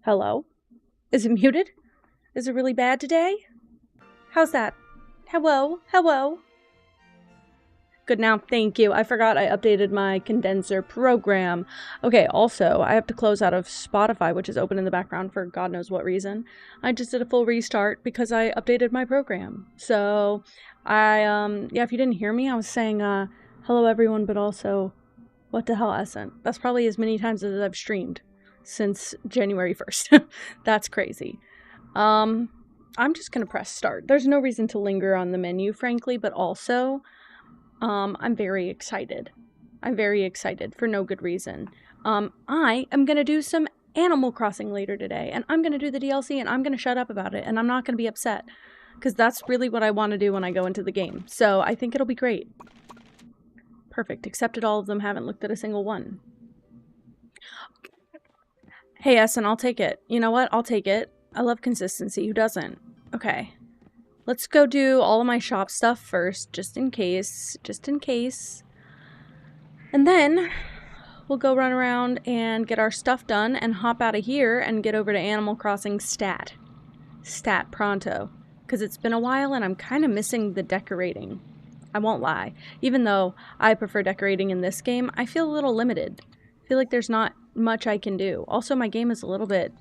Hello? Is it muted? Is it really bad today? How's that? Hello? Hello? Good now, thank you. I forgot I updated my condenser program. Okay, also, I have to close out of Spotify, which is open in the background for God knows what reason. I just did a full restart because I updated my program. So, yeah, if you didn't hear me, I was saying, hello everyone, but also, what the hell, Essence? That's probably as many times as I've streamed since January 1st. That's crazy. I'm just gonna press start. There's no reason to linger on the menu, frankly, but also, I'm very excited. I'm very excited for no good reason. I am gonna do some Animal Crossing later today, and I'm gonna do the DLC, and I'm gonna shut up about it, and I'm not gonna be upset, because that's really what I want to do when I go into the game. So I think it'll be great. Perfect, except that all of them haven't looked at a single one. Hey, Essen, I'll take it. You know what? I'll take it. I love consistency. Who doesn't? Okay. Let's go do all of my shop stuff first, just in case. Just in case. And then we'll go run around and get our stuff done and hop out of here and get over to Animal Crossing stat. Stat pronto. Because it's been a while and I'm kind of missing the decorating. I won't lie. Even though I prefer decorating in this game, I feel a little limited. I feel like there's not much I can do. Also, my game is a little bit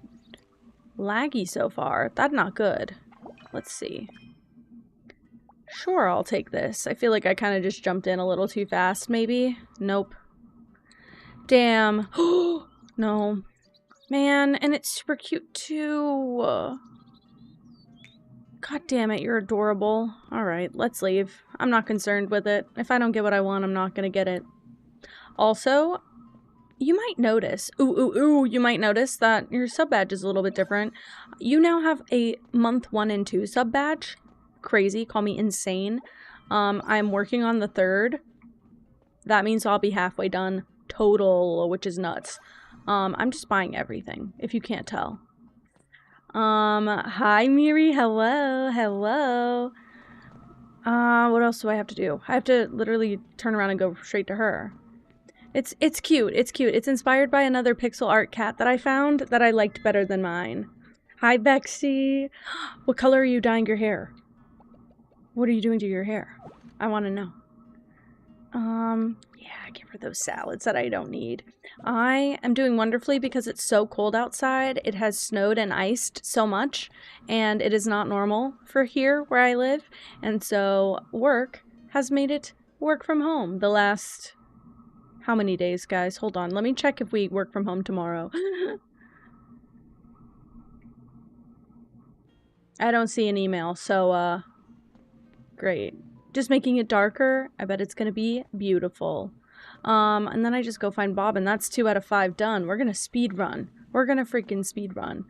laggy so far. That's not good. Let's see. Sure, I'll take this. I feel like I kind of just jumped in a little too fast, maybe? Nope. Damn. No. Man, and it's super cute too. God damn it, you're adorable. Alright, let's leave. I'm not concerned with it. If I don't get what I want, I'm not gonna get it. Also, you might notice, you might notice that your sub badge is a little bit different. You now have a month 1 and 2 sub badge. Crazy, call me insane. I'm working on the 3rd. That means I'll be halfway done total, which is nuts. I'm just buying everything, if you can't tell. Hi Miri, hello, hello. What else do I have to do? I have to literally turn around and go straight to her. It's cute, it's cute. It's inspired by another pixel art cat that I found that I liked better than mine. Hi Bexy. What color are you dyeing your hair? What are you doing to your hair? I want to know. Yeah, give her those salads that I don't need. I am doing wonderfully because it's so cold outside. It has snowed and iced so much, and it is not normal for here where I live. And so work has made it work from home the last... How many days, guys? Hold on. Let me check if we work from home tomorrow. I don't see an email, so, great. Just making it darker. I bet it's gonna be beautiful. And then I just go find Bob, and that's 2 out of 5 done. We're gonna speed run. We're gonna freaking speed run.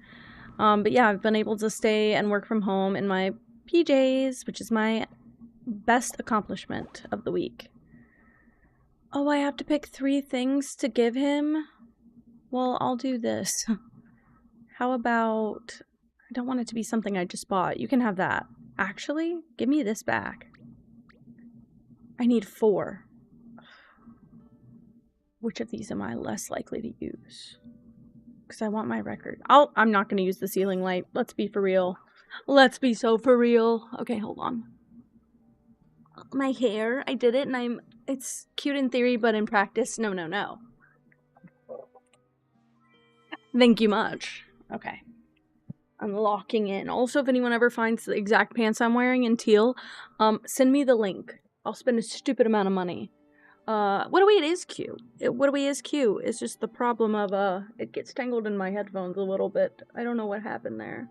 But yeah, I've been able to stay and work from home in my PJs, which is my best accomplishment of the week. Oh, I have to pick 3 things to give him? Well, I'll do this. How about... I don't want it to be something I just bought. You can have that. Actually, give me this back. I need 4. Which of these am I less likely to use? Because I want my record. I'm not going to use the ceiling light. Let's be for real. Let's be so for real. Okay, hold on. My hair. I did it and it's cute in theory, but in practice, no, no, no. Thank you much. Okay. I'm locking in. Also, if anyone ever finds the exact pants I'm wearing in teal, send me the link. I'll spend a stupid amount of money. It is cute. Is cute. It's just the problem of, it gets tangled in my headphones a little bit. I don't know what happened there.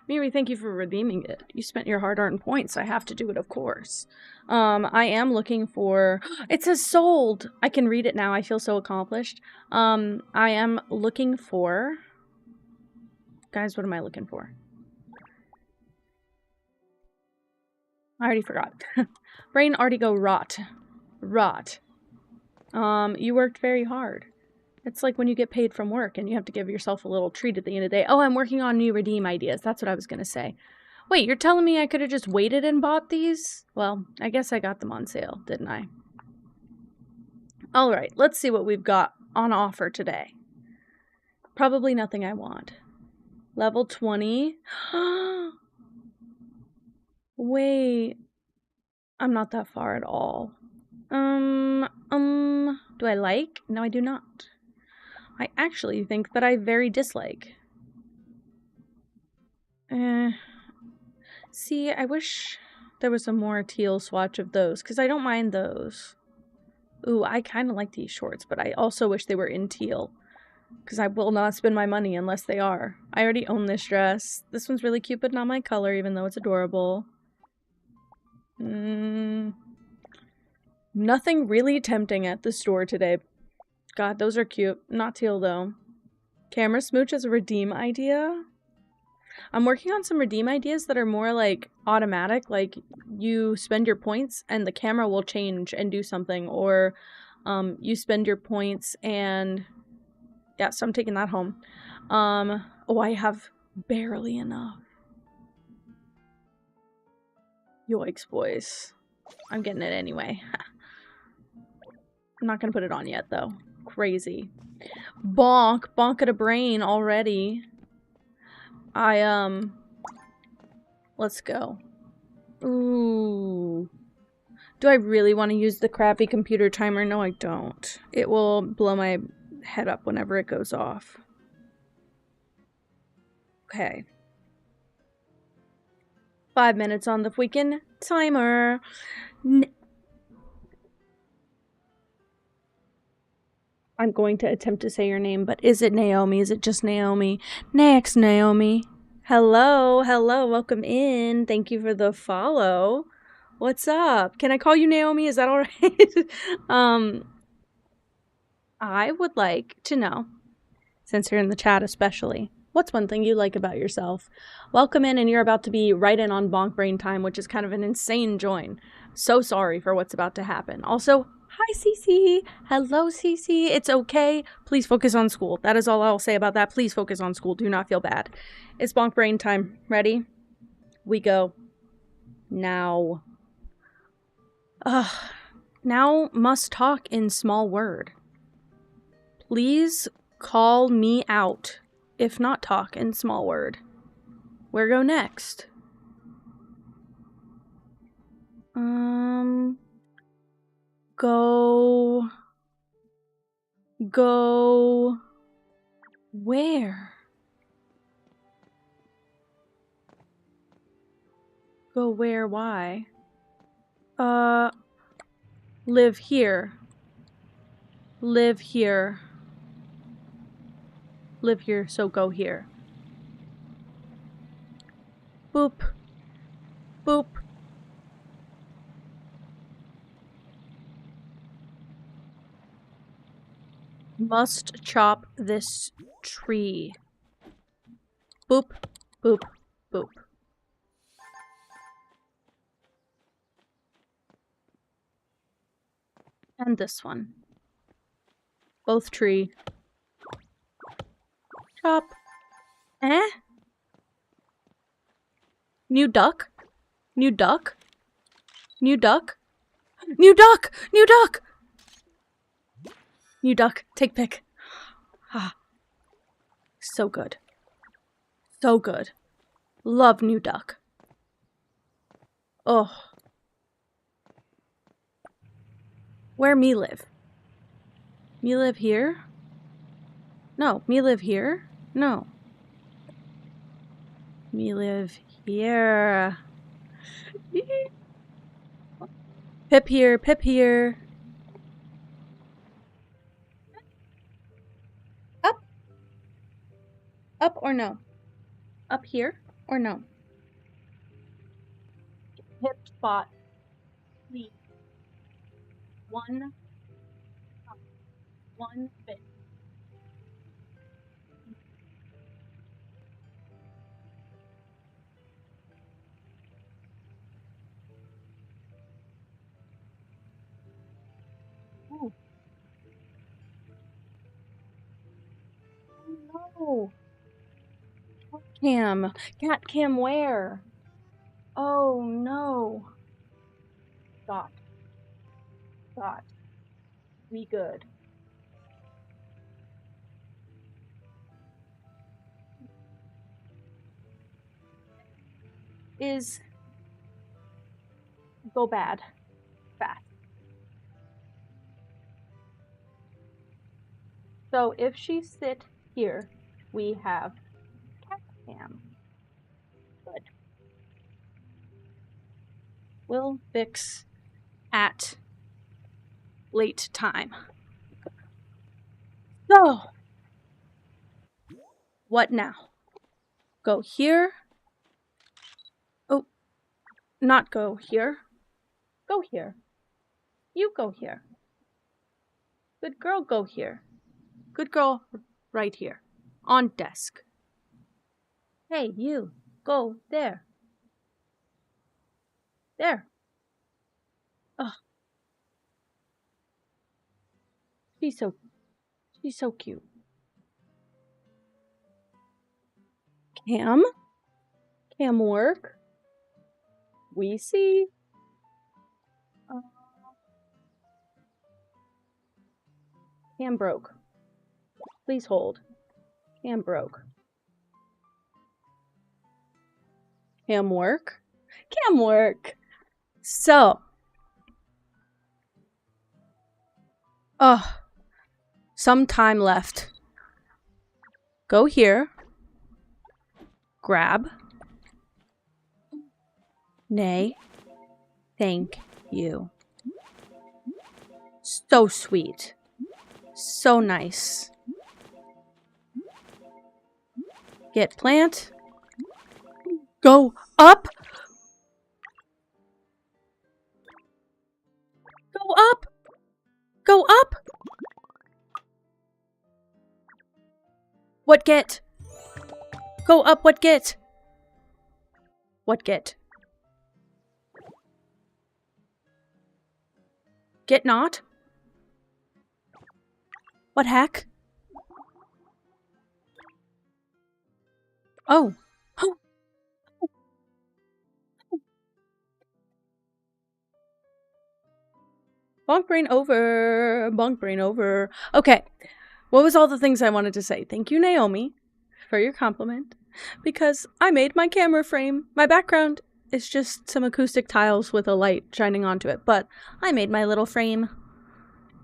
Miri, thank you for redeeming it. You spent your hard-earned points. I have to do it, of course. I am looking for... It says sold! I can read it now. I feel so accomplished. I am looking for... Guys, what am I looking for? I already forgot. Brain already go rot. Rot. You worked very hard. It's like when you get paid from work and you have to give yourself a little treat at the end of the day. Oh, I'm working on new redeem ideas. That's what I was going to say. Wait, you're telling me I could have just waited and bought these? Well, I guess I got them on sale, didn't I? Alright, let's see what we've got on offer today. Probably nothing I want. Level 20. Wait. I'm not that far at all. Do I like? No, I do not. I actually think that I very dislike. See, I wish there was a more teal swatch of those, because I don't mind those. Ooh, I kind of like these shorts, but I also wish they were in teal, because I will not spend my money unless they are. I already own this dress. This one's really cute, but not my color, even though it's adorable. Nothing really tempting at the store today. God, those are cute. Not teal, though. Camera smooch as a redeem idea? I'm working on some redeem ideas that are more like automatic, like you spend your points and the camera will change and do something, or you spend your points and yeah, so I'm taking that home. Oh, I have barely enough. Yikes, boys. I'm getting it anyway. I'm not gonna put it on yet, though. Crazy. Bonk. Bonk at a brain already. Let's go. Ooh. Do I really want to use the crappy computer timer? No, I don't. It will blow my head up whenever it goes off. Okay. 5 minutes on the weekend timer. I'm going to attempt to say your name, but is it Naomi? Is it just Naomi? Next, Naomi. Hello, hello, welcome in. Thank you for the follow. What's up? Can I call you Naomi? Is that all right? I would like to know, since you're in the chat especially, what's one thing you like about yourself? Welcome in, and you're about to be right in on Bonk Brain time, which is kind of an insane join. So sorry for what's about to happen. Also, hi Cece. Hello Cece. It's okay. Please focus on school. That is all I'll say about that. Please focus on school. Do not feel bad. It's Bonk Brain time. Ready? We go. Now. Now must talk in small word. Please call me out, if not talk in small word. Where go next? Go where? Go where, why? Live here. Live here. Live here, so go here. Boop. Boop. Must chop this tree. Boop. Boop. Boop. And this one. Both tree. Chop. Eh? New duck? New duck? New duck? New duck! New duck! New duck. Take pick. Ah. So good. So good. Love new duck. Oh. Where me live? Me live here? No. Me live here? No. Me live here. Pip here, Pip here. Up. Up or no? Up here or no? Pip spot. Please. One bit. Oh. Oh no. Cam. Cat cam where? Oh no. Dot. Dot. We good. is go bad fast. So if she sit here, we have cat cam. Good. We'll fix at late time. So, what now? Go here. Oh, not go here. Go here. You go here. Good girl, go here. Good girl, right here. On desk. Hey, you. Go there. There. Oh, she's so cute. Cam? Cam work? We see. Cam broke. Please hold. Cam broke. Cam work? Cam work. So. Some time left. Go here. Grab. Nay. Thank you. So sweet. So nice. Get plant. Go up. Go up. Go up. What get? Go up, what get? What get? Get not? What heck? Oh. Bonk brain over. Bonk brain over. Okay. What was all the things I wanted to say? Thank you, Naomi, for your compliment. Because I made my camera frame. My background is just some acoustic tiles with a light shining onto it. But I made my little frame.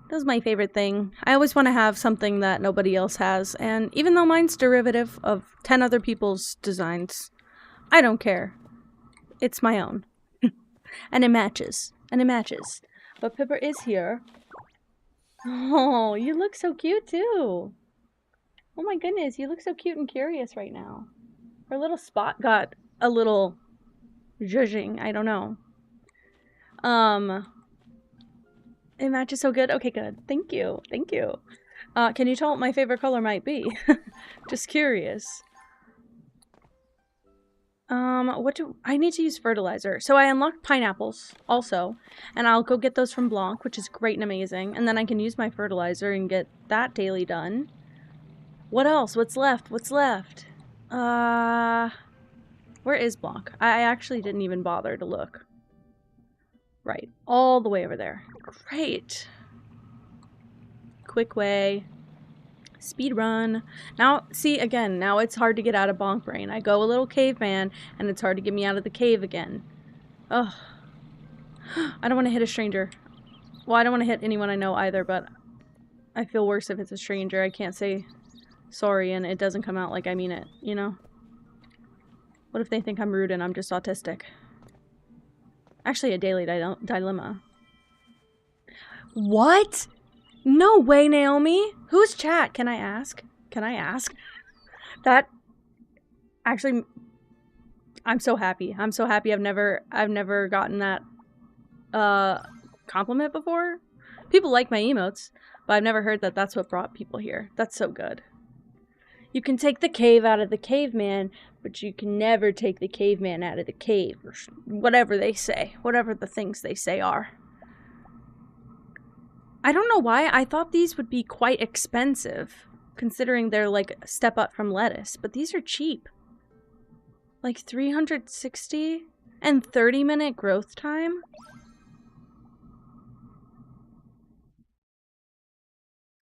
That was my favorite thing. I always want to have something that nobody else has. And even though mine's derivative of 10 other people's designs, I don't care. It's my own. And it matches. And it matches. But Pipper is here. Oh, you look so cute too. Oh my goodness, you look so cute and curious right now. Her little spot got a little zhuzhing. I don't know. It matches so good. Okay, good. Thank you. Thank you. Can you tell what my favorite color might be? Just curious. I need to use fertilizer. So I unlocked pineapples also, and I'll go get those from Blanc, which is great and amazing. And then I can use my fertilizer and get that daily done. What else? What's left? What's left? Where is Blanc? I actually didn't even bother to look. Right, all the way over there. Great. Quick way. Speed run. Now, see, again, now it's hard to get out of bonk brain. I go a little caveman, and it's hard to get me out of the cave again. Ugh. I don't want to hit a stranger. Well, I don't want to hit anyone I know either, but I feel worse if it's a stranger. I can't say sorry, and it doesn't come out like I mean it, you know? What if they think I'm rude and I'm just autistic? Actually, a daily dilemma. What? No way, Naomi. Who's chat? Can I ask? Can I ask? That actually, I'm so happy. I'm so happy. I've never gotten that compliment before. People like my emotes, but I've never heard that that's what brought people here. That's so good. You can take the cave out of the caveman, but you can never take the caveman out of the cave, or whatever they say. Whatever the things they say are. I don't know why. I thought these would be quite expensive, considering they're like a step up from lettuce, but these are cheap. Like 360 and 30-minute growth time?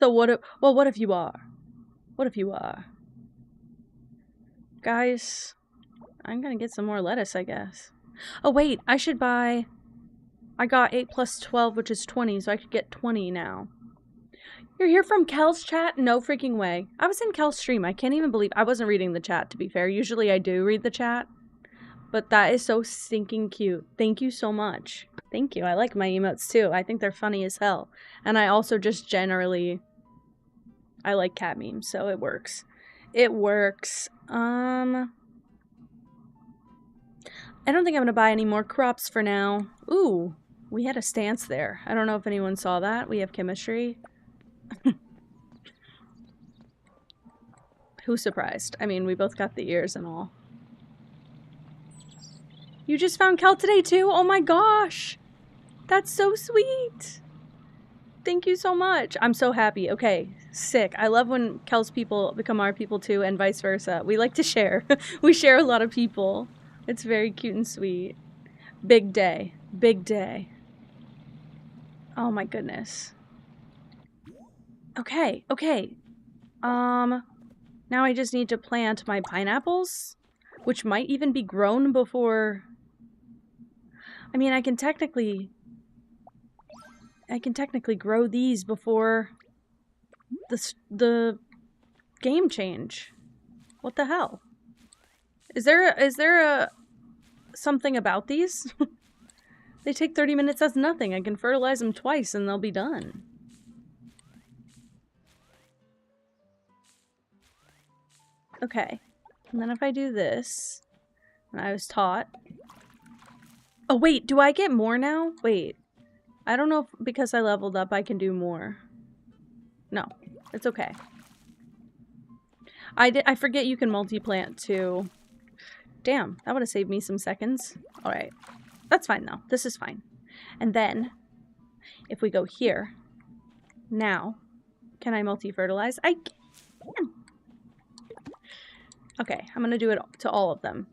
So what if you are? What if you are? Guys, I'm gonna get some more lettuce, I guess. Oh, wait, I should buy... I got 8 plus 12, which is 20, so I could get 20 now. You're here from Kel's chat? No freaking way. I was in Kel's stream. I can't even believe... I wasn't reading the chat, to be fair. Usually I do read the chat. But that is so stinking cute. Thank you so much. Thank you. I like my emotes, too. I think they're funny as hell. And I also just generally... I like cat memes, so it works. It works. I don't think I'm gonna buy any more crops for now. Ooh, we had a stance there. I don't know if anyone saw that. We have chemistry. Who's surprised? I mean, we both got the ears and all. You just found Kel today too? Oh my gosh! That's so sweet! Thank you so much. I'm so happy. Okay, sick. I love when Kel's people become our people too, and vice versa. We like to share. We share a lot of people. It's very cute and sweet. Big day. Big day. Oh my goodness. Okay, okay. Now I just need to plant my pineapples, which might even be grown before... I mean, I can technically grow these before the game change. What the hell? Is there a something about these? They take 30 minutes as nothing. I can fertilize them twice and they'll be done. Okay. And then if I do this, and I was taught... Oh wait, do I get more now? Wait. I don't know if because I leveled up I can do more. No, it's okay. I forget you can multi-plant too. Damn, that would have saved me some seconds. Alright. That's fine though. This is fine. And then, if we go here, now, can I multi-fertilize? I can! Okay, I'm gonna do it to all of them.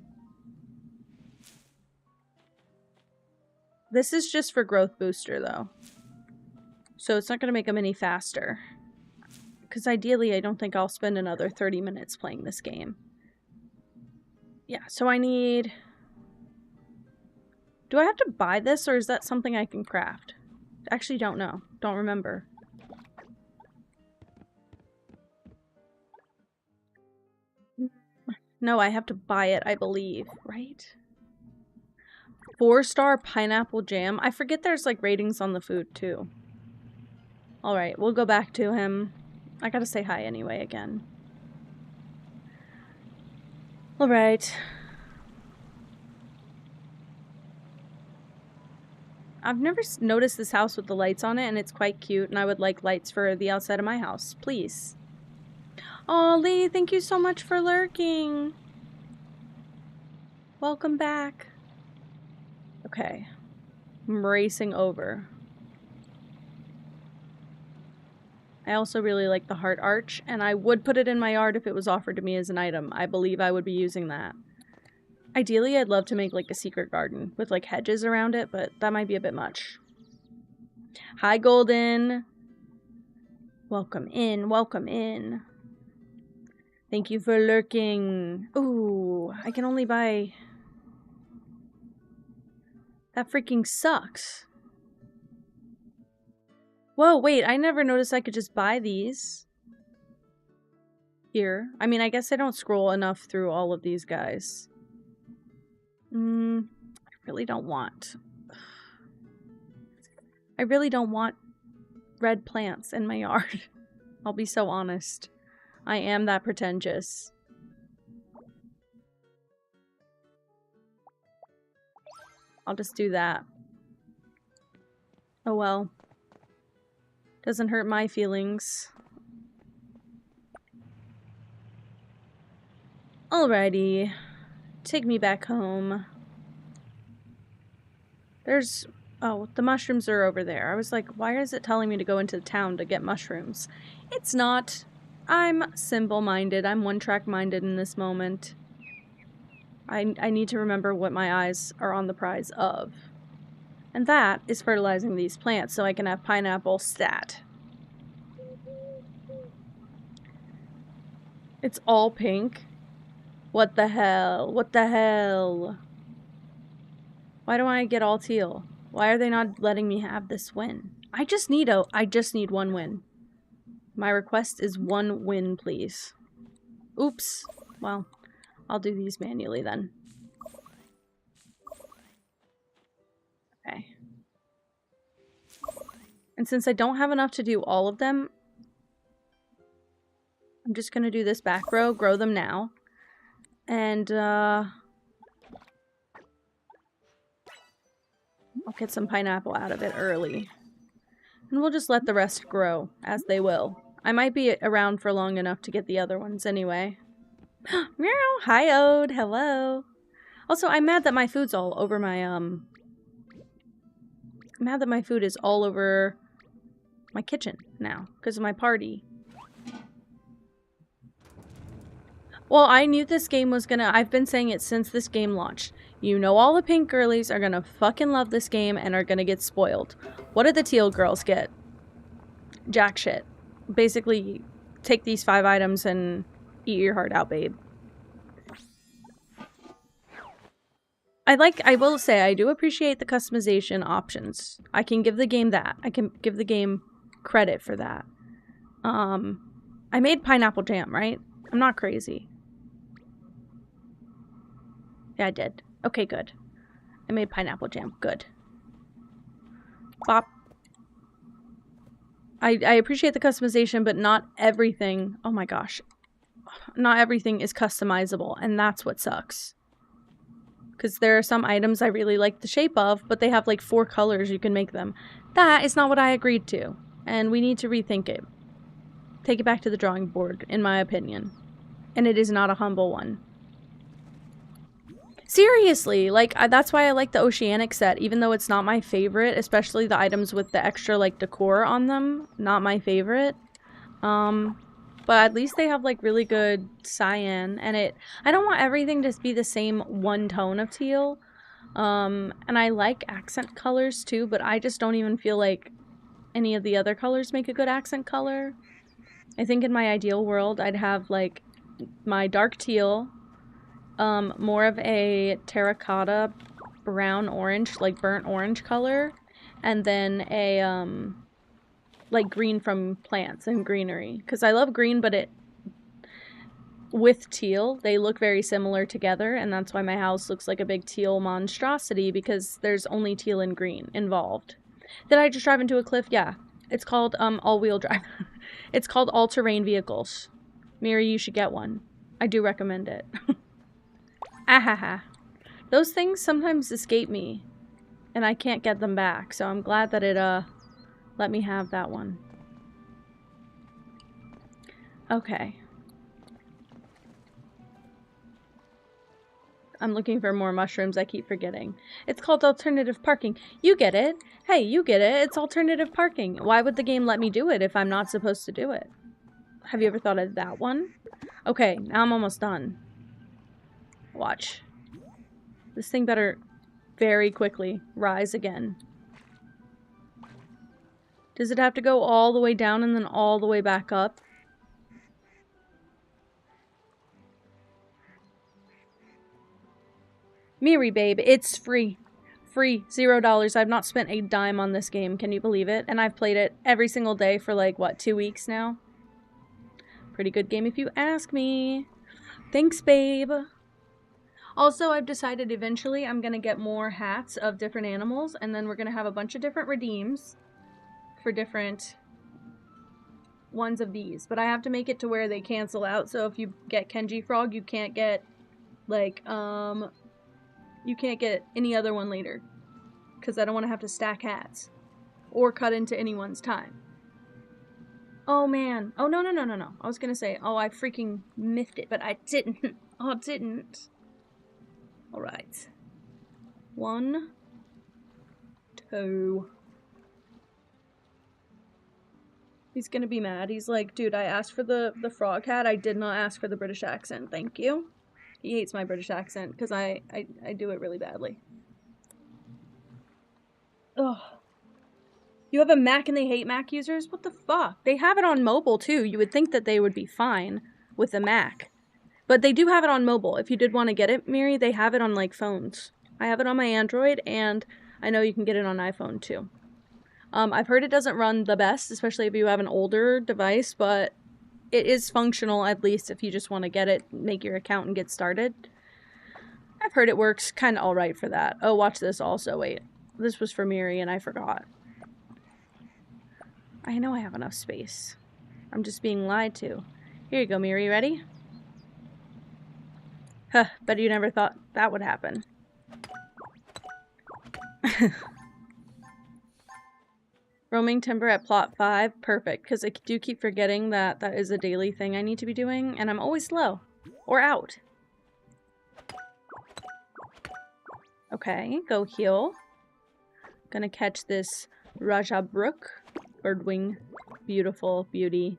This is just for growth booster though. So it's not gonna make them any faster. Because ideally I don't think I'll spend another 30 minutes playing this game. Yeah, so I need... Do I have to buy this or is that something I can craft? Actually don't know. Don't remember. No, I have to buy it, I believe. Right? 4-star pineapple jam. I forget there's like ratings on the food too. Alright, we'll go back to him. I gotta say hi anyway again. Alright. I've never noticed this house with the lights on it and it's quite cute and I would like lights for the outside of my house. Please. Aw, Lee, thank you so much for lurking. Welcome back. Okay. I'm racing over. I also really like the heart arch, and I would put it in my yard if it was offered to me as an item. I believe I would be using that. Ideally, I'd love to make like a secret garden with like hedges around it, but that might be a bit much. Hi, Golden. Welcome in, welcome in. Thank you for lurking. Ooh, I can only buy... That freaking sucks. Whoa, wait, I never noticed I could just buy these. Here. I mean, I guess I don't scroll enough through all of these guys. I really don't want... I really don't want red plants in my yard. I'll be so honest. I am that pretentious. I'll just do that. Oh well. Doesn't hurt my feelings. Alrighty. Take me back home. There's... Oh, the mushrooms are over there. I was like, why is it telling me to go into the town to get mushrooms? It's not. I'm simple-minded. I'm one-track-minded in this moment. I need to remember what my eyes are on the prize of. And that is fertilizing these plants so I can have pineapple stat. It's all pink. What the hell? What the hell? Why do I get all teal? Why are they not letting me have this win? I just need one win. My request is one win, please. Oops. Well, I'll do these manually then. Okay. And since I don't have enough to do all of them, I'm just gonna do this back row, grow them now. And, I'll get some pineapple out of it early. And we'll just let the rest grow as they will. I might be around for long enough to get the other ones anyway. Meow! Hi, Ode! Hello! Also, I'm mad that my food's all over my, I'm mad that my food is all over my kitchen now, because of my party. Well, I knew this game was gonna... I've been saying it since this game launched. You know all the pink girlies are gonna fucking love this game and are gonna get spoiled. What did the teal girls get? Jack shit. Basically, take these 5 items and eat your heart out, babe. I will say, I do appreciate the customization options. I can give the game that. I can give the game credit for that. I made pineapple jam, right? I'm not crazy. Yeah, I did. Okay, good. I made pineapple jam. Good. Bop. I appreciate the customization, but not everything... Oh my gosh. Not everything is customizable, and that's what sucks. Because there are some items I really like the shape of, but they have like 4 colors you can make them. That is not what I agreed to, and we need to rethink it. Take it back to the drawing board, in my opinion. And it is not a humble one. Seriously, like, that's why I like the Oceanic set, even though it's not my favorite, especially the items with the extra, like, decor on them. Not my favorite. But at least they have, like, really good cyan, and I don't want everything to be the same one tone of teal. And I like accent colors, too, but I just don't even feel like any of the other colors make a good accent color. I think in my ideal world, I'd have, like, my dark teal, more of a terracotta brown orange, like burnt orange color, and then a, like green from plants and greenery. Because I love green, but with teal, they look very similar together, and that's why my house looks like a big teal monstrosity, because there's only teal and green involved. Did I just drive into a cliff? Yeah. It's called, all-wheel drive. It's called all-terrain vehicles. Miri, you should get one. I do recommend it. Ahaha. Those things sometimes escape me, and I can't get them back, so I'm glad that it, let me have that one. Okay. I'm looking for more mushrooms, I keep forgetting. It's called alternative parking. You get it. Hey, you get it. It's alternative parking. Why would the game let me do it if I'm not supposed to do it? Have you ever thought of that one? Okay, now I'm almost done. Watch. This thing better very quickly rise again. Does it have to go all the way down and then all the way back up? Miri, babe, it's free. Free. $0. I've not spent a dime on this game. Can you believe it? And I've played it every single day for like, what, 2 weeks now? Pretty good game if you ask me. Thanks, babe. Also, I've decided eventually I'm going to get more hats of different animals, and then we're going to have a bunch of different redeems for different ones of these. But I have to make it to where they cancel out, so if you get Kenji Frog, you can't get, like, you can't get any other one later. Because I don't want to have to stack hats. Or cut into anyone's time. Oh, man. Oh, no. I was going to say, oh, I freaking miffed it, but I didn't. Oh, I didn't. Alright. 1, 2. He's gonna be mad. He's like, dude, I asked for the frog hat. I did not ask for the British accent. Thank you. He hates my British accent because I do it really badly. Ugh. You have a Mac and they hate Mac users? What the fuck? They have it on mobile too. You would think that they would be fine with a Mac. But they do have it on mobile. If you did want to get it, Miri, they have it on, like, phones. I have it on my Android, and I know you can get it on iPhone, too. I've heard it doesn't run the best, especially if you have an older device, but it is functional, at least, if you just want to get it, make your account, and get started. I've heard it works kind of alright for that. Oh, watch this also. Wait. This was for Miri, and I forgot. I know I have enough space. I'm just being lied to. Here you go, Miri. Ready? Huh, bet you never thought that would happen. Roaming timber at plot 5. Perfect, because I do keep forgetting that that is a daily thing I need to be doing, and I'm always slow. Or out. Okay, go heal. Gonna catch this Raja Brook. Birdwing. Beautiful beauty.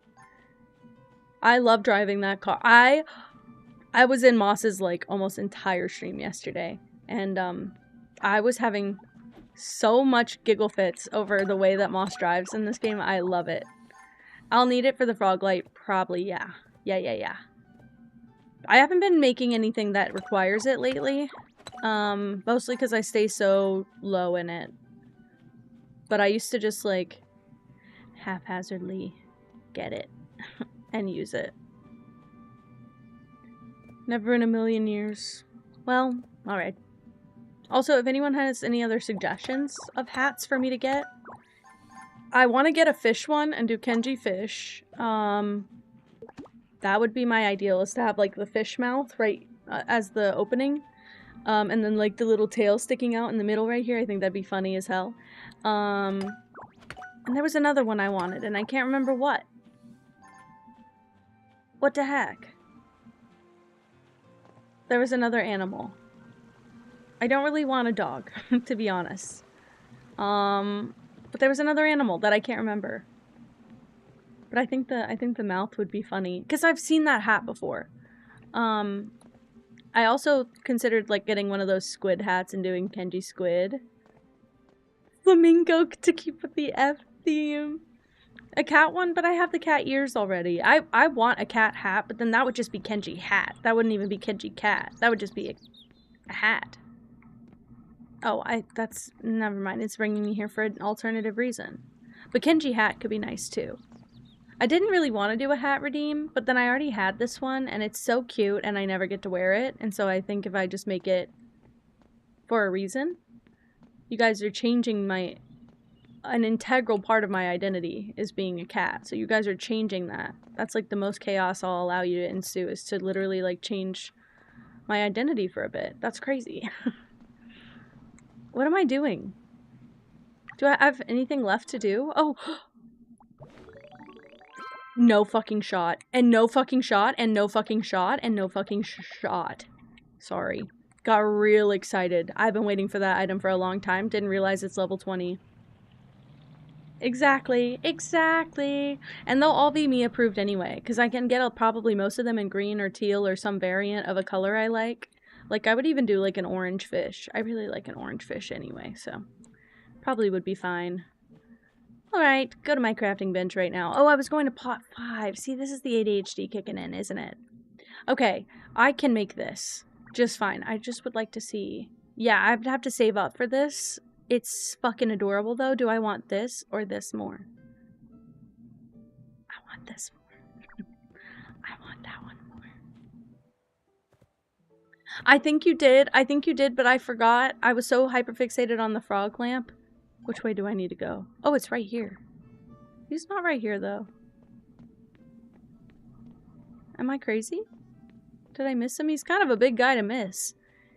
I love driving that car. I was in Moss's, like, almost entire stream yesterday, and I was having so much giggle fits over the way that Moss drives in this game. I love it. I'll need it for the frog light, probably, yeah. Yeah. I haven't been making anything that requires it lately, mostly because I stay so low in it. But I used to just, like, haphazardly get it and use it. Never in a million years. Well, alright. Also, if anyone has any other suggestions of hats for me to get, I want to get a fish one and do Kenji fish. That would be my ideal, is to have, like, the fish mouth right as the opening. And then, like, the little tail sticking out in the middle right here. I think that'd be funny as hell. And there was another one I wanted, and I can't remember what. What the heck? There was another animal. I don't really want a dog, to be honest. But there was another animal that I can't remember. But I think the mouth would be funny, because I've seen that hat before. I also considered, like, getting one of those squid hats and doing Kenji Squid. Flamingo to keep with the F theme. A cat one, but I have the cat ears already. I want a cat hat, but then that would just be Kenji hat. That wouldn't even be Kenji cat. That would just be a hat. Oh, that's, never mind. It's bringing me here for an alternative reason. But Kenji hat could be nice too. I didn't really want to do a hat redeem, but then I already had this one, and it's so cute, and I never get to wear it, and so I think if I just make it for a reason, you guys are changing an integral part of my identity is being a cat, so you guys are changing that. That's, like, the most chaos I'll allow you to ensue, is to literally, like, change my identity for a bit. That's crazy. What am I doing? Do I have anything left to do? Oh! No fucking shot. And no fucking shot. And no fucking shot. And no fucking shot. Sorry. Got real excited. I've been waiting for that item for a long time. Didn't realize it's level 20. Exactly. Exactly. And they'll all be me approved anyway. Because I can get probably most of them in green or teal or some variant of a color I like. Like, I would even do, like, an orange fish. I really like an orange fish anyway, so probably would be fine. Alright, go to my crafting bench right now. Oh, I was going to pot 5. See, this is the ADHD kicking in, isn't it? Okay, I can make this just fine. I just would like to see. Yeah, I'd have to save up for this. It's fucking adorable, though. Do I want this or this more? I want this more. I want that one more. I think you did, but I forgot. I was so hyperfixated on the frog lamp. Which way do I need to go? Oh, it's right here. He's not right here, though. Am I crazy? Did I miss him? He's kind of a big guy to miss.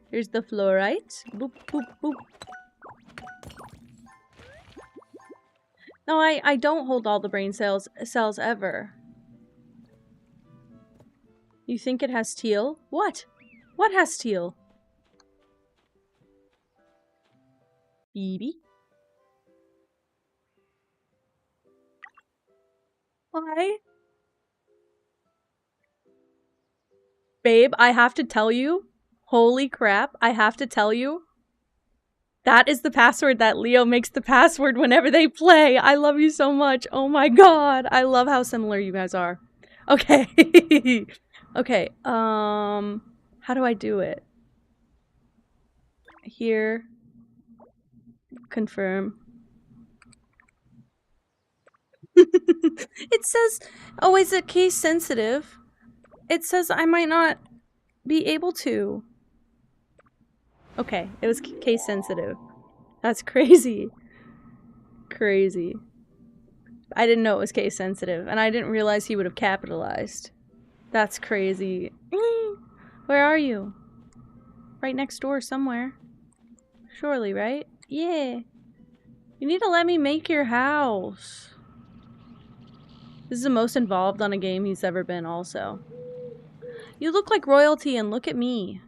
Here's the fluorite. Boop, boop, boop. No, I don't hold all the brain cells ever. You think it has teal? What? What has teal? Phoebe? Why? Babe, I have to tell you. Holy crap, I have to tell you. That is the password that Leo makes the password whenever they play. I love you so much. Oh my god. I love how similar you guys are. Okay. Okay, how do I do it? Here. Confirm. It says, oh, is it case sensitive? It says I might not be able to. Okay, it was case sensitive. That's crazy. Crazy. I didn't know it was case sensitive, and I didn't realize he would have capitalized. That's crazy. Where are you? Right next door somewhere. Surely, right? Yeah. You need to let me make your house. This is the most involved on a game he's ever been also. You look like royalty and look at me.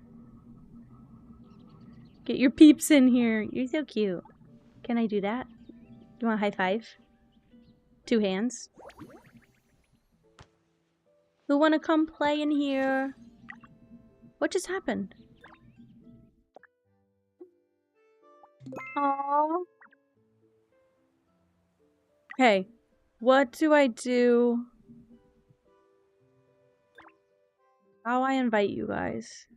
Get your peeps in here. You're so cute. Can I do that? You want a high five? 2 hands. Who wanna come play in here? What just happened? Aww. Okay, what do I do? How do I invite you guys?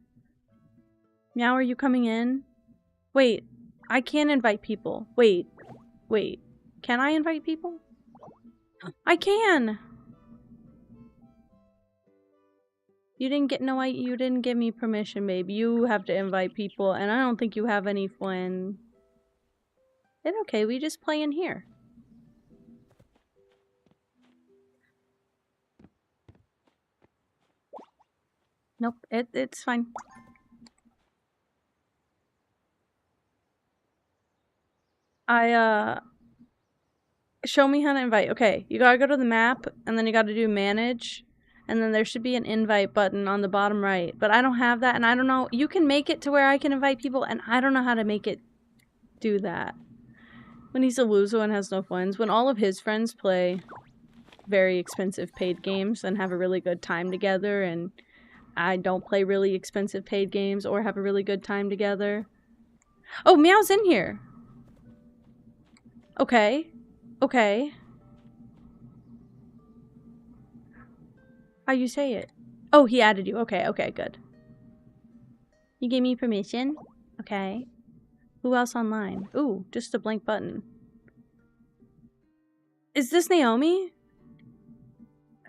Meow, are you coming in? Wait, I can't invite people. Wait. Can I invite people? I can! You didn't give me permission, babe. You have to invite people, and I don't think you have any fun. It's okay, we just play in here. Nope, it's fine. Show me how to invite. Okay, you gotta go to the map, and then you gotta do manage, and then there should be an invite button on the bottom right. But I don't have that, and I don't know. You can make it to where I can invite people, and I don't know how to make it do that. When he's a loser and has no friends. When all of his friends play very expensive paid games and have a really good time together, and I don't play really expensive paid games or have a really good time together. Oh, Meow's in here! Okay. Okay. How you say it? Oh, he added you. Okay, okay, good. You gave me permission? Okay. Who else online? Ooh, just a blank button. Is this Naomi?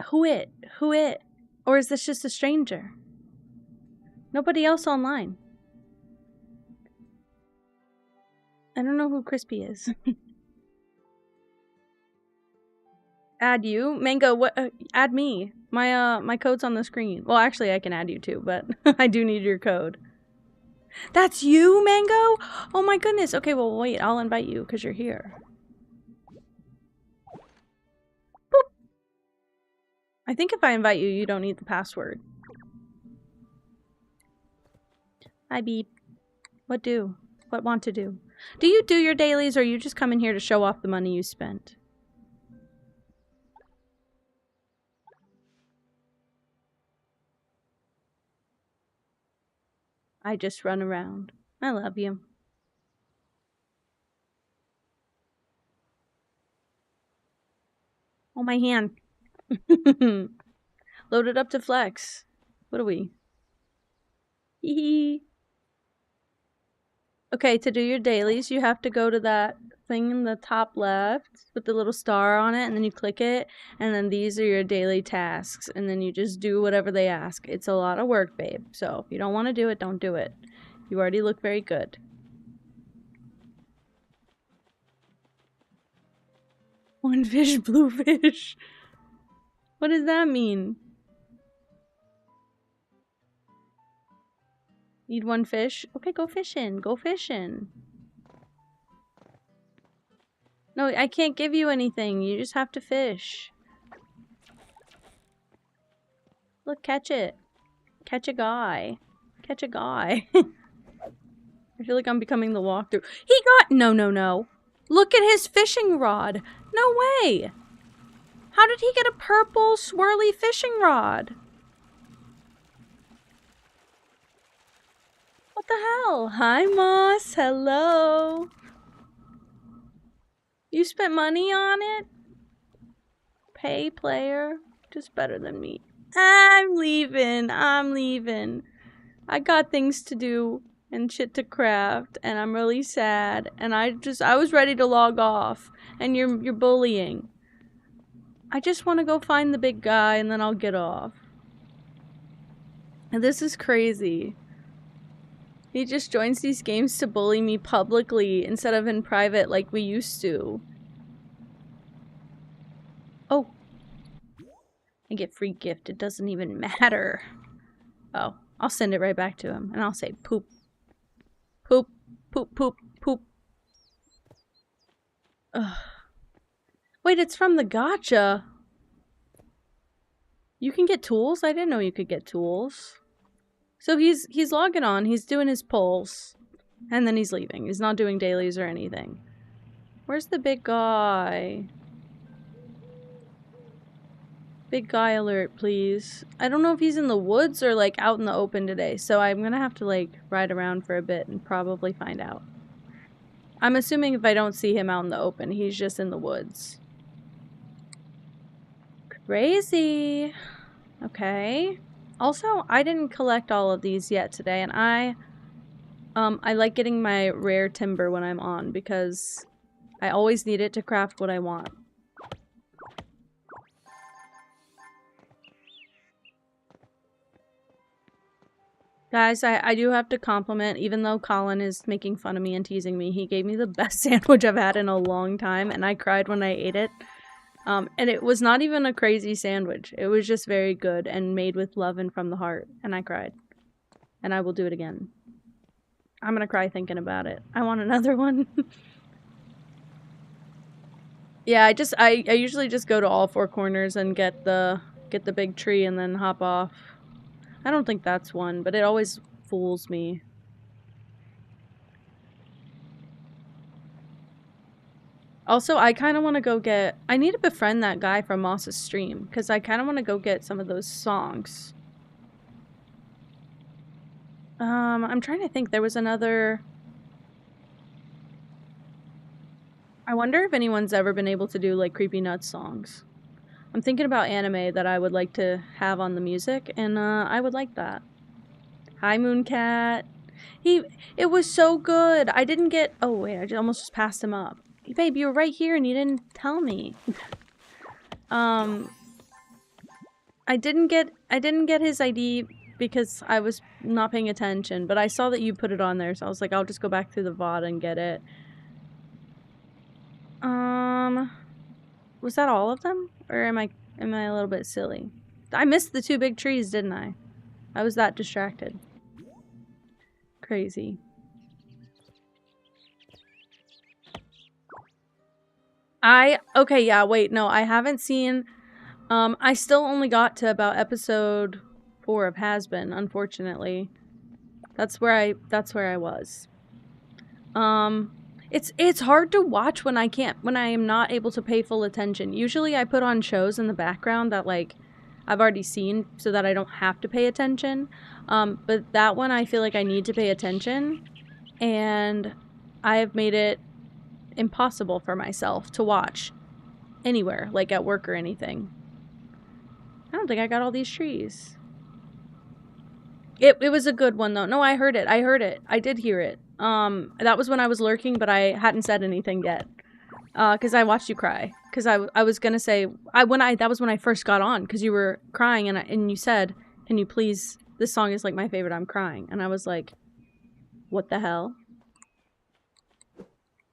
Who it? Who it? Or is this just a stranger? Nobody else online. I don't know who Crispy is. Add you? Mango, what? Add me. My code's on the screen. Well, actually, I can add you too, but I do need your code. That's you, Mango? Oh my goodness. Okay, well, wait. I'll invite you because you're here. Boop. I think if I invite you, you don't need the password. Hi, Beep. What do? What want to do? Do you do your dailies, or you just come in here to show off the money you spent? I just run around. I love you. Oh, my hand. Loaded up to flex. What are we? Hee. Okay, to do your dailies, you have to go to that thing in the top left with the little star on it, and then you click it, and then these are your daily tasks, and then you just do whatever they ask. It's a lot of work, babe, so if you don't want to do it, don't do it. You already look very good. One fish, blue fish. What does that mean? Need one fish? Okay, go fishing. Go fishing. No, I can't give you anything. You just have to fish. Look, catch it. Catch a guy. Catch a guy. I feel like I'm becoming the walkthrough. He got- No. Look at his fishing rod. No way. How did he get a purple swirly fishing rod? What the hell? Hi, Moss. Hello. You spent money on it? Pay player. Just better than me. I'm leaving. I'm leaving. I got things to do and shit to craft, and I'm really sad. And I was ready to log off, and you're bullying. I just want to go find the big guy, and then I'll get off. And this is crazy. He just joins these games to bully me publicly instead of in private like we used to. Oh. I get free gift. It doesn't even matter. Oh. I'll send it right back to him. And I'll say poop. Poop. Poop. Poop. Poop. Ugh. Wait, it's from the gacha. You can get tools? I didn't know you could get tools. So he's logging on, he's doing his polls, and then he's leaving. He's not doing dailies or anything. Where's the big guy? Big guy alert, please. I don't know if he's in the woods or like out in the open today, so I'm gonna have to like ride around for a bit and probably find out. I'm assuming if I don't see him out in the open, he's just in the woods. Crazy. Okay. Also, I didn't collect all of these yet today, and I like getting my rare timber when I'm on, because I always need it to craft what I want. Guys, I do have to compliment, even though Colin is making fun of me and teasing me, he gave me the best sandwich I've had in a long time, and I cried when I ate it. And it was not even a crazy sandwich. It was just very good and made with love and from the heart. And I cried. And I will do it again. I'm gonna cry thinking about it. I want another one. Yeah, I usually just go to all four corners and get the big tree and then hop off. I don't think that's one, but it always fools me. Also, I kind of want to go get... I need to befriend that guy from Moss's stream, because I kind of want to go get some of those songs. I'm trying to think. There was another... I wonder if anyone's ever been able to do, like, Creepy Nuts songs. I'm thinking about anime that I would like to have on the music, and, I would like that. Hi, Mooncat. It was so good. I didn't get... Oh, wait, I almost just passed him up. Babe, you were right here and you didn't tell me. I didn't get his ID because I was not paying attention, but I saw that you put it on there, so I was like, I'll just go back through the VOD and get it. Was that all of them? Or am I a little bit silly? I missed the two big trees, didn't I? I was that distracted. Crazy. Okay, yeah, wait, no, I haven't seen, I still only got to about episode 4 of Has Been, unfortunately. That's where I was. It's hard to watch when I am not able to pay full attention. Usually I put on shows in the background that, like, I've already seen so that I don't have to pay attention. But that one I feel like I need to pay attention, and I have made it impossible for myself to watch anywhere, like at work or anything. I don't think I got all these trees. It was a good one though. No, I heard it. I did hear it. That was when I was lurking, but I hadn't said anything yet. Cause I watched you cry. Cause I was gonna say, that was when I first got on, cause you were crying and you said, can you please, this song is like my favorite, I'm crying. And I was like, what the hell?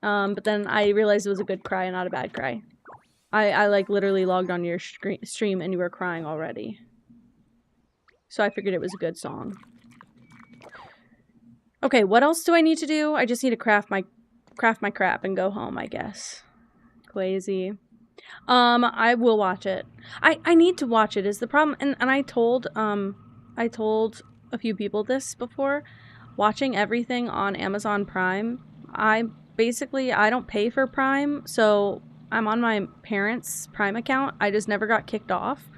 But then I realized it was a good cry and not a bad cry. I like literally logged on your stream and you were crying already. So I figured it was a good song. Okay, what else do I need to do? I just need to craft my crap and go home, I guess. Crazy. I will watch it. I need to watch it is the problem. And I told a few people this before. Watching everything on Amazon Prime, I don't pay for Prime, so I'm on my parents' Prime account. I just never got kicked off.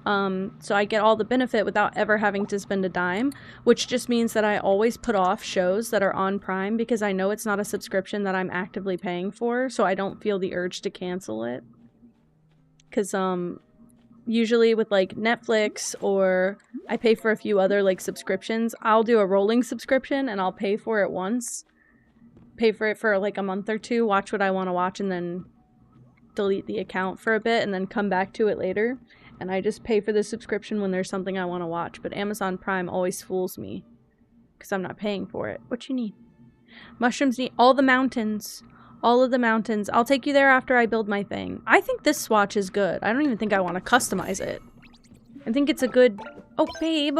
So I get all the benefit without ever having to spend a dime, which just means that I always put off shows that are on Prime because I know it's not a subscription that I'm actively paying for, so I don't feel the urge to cancel it. Because, usually with like Netflix, or I pay for a few other like subscriptions. I'll do a rolling subscription and I'll pay for it once. Pay for it for like a month or two, watch what I want to watch, and then delete the account for a bit and then come back to it later. And I just pay for the subscription when there's something I want to watch. But Amazon Prime always fools me because I'm not paying for it. What you need? Mushrooms need all the mountains. All of the mountains. I'll take you there after I build my thing. I think this swatch is good. I don't even think I want to customize it. I think it's a good... Oh, babe.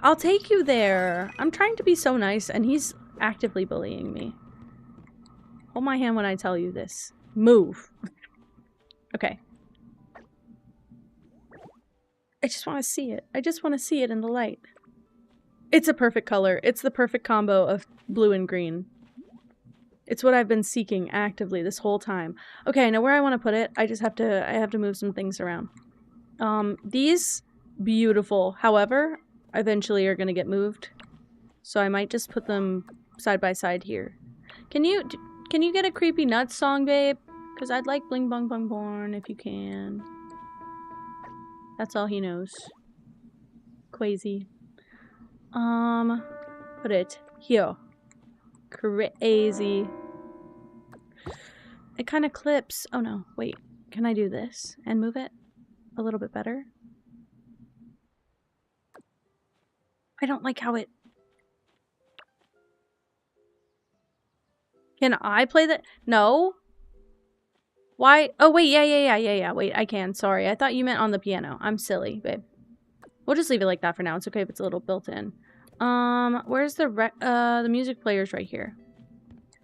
I'll take you there. I'm trying to be so nice, and he's actively bullying me. Hold my hand when I tell you this. Move. Okay. I just want to see it. I just want to see it in the light. It's a perfect color. It's the perfect combo of blue and green. It's what I've been seeking actively this whole time. Okay, I know where I want to put it. I just have to move some things around. These, beautiful. However, eventually are going to get moved. So I might just put them side by side here. Can you get a Creepy Nuts song, babe? Because I'd like Bling Bong Bong Born if you can. That's all he knows. Crazy. Put it here. Crazy. It kind of clips. Oh no, wait. Can I do this and move it a little bit better? I don't like how it... Can I play that? No. Why? Oh wait, yeah. Wait, I can. Sorry, I thought you meant on the piano. I'm silly, babe. We'll just leave it like that for now. It's okay if it's a little built in. Where's the music player's right here.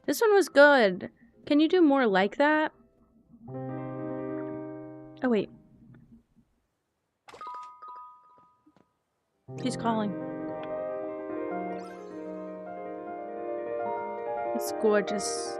This one was good. Can you do more like that? Oh, wait. He's calling. It's gorgeous.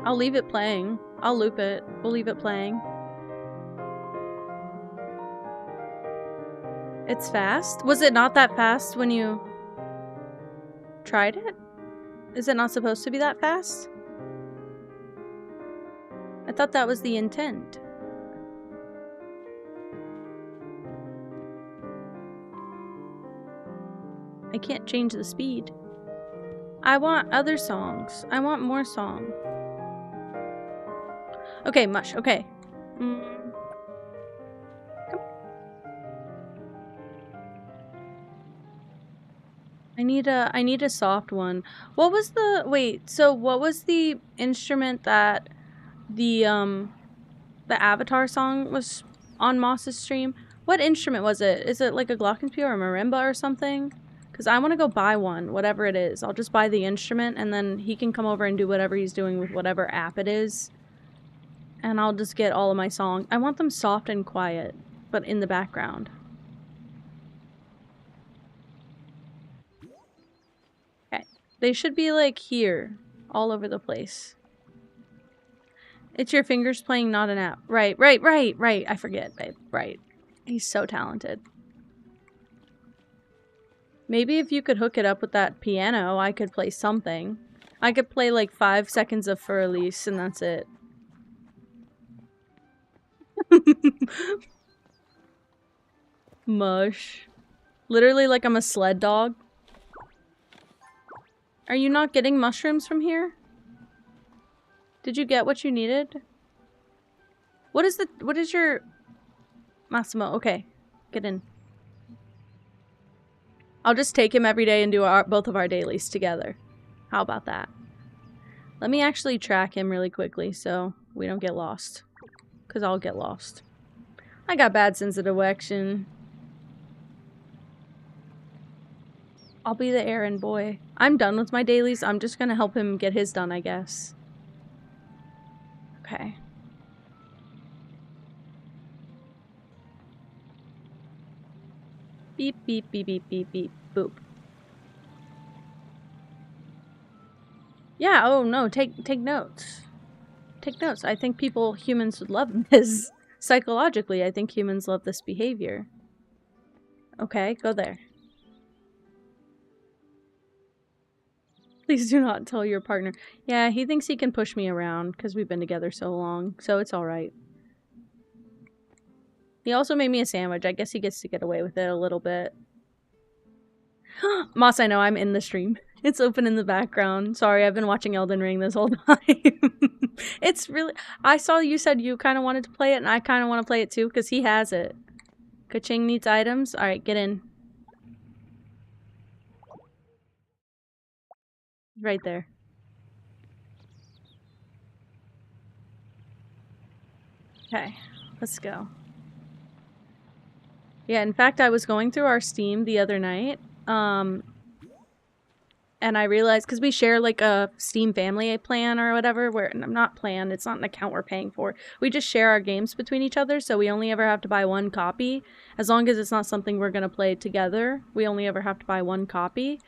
I'll leave it playing. I'll loop it. We'll leave it playing. It's fast? Was it not that fast when you tried it? Is it not supposed to be that fast? I thought that was the intent. I can't change the speed. I want other songs. I want more song. Okay, Mush, okay. Come. I need a soft one. What was the... Wait, so what was the instrument that the Avatar song was on Moss's stream? What instrument was it? Is it like a glockenspiel or a marimba or something? Because I want to go buy one, whatever it is. I'll just buy the instrument and then he can come over and do whatever he's doing with whatever app it is. And I'll just get all of my songs. I want them soft and quiet, but in the background. Okay. They should be like here, all over the place. It's your fingers playing, not an app. Right. I forget, babe. Right. He's so talented. Maybe if you could hook it up with that piano, I could play something. I could play like 5 seconds of Fur Elise and that's it. Mush. Literally like I'm a sled dog. Are you not getting mushrooms from here? Did you get what you needed? What is your... Massimo, okay. Get in. I'll just take him every day and do both of our dailies together. How about that? Let me actually track him really quickly so we don't get lost. Because I'll get lost. I got bad sense of direction. I'll be the errand boy. I'm done with my dailies. I'm just gonna help him get his done, I guess. Okay. Beep, beep, beep, beep, beep, beep, boop. Yeah, oh no, take notes. Take notes. I think humans would love this. Psychologically, I think humans love this behavior. Okay, go there. Please do not tell your partner. Yeah, he thinks he can push me around because we've been together so long, so it's alright. He also made me a sandwich. I guess he gets to get away with it a little bit. Moss, I know, I'm in the stream. It's open in the background. Sorry, I've been watching Elden Ring this whole time. It's really... I saw you said you kind of wanted to play it, and I kind of want to play it too, because he has it. Kaching needs items. Alright, get in. Right there. Okay, let's go. Yeah, in fact, I was going through our Steam the other night, and I realized, because we share like a Steam family plan or whatever, where, not plan, it's not an account we're paying for. We just share our games between each other, so we only ever have to buy one copy. As long as it's not something we're going to play together, we only ever have to buy one copy.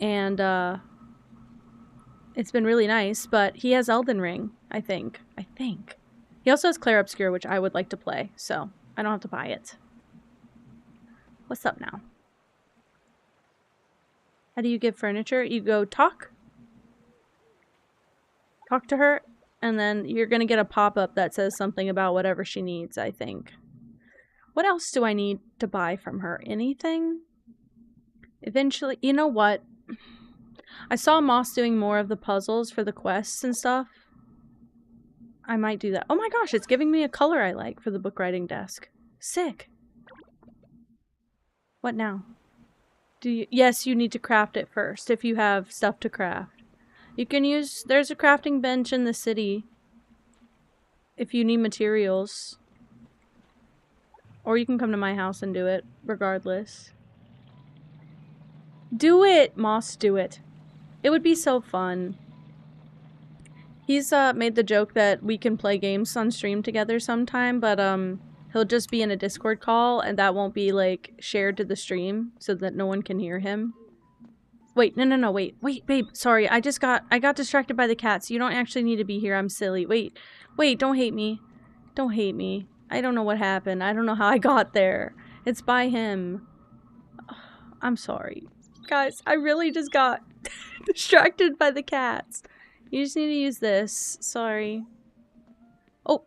And, it's been really nice, but he has Elden Ring, I think. He also has Clair Obscur, which I would like to play, so I don't have to buy it. What's up now? How do you give furniture? You go talk to her, and then you're gonna get a pop-up that says something about whatever she needs, I think. What else do I need to buy from her? Anything? Eventually, you know what? I saw Moss doing more of the puzzles for the quests and stuff. I might do that. Oh my gosh, it's giving me a color I like for the book writing desk. Sick. What now? Yes, you need to craft it first if you have stuff to craft. You can use... There's a crafting bench in the city if you need materials. Or you can come to my house and do it, regardless. Do it, Moss, do it. It would be so fun. He's made the joke that we can play games on stream together sometime, but he'll just be in a Discord call, and that won't be, like, shared to the stream so that no one can hear him. Wait, no, wait, babe, sorry, I got distracted by the cats. You don't actually need to be here, I'm silly. Wait, don't hate me. Don't hate me. I don't know what happened. I don't know how I got there. It's by him. I'm sorry. Guys, I really just got distracted by the cats. You just need to use this. Sorry. Oh,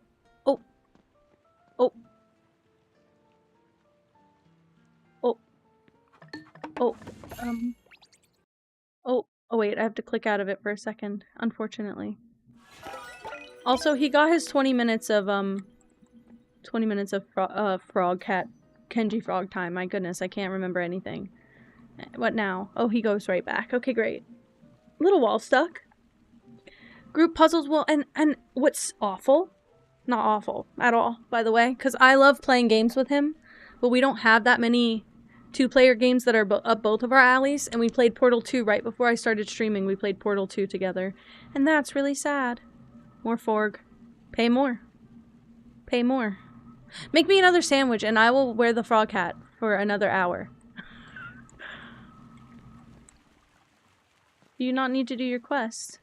wait, I have to click out of it for a second, unfortunately. Also, he got his 20 minutes of frog cat Kenji frog time. My goodness, I can't remember anything. What now? Oh, he goes right back. Okay, great. Little wall stuck. Group puzzles will, and what's awful? Not awful at all, by the way, because I love playing games with him, but we don't have that many two-player games that are up both of our alleys, and we played Portal 2 right before I started streaming. We played Portal 2 together, and that's really sad. More Forg. Pay more. Pay more. Make me another sandwich, and I will wear the frog hat for another hour. Do you not need to do your quest?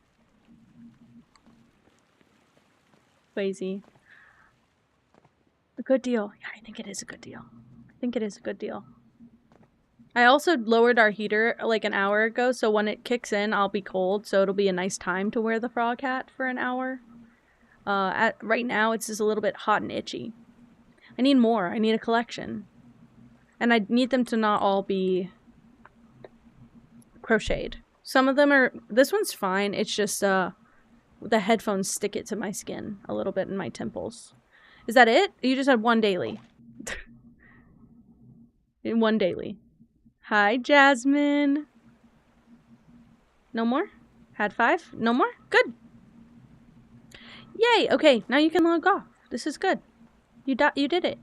Crazy. A good deal. Yeah, I think it is a good deal. I also lowered our heater like an hour ago, so when it kicks in, I'll be cold, so it'll be a nice time to wear the frog hat for an hour. Right now, it's just a little bit hot and itchy. I need more. I need a collection. And I need them to not all be crocheted. Some of them are... This one's fine. It's just, the headphones stick it to my skin a little bit in my temples. Is that it? You just had one daily. In one daily. Hi, Jasmine. No more? Had 5? No more? Good. Yay! Okay, now you can log off. This is good. You did it.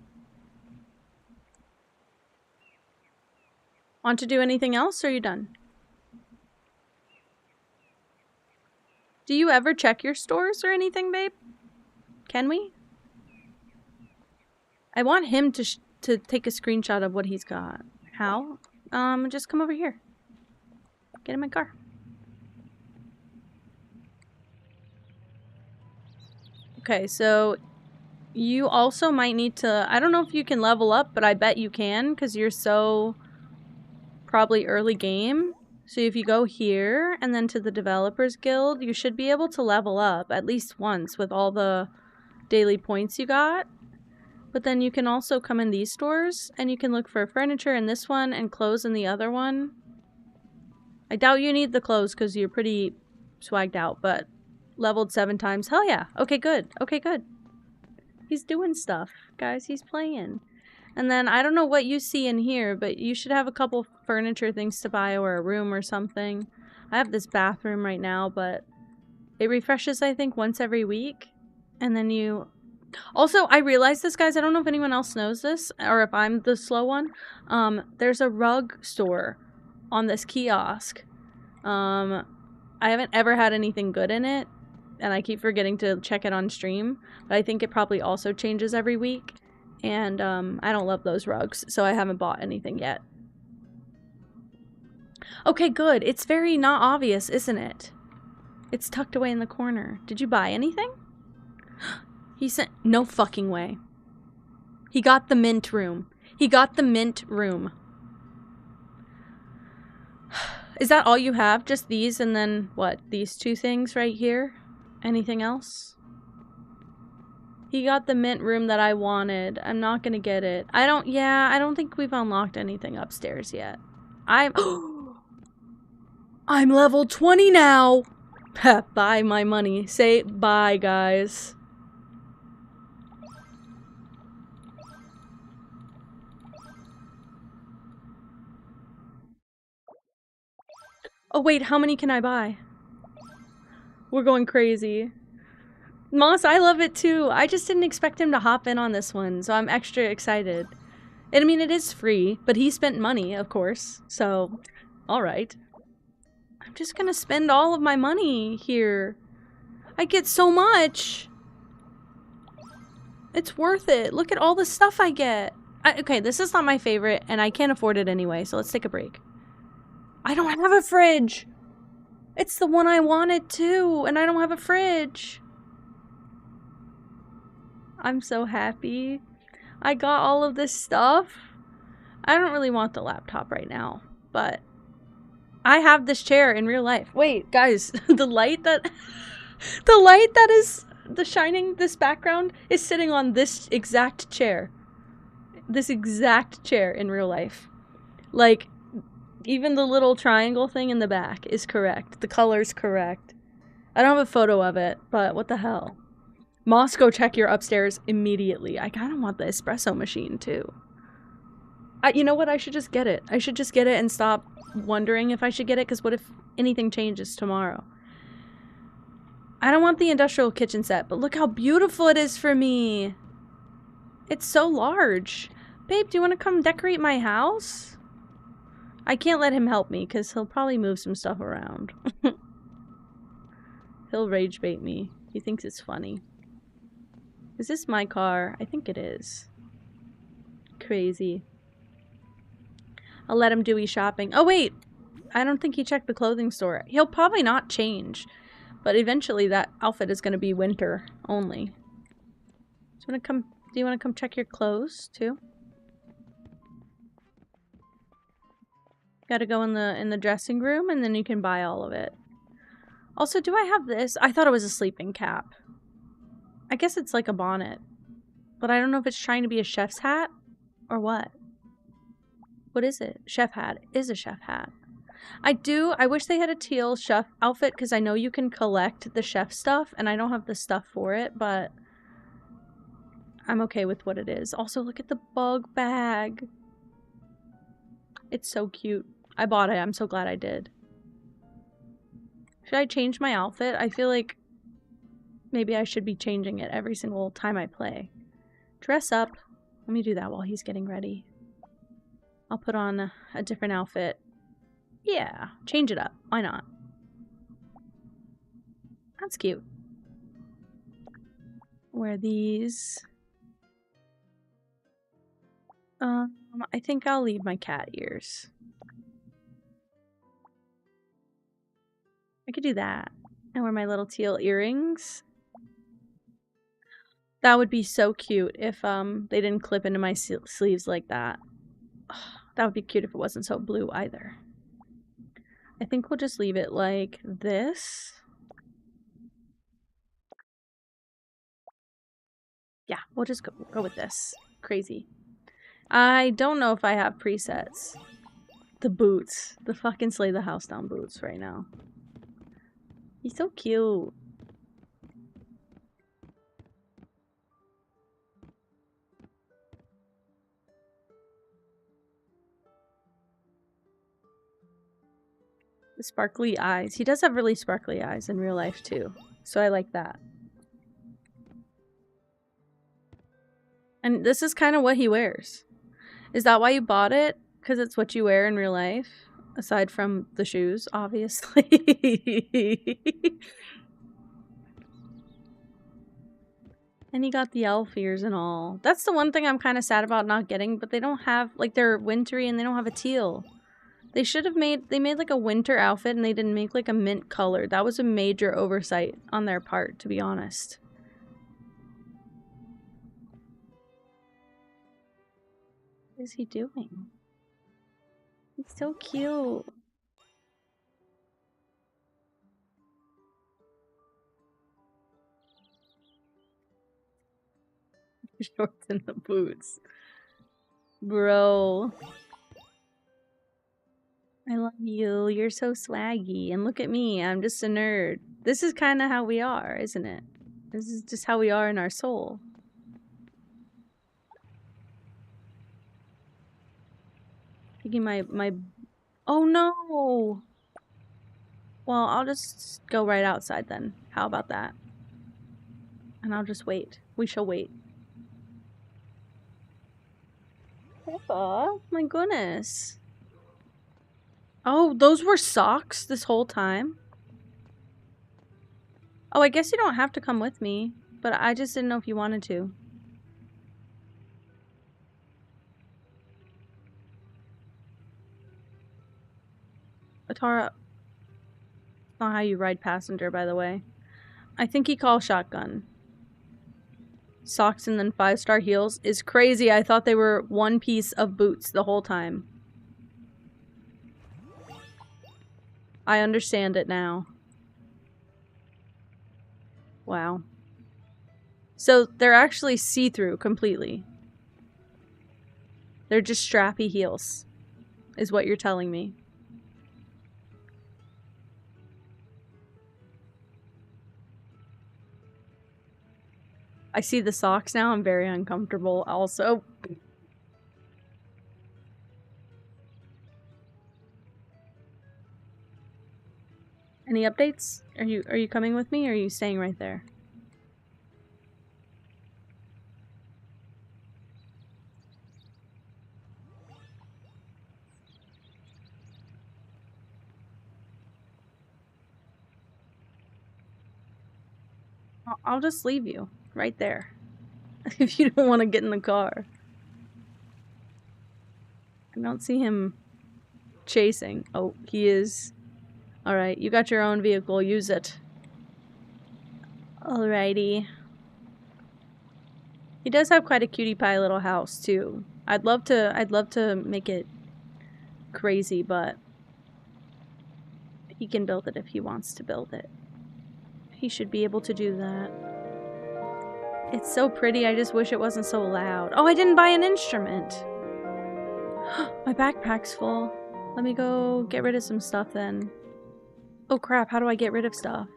Want to do anything else, or are you done? Do you ever check your stores or anything, babe? Can we? I want him to take a screenshot of what he's got. How? Just come over here. Get in my car. Okay, so You also might need to... I don't know if you can level up, but I bet you can, because you're so... probably early game. So if you go here, and then to the Developers Guild, you should be able to level up at least once with all the daily points you got. But then you can also come in these stores, and you can look for furniture in this one, and clothes in the other one. I doubt you need the clothes, because you're pretty swagged out, but... leveled 7 times. Hell yeah. Okay, good. Okay, good. He's doing stuff, guys. He's playing. And then, I don't know what you see in here, but you should have a couple furniture things to buy or a room or something. I have this bathroom right now, but it refreshes, I think, once every week. And then you... Also, I realized this, guys. I don't know if anyone else knows this, or if I'm the slow one. There's a rug store on this kiosk. I haven't ever had anything good in it, and I keep forgetting to check it on stream, but I think it probably also changes every week, and I don't love those rugs, so I haven't bought anything yet. Okay, good. It's very not obvious, isn't it? It's tucked away in the corner. Did you buy anything? He sent... No fucking way. He got the mint room. He got the mint room. Is that all you have? Just these and then, what, these 2 things right here? Anything else? He got the mint room that I wanted. I'm not gonna get it. I don't think we've unlocked anything upstairs yet. I'm level 20 now! Buy my money. Say bye, guys. Oh wait, how many can I buy? We're going crazy. Moss, I love it too. I just didn't expect him to hop in on this one, so I'm extra excited. And I mean, it is free, but he spent money, of course, so alright. I'm just gonna spend all of my money here. I get so much. It's worth it. Look at all the stuff I get. Okay, this is not my favorite, and I can't afford it anyway, so let's take a break. I don't have a fridge! It's the one I wanted too, and I don't have a fridge. I'm so happy. I got all of this stuff. I don't really want the laptop right now, but I have this chair in real life. Wait, guys, the light that is the shining this background is sitting on this exact chair. This exact chair in real life. Like, even the little triangle thing in the back is correct. The color's correct. I don't have a photo of it, but what the hell. Moss, go check your upstairs immediately. I kind of want the espresso machine, too. You know what? I should just get it. I should just get it and stop wondering if I should get it, because what if anything changes tomorrow? I don't want the industrial kitchen set, but look how beautiful it is for me. It's so large. Babe, do you want to come decorate my house? I can't let him help me, because he'll probably move some stuff around. He'll rage bait me. He thinks it's funny. Is this my car? I think it is. Crazy. I'll let him do his shopping. Oh, wait! I don't think he checked the clothing store. He'll probably not change. But eventually that outfit is going to be winter only. Do you want to come check your clothes, too? Gotta go in the dressing room, and then you can buy all of it. Also, do I have this? I thought it was a sleeping cap. I guess it's like a bonnet. But I don't know if it's trying to be a chef's hat or what. What is it? Chef hat. It is a chef hat. I wish they had a teal chef outfit, because I know you can collect the chef stuff, and I don't have the stuff for it, but I'm okay with what it is. Also, look at the bug bag. It's so cute. I bought it. I'm so glad I did. Should I change my outfit? I feel like maybe I should be changing it every single time I play. Dress up. Let me do that while he's getting ready. I'll put on a different outfit. Yeah, change it up. Why not? That's cute. Wear these. I think I'll leave my cat ears. I could do that. And wear my little teal earrings. That would be so cute if they didn't clip into my sleeves like that. That would be cute if it wasn't so blue either. I think we'll just leave it like this. Yeah, we'll just go with this. Crazy. I don't know if I have presets. The boots. The fucking slay the house down boots right now. He's so cute. The sparkly eyes. He does have really sparkly eyes in real life too. So I like that. And this is kind of what he wears. Is that why you bought it? Because it's what you wear in real life? Aside from the shoes, obviously. And he got the elf ears and all. That's the one thing I'm kind of sad about not getting, but they don't have, like, they're wintry and they don't have a teal. They should have made, they made like a winter outfit and they didn't make like a mint color. That was a major oversight on their part, to be honest. What is he doing? He's so cute. Shorts and the boots. Bro. I love you. You're so swaggy. And look at me. I'm just a nerd. This is kind of how we are, isn't it? This is just how we are in our soul. Taking my... Oh no! Well, I'll just go right outside then. How about that? And I'll just wait. We shall wait. Peppa, my goodness. Oh, those were socks this whole time? Oh, I guess you don't have to come with me, but I just didn't know if you wanted to. Atara, that's not how you ride passenger, by the way. I think he calls shotgun. Socks and then 5-star heels is crazy. I thought they were one piece of boots the whole time. I understand it now. Wow. So they're actually see-through completely. They're just strappy heels, is what you're telling me. I see the socks now. I'm very uncomfortable also. Any updates? Are you coming with me or are you staying right there? I'll just leave you right there. If you don't want to get in the car. I don't see him chasing. Oh, he is. Alright, you got your own vehicle. Use it. Alrighty. He does have quite a cutie pie little house too. I'd love to make it crazy, but he can build it if he wants to build it. He should be able to do that. It's so pretty, I just wish it wasn't so loud. Oh, I didn't buy an instrument! My backpack's full. Let me go get rid of some stuff then. Oh crap, how do I get rid of stuff?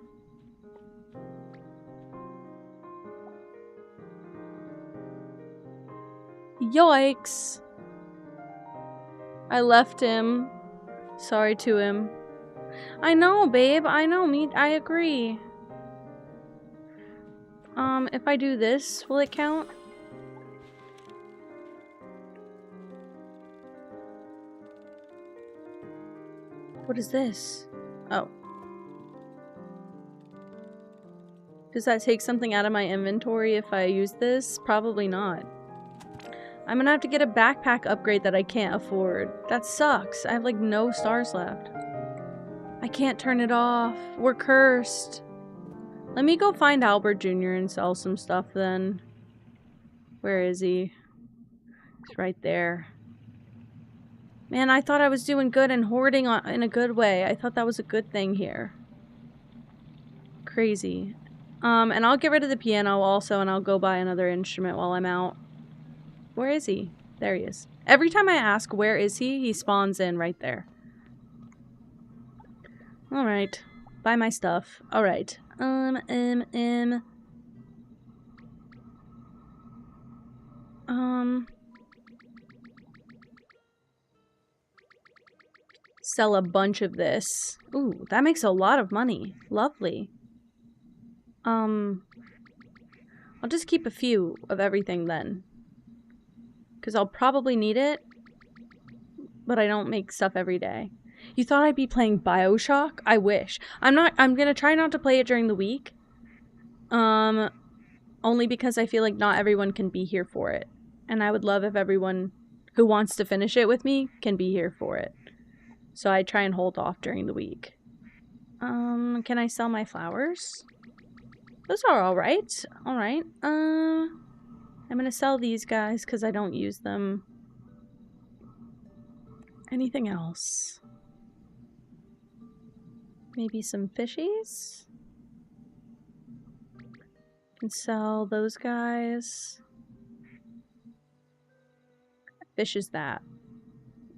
Yikes! I left him. Sorry to him. I know, babe. I know, I agree. If I do this, will it count? What is this? Oh. Does that take something out of my inventory if I use this? Probably not. I'm gonna have to get a backpack upgrade that I can't afford. That sucks. I have like no stars left. I can't turn it off. We're cursed. Let me go find Albert Jr. and sell some stuff then. Where is he? He's right there. Man, I thought I was doing good and hoarding in a good way. I thought that was a good thing here. Crazy. And I'll get rid of the piano also, and I'll go buy another instrument while I'm out. Where is he? There he is. Every time I ask where is he spawns in right there. Alright. Buy my stuff. Alright. Sell a bunch of this. Ooh, that makes a lot of money. Lovely. I'll just keep a few of everything then. Because I'll probably need it. But I don't make stuff every day. You thought I'd be playing BioShock? I wish. I'm gonna try not to play it during the week. Only because I feel like not everyone can be here for it. And I would love if everyone who wants to finish it with me can be here for it. So I try and hold off during the week. Can I sell my flowers? Those are alright. Alright. I'm gonna sell these guys because I don't use them. Anything else? Maybe some fishies? Can sell those guys. What fish is that?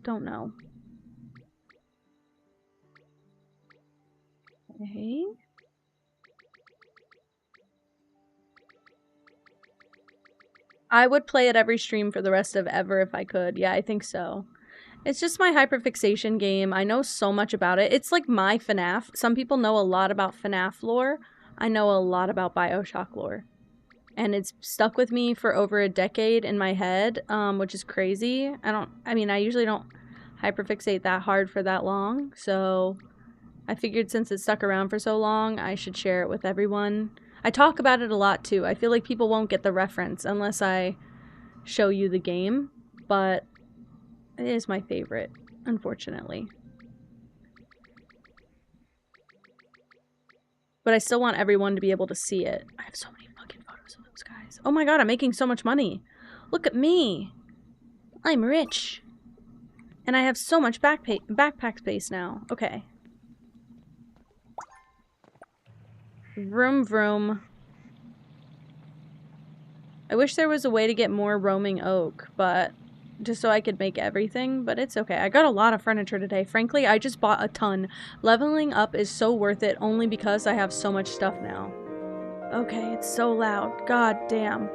Don't know. Okay. I would play it every stream for the rest of ever if I could. Yeah, I think so. It's just my hyperfixation game. I know so much about it. It's like my FNAF. Some people know a lot about FNAF lore. I know a lot about BioShock lore. And it's stuck with me for over a decade in my head, which is crazy. I usually don't hyperfixate that hard for that long. So I figured since it stuck around for so long, I should share it with everyone. I talk about it a lot too. I feel like people won't get the reference unless I show you the game. But it is my favorite, unfortunately. But I still want everyone to be able to see it. I have so many fucking photos of those guys. Oh my god, I'm making so much money. Look at me. I'm rich. And I have so much backpack space now. Okay. Vroom vroom. I wish there was a way to get more roaming oak, but just so I could make everything, but it's okay. I got a lot of furniture today. Frankly, I just bought a ton. Leveling up is so worth it only because I have so much stuff now. Okay, it's so loud. God damn.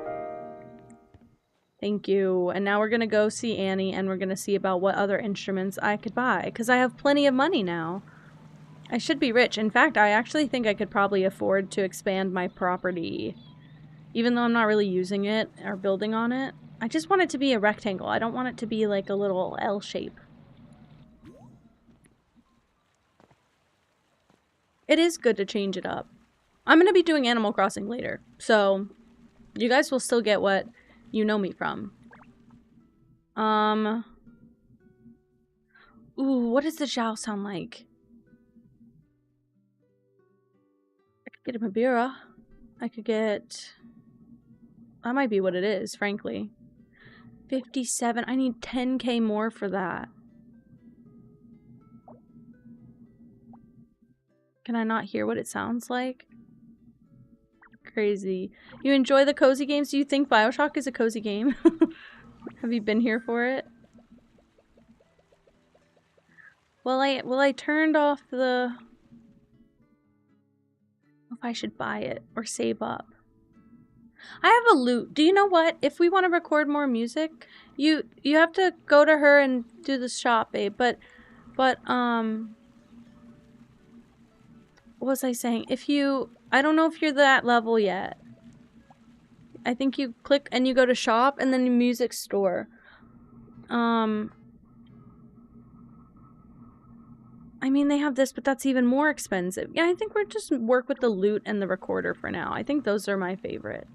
Thank you. And now we're gonna go see Annie and we're gonna see about what other instruments I could buy because I have plenty of money now. I should be rich. In fact, I actually think I could probably afford to expand my property. Even though I'm not really using it or building on it. I just want it to be a rectangle. I don't want it to be like a little L shape. It is good to change it up. I'm going to be doing Animal Crossing later. So, you guys will still get what you know me from. Ooh, what does the Zhao sound like? I could get him a Bira. I could get... That might be what it is, frankly. 57. I need 10k more for that. Can I not hear what it sounds like? Crazy. You enjoy the cozy games? Do you think BioShock is a cozy game? Have you been here for it? Well, I turned off the... If I should buy it or save up. I have a loot. Do you know what? If we want to record more music, you have to go to her and do the shop, babe. But what was I saying? I don't know if you're that level yet. I think you click and you go to shop and then music store. I mean, they have this, but that's even more expensive. Yeah, I think we're just work with the loot and the recorder for now. I think those are my favorite.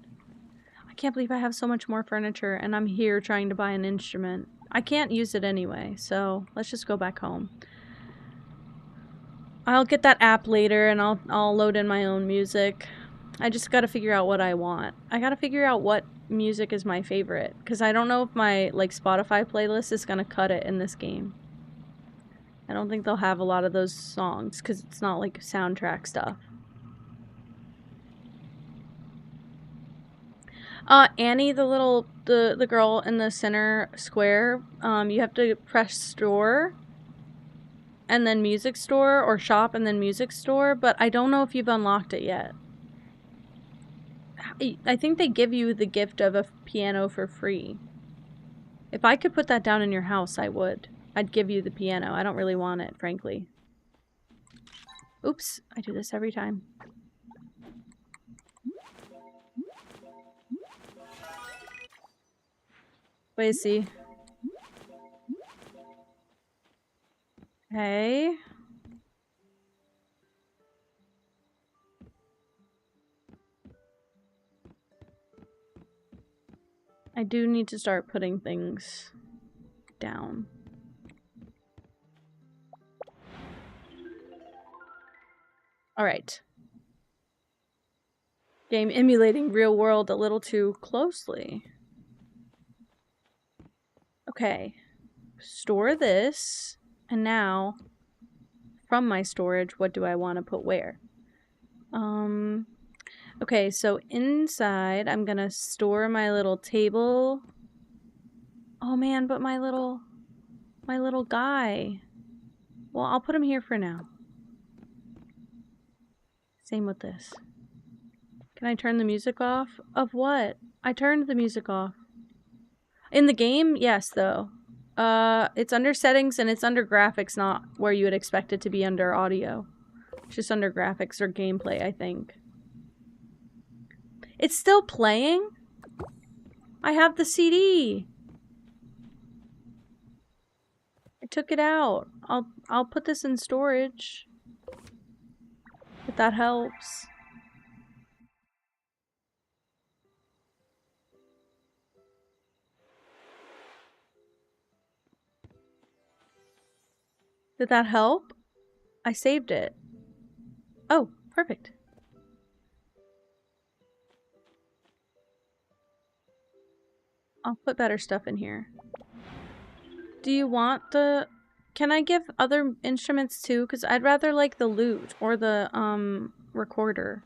I can't believe I have so much more furniture and I'm here trying to buy an instrument. I can't use it anyway, so let's just go back home. I'll get that app later and I'll load in my own music. I just gotta figure out what I want. I gotta figure out what music is my favorite. Because I don't know if my, like, Spotify playlist is gonna cut it in this game. I don't think they'll have a lot of those songs, because it's not, like, soundtrack stuff. Annie, the girl in the center square, you have to press store and then music store, or shop and then music store, but I don't know if you've unlocked it yet. I think they give you the gift of a piano for free. If I could put that down in your house, I would. I'd give you the piano. I don't really want it, frankly. Oops, I do this every time. Wait, see. Okay. I do need to start putting things down. Alright. Game emulating real world a little too closely. Okay. Store this. And now, from my storage, what do I want to put where? Okay, so inside, I'm gonna store my little table. Oh man, but my little guy. Well, I'll put him here for now. Same with this. Can I turn the music off? Of what? I turned the music off. In the game? Yes, though. It's under settings and it's under graphics, not where you would expect it to be under audio. It's just under graphics or gameplay, I think. It's still playing? I have the CD. I took it out. I'll put this in storage. If that helps. Did that help? I saved it. Oh, perfect. I'll put better stuff in here. Do you want the... Can I give other instruments too? Because I'd rather like the lute or the recorder.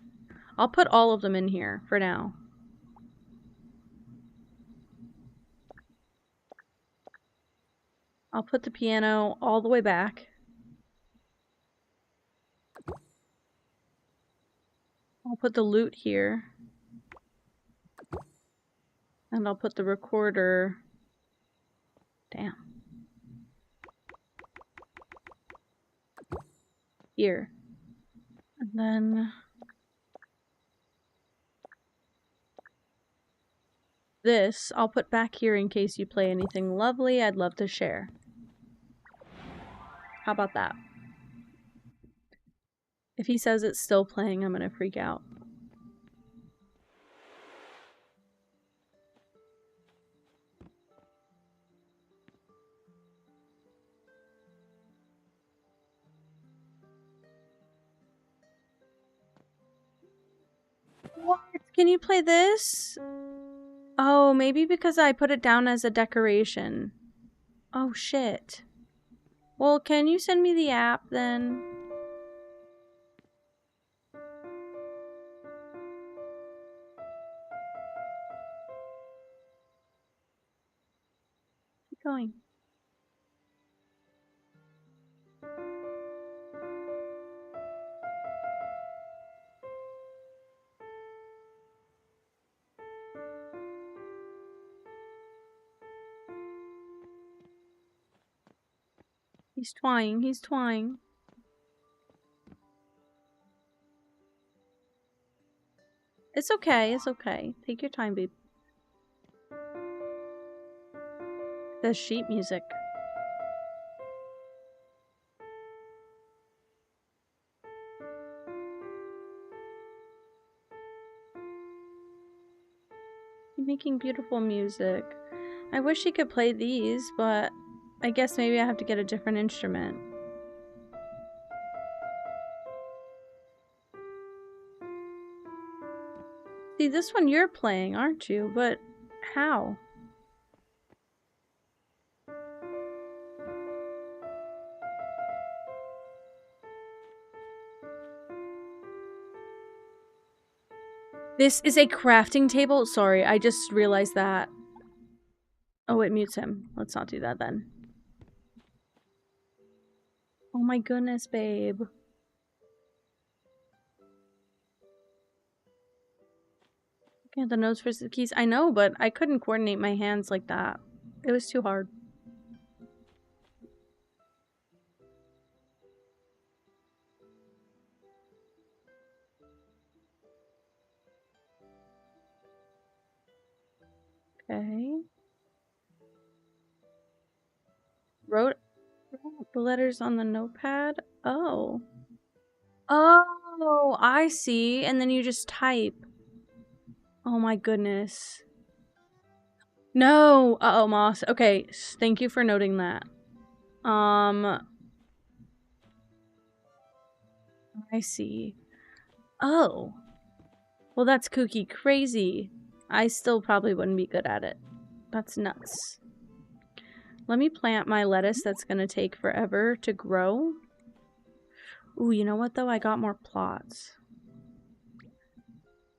I'll put all of them in here for now. I'll put the piano all the way back. I'll put the lute here. And I'll put the recorder... Damn. Here. And then... This, I'll put back here in case you play anything lovely I'd love to share. How about that? If he says it's still playing, I'm gonna freak out. What? Can you play this? Oh, maybe because I put it down as a decoration. Oh, shit. Well, can you send me the app then? Keep going. He's twine, he's twine. It's okay, it's okay. Take your time, babe. There's sheet music. You're making beautiful music. I wish he could play these, but I guess maybe I have to get a different instrument. See, this one you're playing, aren't you? But How? This is a crafting table? Sorry, I just realized that. Oh, it mutes him. Let's not do that then. Oh my goodness, babe. Okay, the nose versus the keys. I know, but I couldn't coordinate my hands like that. It was too hard. Okay. Wrote the letters on the notepad? Oh. Oh, I see. And then you just type. Oh my goodness. No! Uh-oh, Moss. Okay, thank you for noting that. I see. Oh. Well, that's kooky crazy. I still probably wouldn't be good at it. That's nuts. Let me plant my lettuce that's gonna take forever to grow. Ooh, you know what though? I got more plots.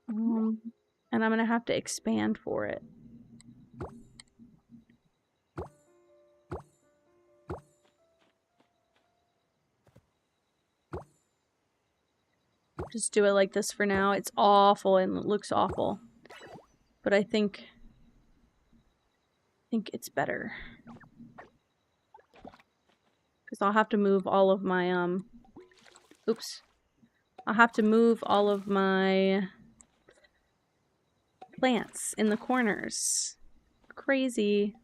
And I'm gonna have to expand for it. Just do it like this for now. It's awful and it looks awful. But I think it's better. Because I'll have to move all of my, oops. I'll have to move all of my plants in the corners. Crazy.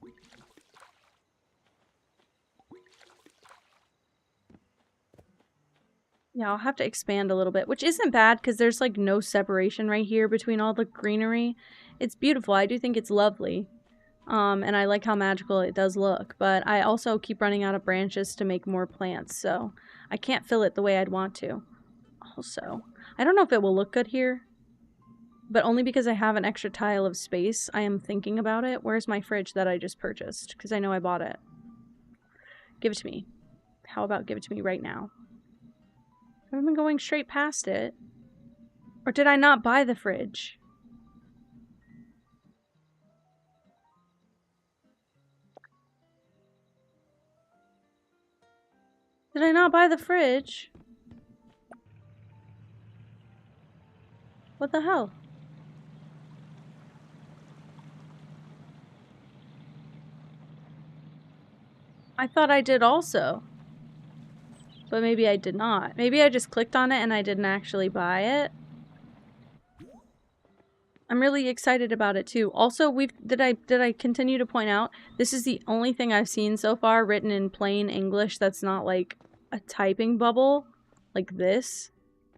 Yeah, I'll have to expand a little bit, which isn't bad because there's like no separation right here between all the greenery. It's beautiful. I do think it's lovely. And I like how magical it does look, but I also keep running out of branches to make more plants, so I can't fill it the way I'd want to. Also, I don't know if it will look good here, but only because I have an extra tile of space, I am thinking about it. Where's my fridge that I just purchased? Because I know I bought it. Give it to me. How about give it to me right now? I've been going straight past it. Or did I not buy the fridge? Did I not buy the fridge? What the hell? I thought I did also. But maybe I did not. Maybe I just clicked on it and I didn't actually buy it. I'm really excited about it too. Also, did I continue to point out this is the only thing I've seen so far written in plain English that's not like a typing bubble like this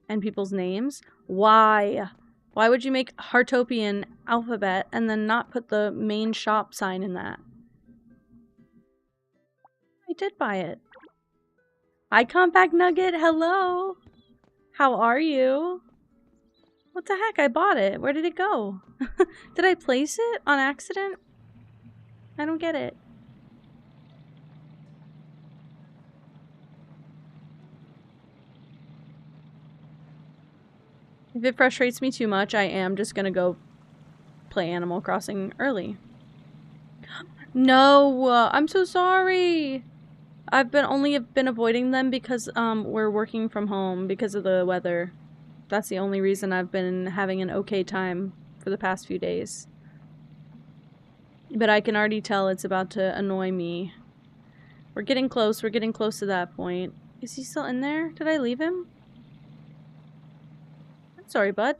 and people's names. Why? Why would you make Heartopian alphabet and then not put the main shop sign in that? I did buy it. Hi, Compact Nugget. Hello. How are you? What the heck? I bought it. Where did it go? Did I place it on accident? I don't get it. If it frustrates me too much, I am just gonna go play Animal Crossing early. No, I'm so sorry. I've only been avoiding them because we're working from home because of the weather. That's the only reason I've been having an okay time for the past few days. But I can already tell it's about to annoy me. We're getting close. We're getting close to that point. Is he still in there? Did I leave him? I'm sorry, bud.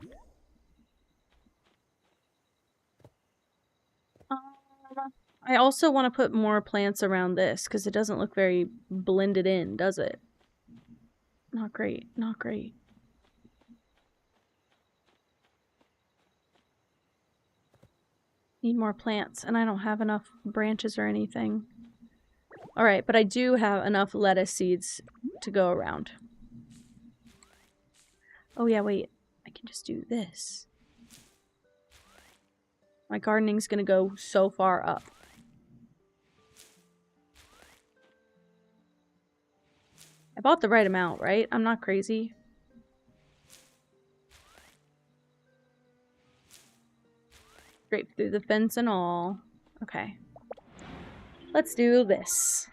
I also want to put more plants around this because it doesn't look very blended in, does it? Not great. Not great. Need more plants, and I don't have enough branches or anything. Alright, but I do have enough lettuce seeds to go around. Oh yeah, wait. I can just do this. My gardening's gonna go so far up. I bought the right amount, right? I'm not crazy. Straight through the fence and all. Okay. Let's do this.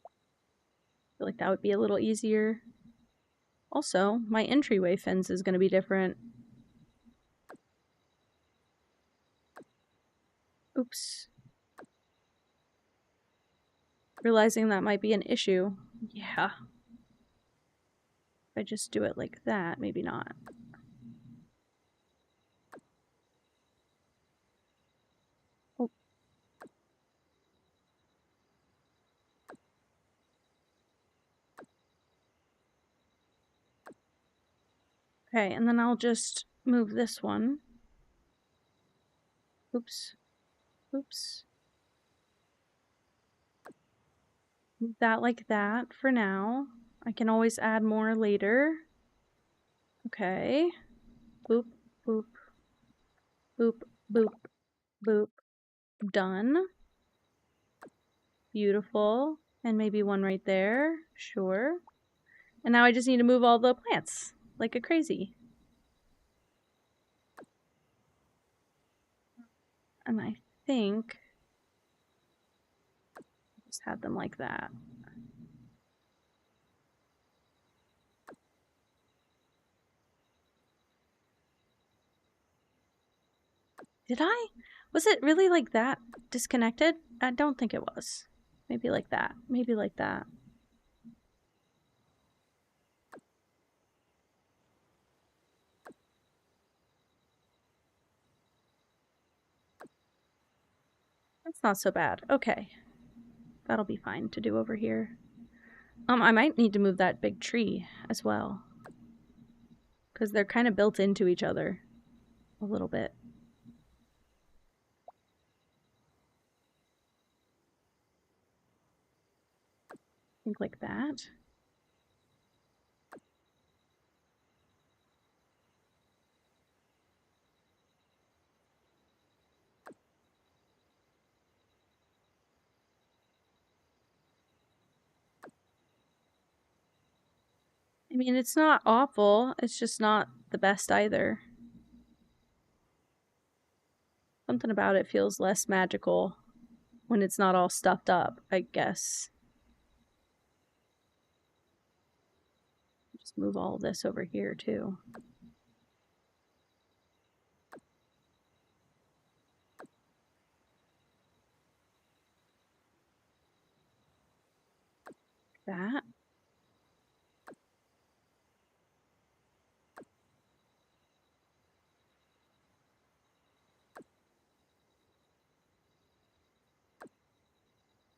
I feel like that would be a little easier. Also, my entryway fence is going to be different. Oops. Realizing that might be an issue. Yeah. If I just do it like that, maybe not. Oh. Okay, and then I'll just move this one. Oops. Oops. Move that like that for now. I can always add more later. Okay. Boop, boop, boop, boop, boop. Done. Beautiful. And maybe one right there. Sure. And now I just need to move all the plants like a crazy. And I think I just had them like that. Did I? Was it really like that disconnected? I don't think it was. Maybe like that. Maybe like that. That's not so bad. Okay. That'll be fine to do over here. I might need to move that big tree as well. Because they're kind of built into each other a little bit. I think like that. I mean, it's not awful. It's just not the best either. Something about it feels less magical when it's not all stuffed up, I guess. Just move all this over here too. That.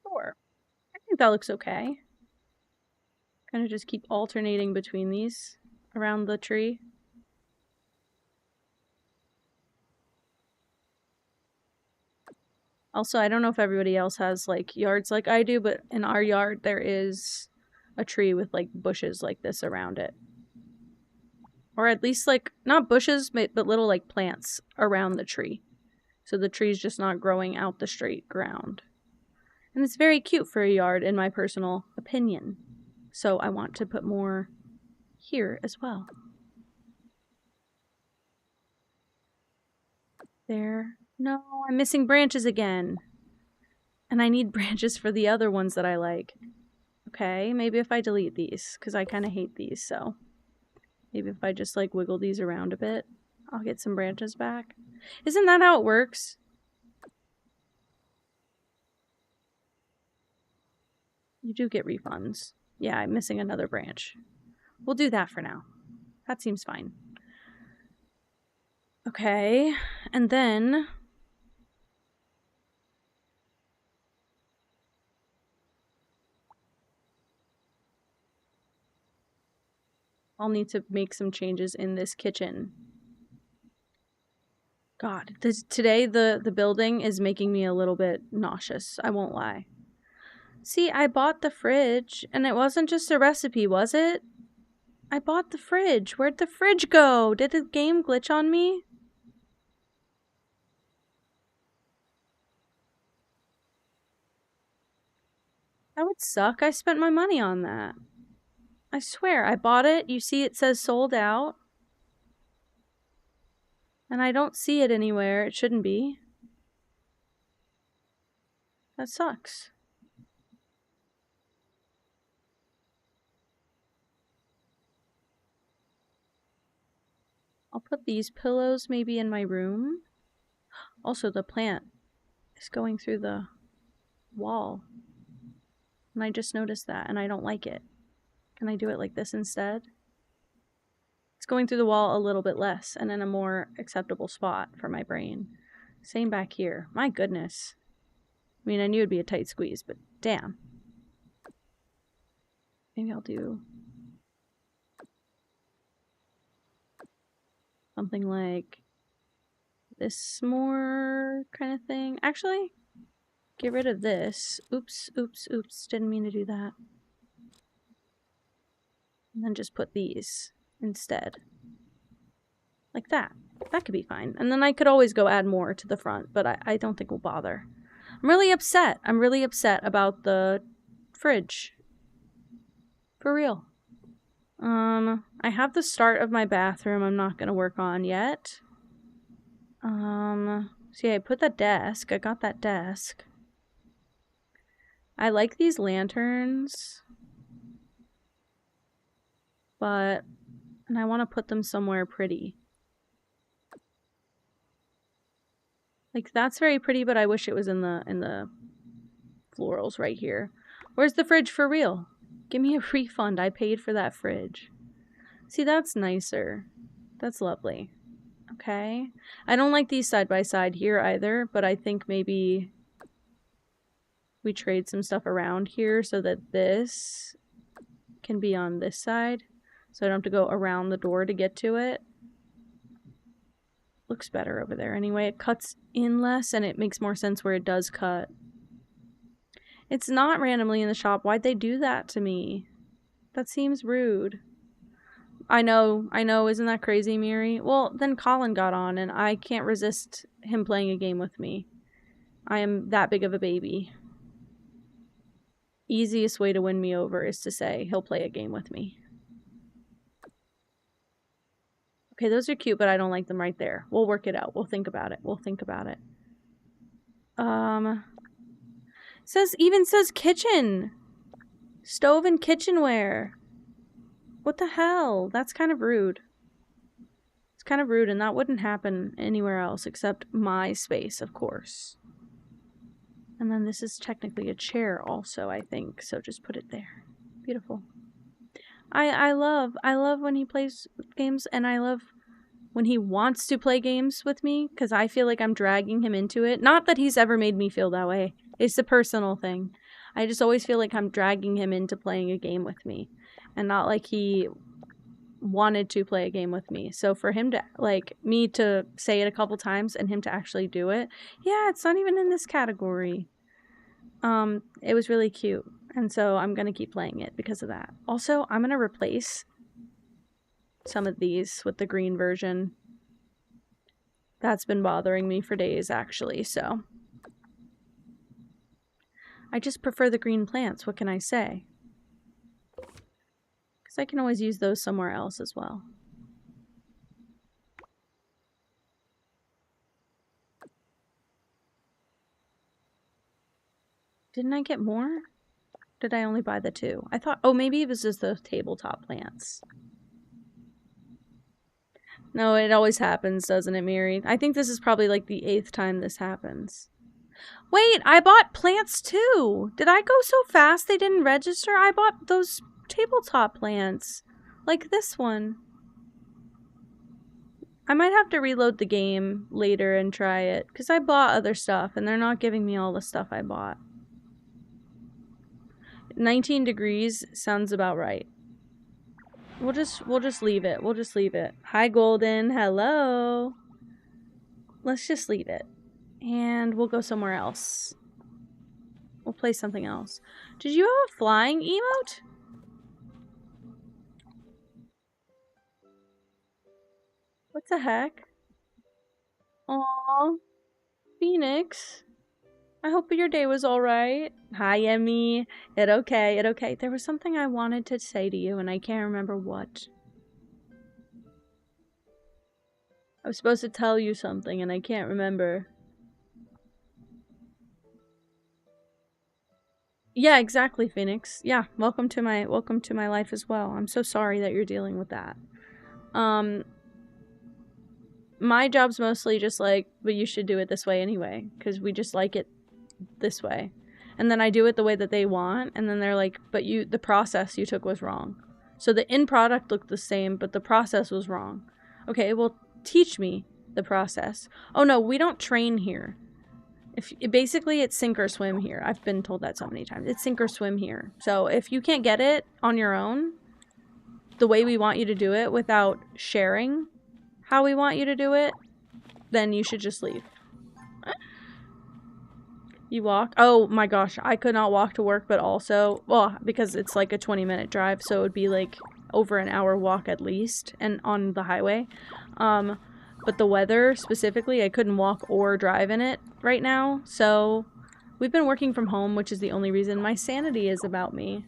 Sure. I think that looks okay. Kind of just keep alternating between these around the tree. Also, I don't know if everybody else has like yards like I do, but in our yard there is a tree with like bushes like this around it. Or at least like, not bushes, but little like plants around the tree. So the tree's just not growing out the straight ground. And it's very cute for a yard in my personal opinion. So I want to put more here as well. There. No, I'm missing branches again. And I need branches for the other ones that I like. Okay, maybe if I delete these, because I kind of hate these, so. Maybe if I just like wiggle these around a bit, I'll get some branches back. Isn't that how it works? You do get refunds. Yeah, I'm missing another branch. We'll do that for now. That seems fine. Okay, and then I'll need to make some changes in this kitchen. God, today the building is making me a little bit nauseous. I won't lie. See, I bought the fridge, and it wasn't just a recipe, was it? I bought the fridge. Where'd the fridge go? Did the game glitch on me? That would suck. I spent my money on that. I swear, I bought it. You see it says sold out. And I don't see it anywhere. It shouldn't be. That sucks. I'll put these pillows maybe in my room. Also, the plant is going through the wall. And I just noticed that, and I don't like it. Can I do it like this instead? It's going through the wall a little bit less, and in a more acceptable spot for my brain. Same back here. My goodness. I mean, I knew it'd be a tight squeeze, but damn. Maybe I'll do something like this more kind of thing. Actually, get rid of this. Oops, oops, oops. Didn't mean to do that. And then just put these instead. Like that. That could be fine. And then I could always go add more to the front, but I don't think we'll bother. I'm really upset. I'm really upset about the fridge. For real. I have the start of my bathroom I'm not gonna work on yet. See, I put that desk. I got that desk. I like these lanterns. And I want to put them somewhere pretty. Like, that's very pretty, but I wish it was in the florals right here. Where's the fridge for real? Give me a refund. I paid for that fridge. See, that's nicer. That's lovely. Okay. I don't like these side by side here either, but I think maybe we trade some stuff around here so that this can be on this side. So I don't have to go around the door to get to it. Looks better over there anyway. It cuts in less and it makes more sense where it does cut. It's not randomly in the shop. Why'd they do that to me? That seems rude. I know, isn't that crazy, Miri? Well, then Colin got on and I can't resist him playing a game with me. I am that big of a baby. Easiest way to win me over is to say he'll play a game with me. Okay, those are cute, but I don't like them right there. We'll work it out. We'll think about it. Even says kitchen. Stove and kitchenware. What the hell? That's kind of rude. It's kind of rude, and that wouldn't happen anywhere else except my space, of course. And then this is technically a chair also, I think, so just put it there. Beautiful. I love when he plays games, and I love when he wants to play games with me, because I feel like I'm dragging him into it. Not that he's ever made me feel that way. It's a personal thing. I just always feel like I'm dragging him into playing a game with me, and not like he wanted to play a game with me. So for him to, like, me to say it a couple times and him to actually do it, yeah, it's not even in this category. It was really cute. And so I'm going to keep playing it because of that. Also, I'm going to replace some of these with the green version. That's been bothering me for days, actually, so. I just prefer the green plants, what can I say? Because I can always use those somewhere else as well. Didn't I get more? Did I only buy the 2? I thought, oh, maybe it was just the tabletop plants. No, it always happens, doesn't it, Miri? I think this is probably like the 8th time this happens. Wait, I bought plants too! Did I go so fast they didn't register? I bought those tabletop plants. Like this one. I might have to reload the game later and try it, because I bought other stuff and they're not giving me all the stuff I bought. 19 degrees sounds about right. We'll just leave it. We'll just leave it. Hi, Golden. Hello. Let's just leave it. And we'll go somewhere else. We'll play something else. Did you have a flying emote? What the heck? Aw, Phoenix. I hope your day was alright. Hi, Emmy. It okay. There was something I wanted to say to you, and I can't remember what. I was supposed to tell you something, and I can't remember. Yeah, exactly, Phoenix. Yeah, welcome to my life as well. I'm so sorry that you're dealing with that. My job's mostly just like, but you should do it this way anyway, because we just like it this way. And then I do it the way that they want, and then they're like, but the process you took was wrong. So the end product looked the same, but the process was wrong. Okay, well, teach me the process. Oh no, we don't train here. Basically, it's sink or swim here. I've been told that so many times. It's sink or swim here. So if you can't get it on your own, the way we want you to do it without sharing how we want you to do it, then you should just leave. You walk? Oh my gosh, I could not walk to work, but also, well, because it's like a 20-minute drive, so it would be like over an hour walk at least, and on the highway. But the weather specifically, I couldn't walk or drive in it right now, so we've been working from home, which is the only reason. My sanity is about me.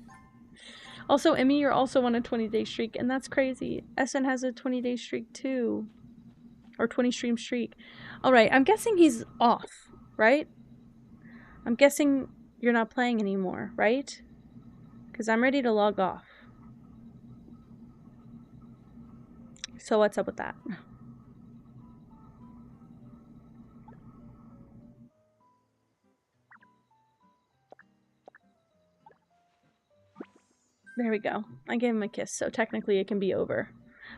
Also, Emmy, you're also on a 20-day streak, and that's crazy. SN has a 20-day streak too. Or 20-stream streak. Alright, I'm guessing he's off, right? I'm guessing you're not playing anymore, right? Because I'm ready to log off. So what's up with that? There we go. I gave him a kiss, so technically it can be over.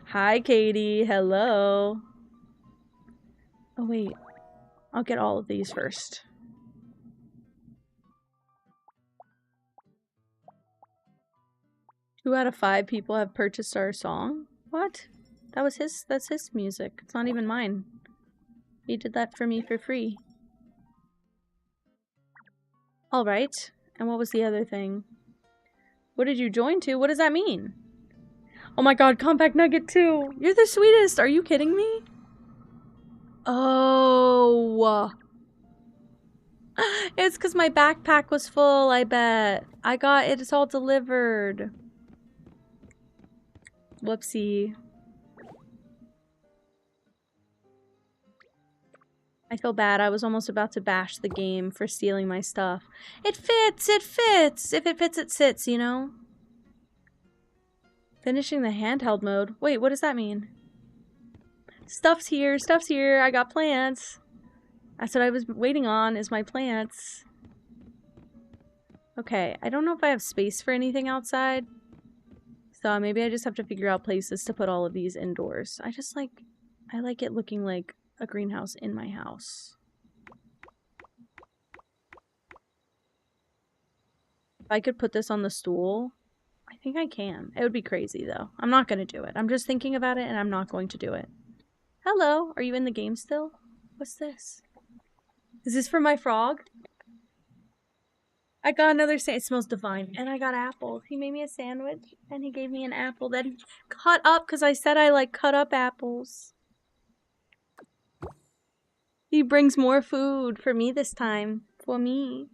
Hi, Katie. Hello. Oh, wait. I'll get all of these first. Two out of 5 people have purchased our song? What? That's his music. It's not even mine. He did that for me for free. Alright. And what was the other thing? What did you join to? What does that mean? Oh my god, Compact Nugget 2! You're the sweetest! Are you kidding me? Oh. It's because my backpack was full, I bet. I got it. It's all delivered. Whoopsie. I feel bad. I was almost about to bash the game for stealing my stuff. It fits! It fits! If it fits, it sits, you know? Finishing the handheld mode. Wait, what does that mean? Stuff's here. Stuff's here. I got plants. That's what I was waiting on, is my plants. Okay, I don't know if I have space for anything outside. So maybe I just have to figure out places to put all of these indoors. I like it looking like a greenhouse in my house. If I could put this on the stool, I think I can. It would be crazy though. I'm not going to do it. I'm just thinking about it and I'm not going to do it. Hello, are you in the game still? What's this? Is this for my frog? I got another it smells divine. And I got apples. He made me a sandwich and he gave me an apple that he cut up because I said I like cut up apples. He brings more food for me this time. For me.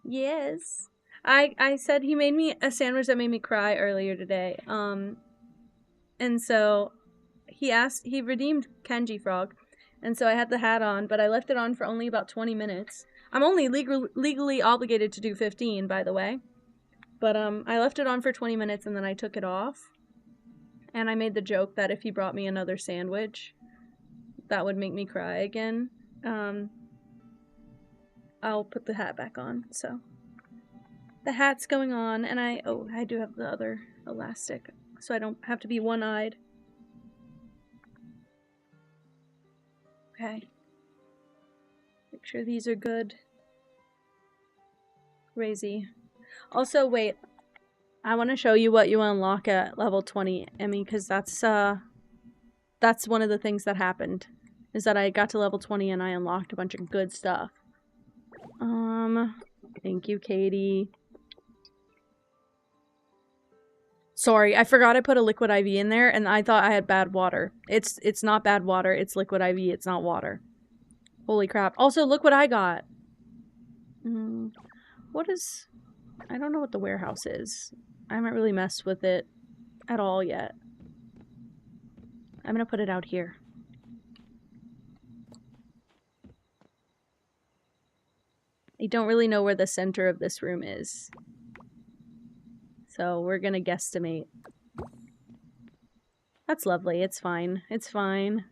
Yes. I said he made me a sandwich that made me cry earlier today. And so he redeemed Kenji Frog. And so I had the hat on, but I left it on for only about 20 minutes. I'm only legally obligated to do 15, by the way. But I left it on for 20 minutes and then I took it off. And I made the joke that if he brought me another sandwich, that would make me cry again. I'll put the hat back on, so. The hat's going on, and I do have the other elastic, so I don't have to be one-eyed. Okay. Make sure these are good. Crazy. Also, wait. I want to show you what you unlock at level 20, Emmy, because that's one of the things that happened. Is that I got to level 20 and I unlocked a bunch of good stuff. Thank you, Katie. Sorry, I forgot I put a liquid IV in there and I thought I had bad water. It's not bad water, it's liquid IV, it's not water. Holy crap. Also, look what I got. What is... I don't know what the warehouse is. I haven't really messed with it at all yet. I'm gonna put it out here. I don't really know where the center of this room is. So we're gonna guesstimate. That's lovely. It's fine. It's fine.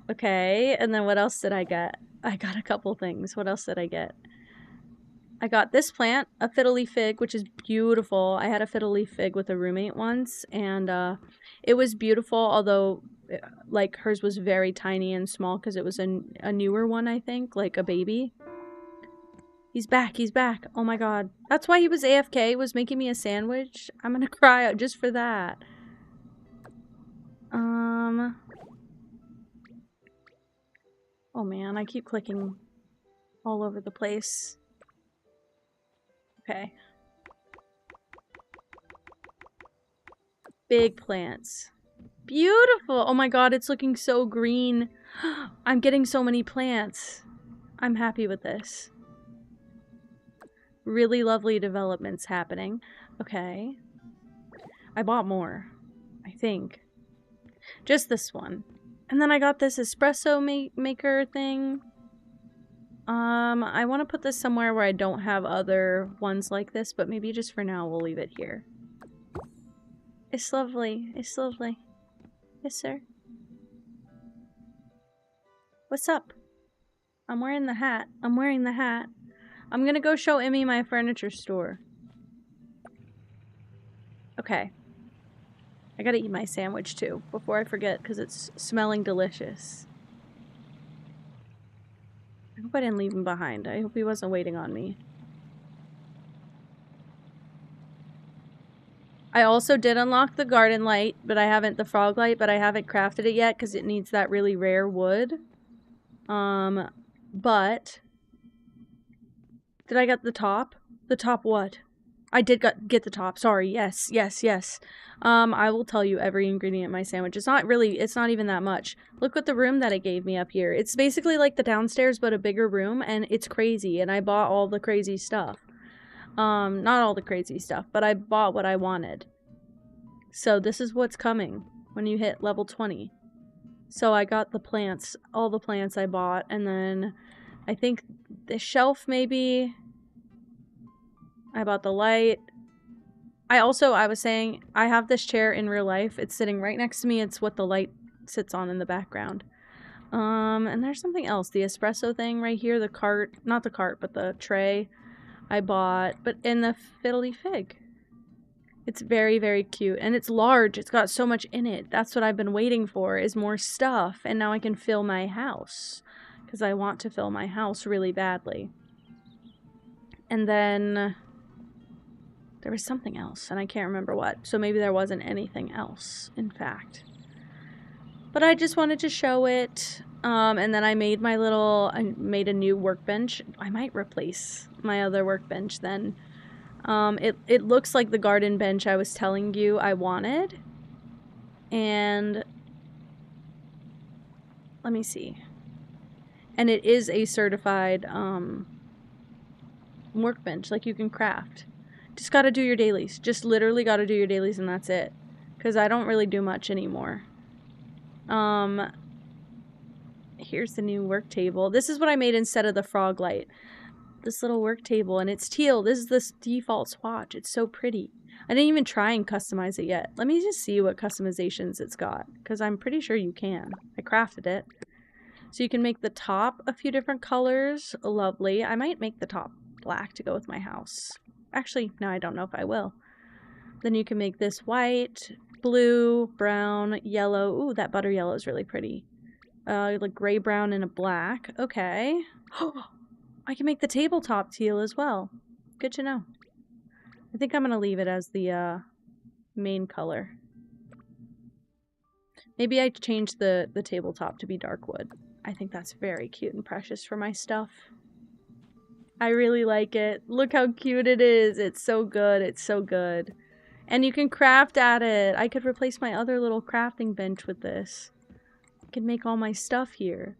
Okay, and then what else did I get? I got a couple things. What else did I get? I got this plant, a fiddle leaf fig, which is beautiful. I had a fiddle leaf fig with a roommate once, and it was beautiful, although like hers was very tiny and small because it was a newer one, I think, like a baby. He's back, he's back. Oh my god. That's why he was AFK, was making me a sandwich. I'm gonna cry just for that. Oh man, I keep clicking all over the place. Okay. Big plants. Beautiful! Oh my god, it's looking so green. I'm getting so many plants. I'm happy with this. Really lovely developments happening. Okay. I bought more, I think. Just this one. And then I got this espresso maker thing. I want to put this somewhere where I don't have other ones like this, but maybe just for now we'll leave it here. It's lovely. It's lovely. Yes, sir. What's up? I'm wearing the hat. I'm wearing the hat. I'm gonna go show Emmy my furniture store. Okay. I gotta eat my sandwich too, before I forget, because it's smelling delicious. I hope I didn't leave him behind. I hope he wasn't waiting on me. I also did unlock the garden light, but I haven't, the frog light, but I haven't crafted it yet, because it needs that really rare wood. But... Did I get the top? The top what? I did get the top. Sorry. Yes, yes, yes. I will tell you every ingredient in my sandwich. It's not even that much. Look at the room that it gave me up here. It's basically like the downstairs, but a bigger room, and it's crazy, and I bought all the crazy stuff. Not all the crazy stuff, but I bought what I wanted. So this is what's coming when you hit level 20. So I got the plants, all the plants I bought, and then I think the shelf maybe... I bought the light. I was saying, I have this chair in real life. It's sitting right next to me. It's what the light sits on in the background. And there's something else. The espresso thing right here. The cart. Not the cart, but the tray I bought. But in the fiddly fig. It's very, very cute. And it's large. It's got so much in it. That's what I've been waiting for, is more stuff. And now I can fill my house. Because I want to fill my house really badly. And then... there was something else, and I can't remember what. So maybe there wasn't anything else, in fact. But I just wanted to show it. And then I made I made a new workbench. I might replace my other workbench then. It looks like the garden bench I was telling you I wanted. And let me see. And it is a certified workbench, like you can craft. Just gotta do your dailies. Just literally gotta do your dailies and that's it. Because I don't really do much anymore. Here's the new work table. This is what I made instead of the frog light. This little work table, and it's teal. This is the default swatch. It's so pretty. I didn't even try and customize it yet. Let me just see what customizations it's got. Because I'm pretty sure you can. I crafted it. So you can make the top a few different colors. Lovely. I might make the top black to go with my house. Actually, no, I don't know if I will. Then you can make this white, blue, brown, yellow. Ooh, that butter yellow is really pretty. Like gray, brown, and a black. Okay. I can make the tabletop teal as well. Good to know. I think I'm going to leave it as the main color. Maybe I change the tabletop to be dark wood. I think that's very cute and precious for my stuff. I really like it. Look how cute it is. It's so good. It's so good. And you can craft at it. I could replace my other little crafting bench with this. I can make all my stuff here.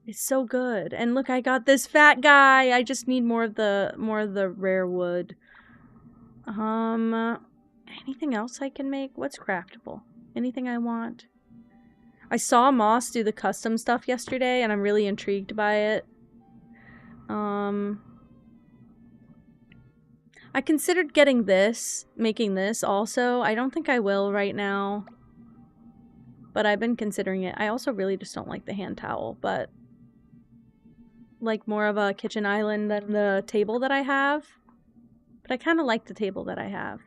It's so good. And look, I got this fat guy. I just need more of the rare wood. Anything else I can make? What's craftable? Anything I want? I saw Moss do the custom stuff yesterday, and I'm really intrigued by it. I considered getting this, making this also. I don't think I will right now, but I've been considering it. I also really just don't like the hand towel, but like more of a kitchen island than the table that I have. But I kind of like the table that I have.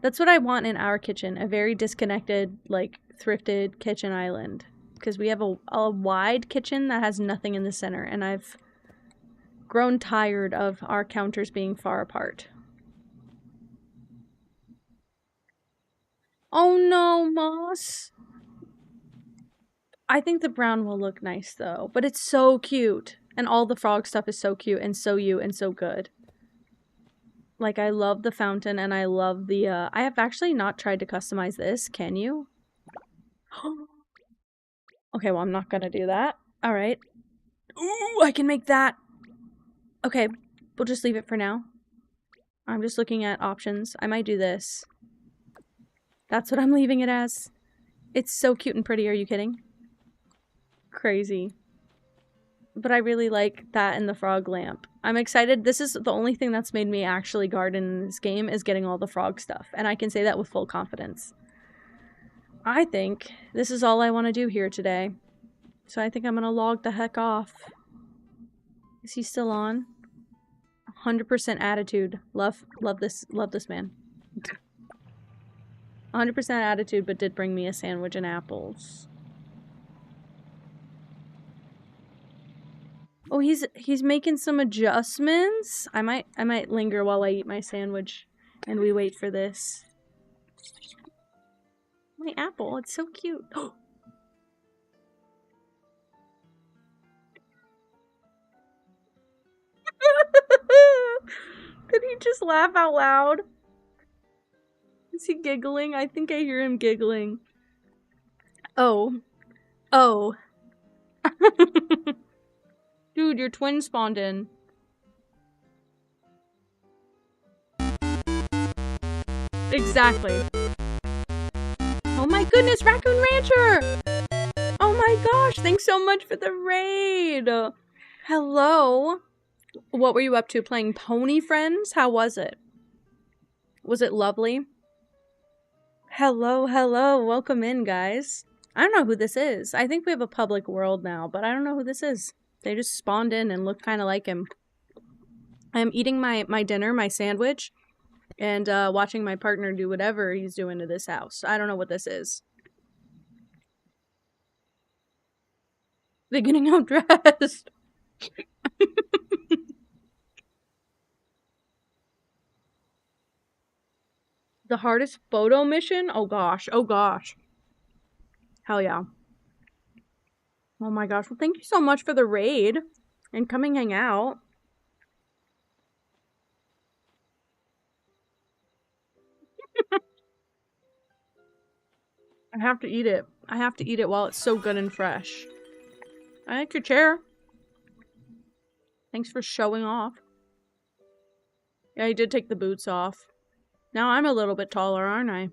That's what I want in our kitchen, a very disconnected, like, thrifted kitchen island. Because we have a wide kitchen that has nothing in the center, and I've grown tired of our counters being far apart. Oh no, Moss! I think the brown will look nice though, but it's so cute. And all the frog stuff is so cute and so you and so good. Like, I love the fountain and I love the, I have actually not tried to customize this. Can you? Okay, well, I'm not gonna do that. Alright. Ooh, I can make that! Okay, we'll just leave it for now. I'm just looking at options. I might do this. That's what I'm leaving it as. It's so cute and pretty, are you kidding? Crazy. But I really like that and the frog lamp. I'm excited. This is the only thing that's made me actually garden in this game is getting all the frog stuff. And I can say that with full confidence. I think this is all I want to do here today. So I think I'm going to log the heck off. Is he still on? 100% attitude. Love this man. 100% attitude, but did bring me a sandwich and apples. Oh, he's making some adjustments. I might linger while I eat my sandwich and we wait for this. My apple, it's so cute. Did he just laugh out loud? Is he giggling? I think I hear him giggling. Oh. Oh. Dude, your twin spawned in. Exactly. Oh my goodness, Raccoon Rancher! Oh my gosh, thanks so much for the raid! Hello. What were you up to? Playing Pony Friends? How was it? Was it lovely? Hello, hello. Welcome in, guys. I don't know who this is. I think we have a public world now, but I don't know who this is. They just spawned in and look kind of like him. I'm eating my dinner, my sandwich, and watching my partner do whatever he's doing to this house. I don't know what this is. They're getting undressed. The hardest photo mission? Oh gosh, oh gosh. Hell yeah. Oh my gosh, well thank you so much for the raid and coming hang out. I have to eat it. I have to eat it while it's so good and fresh. I like your chair. Thanks for showing off. Yeah, he did take the boots off. Now I'm a little bit taller, aren't I?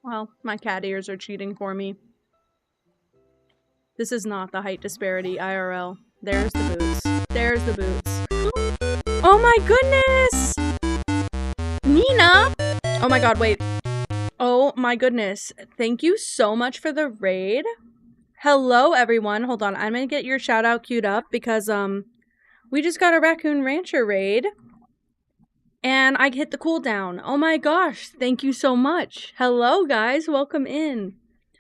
Well, my cat ears are cheating for me. This is not the height disparity IRL. There's the boots. There's the boots. Oh my goodness! Nina! Oh my god, wait. Oh my goodness. Thank you so much for the raid. Hello, everyone. Hold on. I'm gonna get your shout out queued up because, we just got a Raccoon Rancher raid. And I hit the cooldown. Oh my gosh. Thank you so much. Hello, guys. Welcome in.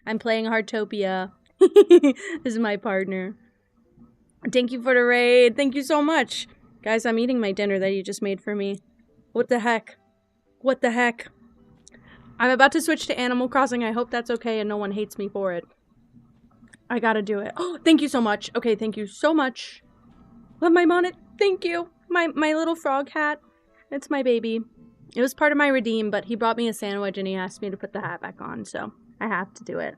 I'm playing Heartopia. This is my partner. Thank you for the raid. Thank you so much. Guys, I'm eating my dinner that you just made for me. What the heck? What the heck? I'm about to switch to Animal Crossing. I hope that's okay and no one hates me for it. I gotta do it. Oh, thank you so much. Okay, thank you so much. Love my bonnet. Thank you. My little frog hat. It's my baby. It was part of my redeem, but he brought me a sandwich and he asked me to put the hat back on, so I have to do it.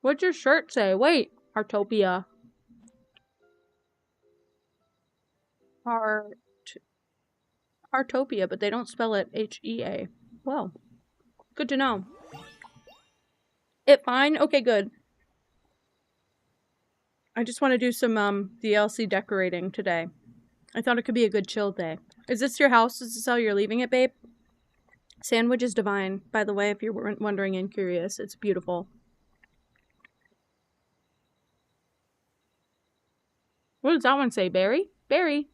What's your shirt say? Wait, heartopia. Heartopia, but they don't spell it H-E-A. Whoa. Good to know. It fine? Okay, good. I just want to do some DLC decorating today. I thought it could be a good chill day. Is this your house? Is this how you're leaving it, babe? Sandwich is divine, by the way, if you're wondering and curious. It's beautiful. What does that one say, Berry? Berry.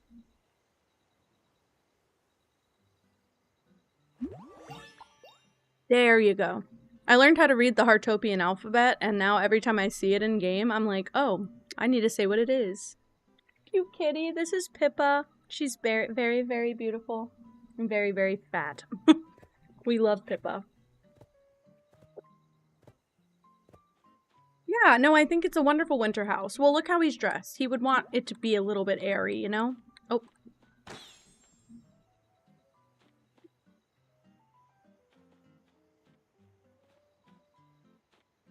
There you go. I learned how to read the Heartopian alphabet, and now every time I see it in game, I'm like, oh, I need to say what it is. Cute kitty. This is Pippa. She's very, very, very beautiful and very, very fat. We love Pippa. Yeah, no, I think it's a wonderful winter house. Well, look how he's dressed. He would want it to be a little bit airy, you know? Oh.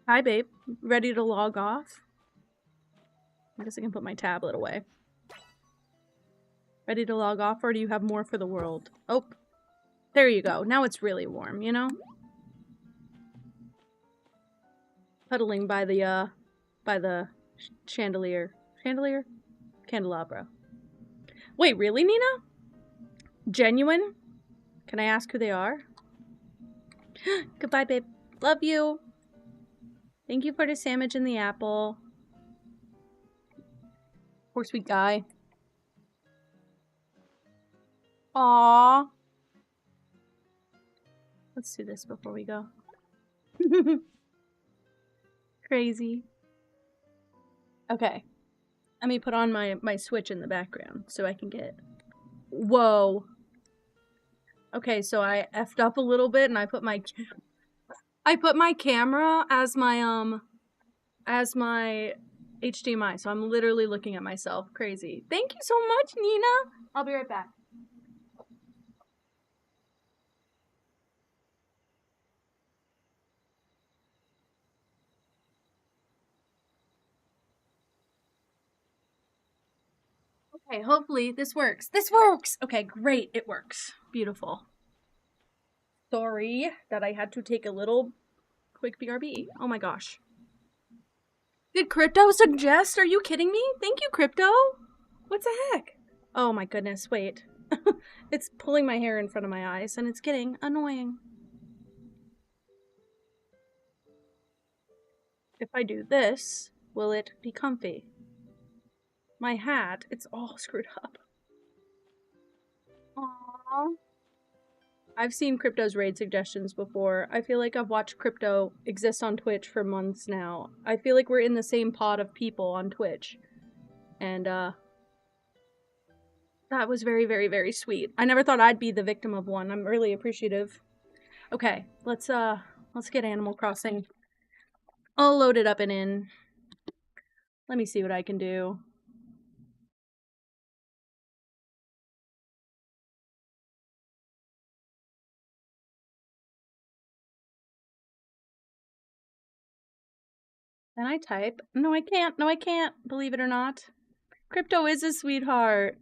Hi, babe. Ready to log off? I guess I can put my tablet away. Ready to log off, or do you have more for the world? Oh. There you go. Now it's really warm, you know? Huddling by the chandelier. Chandelier? Candelabra. Wait, really, Nina? Genuine? Can I ask who they are? Goodbye, babe. Love you. Thank you for the sandwich and the apple. Poor sweet guy. Aww. Let's do this before we go. Crazy. Okay. Let me put on my Switch in the background so I can get... Whoa. Okay, so I effed up a little bit and I put my camera as my HDMI, so I'm literally looking at myself. Crazy. Thank you so much, Nina. I'll be right back. Okay, hopefully this works. This works! Okay, great. It works. Beautiful. Sorry that I had to take a little quick BRB. Oh my gosh. Did Crypto suggest? Are you kidding me? Thank you, Crypto. What the heck? Oh my goodness, wait. It's pulling my hair in front of my eyes and it's getting annoying. If I do this, will it be comfy? My hat, it's all screwed up. Aww. I've seen Crypto's raid suggestions before. I feel like I've watched Crypto exist on Twitch for months now. I feel like we're in the same pod of people on Twitch. And, that was very, very, very sweet. I never thought I'd be the victim of one. I'm really appreciative. Okay, let's get Animal Crossing all loaded up and in. Let me see what I can do. Can I type? No, I can't. No, I can't. Believe it or not. Crypto is a sweetheart.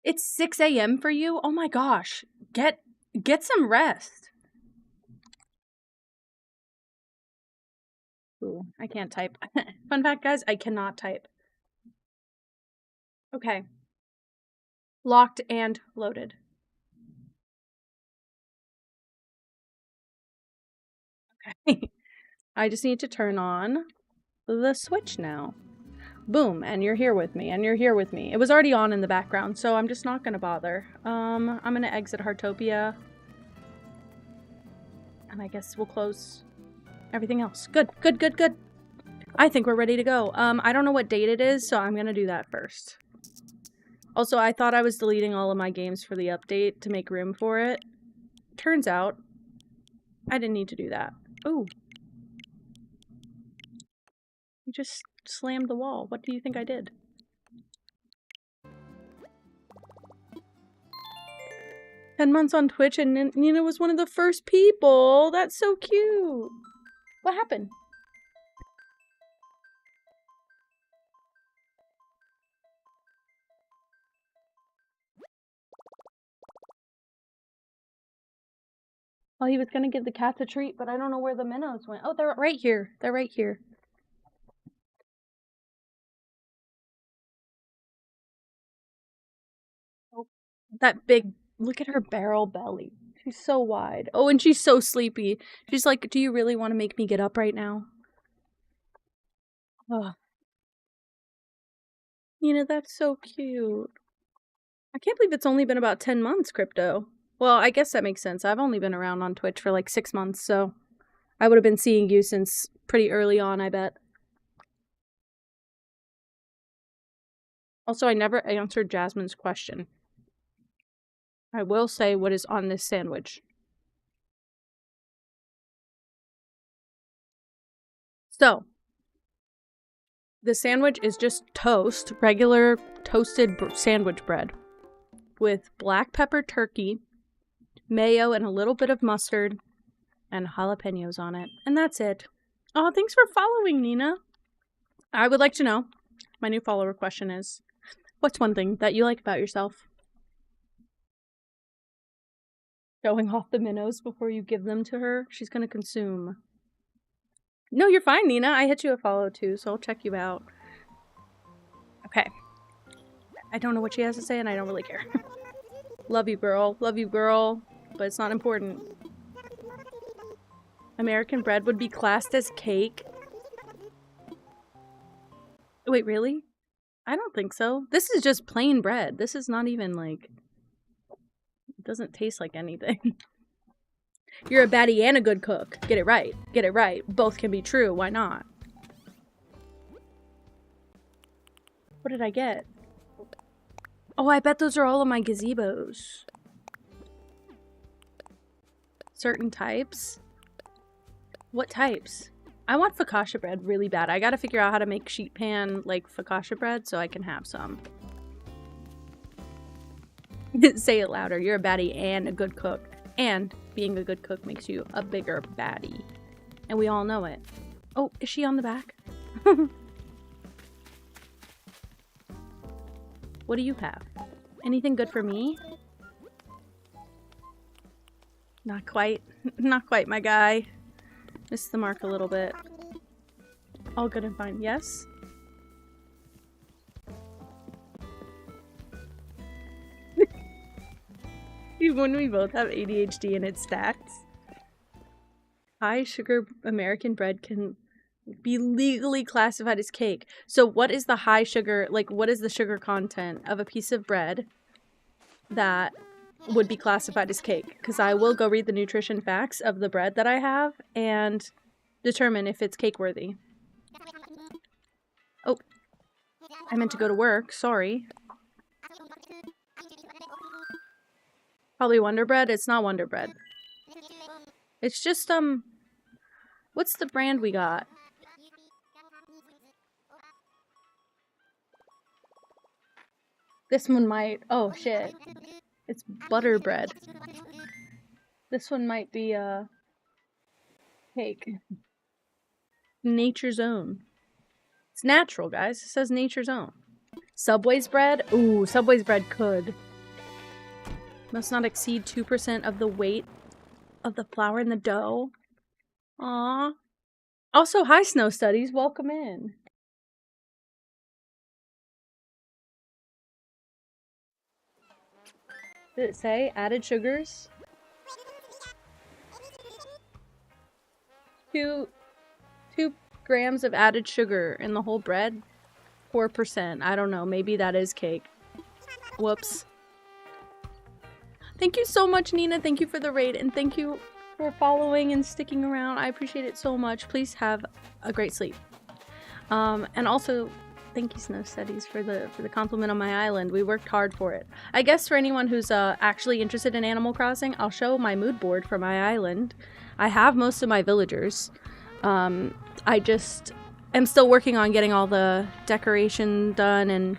It's 6 a.m. for you? Oh my gosh. Get some rest. Ooh, I can't type. Fun fact, guys, I cannot type. Okay. Locked and loaded. Okay. I just need to turn on the Switch now. Boom, and you're here with me, and you're here with me. It was already on in the background, so I'm just not gonna bother. I'm gonna exit Heartopia. And I guess we'll close everything else. Good, good, good, good. I think we're ready to go. I don't know what date it is, so I'm gonna do that first. Also, I thought I was deleting all of my games for the update to make room for it. Turns out, I didn't need to do that. Ooh. You just slammed the wall. What do you think I did? 10 months on Twitch and Nina was one of the first people. That's so cute. What happened? Well, he was gonna give the cats a treat, but I don't know where the minnows went. Oh, they're right here. They're right here. Oh, that big, look at her barrel belly. She's so wide. Oh, and she's so sleepy. She's like, do you really want to make me get up right now? Oh. That's so cute. I can't believe it's only been about 10 months, Crypto. Well, I guess that makes sense. I've only been around on Twitch for like 6 months, so I would have been seeing you since pretty early on, I bet. Also, I never answered Jasmine's question. I will say what is on this sandwich. So, the sandwich is just toast, regular toasted sandwich bread with black pepper turkey, mayo, and a little bit of mustard, and jalapenos on it. And that's it. Oh, thanks for following, Nina. I would like to know, my new follower question is, what's one thing that you like about yourself? Showing off the minnows before you give them to her? She's gonna consume. No, you're fine, Nina. I hit you a follow too, so I'll check you out. Okay. I don't know what she has to say, and I don't really care. Love you, girl. Love you, girl. But it's not important. American bread would be classed as cake. Wait, really? I don't think so. This is just plain bread. This is not even like... It doesn't taste like anything. You're a baddie and a good cook. Get it right. Get it right. Both can be true. Why not? What did I get? Oh, I bet those are all of my gazebos. Certain types? What types? I want focaccia bread really bad. I gotta figure out how to make sheet pan, like, focaccia bread so I can have some. Say it louder. You're a baddie and a good cook. And being a good cook makes you a bigger baddie. And we all know it. Oh, is she on the back? What do you have? Anything good for me? Not quite. Not quite, my guy. Missed the mark a little bit. All good and fine. Yes? When we both have ADHD and it stacks. High sugar American bread can be legally classified as cake. So what is the high sugar, like what is the sugar content of a piece of bread that would be classified as cake? Because I will go read the nutrition facts of the bread that I have and determine if it's cake worthy. Oh, I meant to go to work. Sorry. Probably Wonder Bread. It's not Wonder Bread. It's just, what's the brand we got? This one might, oh shit. It's butter bread. This one might be, cake. Nature's Own. It's natural, guys. It says Nature's Own. Subway's bread? Ooh, Subway's bread could. Must not exceed 2% of the weight of the flour in the dough. Aww. Also, hi, Snow Studies. Welcome in. Did it say added sugars? 2 grams of added sugar in the whole bread? 4%. I don't know. Maybe that is cake. Whoops. Thank you so much, Nina. Thank you for the raid, and thank you for following and sticking around. I appreciate it so much. Please have a great sleep. And also, thank you, Snow Studies, for the compliment on my island. We worked hard for it. I guess for anyone who's actually interested in Animal Crossing, I'll show my mood board for my island. I have most of my villagers. I just am still working on getting all the decoration done and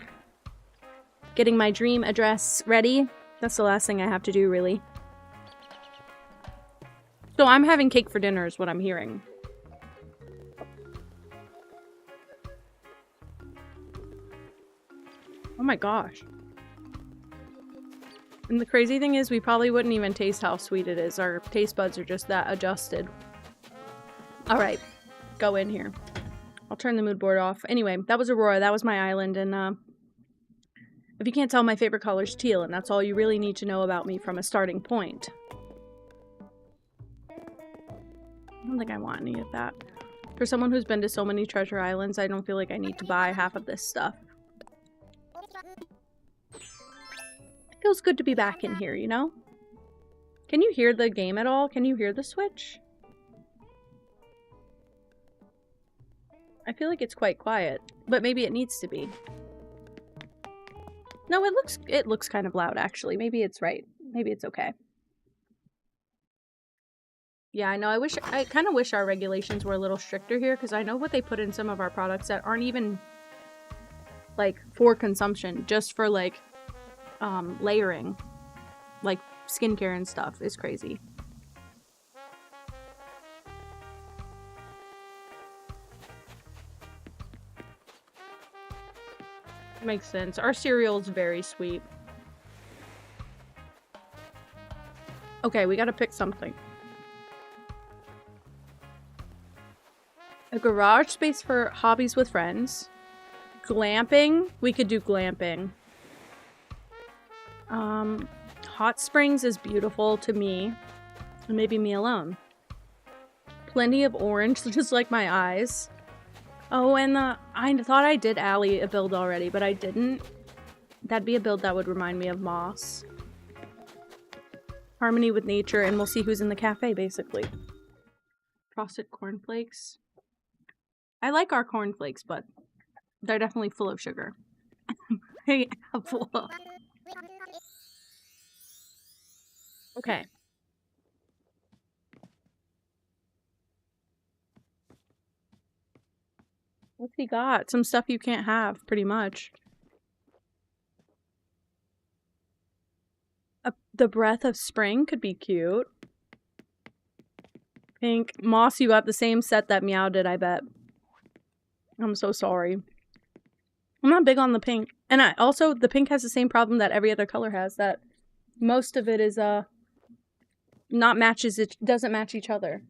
getting my dream address ready. That's the last thing I have to do, really. So I'm having cake for dinner is what I'm hearing. Oh my gosh. And the crazy thing is we probably wouldn't even taste how sweet it is. Our taste buds are just that adjusted. Alright. Go in here. I'll turn the mood board off. Anyway, that was Aurora. That was my island. And if you can't tell, my favorite color is teal. And that's all you really need to know about me from a starting point. I don't think I want any of that. For someone who's been to so many treasure islands, I don't feel like I need to buy half of this stuff. It feels good to be back in here, you know? Can you hear the game at all? Can you hear the Switch? I feel like it's quite quiet, but maybe it needs to be. No, it looks kind of loud actually. Maybe it's right. Maybe it's okay. Yeah, I know. I kind of wish our regulations were a little stricter here, because I know what they put in some of our products that aren't even like for consumption, just for like layering, like skincare and stuff is crazy. Makes sense. Our cereal is very sweet. Okay, we gotta pick something. A garage space for hobbies with friends. Glamping. We could do glamping. Hot springs is beautiful to me. And maybe me alone. Plenty of orange, just like my eyes. Oh, and I thought I did Allie a build already, but I didn't. That'd be a build that would remind me of Moss. Harmony with nature, and we'll see who's in the cafe, basically. Frosted cornflakes. I like our cornflakes, but they're definitely full of sugar. Hey, apple. Okay. What's he got? Some stuff you can't have, pretty much. The breath of spring could be cute. Pink. Moss, you got the same set that Meow did, I bet. I'm so sorry. I'm not big on the pink. And also, the pink has the same problem that every other color has, that most of it is, not matches, it doesn't match each other.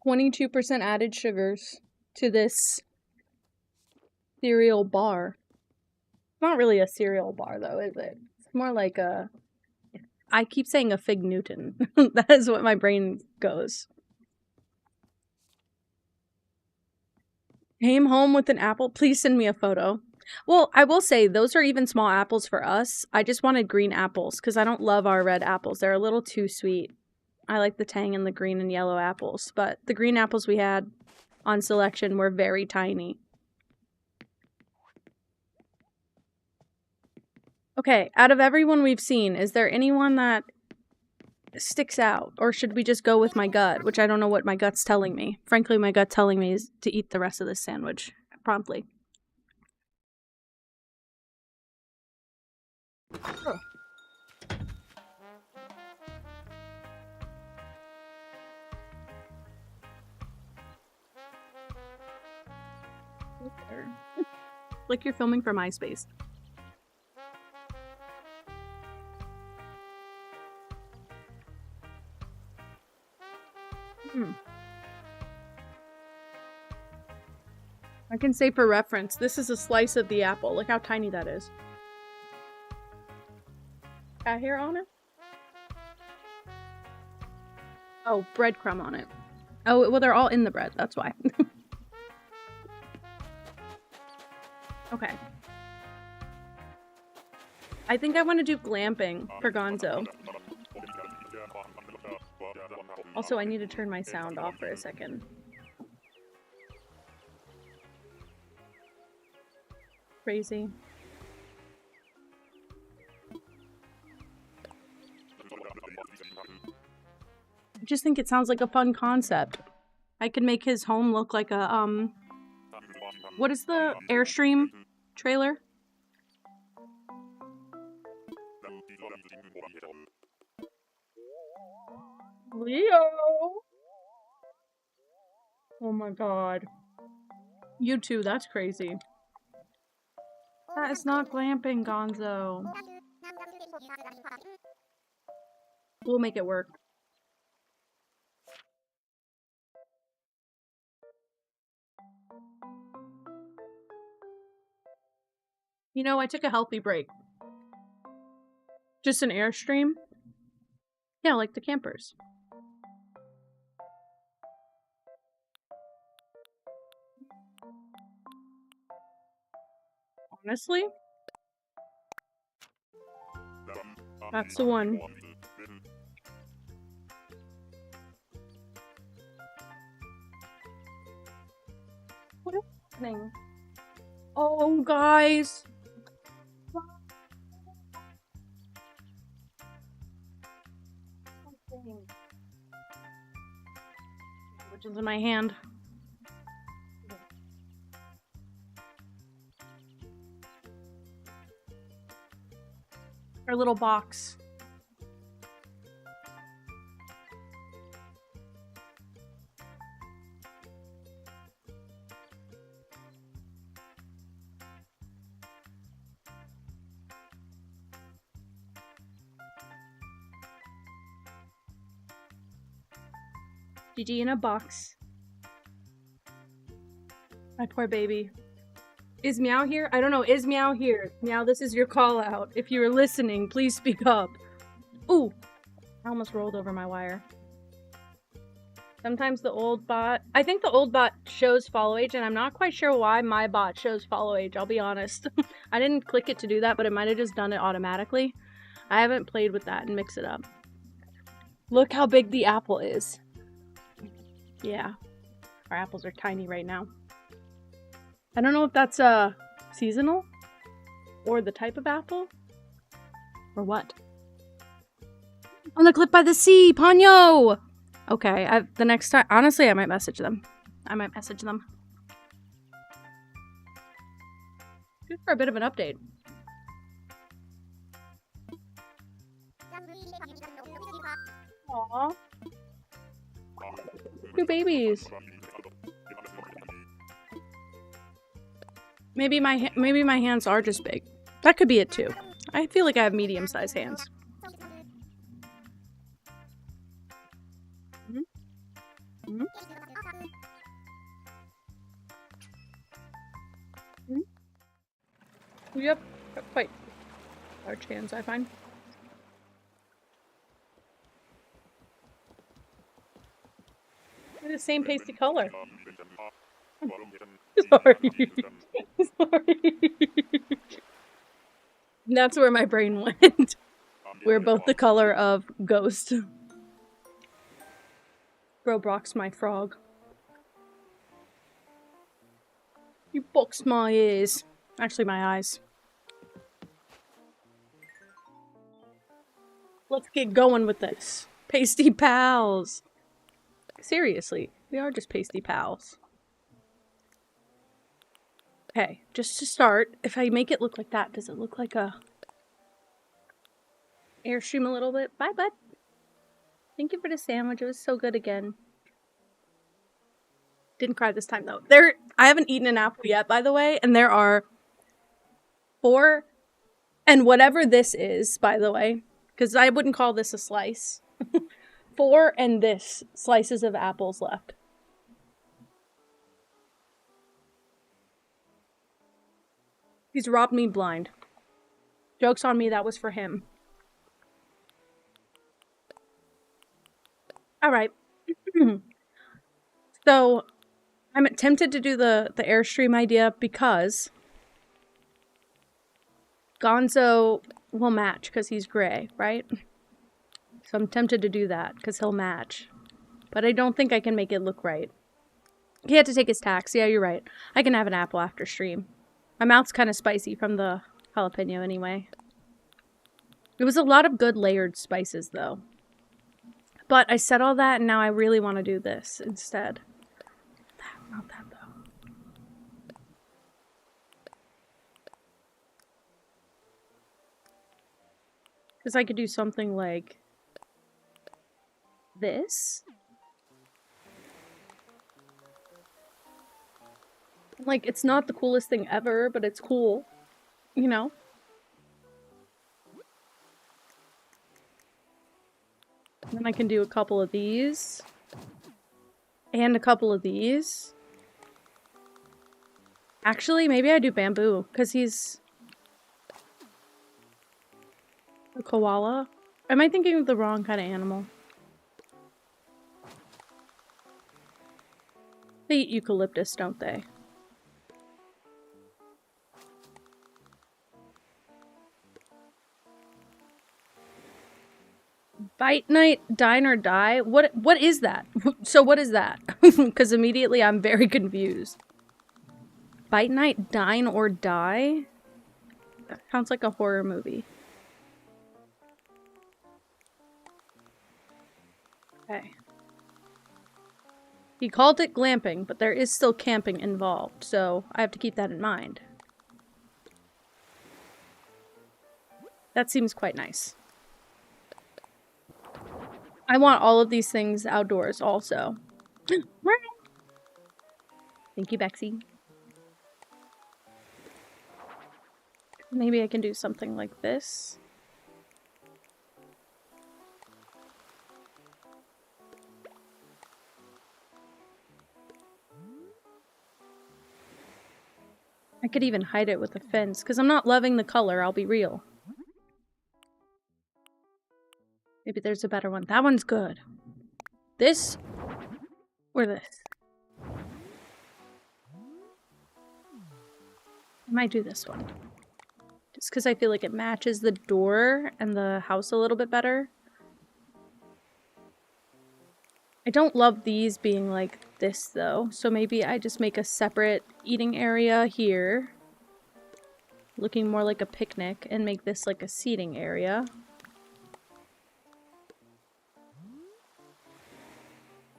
22% added sugars to this cereal bar. It's not really a cereal bar, though, is it? It's more like a... I keep saying a Fig Newton. That is what my brain goes. Came home with an apple. Please send me a photo. Well, I will say, those are even small apples for us. I just wanted green apples, because I don't love our red apples. They're a little too sweet. I like the tang in the green and yellow apples, but the green apples we had on selection were very tiny. Okay, out of everyone we've seen, is there anyone that sticks out? Or should we just go with my gut, which I don't know what my gut's telling me. Frankly, my gut's telling me is to eat the rest of this sandwich promptly. Oh. Like you're filming for MySpace. I can say for reference, this is a slice of the apple. Look how tiny that is. Cat hair on it? Oh, breadcrumb on it. Oh, well, they're all in the bread. That's why. Okay. I think I want to do glamping for Gonzo. Also, I need to turn my sound off for a second. Crazy. I just think it sounds like a fun concept. I could make his home look like a, what is the Airstream trailer? Leo! Oh my god. You too, that's crazy. That is not glamping, Gonzo. We'll make it work. You know, I took a healthy break. Just an Airstream. Yeah, like the campers. Honestly, that's the one. What is happening? Oh, guys. Which is in my hand. Our little box. GG in a box. My poor baby. Is Meow here? I don't know. Is Meow here? Meow, this is your call out. If you are listening, please speak up. Ooh! I almost rolled over my wire. Sometimes the old bot... I think the old bot shows follow age, and I'm not quite sure why my bot shows follow age, I'll be honest. I didn't click it to do that, but it might have just done it automatically. I haven't played with that and mixed it up. Look how big the apple is. Yeah. Our apples are tiny right now. I don't know if that's seasonal or the type of apple or what. On the cliff by the sea, Ponyo! Okay, the next time, honestly, I might message them. Good for a bit of an update. Aww. Two babies. Maybe my hands are just big. That could be it too. I feel like I have medium-sized hands. Mm-hmm. Mm-hmm. You have quite large hands, I find. They're the same pasty color. Sorry. Sorry. That's where my brain went. We're both the color of Ghost. Bro boxed my frog. You boxed my ears. Actually, my eyes. Let's get going with this. Pasty pals. Seriously, we are just pasty pals. Okay, just to start, if I make it look like that, does it look like a Airstream a little bit? Bye, bud. Thank you for the sandwich. It was so good again. Didn't cry this time, though. I haven't eaten an apple yet, by the way, and there are 4, and whatever this is, by the way, because I wouldn't call this a slice. 4 and this slices of apples left. He's robbed me blind. Joke's on me, that was for him. Alright. So, I'm tempted to do the Airstream idea because Gonzo will match because he's gray, right? So I'm tempted to do that because he'll match. But I don't think I can make it look right. He had to take his tax. Yeah, you're right. I can have an apple after stream. My mouth's kind of spicy from the jalapeno anyway. It was a lot of good layered spices, though. But I said all that, and now I really want to do this instead. Not that, though. Because I could do something like this. Like, it's not the coolest thing ever, but it's cool, you know? And then I can do a couple of these. And a couple of these. Actually, maybe I do bamboo, because he's a koala. Am I thinking of the wrong kind of animal? They eat eucalyptus, don't they? Bite night, dine or die? What is that? So what is that? Because immediately I'm very confused. Bite night, dine or die? That sounds like a horror movie. Okay. He called it glamping, but there is still camping involved, so I have to keep that in mind. That seems quite nice. I want all of these things outdoors also. Thank you, Bexy. Maybe I can do something like this. I could even hide it with a fence, because I'm not loving the color, I'll be real. Maybe there's a better one. That one's good. This? Or this? I might do this one. Just because I feel like it matches the door and the house a little bit better. I don't love these being like this though, so maybe I just make a separate eating area here. Looking more like a picnic, and make this like a seating area.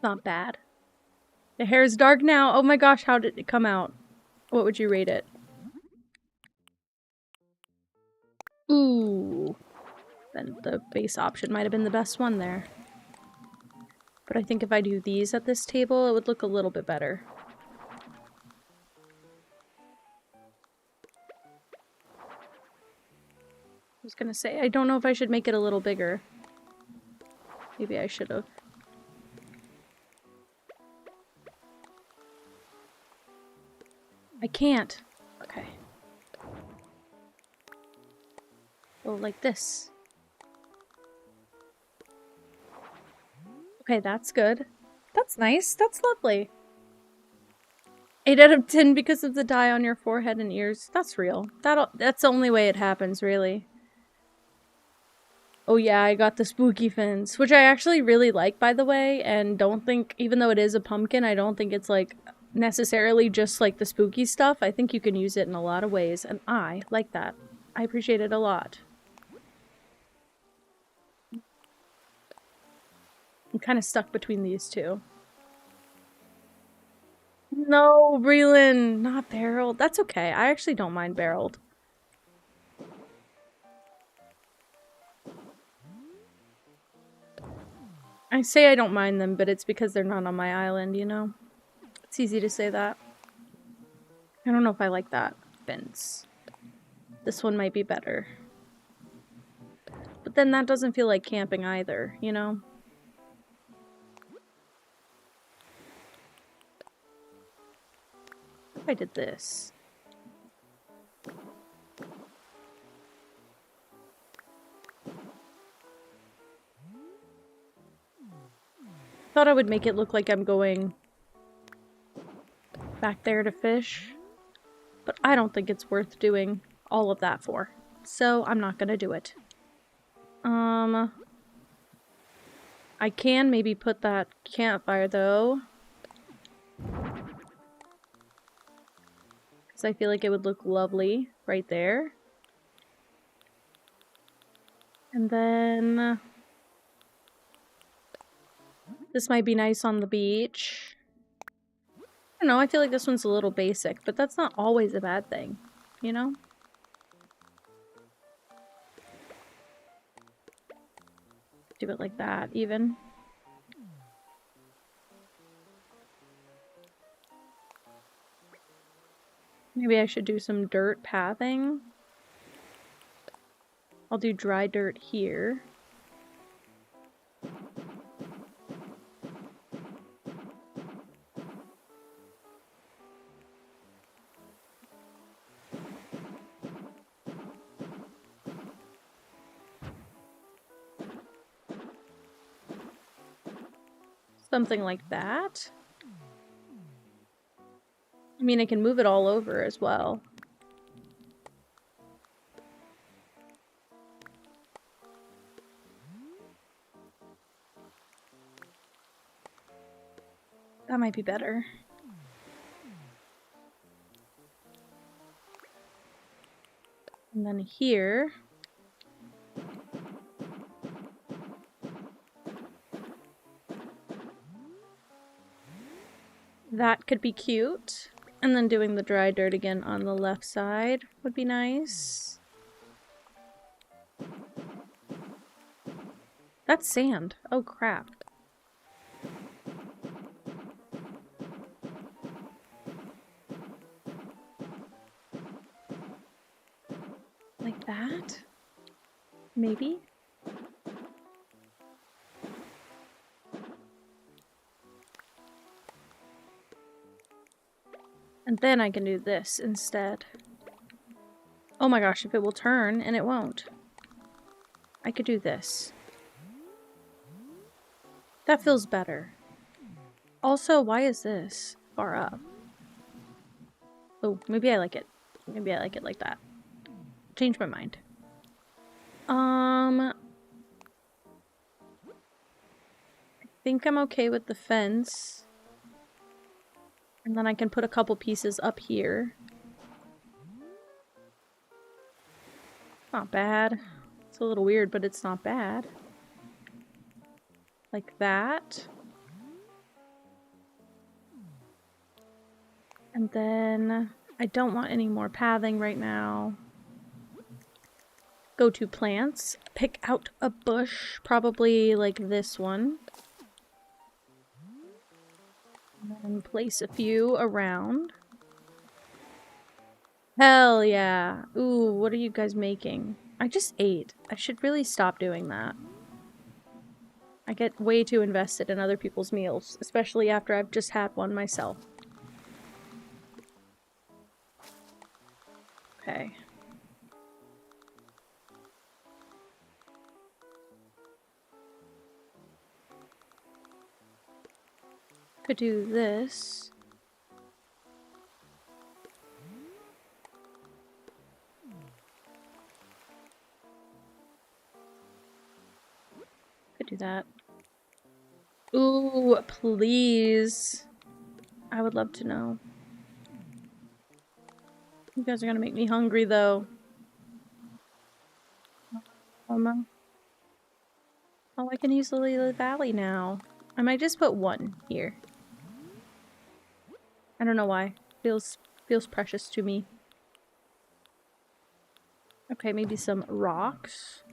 Not bad. The hair is dark now. Oh my gosh, how did it come out? What would you rate it? Ooh. Then the base option might have been the best one there. But I think if I do these at this table, it would look a little bit better. I was gonna say, I don't know if I should make it a little bigger. Maybe I should have. I can't. Okay. Well, like this. Okay, that's good. That's nice. That's lovely. 8 out of 10 because of the dye on your forehead and ears. That's real. That's the only way it happens, really. Oh yeah, I got the spooky fins, which I actually really like, by the way, and don't think, even though it is a pumpkin, I don't think it's, like, necessarily just, like, the spooky stuff. I think you can use it in a lot of ways, and I like that. I appreciate it a lot. I'm kind of stuck between these two. No, Breland, not barreled. That's okay. I actually don't mind barreled. I say I don't mind them, but it's because they're not on my island, you know? It's easy to say that. I don't know if I like that fence. This one might be better. But then that doesn't feel like camping either, you know? What if I did this? Thought I would make it look like I'm going back there to fish, but I don't think it's worth doing all of that for, so I'm not gonna do it. I can maybe put that campfire though, because I feel like it would look lovely right there. And then this might be nice on the beach. I don't know, I feel like this one's a little basic, but that's not always a bad thing, you know? Do it like that, even. Maybe I should do some dirt pathing. I'll do dry dirt here. Something like that. I mean, I can move it all over as well. That might be better. And then here. That could be cute. And then doing the dry dirt again on the left side would be nice. That's sand. Oh crap. Like that? Maybe? And then I can do this instead. Oh my gosh, if it will turn, and it won't. I could do this. That feels better. Also, why is this far up? Oh, maybe I like it. Maybe I like it like that. Change my mind. I think I'm okay with the fence. And then I can put a couple pieces up here. Not bad. It's a little weird, but it's not bad. Like that. And then I don't want any more pathing right now. Go to plants. Pick out a bush, probably like this one. And then place a few around. Hell yeah. Ooh, what are you guys making? I just ate. I should really stop doing that. I get way too invested in other people's meals, especially after I've just had one myself. Okay. Could do this. Could do that. Ooh, please. I would love to know. You guys are gonna make me hungry, though. Oh, I can use Lily Valley now. I might just put one here. I don't know why. Feels precious to me. Okay, maybe some rocks.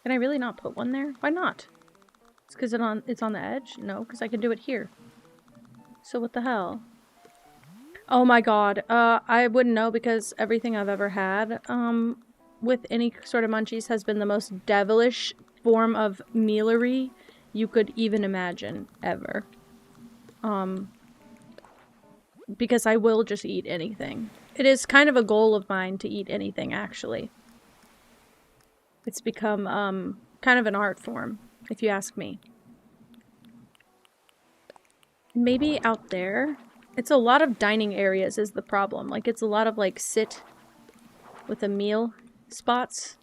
Can I really not put one there? Why not? It's because it's on the edge? No, because I can do it here. So what the hell? Oh my god. I wouldn't know because everything I've ever had with any sort of munchies has been the most devilish form of mealery you could even imagine, ever. Because I will just eat anything. It is kind of a goal of mine to eat anything, actually. It's become, kind of an art form, if you ask me. Maybe out there. It's a lot of dining areas is the problem. Like, it's a lot of, like, sit with a meal spots.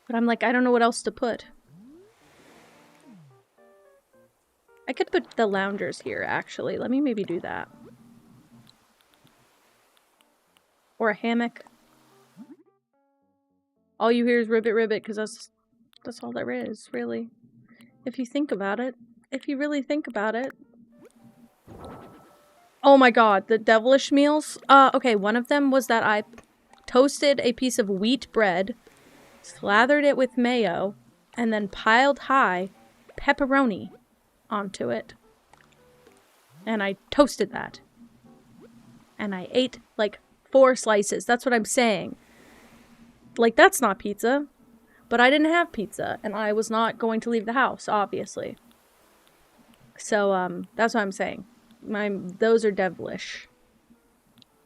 But I'm like, I don't know what else to put. I could put the loungers here, actually. Let me maybe do that. Or a hammock. All you hear is ribbit ribbit, because that's all there is, really. If you think about it. If you really think about it. Oh my god, the devilish meals? Okay, one of them was that I toasted a piece of wheat bread, slathered it with mayo, and then piled high pepperoni onto it. And I toasted that. And I ate like 4 slices. That's what I'm saying. Like, that's not pizza. But I didn't have pizza. And I was not going to leave the house, obviously. So, that's what I'm saying. Those are devilish.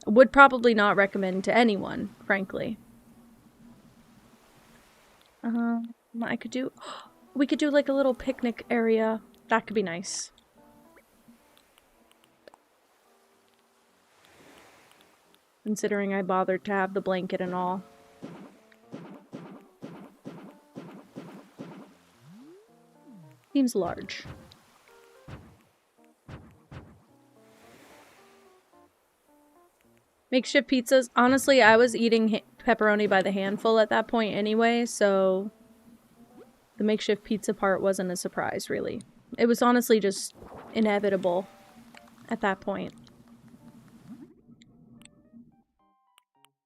Would probably not recommend to anyone, frankly. I could do... We could do like a little picnic area. That could be nice. Considering I bothered to have the blanket and all. Seems large. Makeshift pizzas. Honestly, I was eating pepperoni by the handful at that point anyway, so the makeshift pizza part wasn't a surprise, really. It was honestly just inevitable at that point.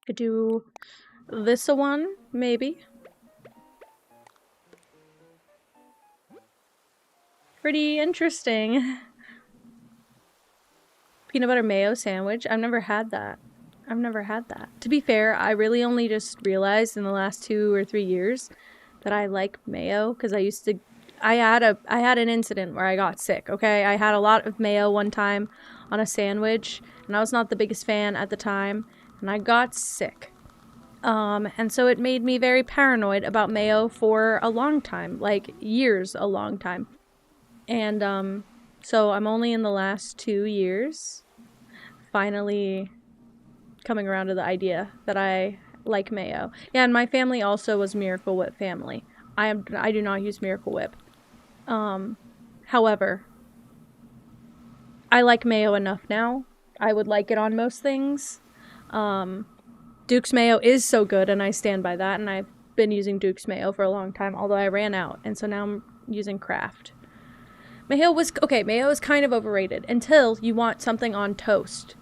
Could do this one, maybe. Pretty interesting. Peanut butter mayo sandwich. I've never had that. I've never had that. To be fair, I really only just realized in the last 2 or 3 years that I like mayo, because I had an incident where I got sick, okay? I had a lot of mayo one time on a sandwich, and I was not the biggest fan at the time, and I got sick. And so it made me very paranoid about mayo for a long time, like years, a long time. And, so I'm only in the last 2 years finally coming around to the idea that I like mayo. Yeah, and my family also was Miracle Whip family. I do not use Miracle Whip. However, I like mayo enough now. I would like it on most things. Duke's mayo is so good, and I stand by that, and I've been using Duke's mayo for a long time, although I ran out, and so now I'm using Kraft. Mayo is kind of overrated until you want something on toast.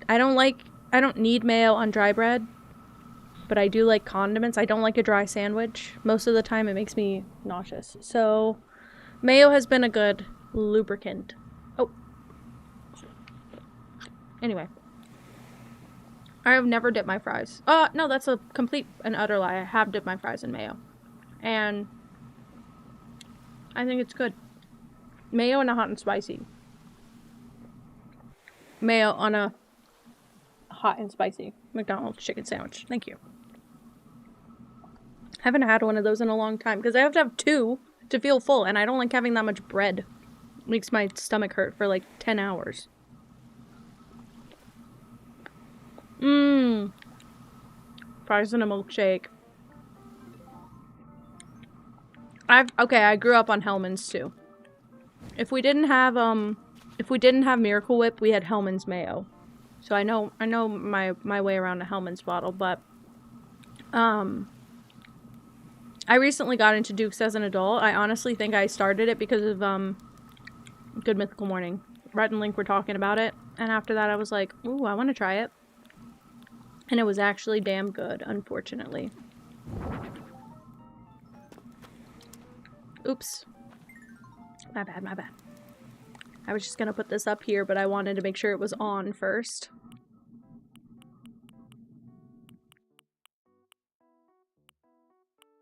I don't need mayo on dry bread, but I do like condiments. I don't like a dry sandwich. Most of the time it makes me nauseous. So, mayo has been a good lubricant. Oh. Anyway. I have never dipped my fries. No, that's a complete and utter lie. I have dipped my fries in mayo. And I think it's good. Mayo and a hot and spicy. Mayo on a hot and spicy McDonald's chicken sandwich. Thank you. I haven't had one of those in a long time because I have to have 2 to feel full, and I don't like having that much bread. It makes my stomach hurt for like 10 hours. Fries and a milkshake. I grew up on Hellmann's too. If we didn't have Miracle Whip, we had Hellmann's mayo. So I know my way around a Hellmann's bottle, but I recently got into Duke's as an adult. I honestly think I started it because of Good Mythical Morning. Rhett and Link were talking about it, and after that I was like, ooh, I want to try it. And it was actually damn good, unfortunately. Oops. My bad. I was just gonna put this up here, but I wanted to make sure it was on first.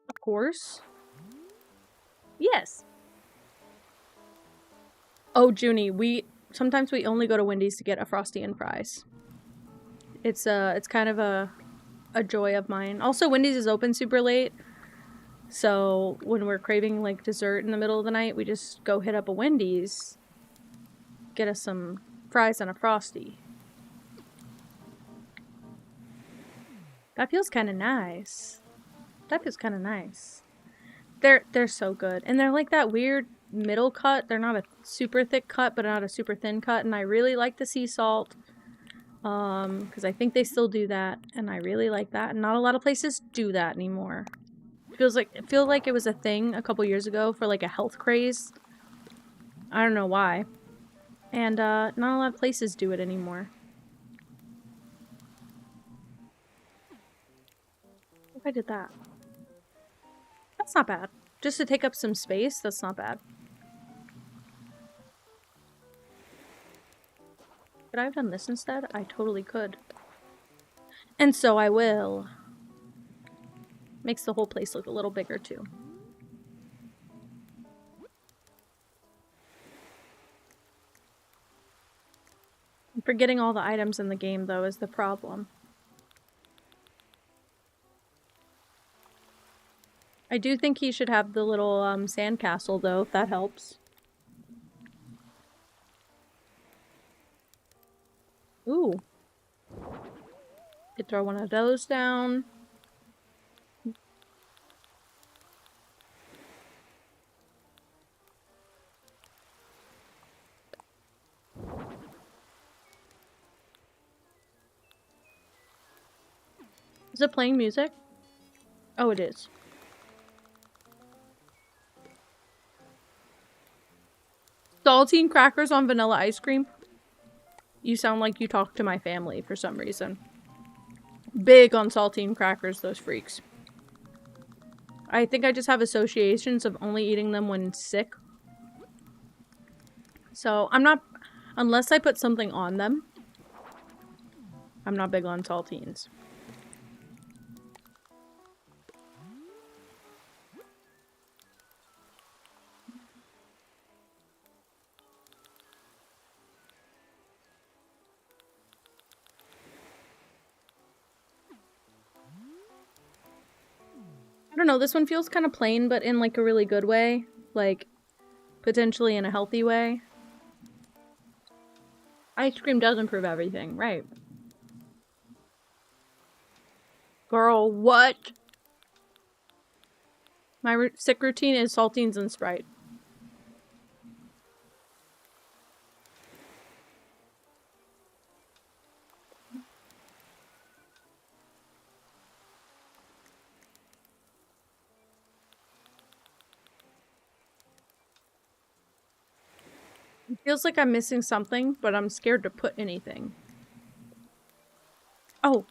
Of course. Yes. Oh, Junie, sometimes we only go to Wendy's to get a Frosty and fries. It's kind of a joy of mine. Also, Wendy's is open super late. So when we're craving like dessert in the middle of the night, we just go hit up a Wendy's, get us some fries and a Frosty. That feels kind of nice. They're so good, and they're like that weird middle cut. They're not a super thick cut, but not a super thin cut, and I really like the sea salt. Because I think they still do that, and I really like that, and not a lot of places do that anymore. It feels like it was a thing a couple years ago for like a health craze. I don't know why. And not a lot of places do it anymore. If I did that. That's not bad. Just to take up some space, that's not bad. Could I have done this instead? I totally could. And so I will. Makes the whole place look a little bigger too. Forgetting all the items in the game though is the problem. I do think he should have the little sandcastle though, if that helps. Ooh. Could throw one of those down. Is it playing music? Oh, it is. Saltine crackers on vanilla ice cream? You sound like you talk to my family for some reason. Big on saltine crackers, those freaks. I think I just have associations of only eating them when sick. So, I'm not... Unless I put something on them, I'm not big on saltines. I don't know, this one feels kind of plain, but in like a really good way. Like, potentially in a healthy way. Ice cream does improve everything, right? Girl, what? My sick routine is saltines and Sprite. It feels like I'm missing something, but I'm scared to put anything. Oh!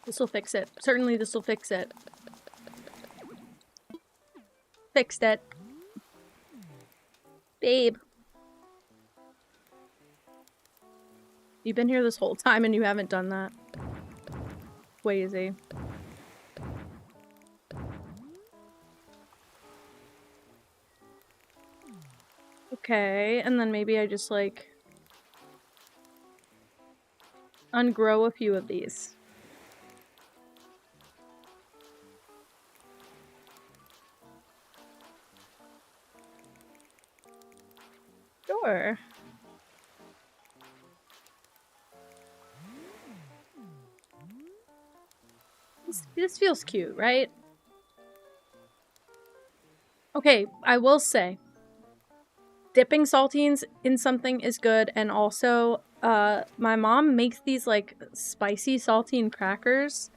This'll fix it. Certainly this'll fix it. Fixed it. Babe. You've been here this whole time and you haven't done that. Crazy. Okay, and then maybe I just like ungrow a few of these. Sure. This feels cute, right? Okay, I will say, dipping saltines in something is good, and also, my mom makes these, like, spicy saltine crackers.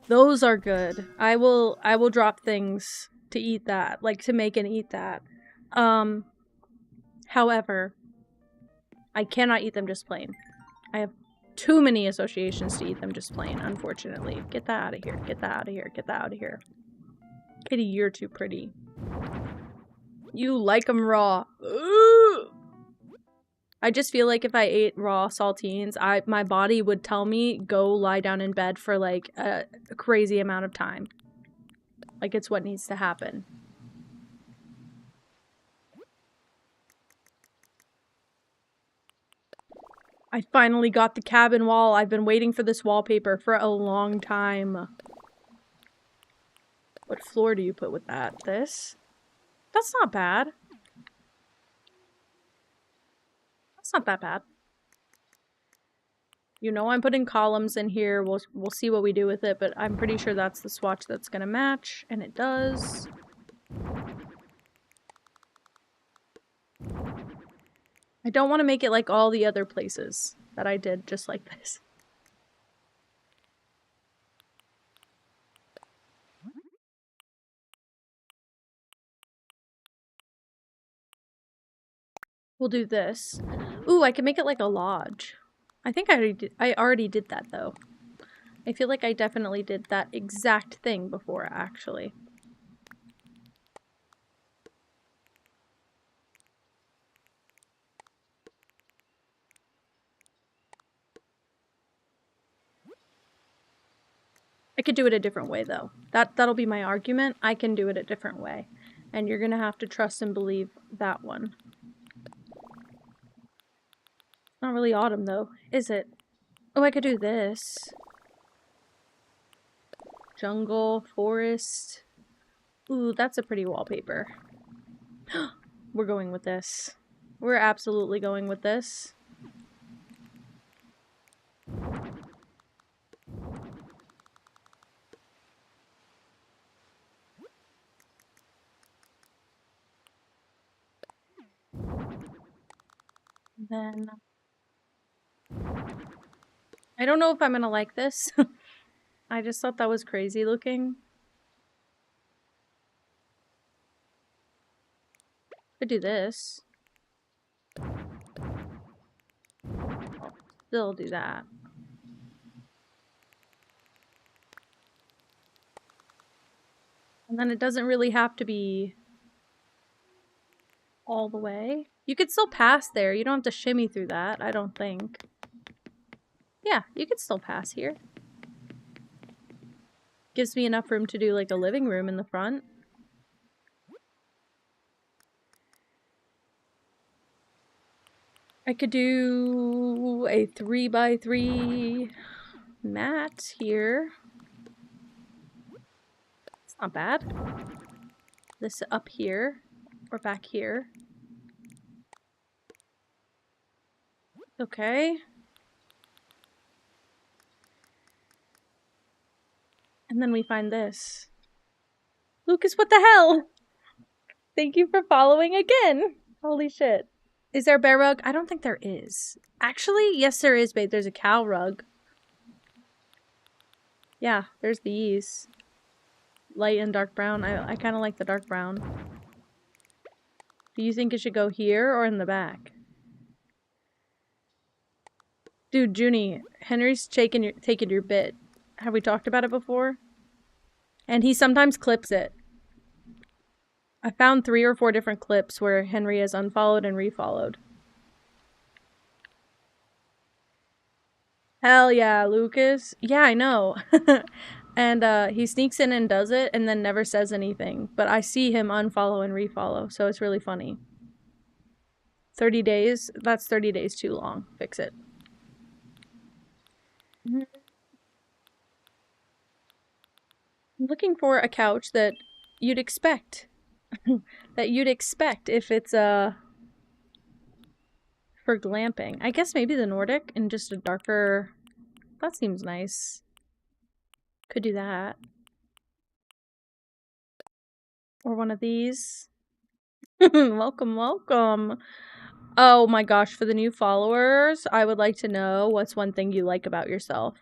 Those are good. I will drop things to eat that, like, to make and eat that. However, I cannot eat them just plain. I have too many associations to eat them just plain, unfortunately. Get that out of here. Get that out of here. Get that out of here. Kitty, you're too pretty. You like them raw. Ooh. I just feel like if I ate raw saltines, my body would tell me go lie down in bed for like a crazy amount of time. Like it's what needs to happen. I finally got the cabin wall. I've been waiting for this wallpaper for a long time. What floor do you put with that? This? That's not bad. That's not that bad. You know I'm putting columns in here. We'll see what we do with it, but I'm pretty sure that's the swatch that's gonna match, and it does. I don't want to make it like all the other places that I did just like this. We'll do this. Ooh, I can make it like a lodge. I think I already did that though. I feel like I definitely did that exact thing before, actually. I could do it a different way, though. That'll be my argument. I can do it a different way. And you're gonna have to trust and believe that one. Not really autumn, though, is it? Oh, I could do this. Jungle, forest. Ooh, that's a pretty wallpaper. We're going with this. We're absolutely going with this. Then I don't know if I'm gonna like this. I just thought that was crazy looking. Could do this. I'll still do that. And then it doesn't really have to be all the way. You could still pass there. You don't have to shimmy through that, I don't think. Yeah, you could still pass here. Gives me enough room to do like a living room in the front. I could do a 3x3 mat here. It's not bad. This up here or back here. Okay. And then we find this. Lucas, what the hell? Thank you for following again. Holy shit. Is there a bear rug? I don't think there is. Actually, yes there is, babe. There's a cow rug. Yeah, there's these. Light and dark brown. I kind of like the dark brown. Do you think it should go here or in the back? Dude, Junie, Henry's taking your bit. Have we talked about it before? And he sometimes clips it. I found 3 or 4 different clips where Henry has unfollowed and refollowed. Hell yeah, Lucas. Yeah, I know. And he sneaks in and does it and then never says anything. But I see him unfollow and refollow, so it's really funny. 30 days? That's 30 days too long. Fix it. I'm looking for a couch that you'd expect. That you'd expect if it's for glamping. I guess maybe the Nordic and just a darker... That seems nice. Could do that. Or one of these. Welcome, welcome. Oh my gosh, for the new followers, I would like to know what's one thing you like about yourself.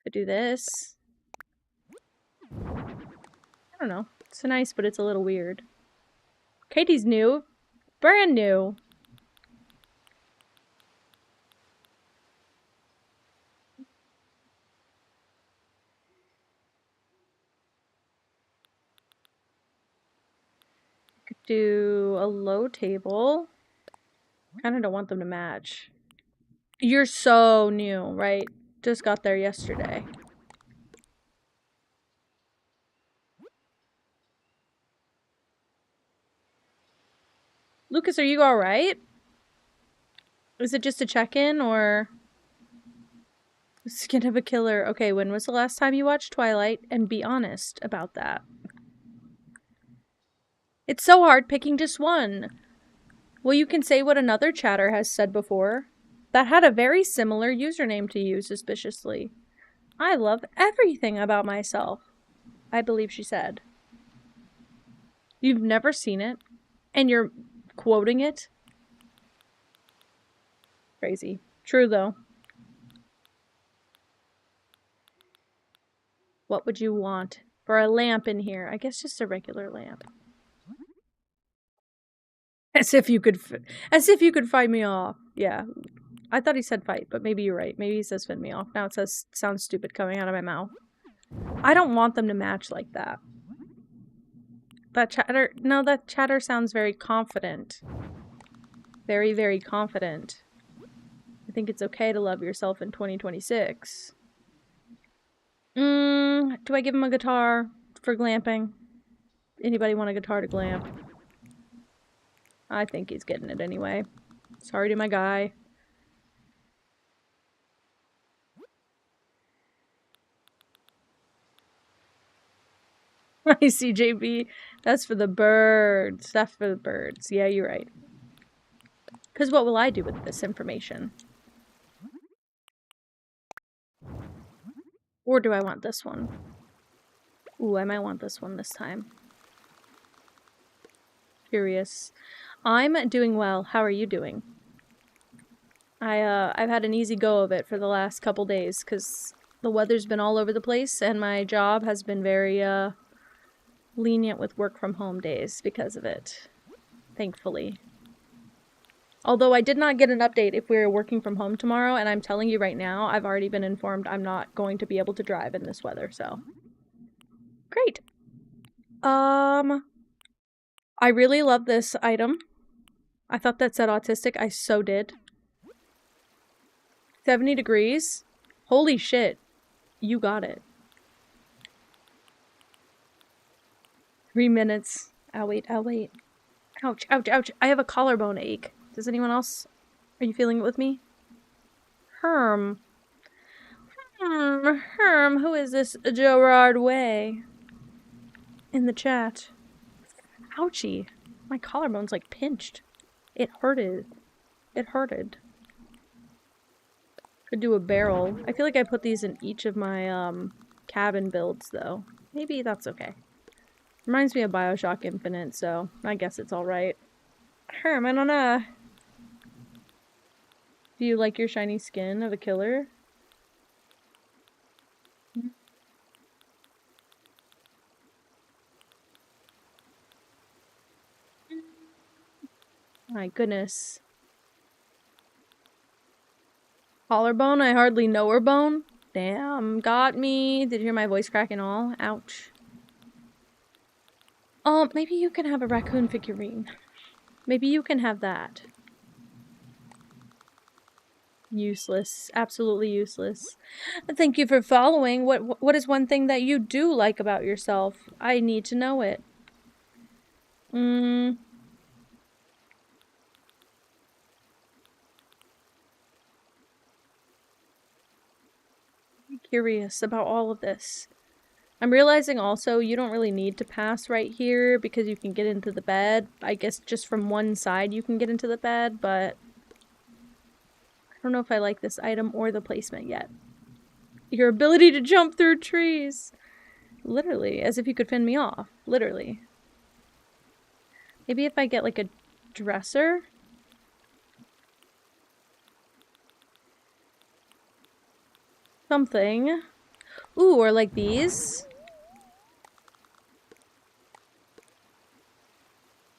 Could do this. I don't know. It's nice, but it's a little weird. Katie's new. Brand new. Could do a low table. Kind of don't want them to match. You're so new, right? Just got there yesterday. Lucas, are you alright? Is it just a check-in, or... Skin of a killer. Okay, when was the last time you watched Twilight? And be honest about that. It's so hard picking just one. Well, you can say what another chatter has said before. That had a very similar username to you, suspiciously. I love everything about myself, I believe she said. You've never seen it, and you're quoting it? Crazy. True, though. What would you want for a lamp in here? I guess just a regular lamp. As if you could fight me off. Yeah. I thought he said fight, but maybe you're right. Maybe he says fend me off. Now it sounds stupid coming out of my mouth. I don't want them to match like that. That chatter sounds very confident. Very, very confident. I think it's okay to love yourself in 2026. Do I give him a guitar for glamping? Anybody want a guitar to glamp? I think he's getting it anyway. Sorry to my guy. I see, JB. That's for the birds. That's for the birds. Yeah, you're right. Because what will I do with this information? Or do I want this one? Ooh, I might want this one this time. Curious. I'm doing well. How are you doing? I've had an easy go of it for the last couple days because the weather's been all over the place and my job has been very, lenient with work from home days because of it. Thankfully. Although I did not get an update if we're working from home tomorrow, and I'm telling you right now, I've already been informed I'm not going to be able to drive in this weather, so. Great. I really love this item. I thought that said autistic. I so did. 70 degrees? Holy shit. You got it. 3 minutes. I'll wait, I'll wait. Ouch, ouch, ouch. I have a collarbone ache. Does anyone else? Are you feeling it with me? Herm. Herm, who is this Gerard Way? In the chat. Ouchie. My collarbone's like pinched. It hurted. It hurted. Could do a barrel. I feel like I put these in each of my, cabin builds, though. Maybe that's okay. Reminds me of BioShock Infinite, so I guess it's alright. Herm, I don't know. Do you like your shiny skin of a killer? My goodness. Collarbone? I hardly know her bone. Damn, got me. Did you hear my voice crack and all? Ouch. Maybe you can have a raccoon figurine. Maybe you can have that. Useless. Absolutely useless. Thank you for following. What is one thing that you do like about yourself? I need to know it. I'm curious about all of this. I'm realizing also you don't really need to pass right here because you can get into the bed. I guess just from one side you can get into the bed, but I don't know if I like this item or the placement yet. Your ability to jump through trees. Literally, as if you could fend me off. Literally. Maybe if I get like a dresser? Something. Ooh, or like these.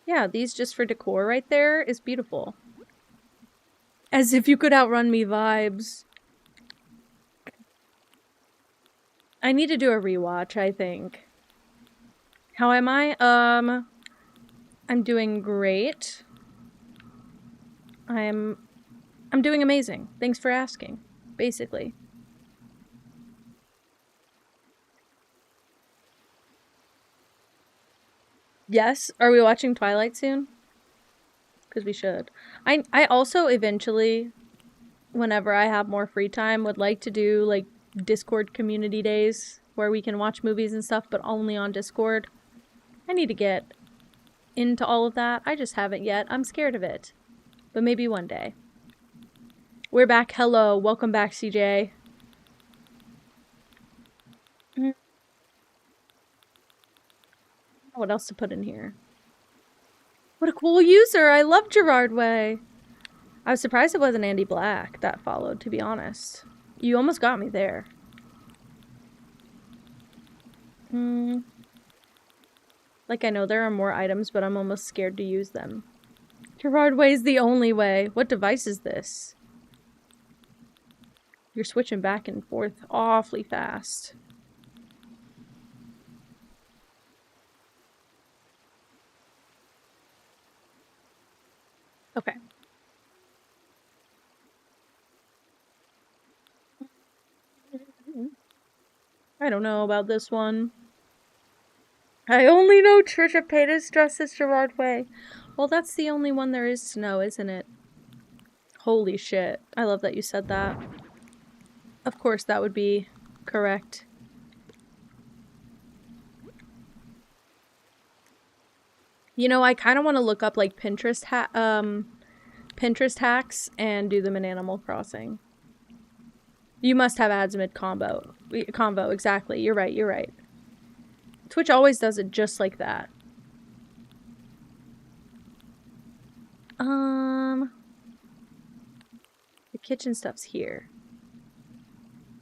Yeah, these just for decor right there is beautiful. As if you could outrun me vibes. I need to do a rewatch, I think. How am I? I'm doing great. I'm doing amazing. Thanks for asking, basically. Yes? Are we watching Twilight soon? Because we should. I also eventually, whenever I have more free time, would like to do, like, Discord community days where we can watch movies and stuff, but only on Discord. I need to get into all of that. I just haven't yet. I'm scared of it. But maybe one day. We're back. Hello. Welcome back, CJ. What else to put in here? What a cool user! I love Gerard Way! I was surprised it wasn't Andy Black that followed, to be honest. You almost got me there. Like, I know there are more items, but I'm almost scared to use them. Gerard Way's the only way. What device is this? You're switching back and forth awfully fast. Okay. I don't know about this one. I only know Trisha Paytas dresses Gerard Way. Well, that's the only one there is to know, isn't it? Holy shit. I love that you said that. Of course, that would be correct. You know, I kind of want to look up like Pinterest hacks and do them in Animal Crossing. You must have ads mid combo. Convo, exactly. You're right, you're right. Twitch always does it just like that. The kitchen stuff's here.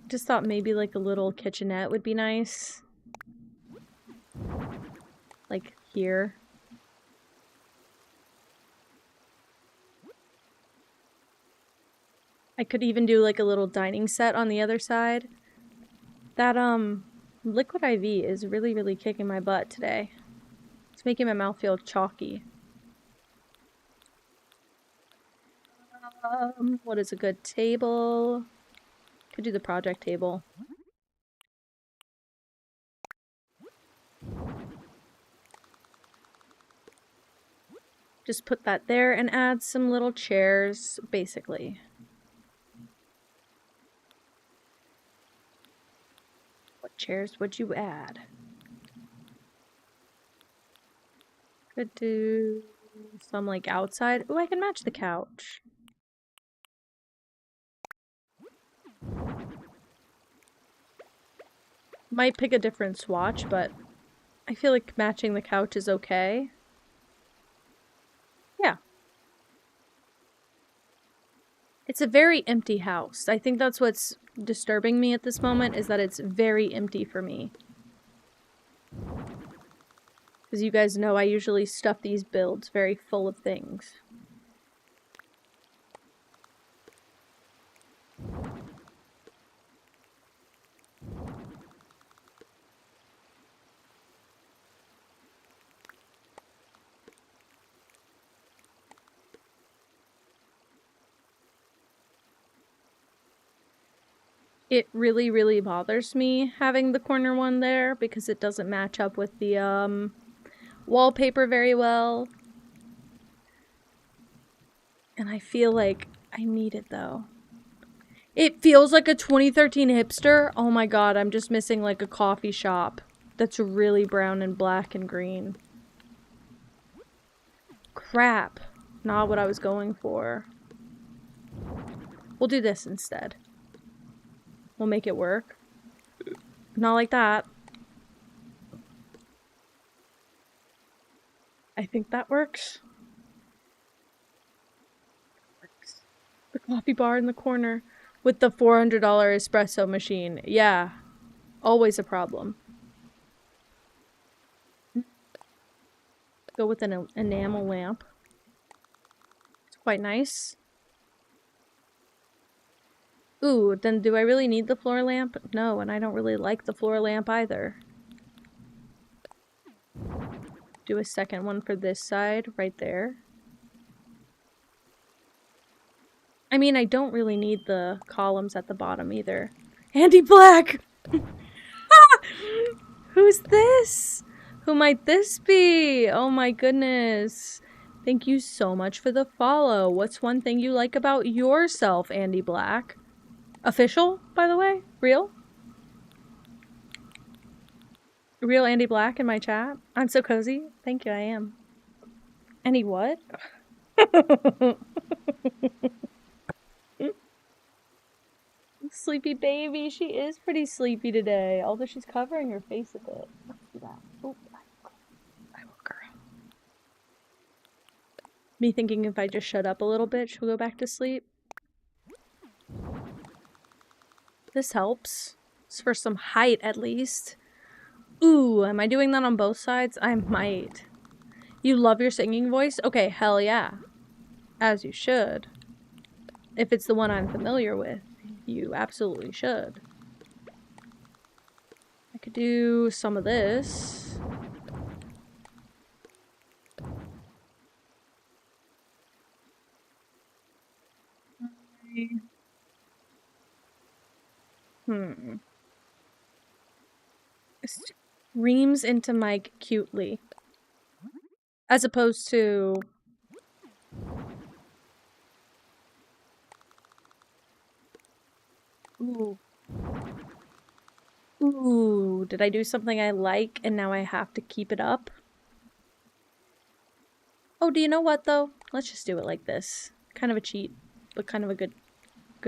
Just thought maybe like a little kitchenette would be nice. Like here. I could even do like a little dining set on the other side. That liquid IV is really, really kicking my butt today. It's making my mouth feel chalky. What is a good table? Could do the project table. Just put that there and add some little chairs, basically. What chairs would you add? Could do some like outside. Oh, I can match the couch. Might pick a different swatch, but I feel like matching the couch is okay. Yeah. It's a very empty house. I think that's what's disturbing me at this moment, is that it's very empty for me. Because you guys know I usually stuff these builds very full of things. It really, really bothers me having the corner one there because it doesn't match up with the wallpaper very well. And I feel like I need it though. It feels like a 2013 hipster. Oh my god, I'm just missing like a coffee shop that's really brown and black and green. Crap. Not what I was going for. We'll do this instead. We'll make it work. Not like that. I think that works. The coffee bar in the corner with the $400 espresso machine. Yeah. Always a problem. Go with an enamel lamp. It's quite nice. Ooh, then do I really need the floor lamp? No, and I don't really like the floor lamp either. Do a second one for this side, right there. I mean, I don't really need the columns at the bottom either. Andy Black! Who's this? Who might this be? Oh my goodness. Thank you so much for the follow. What's one thing you like about yourself, Andy Black? Official, by the way? Real? Real Andy Black in my chat? I'm so cozy. Thank you, I am. Any what? Sleepy baby. She is pretty sleepy today, although she's covering her face a bit. Let's do that. Oh, I woke her up. Me thinking if I just shut up a little bit, she'll go back to sleep. This helps. It's for some height, at least. Ooh, am I doing that on both sides? I might. You love your singing voice? Okay, hell yeah. As you should. If it's the one I'm familiar with, you absolutely should. I could do some of this. Reams into Mike cutely. As opposed to... Ooh. Ooh, did I do something I like and now I have to keep it up? Oh, do you know what though? Let's just do it like this. Kind of a cheat, but kind of a good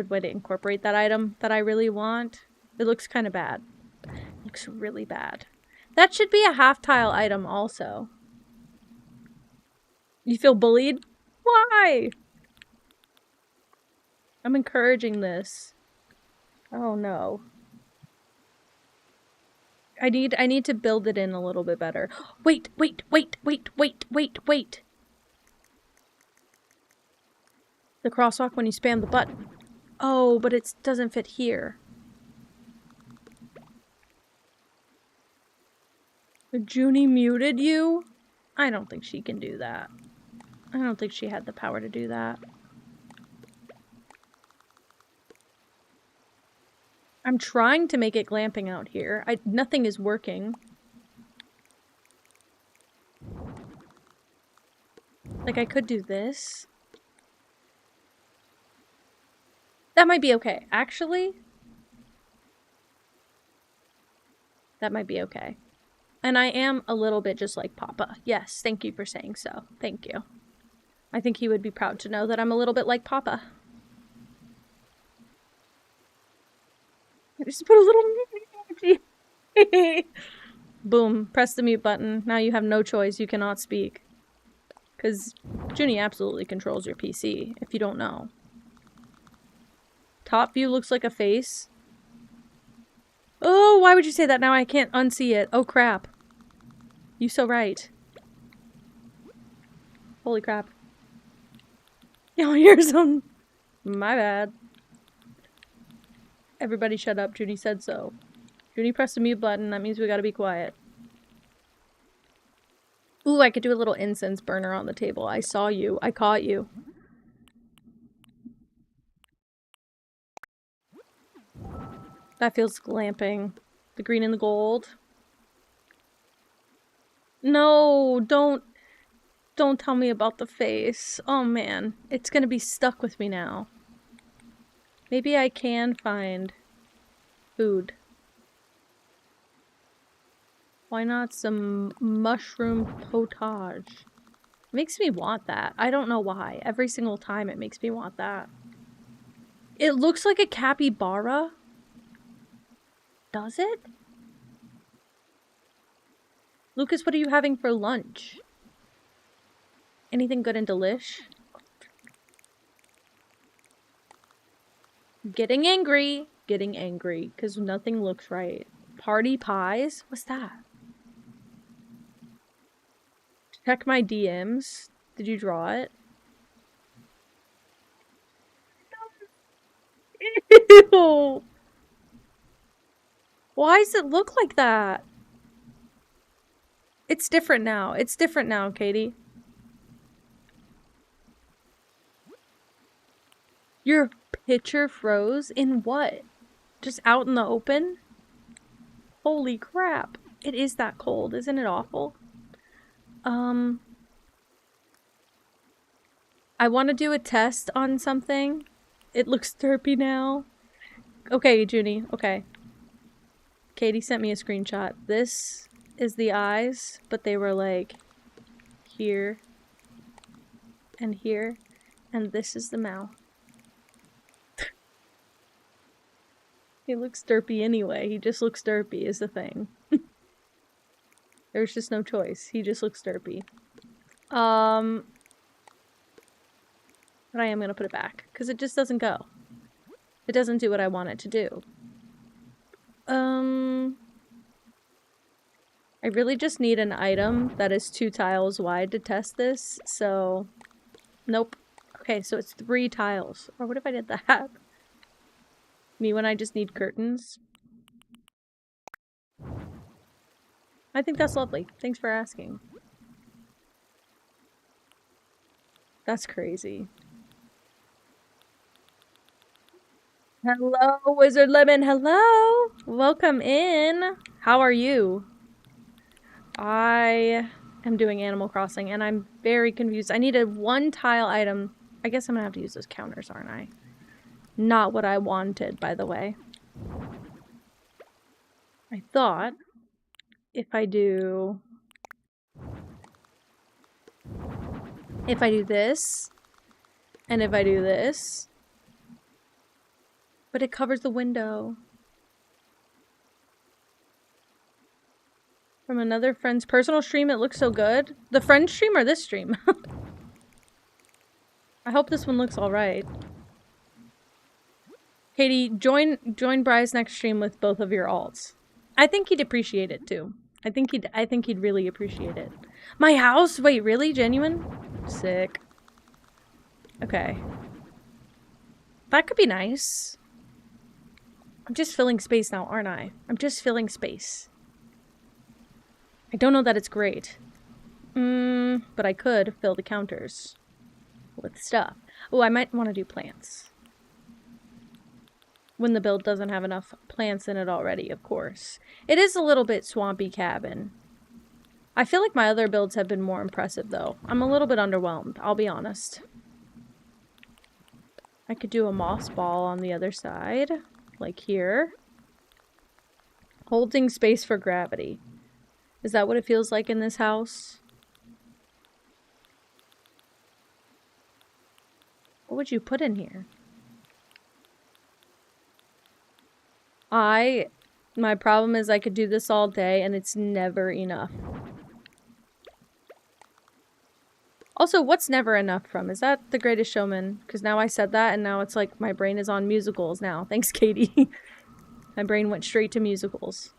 way to incorporate that item that I really want. It looks kind of bad. It looks really bad. That should be a half tile item also. You feel bullied? Why? I'm encouraging this. Oh no. I need to build it in a little bit better. Wait. The crosswalk when you spam the button. Oh, but it doesn't fit here. Junie muted you? I don't think she can do that. I don't think she had the power to do that. I'm trying to make it glamping out here. Nothing is working. Like, I could do this. That might be okay. Actually, that might be okay. And I am a little bit just like Papa. Yes, thank you for saying so. Thank you. I think he would be proud to know that I'm a little bit like Papa. I just put a little emoji. Boom. Press the mute button. Now you have no choice. You cannot speak. Because Junie absolutely controls your PC, if you don't know. Top view looks like a face. Oh, why would you say that? Now I can't unsee it. Oh, crap. You so right. Holy crap. Oh, here's some. My bad. Everybody shut up. Junie said so. Junie pressed the mute button. That means we gotta be quiet. Ooh, I could do a little incense burner on the table. I saw you. I caught you. That feels glamping. The green and the gold. No, don't tell me about the face. Oh man, it's gonna be stuck with me now. Maybe I can find food. Why not some mushroom potage? Makes me want that. I don't know why. Every single time it makes me want that. It looks like a capybara. Does it? Lucas, what are you having for lunch? Anything good and delish? Getting angry, because nothing looks right. Party pies? What's that? Check my DMs. Did you draw it? Ew! Why does it look like that? It's different now. It's different now, Katie. Your picture froze? In what? Just out in the open? Holy crap. It is that cold. Isn't it awful? I want to do a test on something. It looks derpy now. Okay, Junie. Okay. Katie sent me a screenshot. This is the eyes, but they were like here and here. And this is the mouth. He looks derpy anyway. He just looks derpy is the thing. There's just no choice. He just looks derpy. But I am gonna put it back. Because it just doesn't go. It doesn't do what I want it to do. I really just need an item that is 2 tiles wide to test this, so... Nope. Okay, so it's 3 tiles. Or what if I did that? Me when I just need curtains? I think that's lovely. Thanks for asking. That's crazy. Hello, Wizard Lemon. Hello! Welcome in. How are you? I am doing Animal Crossing and I'm very confused. I need a 1 tile item. I guess I'm gonna have to use those counters, aren't I? Not what I wanted, by the way. I thought if I do this, and if I do this, but it covers the window. From another friend's personal stream, it looks so good. The friend stream or this stream? I hope this one looks alright. Katie, join Bry's next stream with both of your alts. I think he'd appreciate it too. I think he'd really appreciate it. My house? Wait, really? Genuine? Sick. Okay. That could be nice. I'm just filling space now, aren't I? I'm just filling space. I don't know that it's great. But I could fill the counters with stuff. Oh, I might want to do plants. When the build doesn't have enough plants in it already, of course. It is a little bit swampy cabin. I feel like my other builds have been more impressive, though. I'm a little bit underwhelmed, I'll be honest. I could do a moss ball on the other side, like here. Holding space for gravity. Is that what it feels like in this house? What would you put in here? My problem is I could do this all day and it's never enough. Also, what's never enough from? Is that The Greatest Showman? Because now I said that and now it's like my brain is on musicals now. Thanks, Katie. My brain went straight to musicals.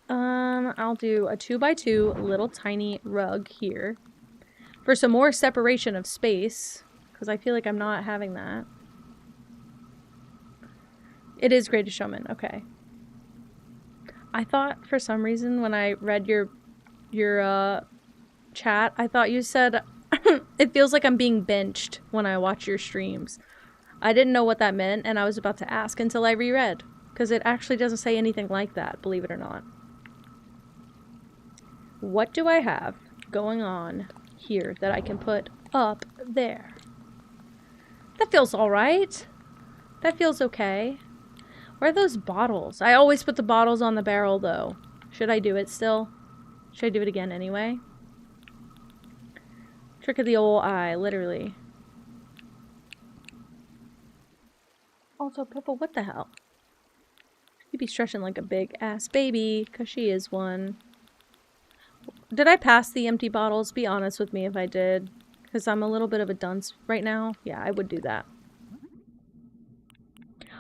I'll do a 2x2 little tiny rug here. For some more separation of space. Because I feel like I'm not having that. It is Greatest Showman, okay. I thought for some reason when I read your chat, I thought you said it feels like I'm being benched when I watch your streams. I didn't know what that meant and I was about to ask until I reread. Because it actually doesn't say anything like that, believe it or not. What do I have going on here that I can put up there? That feels alright. That feels okay. Where are those bottles? I always put the bottles on the barrel, though. Should I do it still? Should I do it again anyway? Trick of the old eye, literally. Also, Pippa, what the hell? You'd be stretching like a big-ass baby, because she is one. Did I pass the empty bottles? Be honest with me if I did. Because I'm a little bit of a dunce right now. Yeah, I would do that.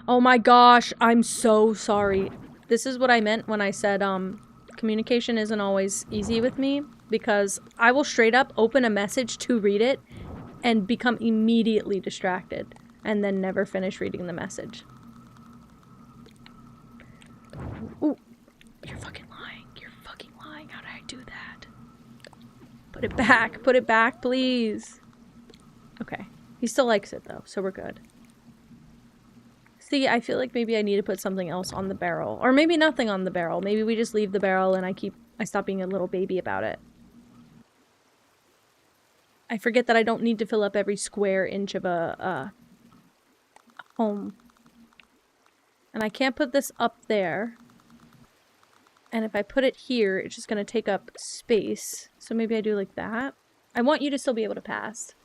Oh my gosh, I'm so sorry. This is what I meant when I said, communication isn't always easy with me. Because I will straight up open a message to read it and become immediately distracted. And then never finish reading the message. Ooh, you're fucking lying. You're fucking lying. How did I do that? Put it back. Put it back, please. Okay. He still likes it, though, so we're good. See, I feel like maybe I need to put something else on the barrel. Or maybe nothing on the barrel. Maybe we just leave the barrel and I stop being a little baby about it. I forget that I don't need to fill up every square inch of a home. And I can't put this up there. And if I put it here, it's just going to take up space. So maybe I do like that. I want you to still be able to pass.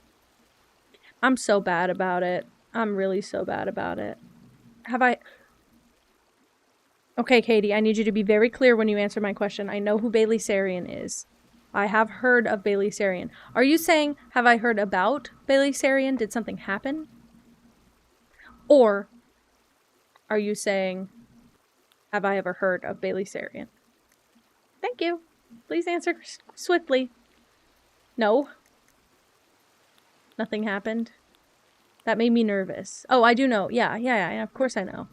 I'm so bad about it. I'm really so bad about it. Have I... Okay, Katie, I need you to be very clear when you answer my question. I know who Bailey Sarian is. I have heard of Bailey Sarian. Are you saying, have I heard about Bailey Sarian? Did something happen? Or are you saying, have I ever heard of Bailey Sarian? Thank you. Please answer swiftly. No. Nothing happened. That made me nervous. Oh, I do know. Yeah, of course I know.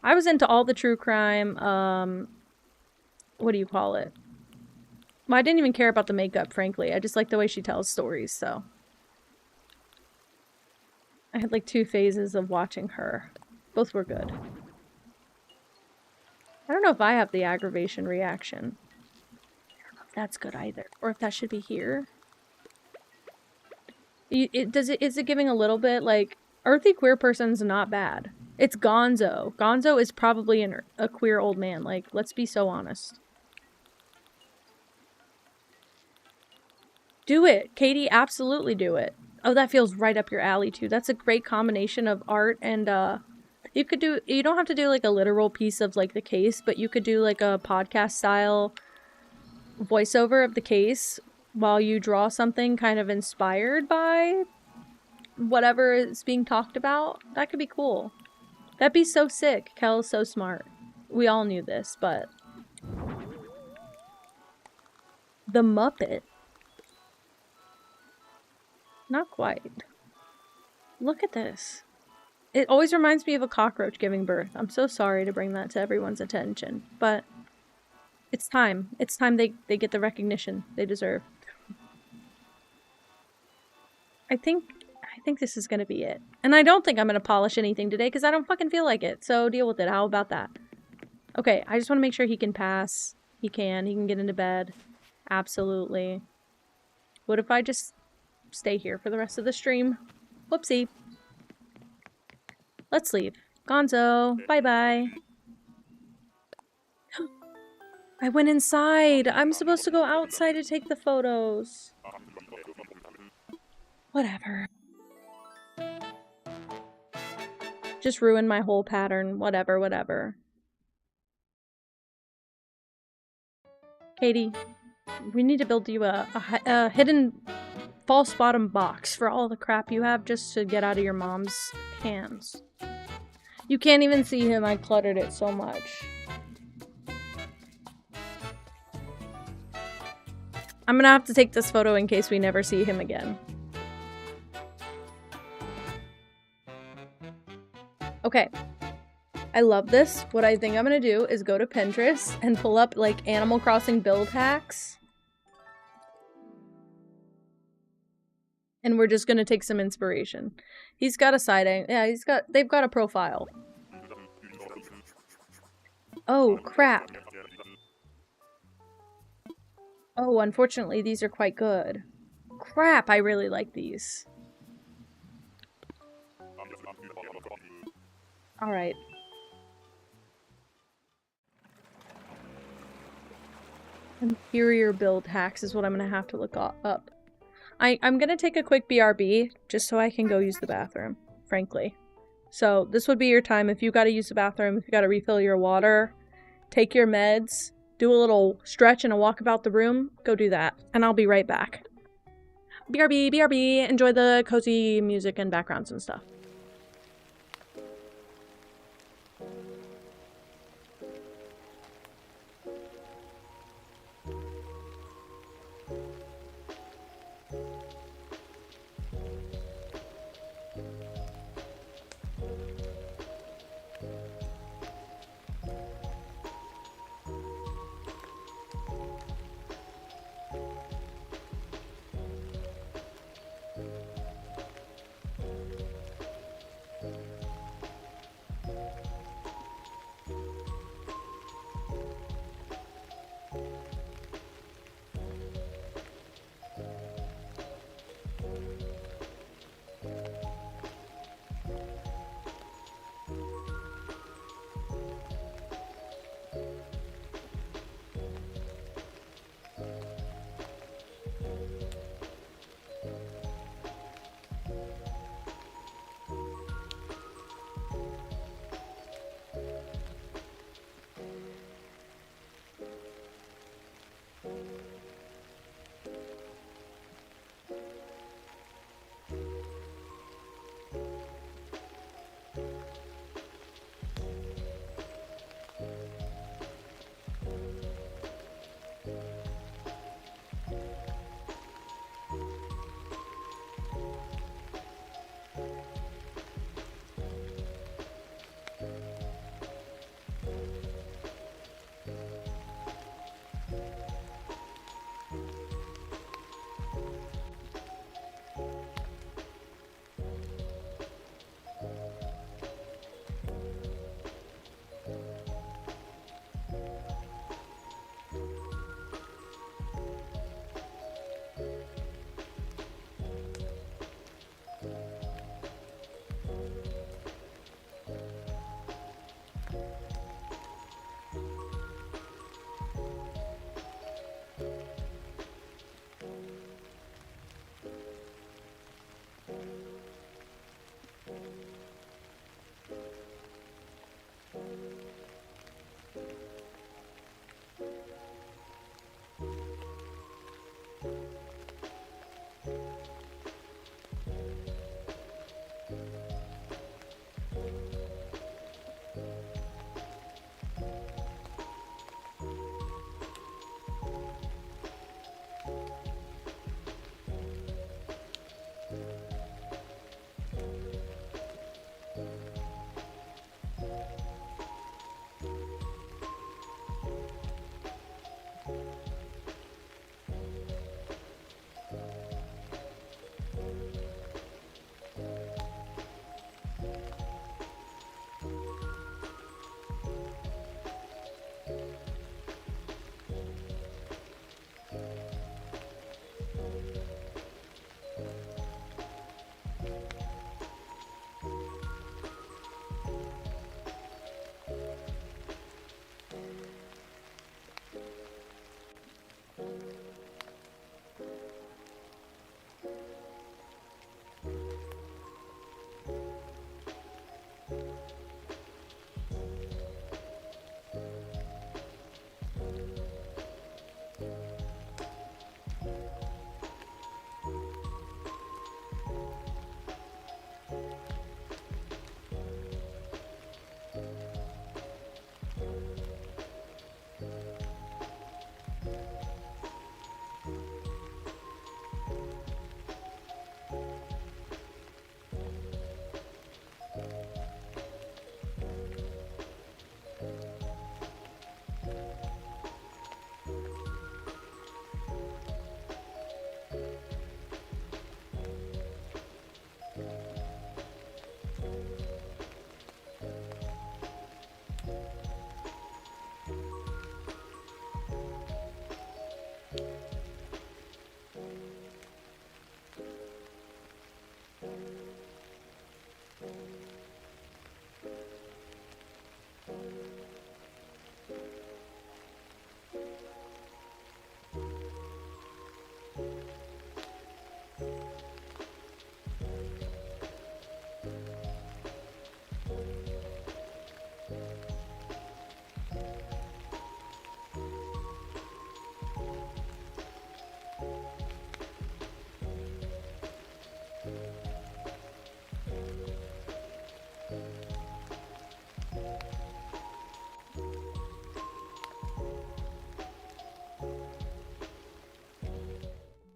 I was into all the true crime, what do you call it? Well, I didn't even care about the makeup, frankly. I just like the way she tells stories, so. I had like 2 phases of watching her. Both were good. I don't know if I have the aggravation reaction. I don't know if that's good either. Or if that should be here. Is it giving a little bit like earthy queer person's not bad. It's Gonzo. Gonzo is probably a queer old man. Like, let's be so honest. Do it, Katie. Absolutely do it. Oh, that feels right up your alley too. That's a great combination of art and you don't have to do like a literal piece of like the case, but you could do like a podcast style voiceover of the case while you draw something kind of inspired by whatever is being talked about. That could be cool. That'd be so sick. Kel's so smart. We all knew this, but the Muppet. Not quite. Look at this. It always reminds me of a cockroach giving birth. I'm so sorry to bring that to everyone's attention, but it's time. It's time they get the recognition they deserve. I think this is gonna be it. And I don't think I'm gonna polish anything today because I don't fucking feel like it. So deal with it. How about that? Okay, I just want to make sure he can pass. He can get into bed. Absolutely. What if I just stay here for the rest of the stream? Whoopsie. Let's leave. Gonzo, bye-bye. I went inside. I'm supposed to go outside to take the photos. Whatever. Just ruined my whole pattern. Whatever. Katie, we need to build you a hidden false bottom box for all the crap you have just to get out of your mom's hands. You can't even see him. I cluttered it so much. I'm gonna have to take this photo in case we never see him again. Okay. I love this. What I think I'm gonna do is go to Pinterest and pull up like Animal Crossing build hacks. And we're just gonna take some inspiration. He's got a side angle. Yeah, they've got a profile. Oh, crap. Oh, unfortunately, these are quite good. Crap, I really like these. Alright. Interior build hacks is what I'm gonna have to look up. I'm gonna take a quick BRB, just so I can go use the bathroom, frankly. So, this would be your time if you gotta use the bathroom, if you gotta refill your water, take your meds, do a little stretch and a walk about the room, go do that. And I'll be right back. BRB, enjoy the cozy music and backgrounds and stuff.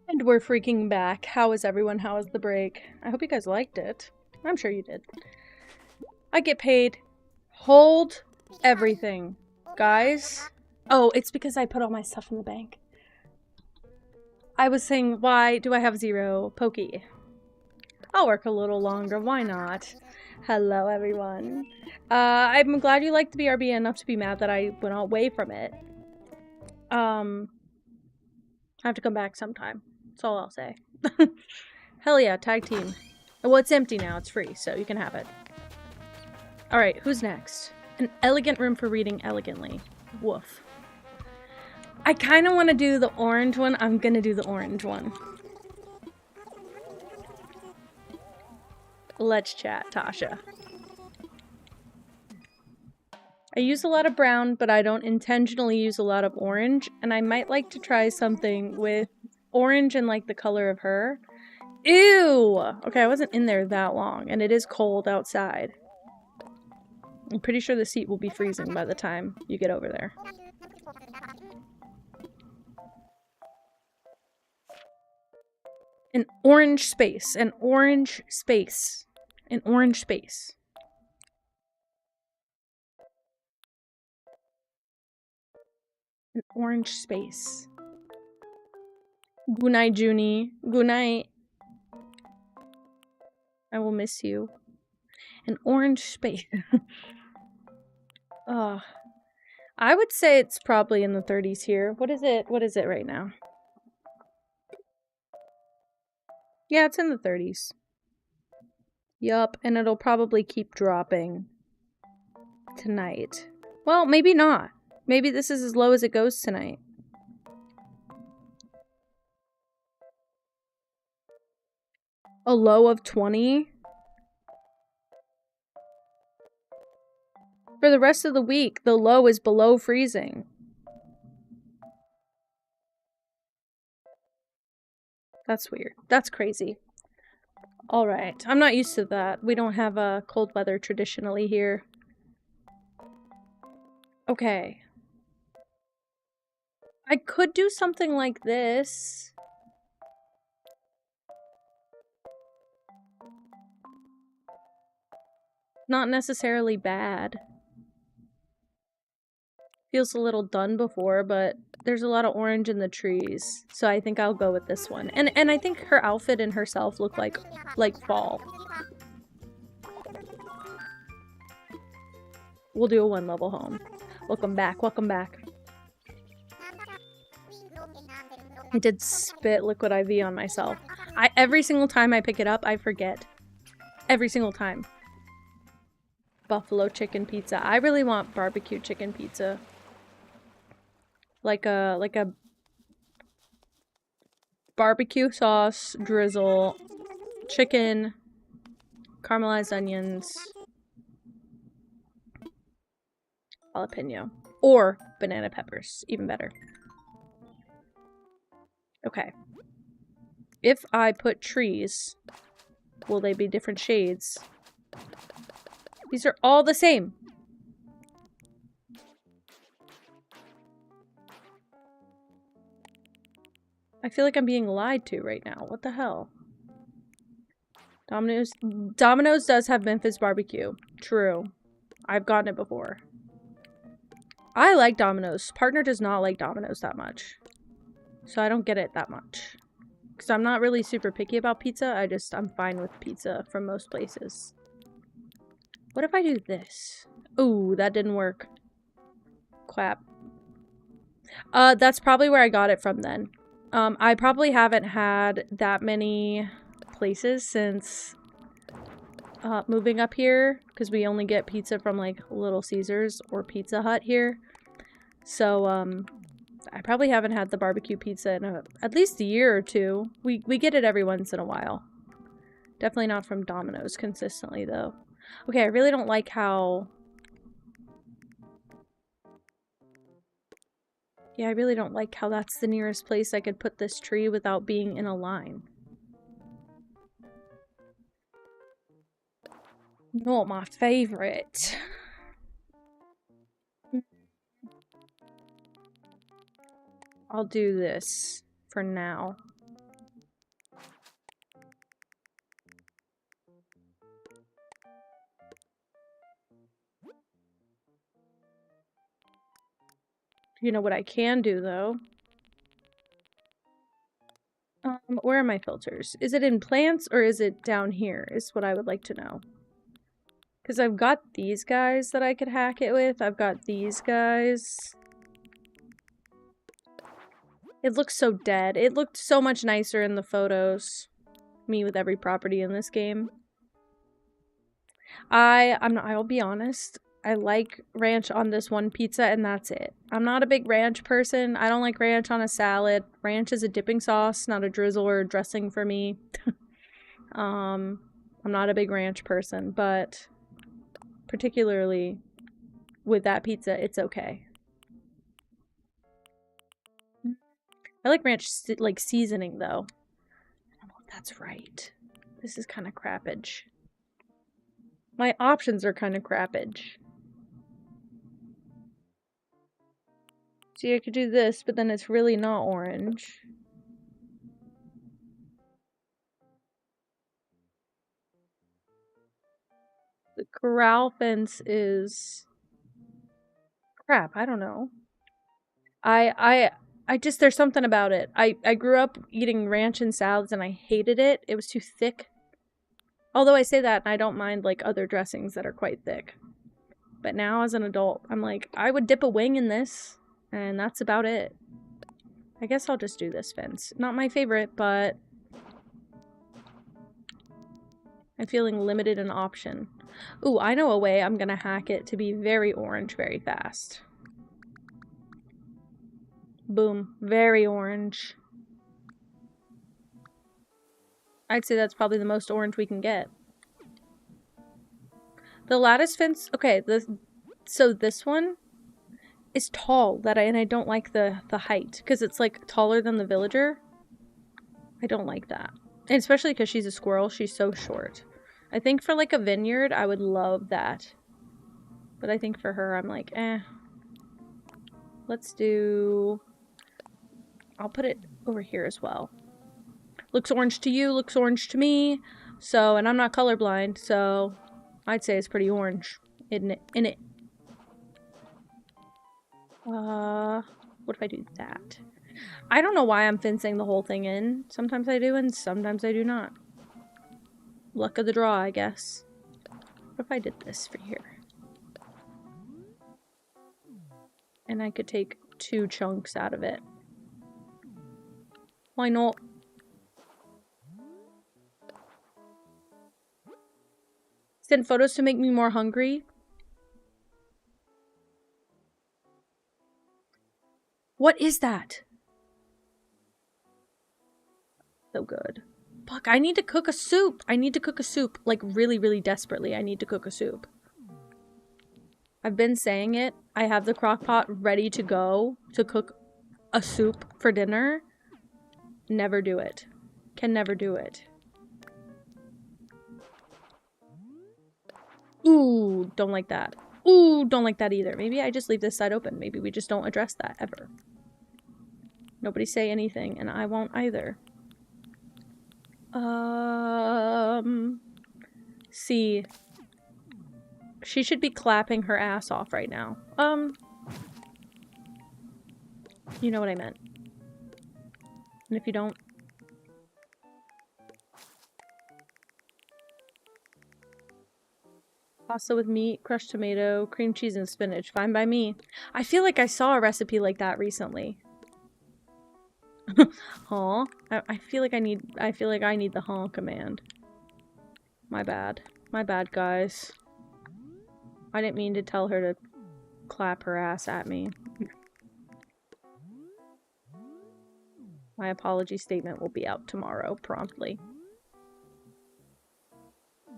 And we're freaking back. How is everyone? How was the break? I hope you guys liked it. I'm sure you did. I get paid. Hold everything. Guys. Oh, it's because I put all my stuff in the bank. I was saying, why do I have 0 Pokey? I'll work a little longer. Why not? Hello, everyone. I'm glad you liked the BRB enough to be mad that I went away from it. I have to come back sometime. That's all I'll say. Hell yeah, tag team. Well, it's empty now. It's free, so you can have it. Alright, who's next? An elegant room for reading elegantly. Woof. I kind of want to do the orange one. I'm going to do the orange one. Let's chat, Tasha. I use a lot of brown, but I don't intentionally use a lot of orange, and I might like to try something with orange and like the color of her. Ew! Okay, I wasn't in there that long, and it is cold outside. I'm pretty sure the seat will be freezing by the time you get over there. An orange space. An orange space. An orange space. An orange space. Good night, Junie. Good night. I will miss you. An orange space. I would say it's probably in the 30s here. What is it? What is it right now? Yeah, it's in the 30s. Yup, and it'll probably keep dropping tonight. Well, maybe not. Maybe this is as low as it goes tonight. A low of 20? For the rest of the week, the low is below freezing. That's weird. That's crazy. Alright. I'm not used to that. We don't have cold weather traditionally here. Okay. I could do something like this. Not necessarily bad. Feels a little done before, but there's a lot of orange in the trees. So I think I'll go with this one. And I think her outfit and herself look like fall. We'll do a 1-level home. Welcome back, welcome back. I did spit liquid IV on myself. Every single time I pick it up, I forget. Every single time. Buffalo chicken pizza. I really want barbecue chicken pizza. Like a barbecue sauce, drizzle, chicken, caramelized onions, jalapeno, or banana peppers, even better. Okay. If I put trees, will they be different shades? These are all the same. I feel like I'm being lied to right now. What the hell? Domino's does have Memphis barbecue. True. I've gotten it before. I like Domino's. Partner does not like Domino's that much. So I don't get it that much. Because I'm not really super picky about pizza. I'm fine with pizza from most places. What if I do this? Ooh, that didn't work. Crap. That's probably where I got it from then. I probably haven't had that many places since moving up here, because we only get pizza from like Little Caesars or Pizza Hut here. So I probably haven't had the barbecue pizza in at least a year or two. We get it every once in a while. Definitely not from Domino's consistently though. Okay, I really don't like how... Yeah, I really don't like how that's the nearest place I could put this tree without being in a line. Not my favorite. I'll do this for now. You know what I can do though? Where are my filters? Is it in plants or is it down here? Is what I would like to know. Because I've got these guys that I could hack it with. I've got these guys. It looks so dead. It looked so much nicer in the photos. Me with every property in this game. I'll be honest. I like ranch on this one pizza and that's it. I'm not a big ranch person. I don't like ranch on a salad. Ranch is a dipping sauce, not a drizzle or a dressing for me. I'm not a big ranch person, but particularly with that pizza, it's okay. I like ranch like seasoning though. I don't know if that's right. This is kind of crappage. My options are kind of crappage. See, I could do this, but then it's really not orange. The corral fence is... crap, I don't know. I just, there's something about it. I grew up eating ranch and salads and I hated it. It was too thick. Although I say that and I don't mind like other dressings that are quite thick. But now as an adult, I'm like, I would dip a wing in this. And that's about it. I guess I'll just do this fence. Not my favorite, but I'm feeling limited in option. Ooh, I know a way I'm gonna hack it to be very orange very fast. Boom. Very orange. I'd say that's probably the most orange we can get. The lattice fence, okay, so this one is tall, and I don't like the height, because it's like taller than the villager. I don't like that. And especially because she's a squirrel, she's so short. I think for like a vineyard, I would love that. But I think for her, I'm like, eh. Let's do... I'll put it over here as well. Looks orange to you, looks orange to me. So, and I'm not colorblind, so I'd say it's pretty orange, isn't it? What if I do that? I don't know why I'm fencing the whole thing in. Sometimes I do and sometimes I do not. Luck of the draw, I guess. What if I did this for here? And I could take 2 chunks out of it. Why not? Sent photos to make me more hungry. What is that? So good. Fuck, I need to cook a soup. I need to cook a soup. Like, really, really desperately, I need to cook a soup. I've been saying it. I have the crock pot ready to go to cook a soup for dinner. Never do it. Can never do it. Ooh, don't like that. Ooh, don't like that either. Maybe I just leave this side open. Maybe we just don't address that ever. Nobody say anything, and I won't either. See. She should be clapping her ass off right now. You know what I meant. And if you don't... Pasta with meat, crushed tomato, cream cheese, and spinach. Fine by me. I feel like I saw a recipe like that recently. Huh? I feel like I need the huh command. My bad. My bad, guys. I didn't mean to tell her to clap her ass at me. My apology statement will be out tomorrow, promptly.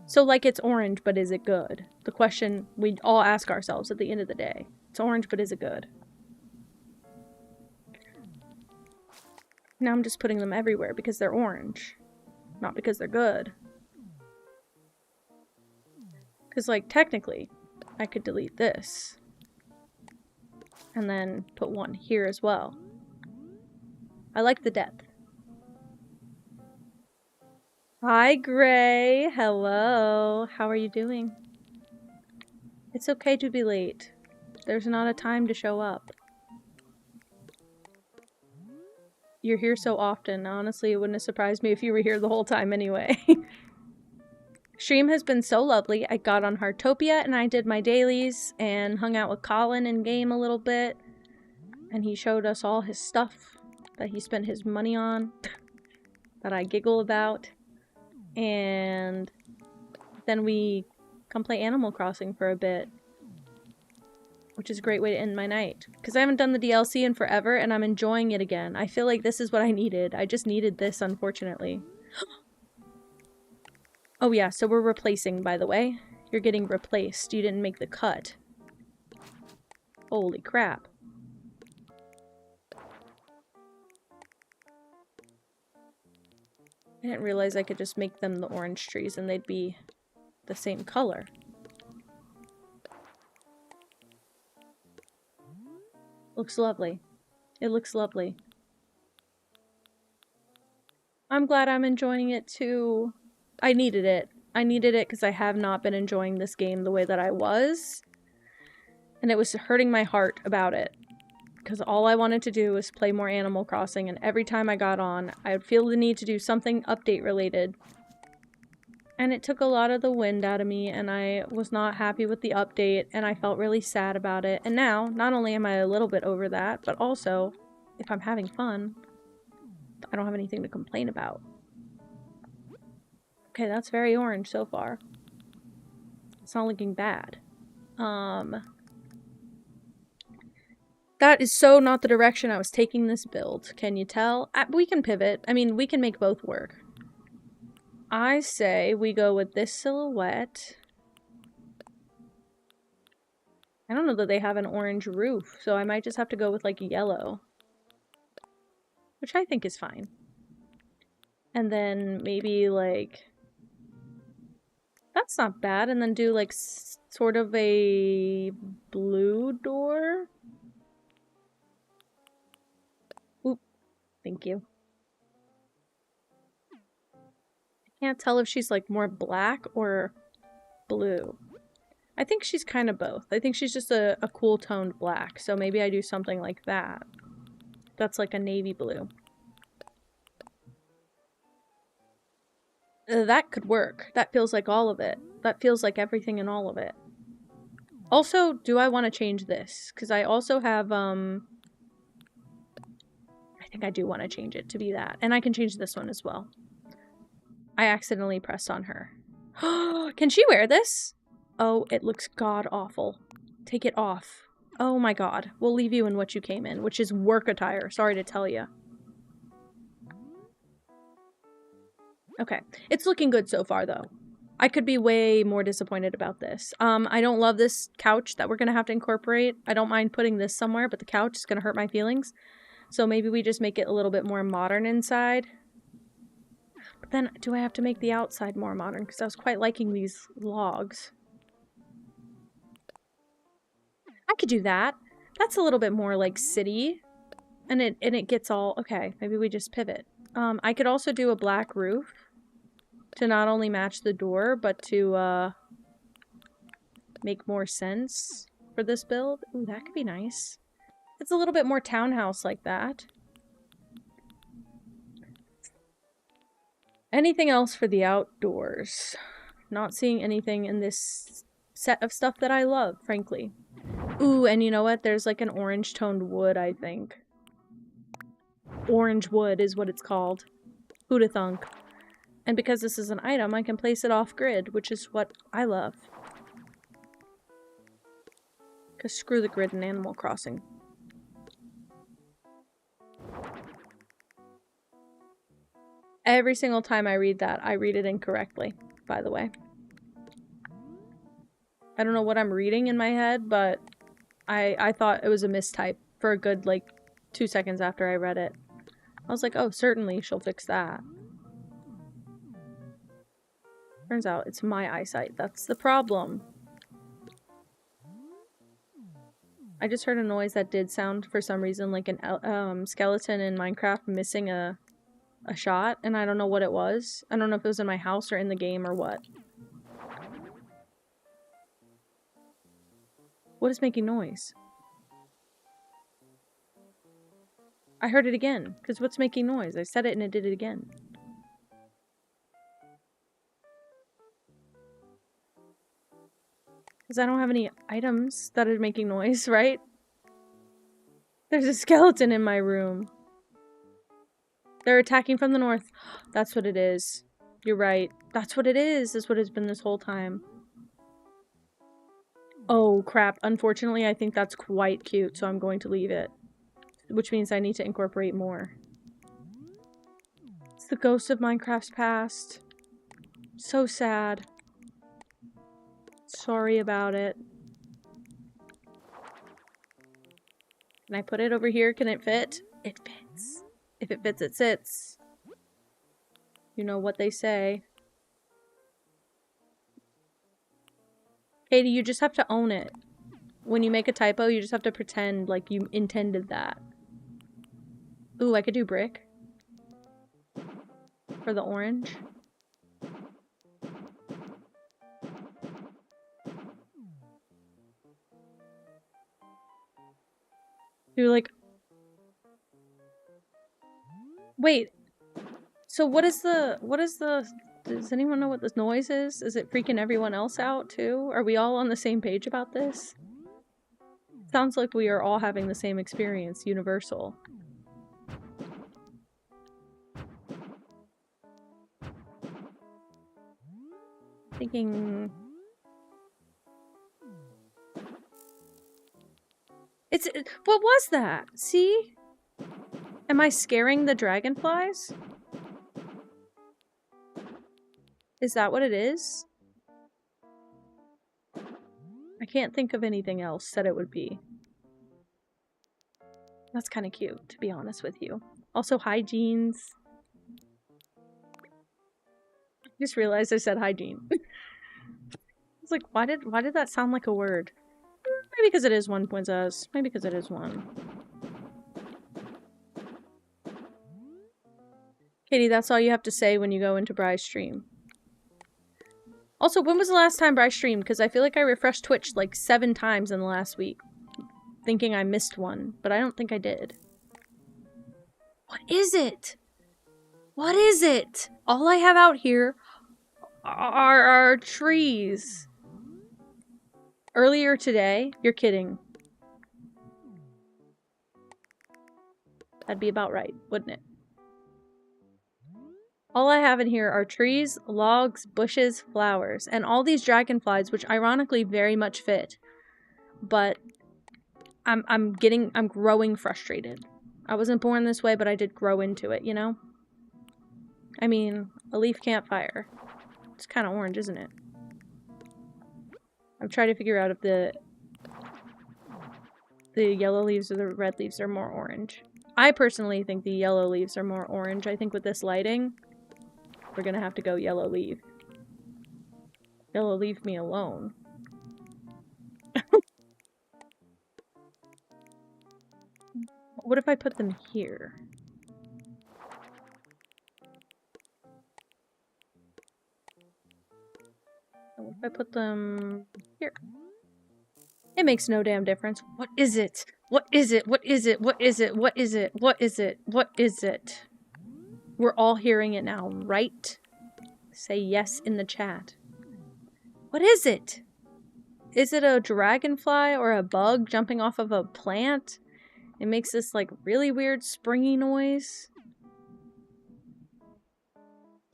So, like, it's orange, but is it good? The question we all ask ourselves at the end of the day. It's orange, but is it good? Now I'm just putting them everywhere because they're orange. Not because they're good. Because, like, technically, I could delete this. And then put one here as well. I like the depth. Hi, Gray. Hello. How are you doing? It's okay to be late. There's not a time to show up. You're here so often. Honestly, it wouldn't have surprised me if you were here the whole time anyway. Stream has been so lovely. I got on Heartopia and I did my dailies and hung out with Colin in game a little bit. And he showed us all his stuff that he spent his money on that I giggle about. And then we come play Animal Crossing for a bit, which is a great way to end my night. Because I haven't done the DLC in forever, and I'm enjoying it again. I feel like this is what I needed. I just needed this, unfortunately. Oh yeah, so we're replacing, by the way. You're getting replaced. You didn't make the cut. Holy crap. I didn't realize I could just make them the orange trees and they'd be the same color. Looks lovely. It looks lovely. I'm glad I'm enjoying it too. I needed it. I needed it because I have not been enjoying this game the way that I was. And it was hurting my heart about it. Because all I wanted to do was play more Animal Crossing, and every time I got on, I would feel the need to do something update related. And it took a lot of the wind out of me, and I was not happy with the update, and I felt really sad about it. And now, not only am I a little bit over that, but also, if I'm having fun, I don't have anything to complain about. Okay, that's very orange so far. It's not looking bad. That is so not the direction I was taking this build. Can you tell? We can pivot. I mean, we can make both work. I say we go with this silhouette. I don't know that they have an orange roof, so I might just have to go with like yellow. Which I think is fine. And then maybe like... That's not bad. And then do like sort of a blue door. Oop. Thank you. I can't tell if she's like more black or blue. I think she's kind of both. I think she's just a cool toned black. So maybe I do something like that. That's like a navy blue. That could work. That feels like all of it. That feels like everything in all of it. Also, do I want to change this? Because I also have, I think I do want to change it to be that. And I can change this one as well. I accidentally pressed on her. Can she wear this? Oh, it looks god-awful. Take it off. Oh my god. We'll leave you in what you came in, which is work attire. Sorry to tell you. Okay. It's looking good so far, though. I could be way more disappointed about this. I don't love this couch that we're going to have to incorporate. I don't mind putting this somewhere, but the couch is going to hurt my feelings. So maybe we just make it a little bit more modern inside. But then, do I have to make the outside more modern? Because I was quite liking these logs. I could do that. That's a little bit more like city. And it gets all... Okay, maybe we just pivot. I could also do a black roof. To not only match the door, but to make more sense for this build. Ooh, that could be nice. It's a little bit more townhouse like that. Anything else for the outdoors? Not seeing anything in this set of stuff that I love, frankly. Ooh, and you know what? There's like an orange toned wood, I think. Orange wood is what it's called. Who'da thunk? And because this is an item, I can place it off-grid, which is what I love. Because screw the grid in Animal Crossing. Every single time I read that, I read it incorrectly, by the way. I don't know what I'm reading in my head, but I thought it was a mistype for a good, like, 2 seconds after I read it. I was like, oh, certainly she'll fix that. Turns out it's my eyesight. That's the problem. I just heard a noise that did sound, for some reason, like an skeleton in Minecraft missing a shot, and I don't know what it was. I don't know if it was in my house or in the game or what. What is making noise? I heard it again, because what's making noise? I said it and it did it again. Because I don't have any items that are making noise, right? There's a skeleton in my room. They're attacking from the north. That's what it is. You're right. That's what it is. That's what it's been this whole time. Oh, crap. Unfortunately, I think that's quite cute, so I'm going to leave it. Which means I need to incorporate more. It's the ghost of Minecraft's past. So sad. Sorry about it. Can I put it over here? Can it fit? It fits. If it fits, it sits. You know what they say. Katie, you just have to own it. When you make a typo, you just have to pretend like you intended that. Ooh, I could do brick. For the orange. You're like... Wait. So what is the... Does anyone know what this noise is? Is it freaking everyone else out too? Are we all on the same page about this? Sounds like we are all having the same experience, universal. Thinking... What was that? See? Am I scaring the dragonflies? Is that what it is? I can't think of anything else that it would be. That's kind of cute, to be honest with you. Also, hygienes. I just realized I said hygiene. I was like, why did that sound like a word? Maybe because it is one, Princess. Maybe because it is one. Katie, that's all you have to say when you go into Bry's stream. Also, when was the last time Bry streamed? Because I feel like I refreshed Twitch like 7 times in the last week. Thinking I missed one, but I don't think I did. What is it? What is it? All I have out here are trees. Earlier today? You're kidding. That'd be about right, wouldn't it? All I have in here are trees, logs, bushes, flowers, and all these dragonflies, which ironically very much fit. But I'm growing frustrated. I wasn't born this way, but I did grow into it, you know? I mean, a leaf can't fire. It's kind of orange, isn't it? I'm trying to figure out if the yellow leaves or the red leaves are more orange. I personally think the yellow leaves are more orange. I think with this lighting, we're gonna have to go yellow leaf. Yellow leave me alone. What if I put them here? What if I put them here? It makes no damn difference. What is it? What is it? What is it? What is it? What is it? What is it? What is it? We're all hearing it now, right? Say yes in the chat. What is it? Is it a dragonfly or a bug jumping off of a plant? It makes this like really weird springy noise.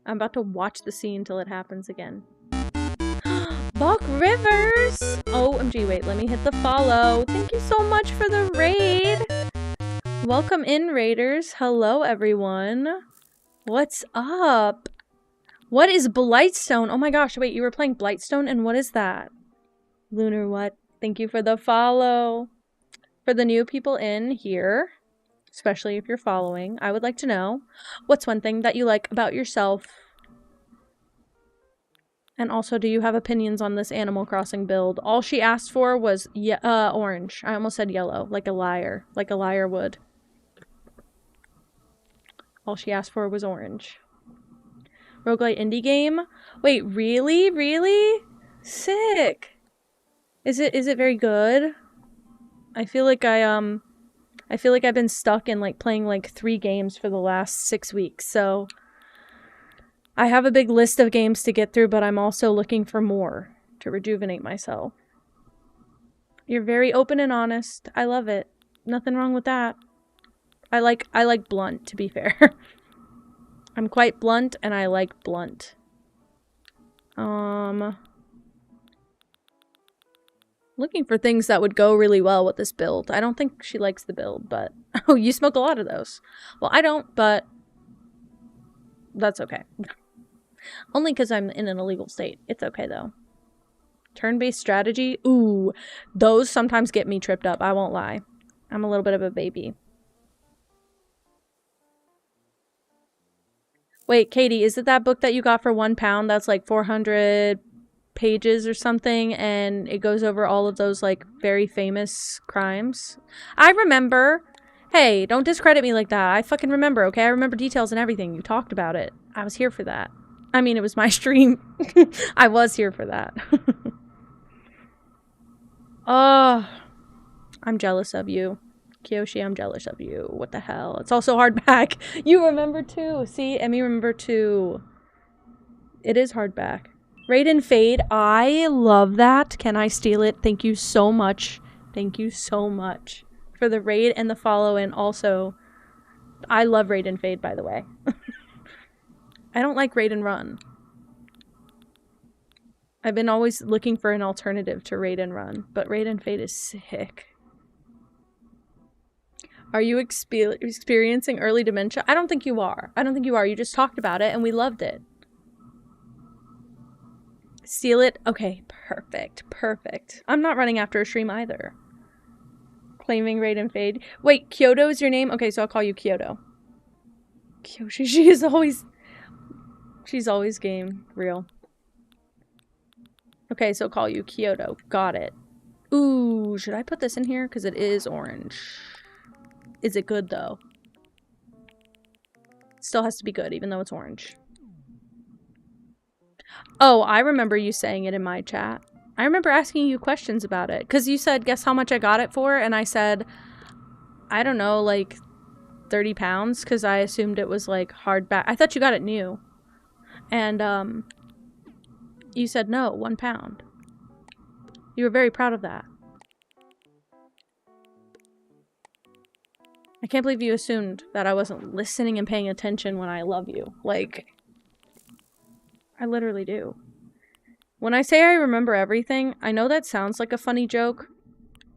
I'm about to watch the scene till it happens again. Buck Rivers! OMG, wait, let me hit the follow. Thank you so much for the raid! Welcome in, raiders. Hello, everyone. What's up? What is Blightstone? Oh my gosh, wait, you were playing Blightstone, and what is that? Lunar what? Thank you for the follow. For the new people in here, especially if you're following, I would like to know, what's one thing that you like about yourself? And also, do you have opinions on this Animal Crossing build? All she asked for was orange. I almost said yellow, like a liar would. All she asked for was orange. Roguelite indie game? Wait, really? Really? Sick. Is it very good? I feel like I've been stuck in like playing like 3 games for the last 6 weeks. So I have a big list of games to get through, but I'm also looking for more to rejuvenate myself. You're very open and honest. I love it. Nothing wrong with that. I like blunt, to be fair. I'm quite blunt and I like blunt. Looking for things that would go really well with this build. I don't think she likes the build, but... Oh, you smoke a lot of those. Well, I don't, but... That's okay. Only because I'm in an illegal state. It's okay, though. Turn-based strategy? Ooh. Those sometimes get me tripped up, I won't lie. I'm a little bit of a baby. Wait, Katie, is it that book that you got for £1 that's like 400... pages or something, and it goes over all of those like very famous crimes? I remember. Hey, don't discredit me like that. I fucking remember, okay? I remember details and everything. You talked about it. I was here for that. I mean, it was my stream. I was here for that. Oh, I'm jealous of you. Kiyoshi, I'm jealous of you. What the hell? It's also hardback. You remember too. See, Emmy remember too. It is hardback. Raid and Fade. I love that. Can I steal it? Thank you so much. Thank you so much for the raid and the follow. And also, I love Raid and Fade, by the way. I don't like Raid and Run. I've been always looking for an alternative to Raid and Run, but Raid and Fade is sick. Are you experiencing early dementia? I don't think you are. I don't think you are. You just talked about it and we loved it. Steal it? Okay, perfect. Perfect. I'm not running after a stream either. Claiming raid and fade. Wait, Kyoto is your name? Okay, so I'll call you Kyoto. Kyoshi, she's always game. Real. Okay, so I'll call you Kyoto. Got it. Ooh, should I put this in here? Because it is orange. Is it good, though? Still has to be good, even though it's orange. Oh, I remember you saying it in my chat. I remember asking you questions about it. Because you said, guess how much I got it for? And I said, I don't know, like 30 pounds. Because I assumed it was like hardback. I thought you got it new. And, you said no, 1 pound. You were very proud of that. I can't believe you assumed that I wasn't listening and paying attention when I love you. Like, I literally do. When I say I remember everything, I know that sounds like a funny joke.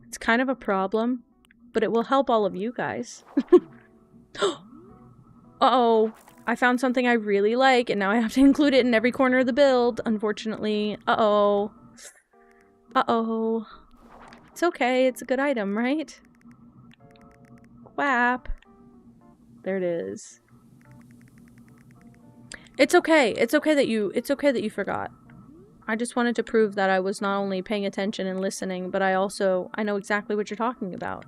It's kind of a problem, but it will help all of you guys. Uh-oh. I found something I really like, and now I have to include it in every corner of the build, unfortunately. Uh-oh. Uh-oh. It's okay. It's a good item, right? Quap. There it is. It's okay. It's okay that you forgot. I just wanted to prove that I was not only paying attention and listening, but I know exactly what you're talking about.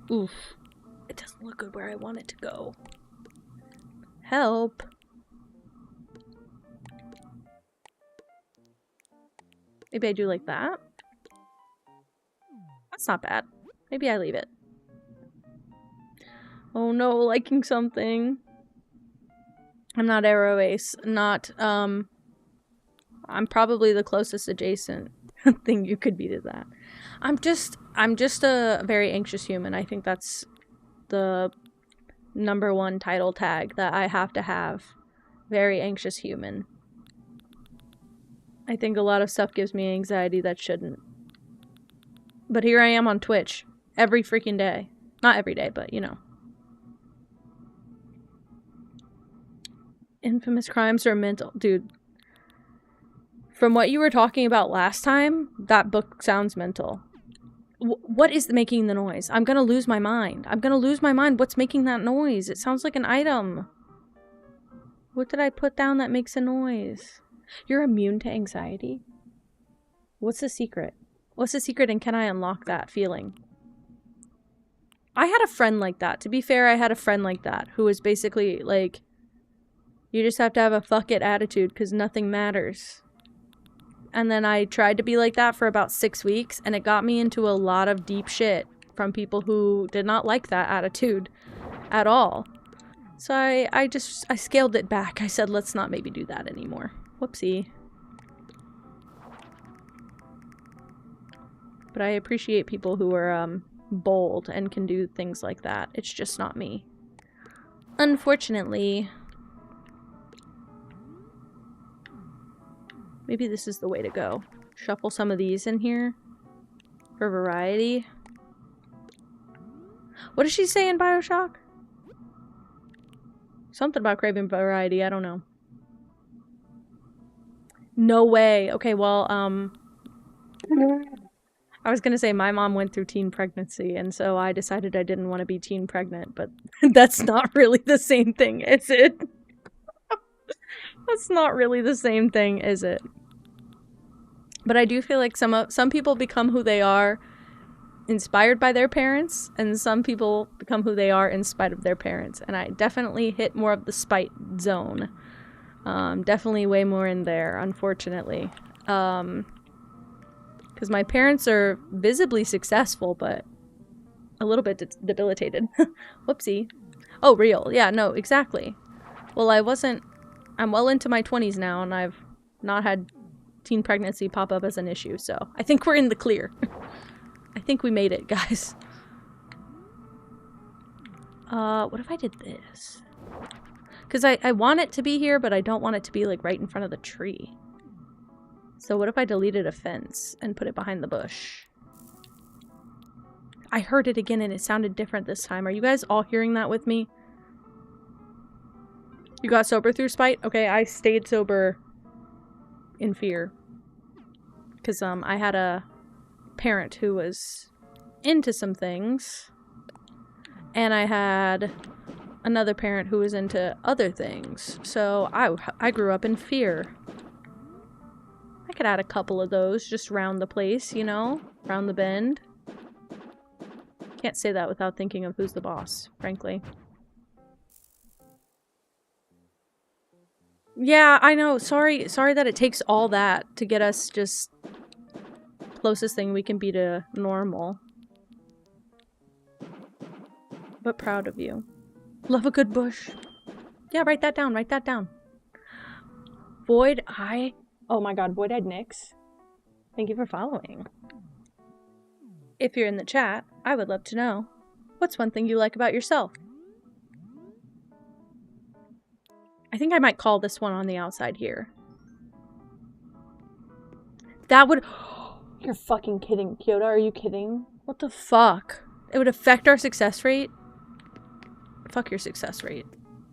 Oof. It doesn't look good where I want it to go. Help. Maybe I do like that. That's not bad. Maybe I leave it. Oh no, liking something. I'm not Arrow Ace. Not, I'm probably the closest adjacent thing you could be to that. I'm just a very anxious human. I think that's the #1 title tag that I have to have. Very anxious human. I think a lot of stuff gives me anxiety that shouldn't. But here I am on Twitch. Every freaking day. Not every day, but you know. Infamous crimes are mental. Dude. From what you were talking about last time, that book sounds mental. What is making the noise? I'm gonna lose my mind. I'm gonna lose my mind. What's making that noise? It sounds like an item. What did I put down that makes a noise? You're immune to anxiety? What's the secret? What's the secret, and can I unlock that feeling? I had a friend like that. To be fair, I had a friend like that who was basically like, you just have to have a fuck it attitude because nothing matters. And then I tried to be like that for about 6 weeks, and it got me into a lot of deep shit from people who did not like that attitude at all. So I scaled it back. I said, let's not maybe do that anymore. Whoopsie. But I appreciate people who are bold and can do things like that. It's just not me. Unfortunately. Maybe this is the way to go. Shuffle some of these in here for variety. What does she say in BioShock? Something about craving variety, I don't know. No way. Okay, well, I was gonna say my mom went through teen pregnancy, and so I decided I didn't want to be teen pregnant, but that's not really the same thing, is it? That's not really the same thing, is it? But I do feel like some people become who they are inspired by their parents, and some people become who they are in spite of their parents. And I definitely hit more of the spite zone. Definitely way more in there, unfortunately. Because my parents are visibly successful, but a little bit debilitated. Whoopsie. Oh, real. Yeah, no, exactly. Well, I'm well into my 20s now, and I've not had teen pregnancy pop up as an issue, so I think we're in the clear. I think we made it, guys. What if I did this? Because I want it to be here, but I don't want it to be, like, right in front of the tree. So what if I deleted a fence and put it behind the bush? I heard it again, and it sounded different this time. Are you guys all hearing that with me? You got sober through spite? Okay, I stayed sober in fear. Because I had a parent who was into some things, and I had another parent who was into other things. So I grew up in fear. I could add a couple of those just round the place, you know? Round the bend. Can't say that without thinking of who's the boss, frankly. Yeah, I know. Sorry that it takes all that to get us just closest thing we can be to normal. But proud of you. Love a good bush. Yeah, write that down. Write that down. Void Eye. Oh my god, Void Eyed Nyx. Thank you for following. If you're in the chat, I would love to know. What's one thing you like about yourself? I think I might call this one on the outside here. That would... You're fucking kidding, Kyoto. Are you kidding? What the fuck? It would affect our success rate? Fuck your success rate.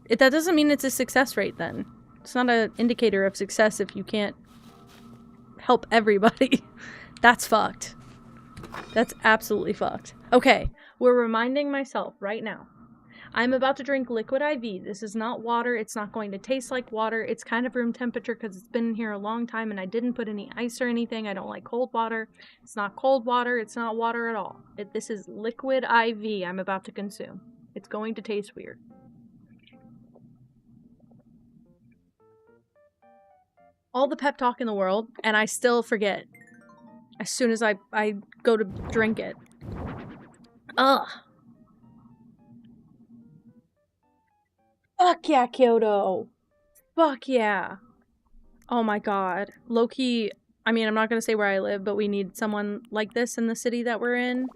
That doesn't mean it's a success rate then. It's not an indicator of success if you can't help everybody. That's fucked. That's absolutely fucked. Okay, we're reminding myself right now. I'm about to drink liquid IV. This is not water. It's not going to taste like water. It's kind of room temperature because it's been in here a long time and I didn't put any ice or anything. I don't like cold water. It's not cold water. It's not water at all. This is liquid IV I'm about to consume. It's going to taste weird. All the pep talk in the world, and I still forget as soon as I go to drink it. Ugh. Fuck yeah, Kyoto. Fuck yeah. Oh my god. Low-key, I mean, I'm not gonna say where I live, but we need someone like this in the city that we're in.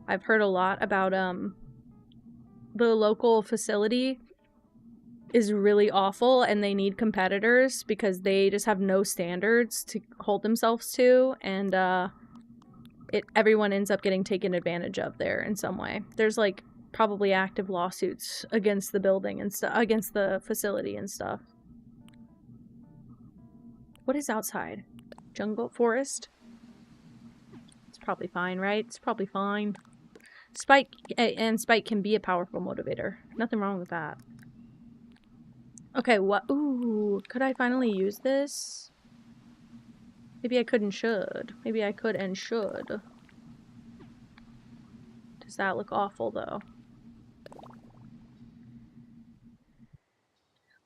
I've heard a lot about, the local facility is really awful and they need competitors because they just have no standards to hold themselves to, and everyone ends up getting taken advantage of there in some way. There's like probably active lawsuits against the building and stuff, against the facility and stuff. What is outside? Jungle? Forest? It's probably fine, right? It's probably fine. Spike can be a powerful motivator. Nothing wrong with that. Okay, what? Ooh, could I finally use this? Maybe I could and should. Maybe I could and should. Does that look awful, though?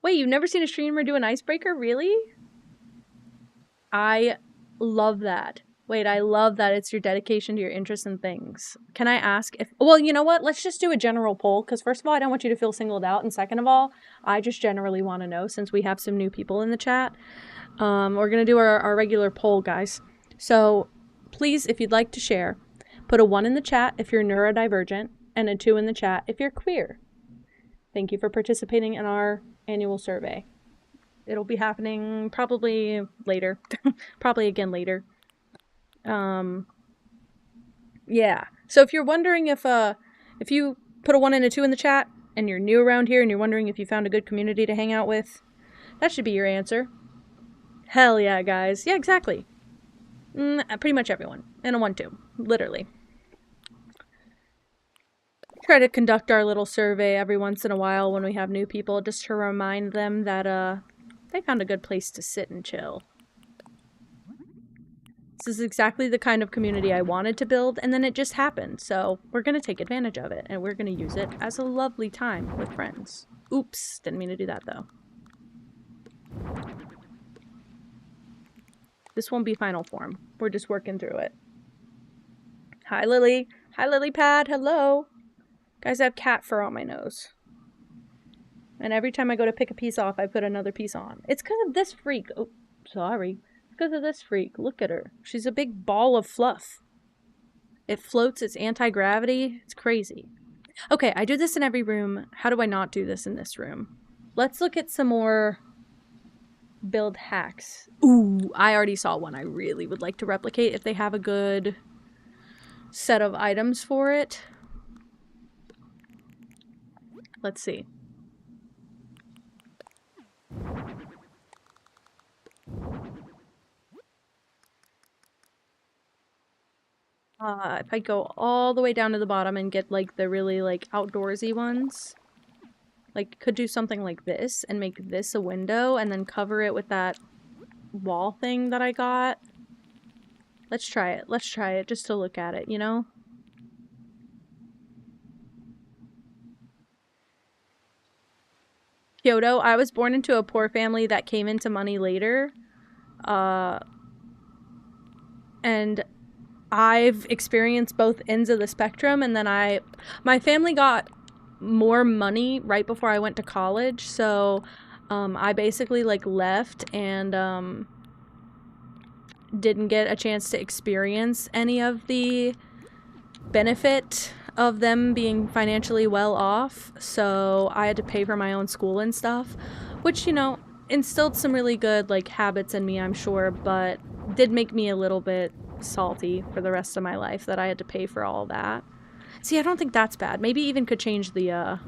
Wait, you've never seen a streamer do an icebreaker? Really? I love that. Wait, I love that it's your dedication to your interests and things. Can I ask if... Well, you know what? Let's just do a general poll, because first of all, I don't want you to feel singled out, and second of all, I just generally want to know, since we have some new people in the chat. We're going to do our regular poll, guys. So, please, if you'd like to share, put a 1 in the chat if you're neurodivergent, and a 2 in the chat if you're queer. Thank you for participating in our annual survey. It'll be happening probably later. Probably again later. Yeah. So if you're wondering if you put a 1 and a 2 in the chat and you're new around here and you're wondering if you found a good community to hang out with, that should be your answer. Hell yeah, guys. Yeah, exactly. Pretty much everyone. And a 1-2. Literally. Try to conduct our little survey every once in a while when we have new people, just to remind them that, they found a good place to sit and chill. This is exactly the kind of community I wanted to build, and then it just happened. So we're going to take advantage of it, and we're going to use it as a lovely time with friends. Oops, didn't mean to do that, though. This won't be final form. We're just working through it. Hi, Lily. Hi, Lily Pad. Hello. Guys, I have cat fur on my nose. And every time I go to pick a piece off, I put another piece on. It's because of this freak. Oh, sorry. It's because of this freak. Look at her. She's a big ball of fluff. It floats. It's anti-gravity. It's crazy. Okay, I do this in every room. How do I not do this in this room? Let's look at some more build hacks. Ooh, I already saw one I really would like to replicate if they have a good set of items for it. Let's see. If I go all the way down to the bottom and get like the really like outdoorsy ones, like could do something like this and make this a window and then cover it with that wall thing that I got. Let's try it. Let's try it just to look at it, you know? Kyoto, I was born into a poor family that came into money later. And I've experienced both ends of the spectrum, and then my family got more money right before I went to college, so I basically like left and didn't get a chance to experience any of the benefit of them being financially well off, so I had to pay for my own school and stuff, which, you know, instilled some really good like habits in me, I'm sure, but did make me a little bit salty for the rest of my life that I had to pay for all that. See, I don't think that's bad. Maybe even could change the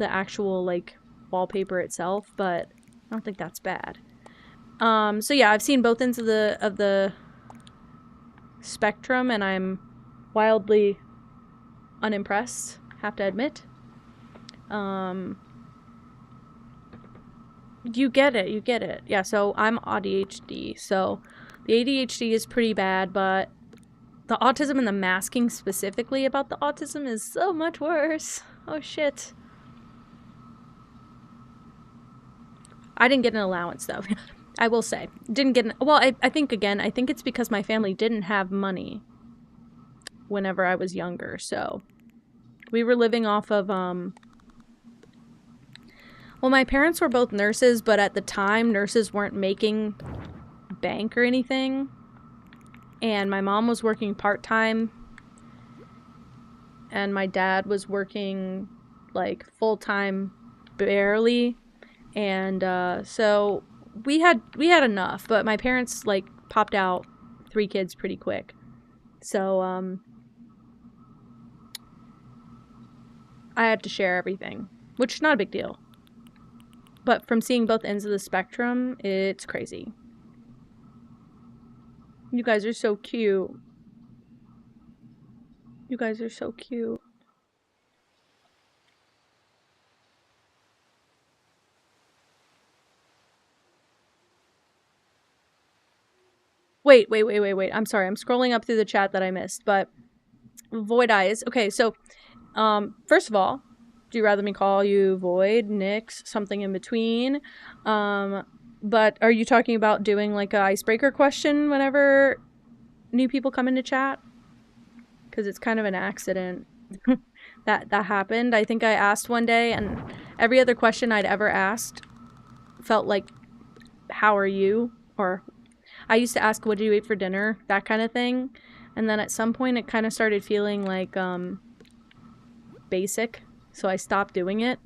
actual like wallpaper itself, but I don't think that's bad. So yeah, I've seen both ends of the spectrum, and I'm wildly unimpressed, have to admit. You get it, you get it. Yeah, so I'm ADHD, so the ADHD is pretty bad, but the autism and the masking specifically about the autism is so much worse. Oh shit. I didn't get an allowance though. I will say. Didn't get an, well, I think again, I think it's because my family didn't have money whenever I was younger, so we were living off of well, my parents were both nurses, but at the time nurses weren't making bank or anything, and my mom was working part-time and my dad was working like full-time barely, and so we had enough, but my parents like popped out 3 kids pretty quick, so I had to share everything, which is not a big deal, but from seeing both ends of the spectrum, it's crazy. You guys are so cute. You guys are so cute. Wait. I'm sorry. I'm scrolling up through the chat that I missed, but Void Eyes. Okay, so first of all, do you rather me call you Void, Nyx, something in between? But are you talking about doing like a icebreaker question whenever new people come into chat? Because it's kind of an accident that happened. I think I asked one day, and every other question I'd ever asked felt like, how are you? Or I used to ask, what did you eat for dinner? That kind of thing. And then at some point it kind of started feeling like basic, so I stopped doing it.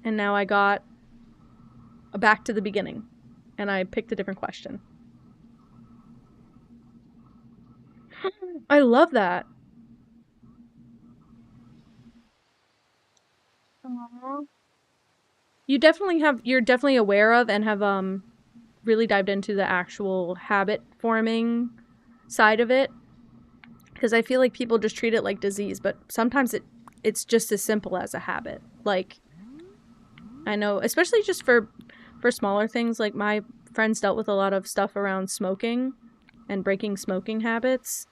And now I got back to the beginning, and I picked a different question. I love that. Aww. You're definitely aware of and have really dived into the actual habit forming side of it, because I feel like people just treat it like disease, but sometimes it's just as simple as a habit. Like, I know, especially just for smaller things, like my friends dealt with a lot of stuff around smoking and breaking smoking habits,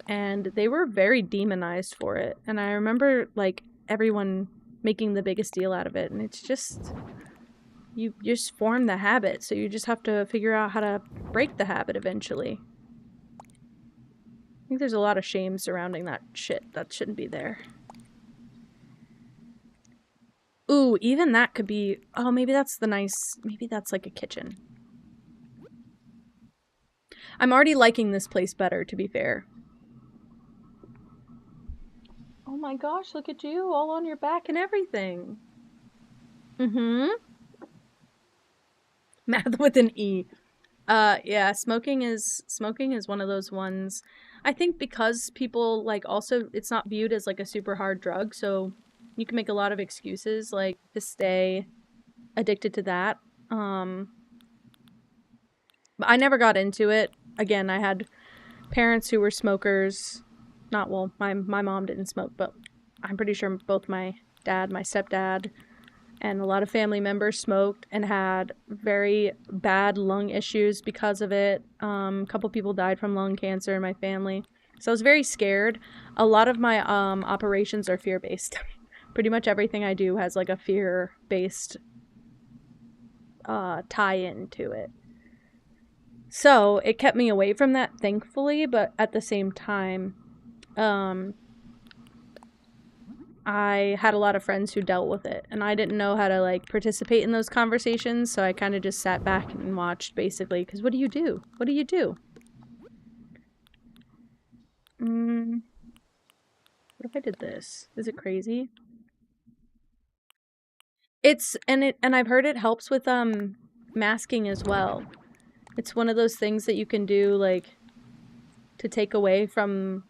and they were very demonized for it. And I remember like everyone making the biggest deal out of it, and it's just, you just form the habit, so you just have to figure out how to break the habit eventually. I think there's a lot of shame surrounding that shit that shouldn't be there. Ooh, even that could be, oh, maybe that's maybe that's like a kitchen. I'm already liking this place better, to be fair. Oh my gosh, look at you, all on your back and everything. Mm-hmm. Math with an E. Yeah, smoking is one of those ones. I think because people like also, it's not viewed as like a super hard drug, so you can make a lot of excuses like to stay addicted to that. But I never got into it. Again, I had parents who were smokers. Not, well, my mom didn't smoke, but I'm pretty sure both my dad, my stepdad, and a lot of family members smoked and had very bad lung issues because of it. A couple people died from lung cancer in my family. So I was very scared. A lot of my operations are fear-based. Pretty much everything I do has like a fear-based tie-in to it. So it kept me away from that, thankfully, but at the same time, I had a lot of friends who dealt with it, and I didn't know how to like participate in those conversations, so I kind of just sat back and watched, basically, because what do you do? What do you do? What if I did this? Is it crazy? And I've heard it helps with masking as well. It's one of those things that you can do like to take away from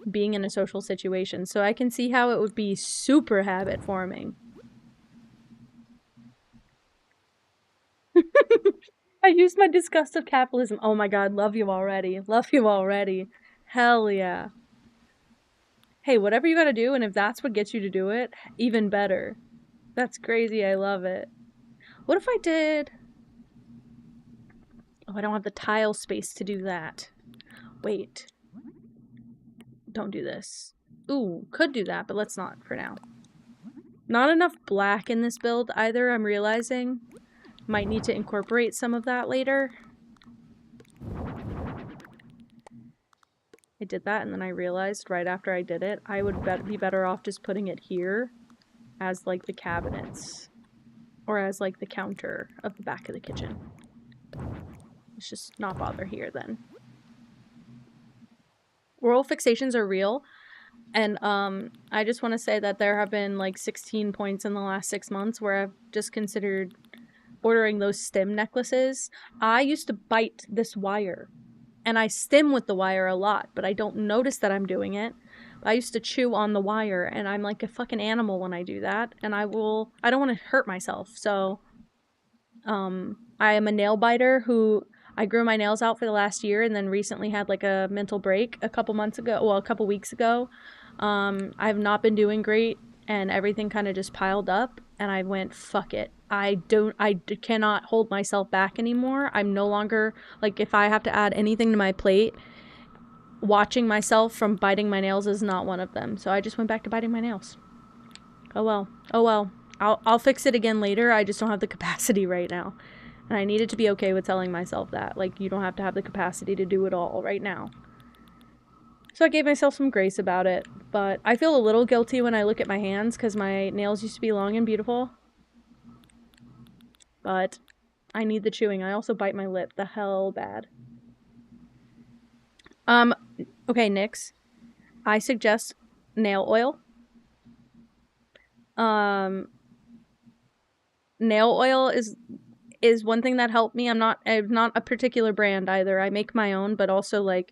being in a social situation. So I can see how it would be super habit forming. I used my disgust of capitalism. Oh my god, love you already. Love you already. Hell yeah. Hey, whatever you gotta do, and if that's what gets you to do it, even better. That's crazy, I love it. What if I did... Oh, I don't have the tile space to do that. Wait. Don't do this. Ooh, could do that, but let's not for now. Not enough black in this build either, I'm realizing. Might need to incorporate some of that later. I did that and then I realized right after I did it, I would be better off just putting it here as like the cabinets. Or as like the counter of the back of the kitchen. Let's just not bother here then. Oral fixations are real. And I just want to say that there have been like 16 points in the last 6 months where I've just considered ordering those stim necklaces. I used to bite this wire. And I stim with the wire a lot, but I don't notice that I'm doing it. I used to chew on the wire, and I'm like a fucking animal when I do that. And I don't want to hurt myself. So, I am a nail biter who... I grew my nails out for the last year and then recently had like a mental break a couple weeks ago. I've not been doing great and everything kind of just piled up and I went, fuck it. I cannot hold myself back anymore. I'm no longer, like, if I have to add anything to my plate, watching myself from biting my nails is not one of them. So I just went back to biting my nails. Oh well. Oh well. I'll fix it again later. I just don't have the capacity right now. And I needed to be okay with telling myself that. Like, you don't have to have the capacity to do it all right now. So I gave myself some grace about it. But I feel a little guilty when I look at my hands because my nails used to be long and beautiful. But I need the chewing. I also bite my lip the hell bad. Okay, Nyx. I suggest nail oil. Nail oil is one thing that helped me. I'm not a particular brand either. I make my own, but also, like,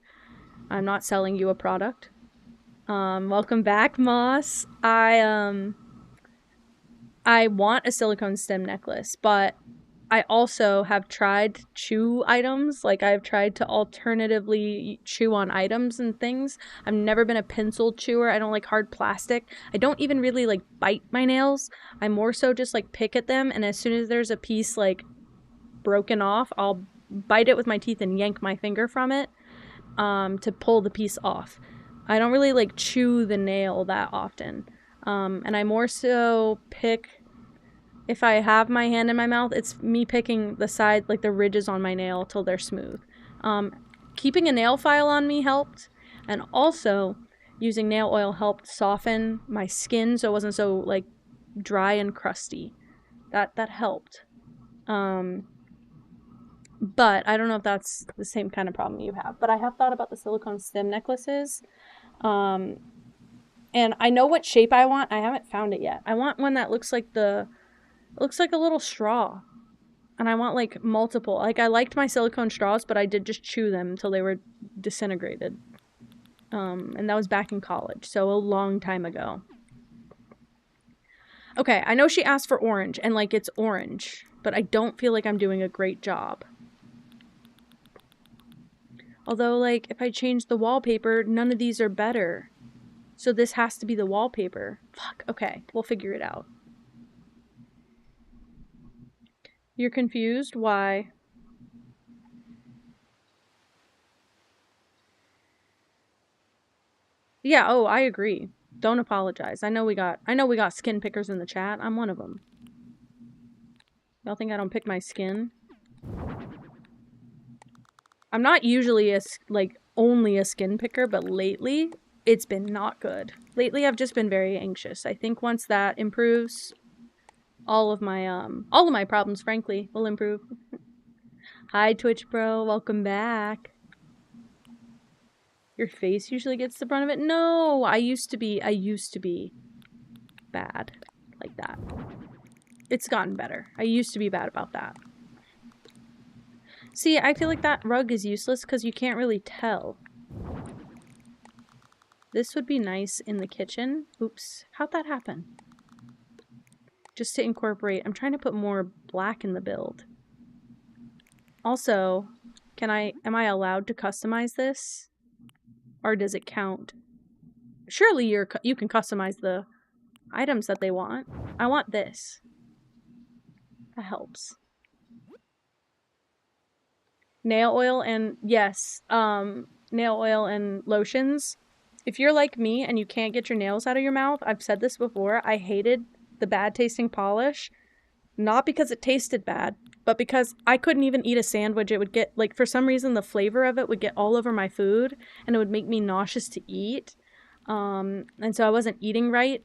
I'm not selling you a product. Welcome back, Moss. I want a silicone stem necklace, but I also have tried chew items. Like, I've tried to alternatively chew on items and things. I've never been a pencil chewer. I don't like hard plastic. I don't even really, like, bite my nails. I more so just, like, pick at them, and as soon as there's a piece, like, broken off, I'll bite it with my teeth and yank my finger from it to pull the piece off. I don't really, like, chew the nail that often. And I more so pick... If I have my hand in my mouth, it's me picking the side, like the ridges on my nail till they're smooth. Keeping a nail file on me helped. And also, using nail oil helped soften my skin so it wasn't so, like, dry and crusty. That helped. But I don't know if that's the same kind of problem you have. But I have thought about the silicone stem necklaces. And I know what shape I want. I haven't found it yet. I want one that looks like a little straw. And I want, like, multiple. Like, I liked my silicone straws, but I did just chew them until they were disintegrated. And that was back in college, so a long time ago. Okay, I know she asked for orange, and, like, it's orange. But I don't feel like I'm doing a great job. Although, like, if I change the wallpaper, none of these are better. So this has to be the wallpaper. Fuck, okay, we'll figure it out. You're confused? Why? Yeah, oh, I agree. Don't apologize. I know we got skin pickers in the chat. I'm one of them. Y'all think I don't pick my skin? I'm not usually only a skin picker, but lately it's been not good. Lately I've just been very anxious. I think once that improves, all of my problems, frankly, will improve. Hi, Twitch bro. Welcome back. Your face usually gets the brunt of it? No, I used to be bad like that. It's gotten better. I used to be bad about that. See, I feel like that rug is useless because you can't really tell. This would be nice in the kitchen. Oops, how'd that happen? Just to incorporate, I'm trying to put more black in the build. Also, am I allowed to customize this? Or does it count? Surely you can customize the items that they want. I want this. That helps. Nail oil and, yes, nail oil and lotions. If you're like me and you can't get your nails out of your mouth, I've said this before, I hated the bad tasting polish. Not because it tasted bad, but because I couldn't even eat a sandwich. It would get, like, for some reason, the flavor of it would get all over my food, and it would make me nauseous to eat. And so I wasn't eating right.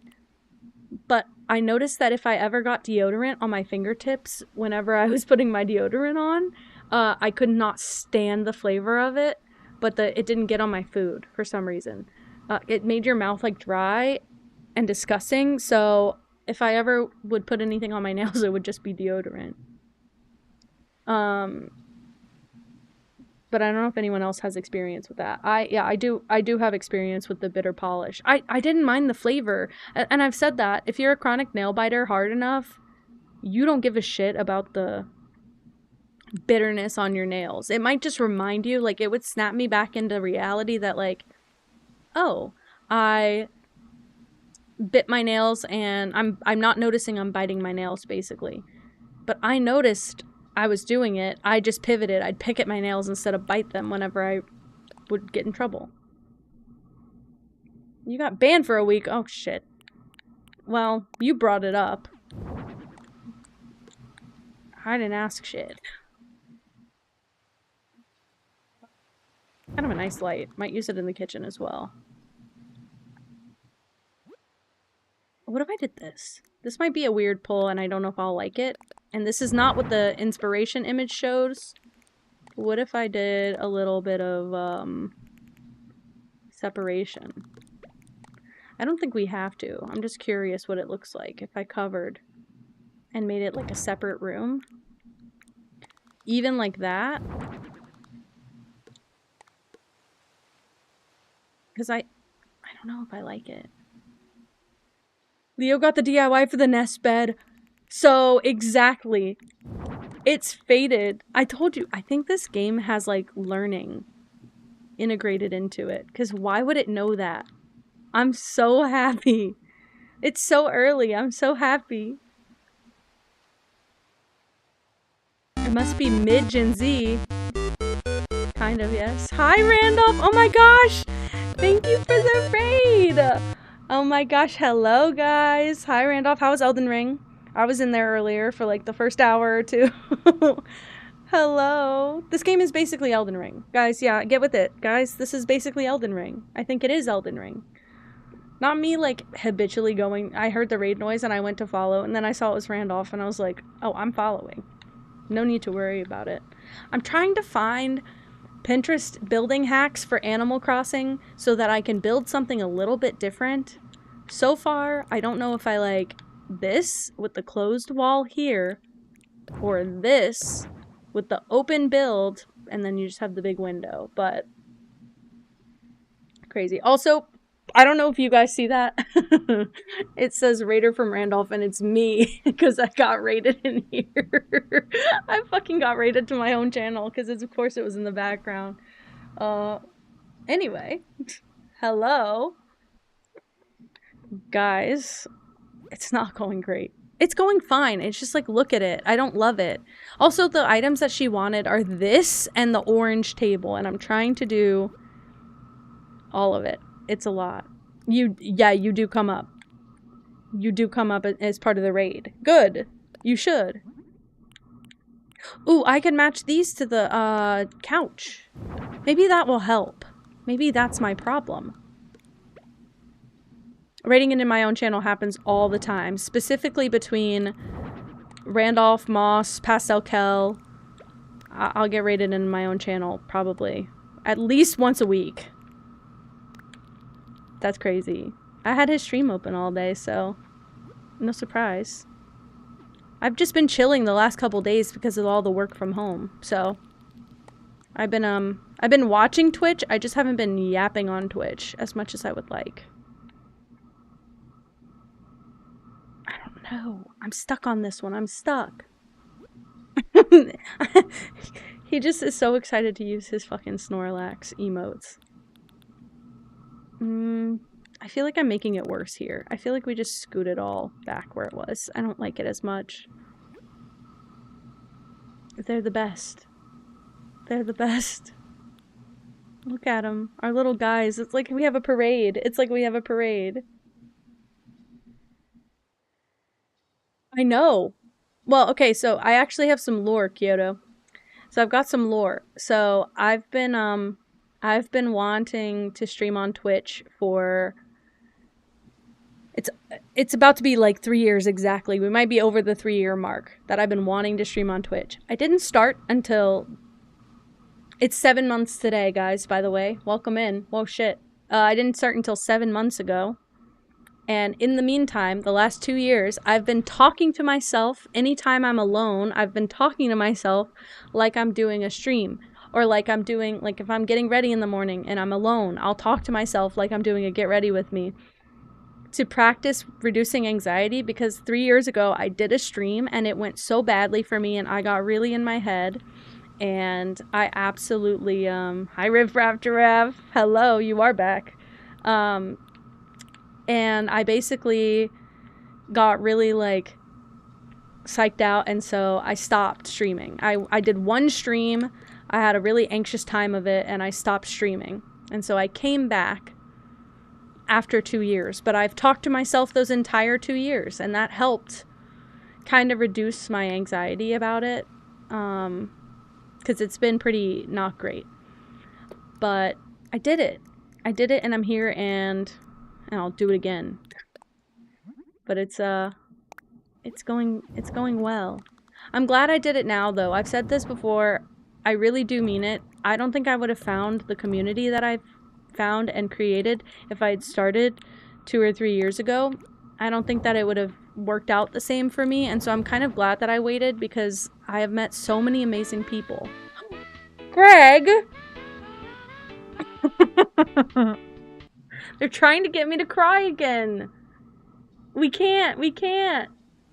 But I noticed that if I ever got deodorant on my fingertips, whenever I was putting my deodorant on, I could not stand the flavor of it, but it didn't get on my food for some reason. It made your mouth, like, dry and disgusting, so if I ever would put anything on my nails, it would just be deodorant. But I don't know if anyone else has experience with that. I do have experience with the bitter polish. I didn't mind the flavor. And I've said that. If you're a chronic nail biter hard enough, you don't give a shit about the bitterness on your nails. It might just remind you, like, it would snap me back into reality that, like, oh, I bit my nails and I'm not noticing I'm biting my nails, basically. But I noticed I was doing it. I just pivoted. I'd pick at my nails instead of bite them whenever I would get in trouble. You got banned for a week. Oh, shit. Well, you brought it up. I didn't ask shit. Kind of a nice light. Might use it in the kitchen as well. What if I did this? This might be a weird pull and I don't know if I'll like it. And this is not what the inspiration image shows. What if I did a little bit of separation? I don't think we have to. I'm just curious what it looks like if I covered and made it like a separate room. Even like that. Because I don't know if I like it. Leo got the DIY for the nest bed. So, exactly. It's faded. I told you, I think this game has, like, learning integrated into it. Because why would it know that? I'm so happy. It's so early. I'm so happy. It must be mid-Gen Z. Kind of, yes. Hi, Randolph! Oh my gosh! Thank you for the raid! Oh my gosh, hello guys! Hi, Randolph. How was Elden Ring? I was in there earlier for like the first hour or two. Hello. This game is basically Elden Ring. Guys, yeah, get with it. Guys, this is basically Elden Ring. I think it is Elden Ring. Not me, like, habitually going... I heard the raid noise and I went to follow, and then I saw it was Randolph, and I was like, oh, I'm following. No need to worry about it. I'm trying to find Pinterest building hacks for Animal Crossing so that I can build something a little bit different. So far, I don't know if I like this with the closed wall here, or this with the open build, and then you just have the big window, but crazy. Also, I don't know if you guys see that. It says Raider from Randolph, and it's me, because I got raided in here. I fucking got raided to my own channel, because of course it was in the background. Anyway. Hello? Guys, it's not going great. It's going fine. It's just like, look at it. I don't love it. Also, the items that she wanted are this and the orange table, and I'm trying to do all of it. It's a lot. You do come up. You do come up as part of the raid. Good. You should. Ooh, I can match these to the, couch. Maybe that will help. Maybe that's my problem. Raiding into my own channel happens all the time. Specifically between Randolph, Moss, Pastel Kel. I'll get raided in my own channel, probably. At least once a week. That's crazy. I had his stream open all day, so no surprise. I've just been chilling the last couple days because of all the work from home, so I've been watching Twitch. I just haven't been yapping on Twitch as much as I would like. I don't know. I'm stuck on this one. I'm stuck. He just is so excited to use his fucking Snorlax emotes. I feel like I'm making it worse here. I feel like we just scooted all back where it was. I don't like it as much. They're the best. They're the best. Look at them. Our little guys. It's like we have a parade. It's like we have a parade. I know. Well, okay, so I actually have some lore, Kyoto. So I've got some lore. So I've been wanting to stream on Twitch for... It's about to be like 3 years exactly. We might be over the 3-year mark that I've been wanting to stream on Twitch. I didn't start until... It's 7 months today, guys, by the way. Welcome in. Whoa, shit. I didn't start until 7 months ago. And in the meantime, the last 2 years, I've been talking to myself. Anytime I'm alone, I've been talking to myself like I'm doing a stream. Or like I'm doing, like if I'm getting ready in the morning and I'm alone, I'll talk to myself like I'm doing a get ready with me. To practice reducing anxiety, because 3 years ago, I did a stream and it went so badly for me and I got really in my head. And I absolutely, hi Riv Rav Giraffe, hello, you are back. And I basically got really, like, psyched out, and so I stopped streaming. I did one stream, I had a really anxious time of it, and I stopped streaming. And so I came back after 2 years, but I've talked to myself those entire 2 years, and that helped kind of reduce my anxiety about it, because it's been pretty not great. But I did it, and I'm here, and I'll do it again. But it's going well. I'm glad I did it now, though. I've said this before. I really do mean it. I don't think I would have found the community that I've found and created if I had started 2 or 3 years ago. I don't think that it would have worked out the same for me, and so I'm kind of glad that I waited because I have met so many amazing people. Greg! They're trying to get me to cry again. We can't.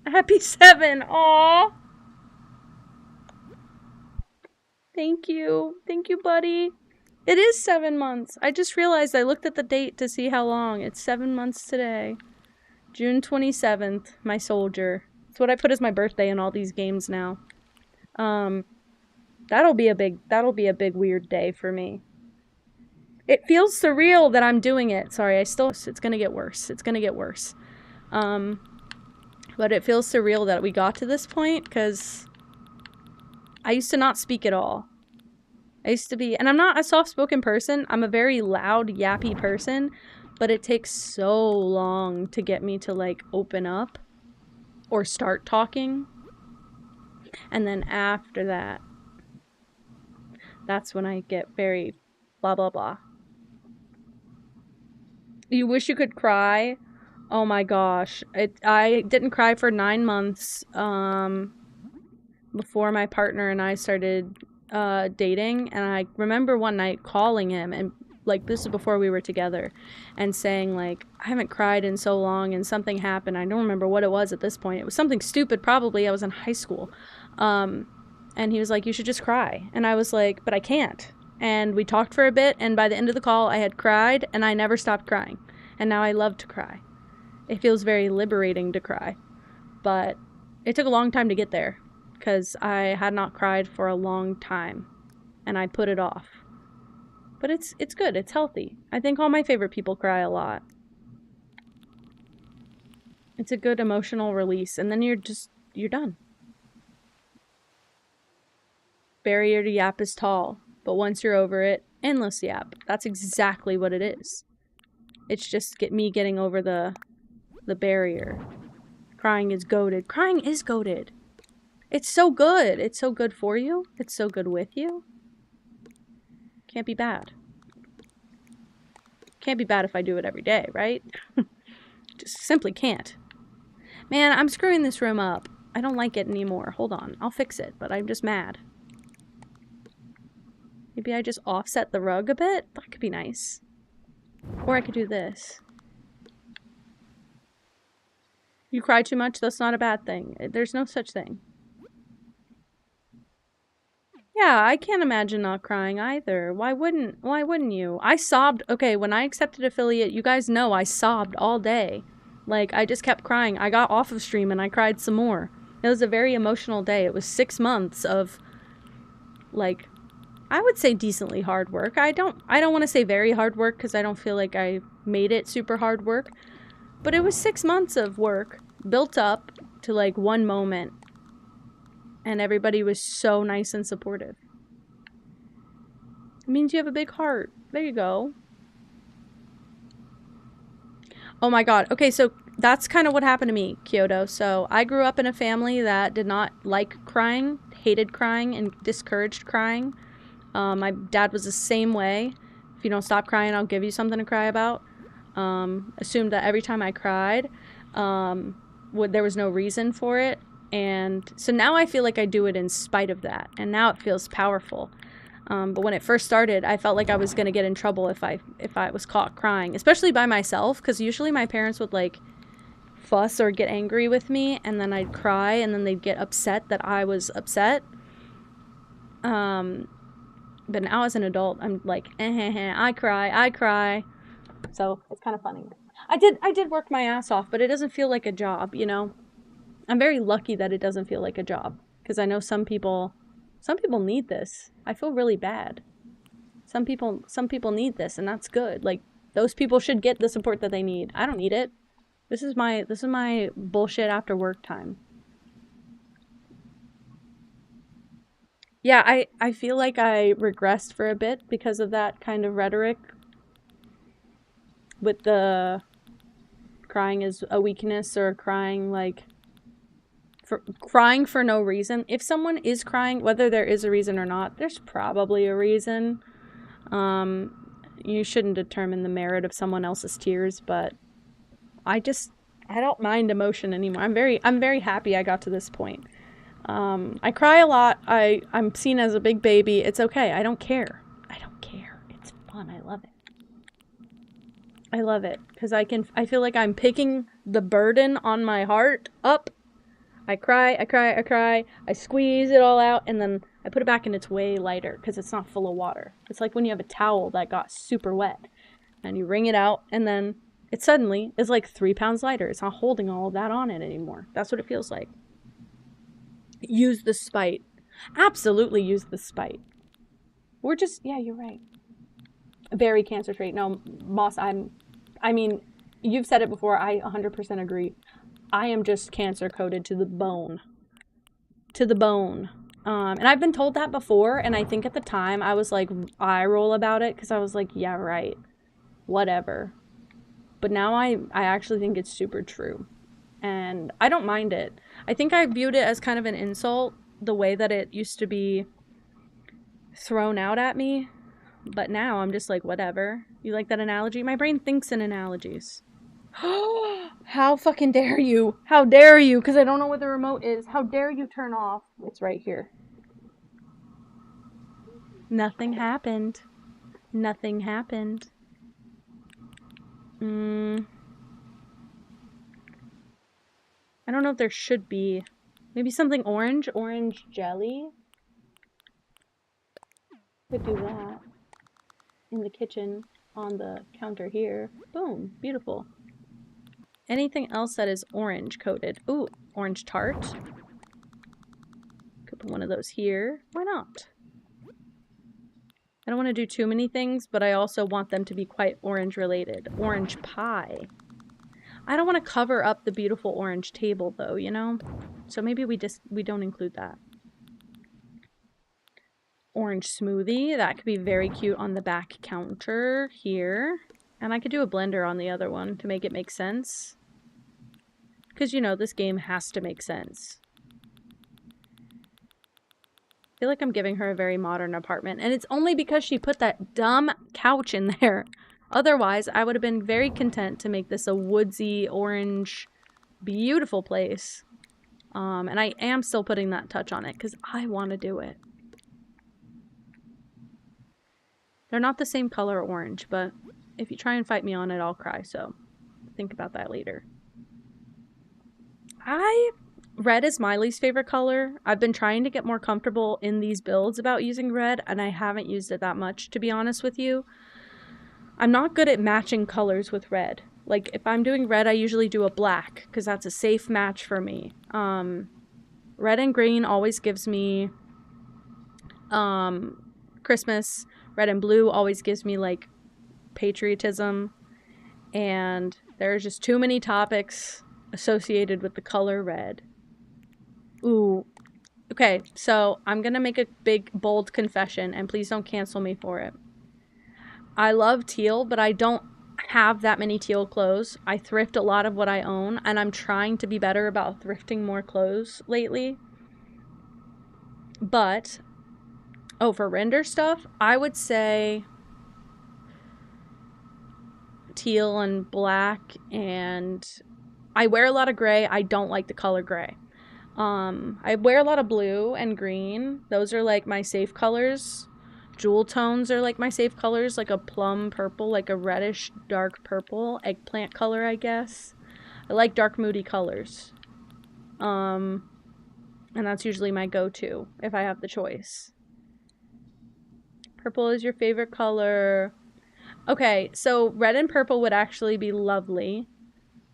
Happy 7. Aww. Thank you, buddy. It is 7 months. I just realized I looked at the date to see how long. It's 7 months today. June 27th, my soldier. It's what I put as my birthday in all these games now. That'll be a big weird day for me. It feels surreal that I'm doing it. Sorry, it's gonna get worse. But it feels surreal that we got to this point, because I used to not speak at all. I used to be, and I'm not a soft-spoken person. I'm a very loud, yappy person, but it takes so long to get me to, like, open up or start talking. And then after that, that's when I get very blah, blah, blah. You wish you could cry? Oh my gosh. I didn't cry for 9 months before my partner and I started dating, and I remember one night calling him, and like this is before we were together, and saying like, I haven't cried in so long and something happened. I don't remember what it was at this point. It was something stupid, probably. I was in high school. And he was like, you should just cry. And I was like, but I can't. and we talked for a bit, and by the end of the call I had cried and I never stopped crying. And now I love to cry. It feels very liberating to cry. But it took a long time to get there because I had not cried for a long time and I put it off. But it's good. It's healthy. I think all my favorite people cry a lot. It's a good emotional release, and then you're done. Barrier to yap is tall, but once you're over it, endless yap. That's exactly what it is. It's just me getting over the barrier. Crying is goated. Crying is goated. It's so good. It's so good for you. It's so good with you. Can't be bad. Can't be bad if I do it every day, right? Just simply can't. Man, I'm screwing this room up. I don't like it anymore. Hold on. I'll fix it, but I'm just mad. Maybe I just offset the rug a bit? That could be nice. Or I could do this. You cry too much? That's not a bad thing. There's no such thing. Yeah, I can't imagine not crying either. Why wouldn't you? I sobbed. Okay, when I accepted affiliate, you guys know I sobbed all day. Like, I just kept crying. I got off of stream and I cried some more. It was a very emotional day. It was 6 months of, like, I would say decently hard work. I don't want to say very hard work because I don't feel like I made it super hard work. But it was 6 months of work built up to, like, one moment. And everybody was so nice and supportive. It means you have a big heart. There you go. Oh my god. Okay, so that's kind of what happened to me, Kyoto. So I grew up in a family that did not like crying, hated crying, and discouraged crying. My dad was the same way. If you don't stop crying, I'll give you something to cry about. Assumed that every time I cried, there was no reason for it. And so now I feel like I do it in spite of that. And now it feels powerful. But when it first started, I felt like I was going to get in trouble if I was caught crying. Especially by myself. Because usually my parents would, like, fuss or get angry with me. And then I'd cry. And then they'd get upset that I was upset. But now as an adult, I'm like, I cry. So it's kind of funny. I did work my ass off. But it doesn't feel like a job, you know? I'm very lucky that it doesn't feel like a job, because I know some people need this. I feel really bad. Some people need this, and that's good. Like, those people should get the support that they need. I don't need it. This is my bullshit after work time. Yeah, I feel like I regressed for a bit because of that kind of rhetoric with the crying is a weakness, or crying like crying for no reason. If someone is crying, whether there is a reason or not, there's probably a reason. You shouldn't determine the merit of someone else's tears, but I don't mind emotion anymore. I'm very happy I got to this point. I cry a lot. I'm seen as a big baby. It's okay. I don't care. It's fun. I love it because I feel like I'm picking the burden on my heart up. I cry, I squeeze it all out, and then I put it back and it's way lighter because it's not full of water. It's like when you have a towel that got super wet and you wring it out, and then it suddenly is like 3 pounds lighter. It's not holding all of that on it anymore. That's what it feels like. Use the spite. Absolutely use the spite. Yeah, you're right. Very cancer trait. No, Moss, I mean, you've said it before. I 100% agree. I am just cancer coded to the bone. To the bone. And I've been told that before, and I think at the time I was like eye roll about it because I was like, yeah, right. Whatever. But now I actually think it's super true. And I don't mind it. I think I viewed it as kind of an insult, the way that it used to be thrown out at me. But now I'm just like, whatever. You like that analogy? My brain thinks in analogies. How fucking dare you? How dare you? Because I don't know where the remote is. How dare you turn off? It's right here. Nothing happened. Nothing happened. I don't know if there should be. Maybe something orange? Orange jelly? Could do that. in the kitchen on the counter here. Boom, beautiful. Anything else that is orange coated? Ooh, orange tart. Could put one of those here. Why not? I don't want to do too many things, but I also want them to be quite orange related. Orange pie. I don't want to cover up the beautiful orange table though, you know? So maybe we don't include that. Orange smoothie. That could be very cute on the back counter here. And I could do a blender on the other one to make it make sense. Because, you know, this game has to make sense. I feel like I'm giving her a very modern apartment. And it's only because she put that dumb couch in there. Otherwise, I would have been very content to make this a woodsy, orange, beautiful place. And I am still putting that touch on it because I want to do it. They're not the same color orange, but if you try and fight me on it, I'll cry. So think about that later. Red is my least favorite color. I've been trying to get more comfortable in these builds about using red, and I haven't used it that much, to be honest with you. I'm not good at matching colors with red. Like, if I'm doing red, I usually do a black, because that's a safe match for me. Red and green always gives me Christmas. Red and blue always gives me, like, patriotism. And there's just too many topics associated with the color red. Ooh. Okay, so I'm gonna make a big, bold confession, and please don't cancel me for it. I love teal, but I don't have that many teal clothes. I thrift a lot of what I own, and I'm trying to be better about thrifting more clothes lately. But, oh, for render stuff, I would say teal and black, and I wear a lot of gray. I don't like the color gray. I wear a lot of blue and green. Those are like my safe colors. Jewel tones are like my safe colors, like a plum purple, like a reddish dark purple, eggplant color, I guess. I like dark moody colors. And that's usually my go-to if I have the choice. Purple is your favorite color. Okay, so red and purple would actually be lovely.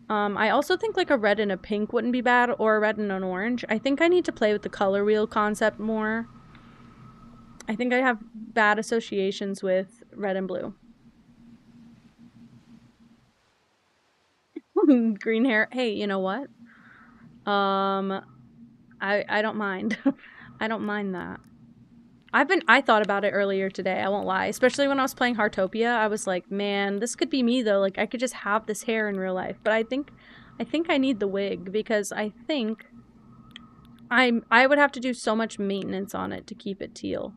I also think like a red and a pink wouldn't be bad, or a red and an orange. I think I need to play with the color wheel concept more. I think I have bad associations with red and blue. Green hair. Hey, you know what? I don't mind. I don't mind that. I thought about it earlier today, I won't lie. Especially when I was playing Heartopia, I was like, man, this could be me though. Like I could just have this hair in real life. But I think I need the wig because I think I would have to do so much maintenance on it to keep it teal.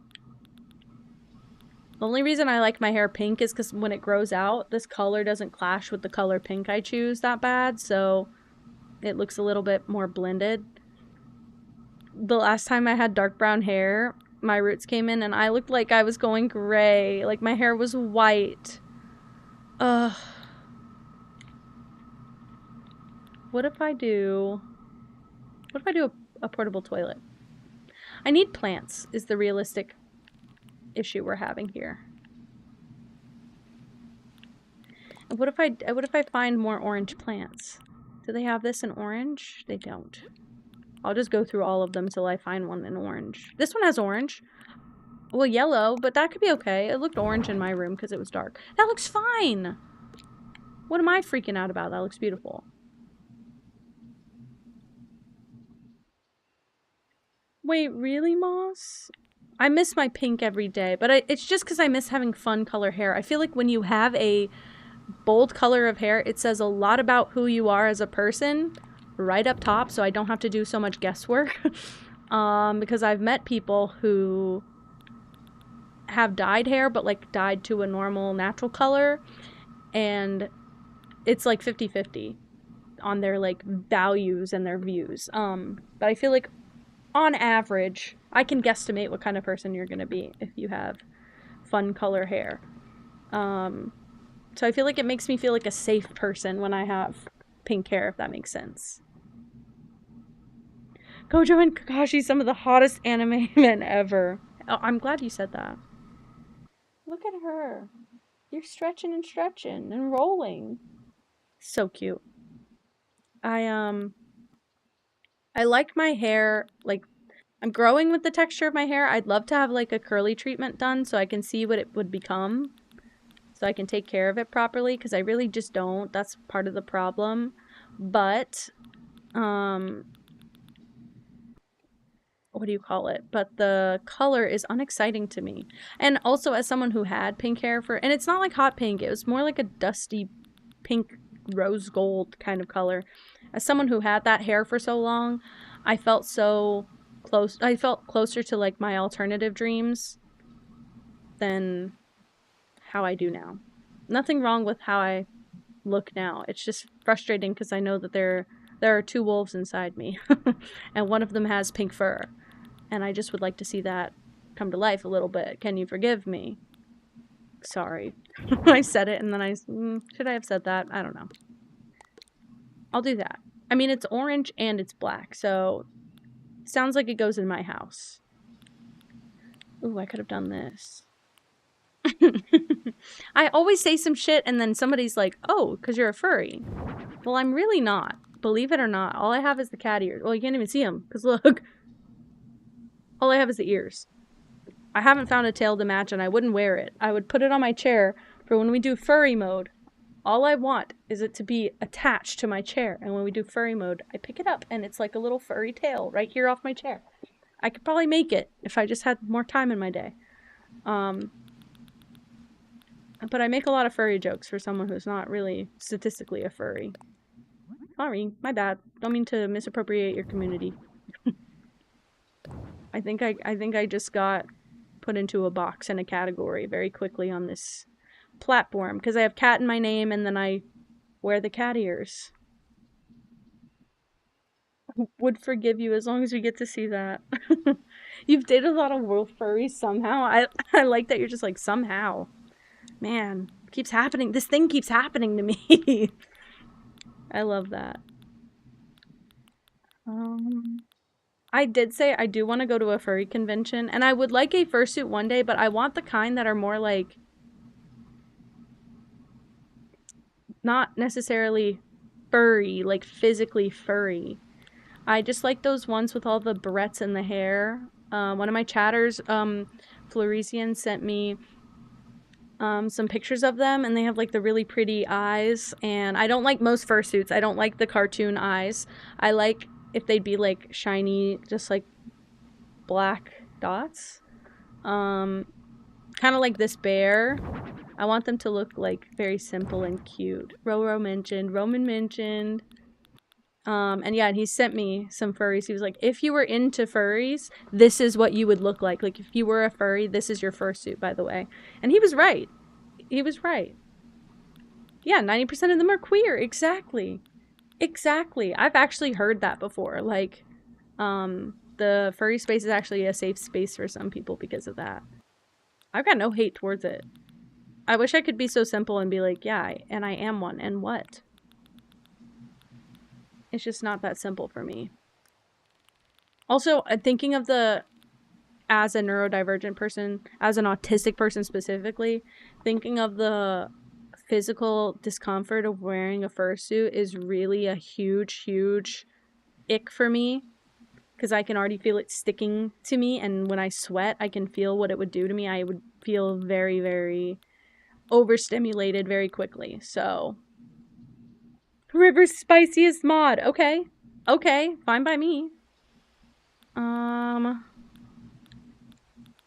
The only reason I like my hair pink is because when it grows out, this color doesn't clash with the color pink I choose that bad, so it looks a little bit more blended. The last time I had dark brown hair, my roots came in and I looked like I was going gray. Like my hair was white. Ugh. What if I do a portable toilet? I need plants is the realistic issue we're having here. And what if I find more orange plants? Do they have this in orange? They don't. I'll just go through all of them till I find one in orange. This one has orange. Well, yellow, but that could be okay. It looked orange in my room because it was dark. That looks fine! What am I freaking out about? That looks beautiful. Wait, really, Moss? I miss my pink every day, but it's just because I miss having fun color hair. I feel like when you have a bold color of hair, it says a lot about who you are as a person right up top, so I don't have to do so much guesswork. Because I've met people who have dyed hair, but like dyed to a normal natural color, and it's like 50-50 on their like values and their views. But I feel like on average, I can guesstimate what kind of person you're gonna be if you have fun color hair. So I feel like it makes me feel like a safe person when I have pink hair, if that makes sense. Gojo and Kakashi, some of the hottest anime men ever. Oh, I'm glad you said that. Look at her. You're stretching and stretching and rolling. So cute. I I like my hair, like, I'm growing with the texture of my hair. I'd love to have like a curly treatment done so I can see what it would become. So I can take care of it properly, because I really just don't. That's part of the problem. But what do you call it? But the color is unexciting to me. And also, as someone who had pink hair for, and it's not like hot pink, it was more like a dusty pink rose gold kind of color. As someone who had that hair for so long, I felt so close. I felt closer to like my alternative dreams than how I do now. Nothing wrong with how I look now. It's just frustrating because I know that there are two wolves inside me, and one of them has pink fur, and I just would like to see that come to life a little bit. Can you forgive me? Sorry. I said it and then should I have said that? I don't know. I'll do that. I mean, it's orange and it's black, so sounds like it goes in my house. Ooh, I could have done this. I always say some shit and then somebody's like, oh, because you're a furry. Well, I'm really not. Believe it or not. All I have is the cat ears. Well, you can't even see them, because look. All I have is the ears. I haven't found a tail to match, and I wouldn't wear it. I would put it on my chair for when we do furry mode. All I want is it to be attached to my chair, and when we do furry mode, I pick it up, and it's like a little furry tail right here off my chair. I could probably make it if I just had more time in my day. But I make a lot of furry jokes for someone who's not really statistically a furry. Sorry, my bad. Don't mean to misappropriate your community. I think I just got put into a box and a category very quickly on this platform because I have cat in my name and then I wear the cat ears. Would forgive you as long as we get to see that. You've dated a lot of wolf furries somehow. I like that you're just like, somehow. Man, keeps happening. This thing keeps happening to me. I love that. I did say I do want to go to a furry convention, and I would like a fursuit one day, but I want the kind that are more like, not necessarily furry, like physically furry. I just like those ones with all the barrettes in the hair. One of my chatters, Floresian, sent me some pictures of them, and they have like the really pretty eyes, and I don't like most fursuits. I don't like the cartoon eyes. I like if they'd be like shiny, just like black dots. Kind of like this bear. I want them to look like very simple and cute. Roman mentioned. And yeah, he sent me some furries. He was like, if you were into furries, this is what you would look like. Like, if you were a furry, this is your fursuit, by the way. And he was right. He was right. Yeah, 90% of them are queer. Exactly. Exactly. I've actually heard that before. Like, the furry space is actually a safe space for some people because of that. I've got no hate towards it. I wish I could be so simple and be like, yeah, and I am one, and what? It's just not that simple for me. Also, thinking of as a neurodivergent person, as an autistic person specifically, thinking of the physical discomfort of wearing a fursuit is really a huge, huge ick for me. Because I can already feel it sticking to me, and when I sweat, I can feel what it would do to me. I would feel very, very overstimulated very quickly. So, River's spiciest mod. Okay. Okay, fine by me.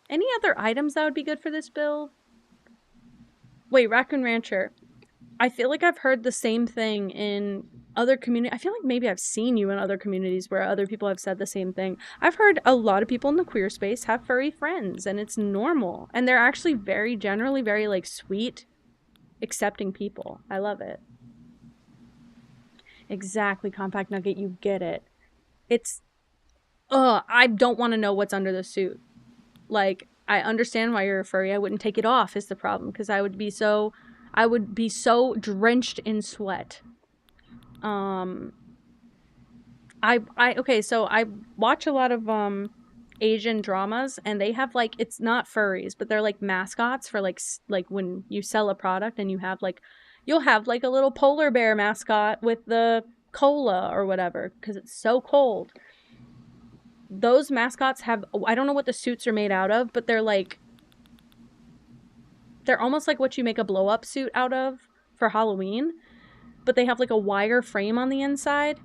Any other items that would be good for this build? Wait, Raccoon Rancher. I feel like I've heard the same thing in other communities. I feel like maybe I've seen you in other communities where other people have said the same thing. I've heard a lot of people in the queer space have furry friends, and it's normal. And they're actually generally very, like, sweet, accepting people. I love it. Exactly, Compact Nugget, you get it. It's, I don't want to know what's under the suit. Like, I understand why you're a furry. I wouldn't take it off is the problem, because I would be so drenched in sweat. Okay, so I watch a lot of Asian dramas, and they have like, it's not furries, but they're like mascots for like when you sell a product and you have like, you'll have like a little polar bear mascot with the cola or whatever because it's so cold. Those mascots have, I don't know what the suits are made out of, but they're almost like what you make a blow up suit out of for Halloween, but they have like a wire frame on the inside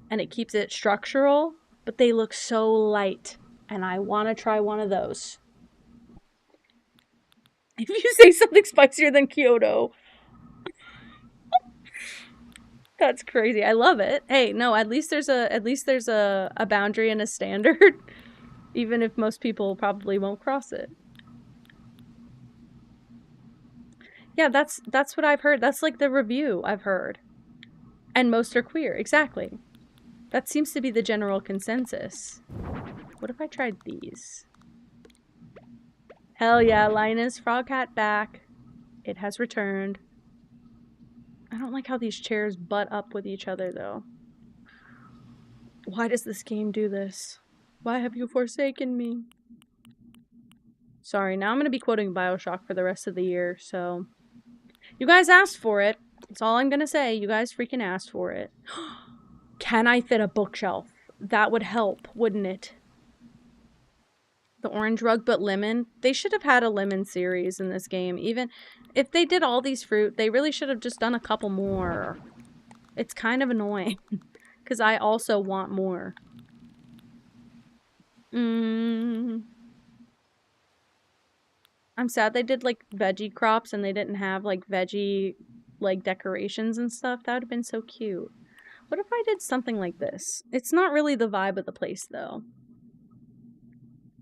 and it keeps it structural, but they look so light and I want to try one of those. If you say something spicier than Kyoto. That's crazy. I love it. Hey, no, at least there's a boundary and a standard, even if most people probably won't cross it. Yeah, that's what I've heard. That's like the review I've heard. And most are queer, exactly. That seems to be the general consensus. What if I tried these? Hell yeah, Linus Frog Hat back. It has returned. I don't like how these chairs butt up with each other, though. Why does this game do this? Why have you forsaken me? Sorry, now I'm going to be quoting Bioshock for the rest of the year, so... You guys asked for it. That's all I'm going to say. You guys freaking asked for it. Can I fit a bookshelf? That would help, wouldn't it? The orange rug, but lemon. They should have had a lemon series in this game. Even if they did all these fruit, they really should have just done a couple more. It's kind of annoying. Because I also want more. I'm sad they did, like, veggie crops and they didn't have, like, veggie, like, decorations and stuff. That would have been so cute. What if I did something like this? It's not really the vibe of the place, though.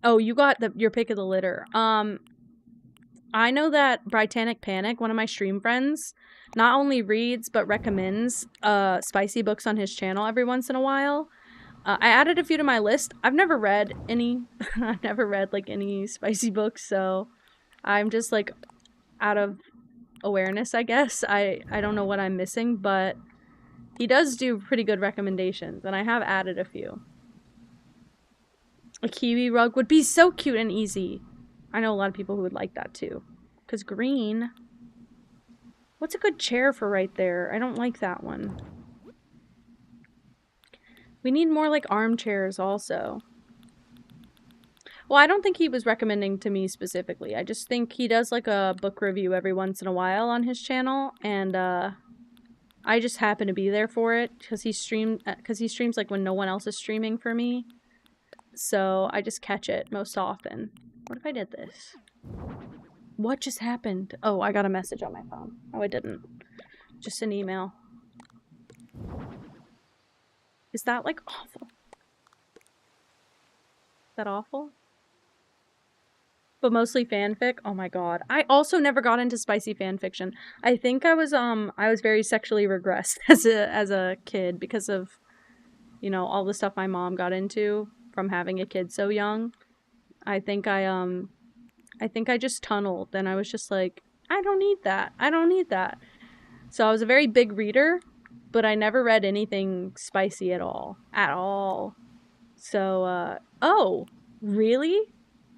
Oh, you got your pick of the litter. I know that Britannic Panic, one of my stream friends, not only reads, but recommends spicy books on his channel every once in a while. I added a few to my list. I've never read any. I've never read, like, any spicy books, so... I'm just, like, out of awareness, I guess. I don't know what I'm missing, but he does do pretty good recommendations, and I have added a few. A kiwi rug would be so cute and easy. I know a lot of people who would like that, too. Because green... What's a good chair for right there? I don't like that one. We need more, like, armchairs, also. Well, I don't think he was recommending to me specifically. I just think he does, like, a book review every once in a while on his channel, and I just happen to be there for it because he streams, like, when no one else is streaming for me. So I just catch it most often. What if I did this? What just happened? Oh, I got a message on my phone. Oh, I didn't. Just an email. Is that, like, awful? Is that awful? But mostly fanfic. Oh my god. I also never got into spicy fanfiction. I think I was very sexually regressed as a kid because of, you know, all the stuff my mom got into from having a kid so young. I think I just tunneled and I was just like, I don't need that. I don't need that. So I was a very big reader, but I never read anything spicy at all. At all. So oh, really?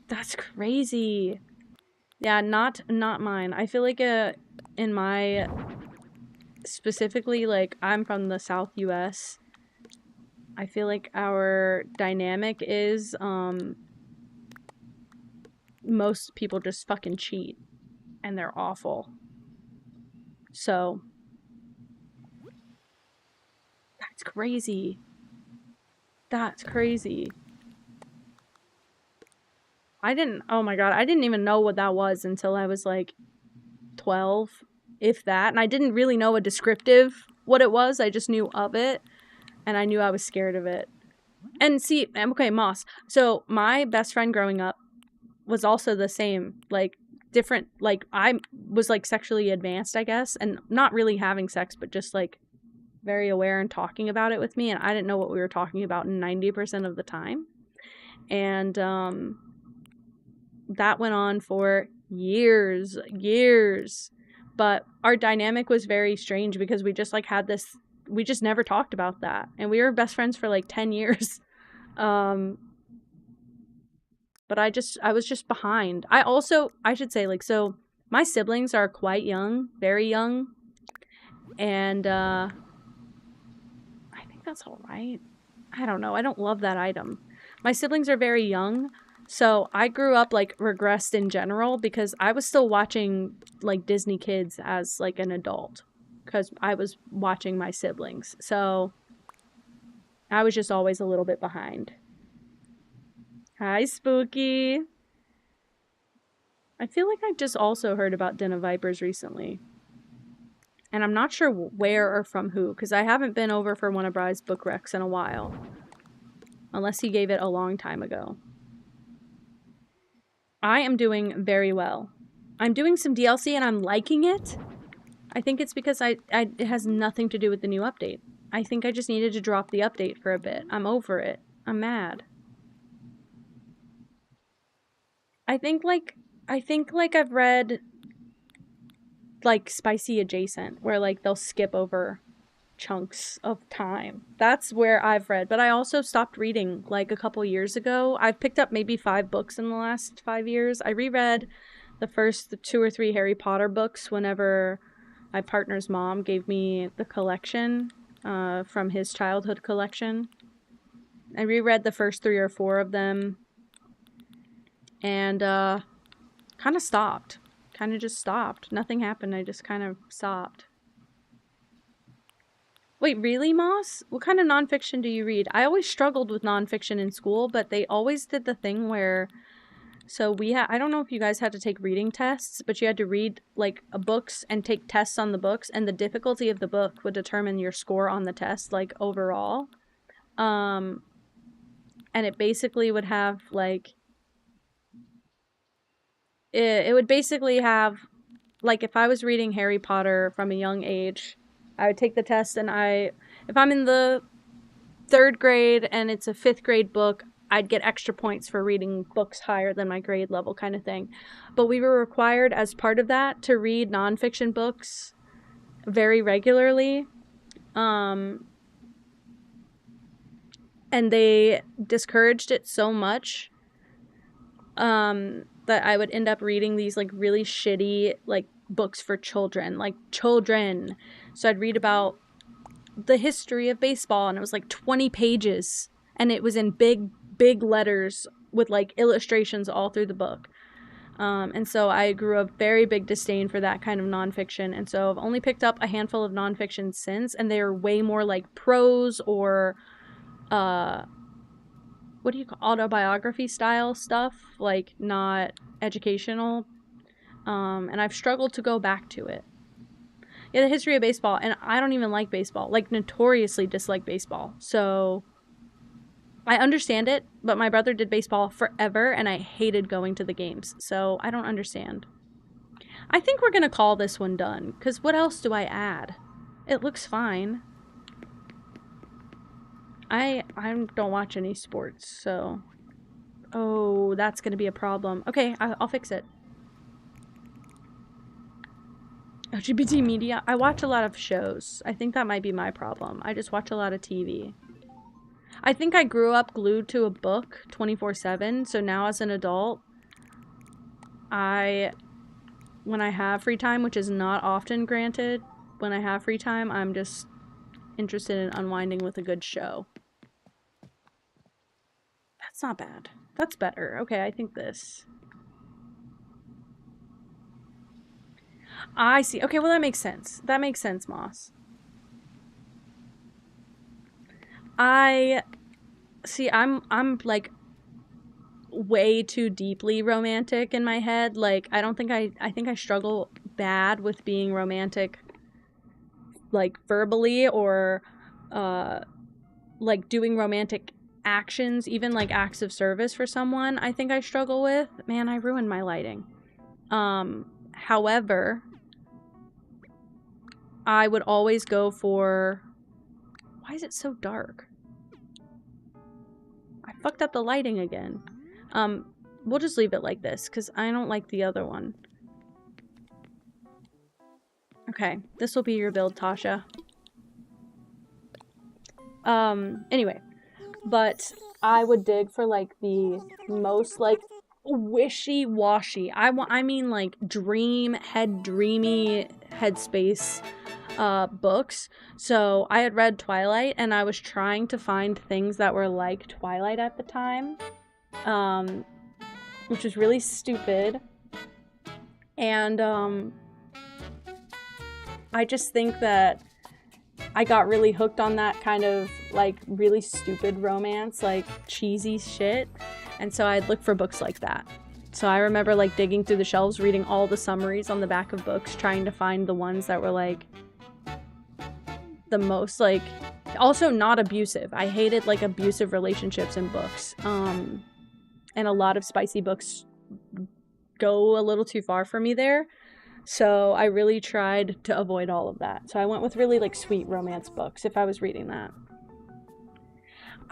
That's crazy. Yeah, not mine. I feel like in my specifically, like, I'm from the South US. I feel like our dynamic is most people just fucking cheat and they're awful. So that's crazy. That's crazy. Oh my god, I didn't even know what that was until I was like 12, if that. And I didn't really know a descriptive what it was. I just knew of it. And I knew I was scared of it. And see, okay, Moss. So my best friend growing up was also the same. Like, different, like, I was, like, sexually advanced, I guess. And not really having sex, but just, like, very aware and talking about it with me. And I didn't know what we were talking about 90% of the time. And, that went on for years. But our dynamic was very strange because we just, like, had this, we just never talked about that. And we were best friends for, like, 10 years. But I was just behind. I should say, like, so my siblings are quite young, very young. And, I think that's all right. I don't know. I don't love that item. My siblings are very young, so I grew up, like, regressed in general because I was still watching, like, Disney Kids as, like, an adult. Because I was watching my siblings. So I was just always a little bit behind. Hi, Spooky. I feel like I just also heard about Den of Vipers recently. And I'm not sure where or from who, because I haven't been over for one of Bry's book recs in a while. Unless he gave it a long time ago. I am doing very well. I'm doing some DLC and I'm liking it. I think it's because it has nothing to do with the new update. I think I just needed to drop the update for a bit. I'm over it. I'm mad. I think like I've read like Spicy Adjacent, where like they'll skip over chunks of time. That's where I've read, but I also stopped reading like a couple years ago. I've picked up maybe 5 books in the last 5 years. I reread the first 2 or 3 Harry Potter books whenever my partner's mom gave me the collection from his childhood collection. I reread the first 3 or 4 of them and kind of stopped. Kind of just stopped. Nothing happened. I just kind of stopped. Wait, really, Moss? What kind of nonfiction do you read? I always struggled with nonfiction in school, but they always did the thing where... So I don't know if you guys had to take reading tests, but you had to read, like, books and take tests on the books, and the difficulty of the book would determine your score on the test, like, overall. And it basically would have, like... It would basically have, like, if I was reading Harry Potter from a young age... I would take the test and if I'm in the 3rd grade and it's a 5th grade book, I'd get extra points for reading books higher than my grade level kind of thing. But we were required as part of that to read nonfiction books very regularly. And they discouraged it so much that I would end up reading these like really shitty like books for children. So I'd read about the history of baseball, and it was like 20 pages, and it was in big letters with like illustrations all through the book. And so I grew a very big disdain for that kind of nonfiction, and so I've only picked up a handful of nonfiction since, and they're way more like prose or what do you call autobiography style stuff, like not educational. And I've struggled to go back to it. Yeah, the history of baseball, and I don't even like baseball. Like, notoriously dislike baseball. So, I understand it, but my brother did baseball forever, and I hated going to the games. So, I don't understand. I think we're gonna call this one done, because what else do I add? It looks fine. I don't watch any sports, so... Oh, that's gonna be a problem. Okay, I'll fix it. LGBT media. I watch a lot of shows. I think that might be my problem. I just watch a lot of TV. I think I grew up glued to a book 24/7, so now as an adult, when I have free time, which is not often granted, when I have free time, I'm just interested in unwinding with a good show. That's not bad. That's better. Okay, I think this... I see. Okay, well that makes sense. That makes sense, Moss. I'm like way too deeply romantic in my head. Like I think I struggle bad with being romantic like verbally or like doing romantic actions, even like acts of service for someone. I think I struggle with. Man, I ruined my lighting. However, I would always go for... Why is it so dark? I fucked up the lighting again. We'll just leave it like this, because I don't like the other one. Okay, this will be your build, Tasha. Anyway. But I would dig for, like, the most, like, wishy-washy. I mean like dreamy headspace books. So I had read Twilight and I was trying to find things that were like Twilight at the time, which was really stupid. And I just think that I got really hooked on that kind of like really stupid romance, like cheesy shit. And so I'd look for books like that. So I remember like digging through the shelves, reading all the summaries on the back of books, trying to find the ones that were like the most like also not abusive. I hated like abusive relationships in books. And a lot of spicy books go a little too far for me there. So I really tried to avoid all of that. So I went with really like sweet romance books if I was reading that.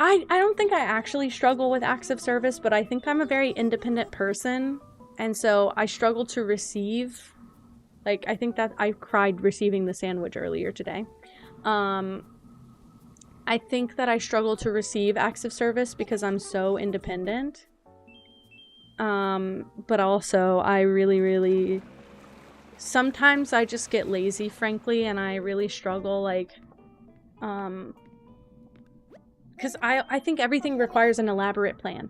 I don't think I actually struggle with acts of service, but I think I'm a very independent person. And so I struggle to receive. Like, I think that I cried receiving the sandwich earlier today. I think that I struggle to receive acts of service because I'm so independent. But also I really sometimes I just get lazy, frankly, and I really struggle, like, because I think everything requires an elaborate plan.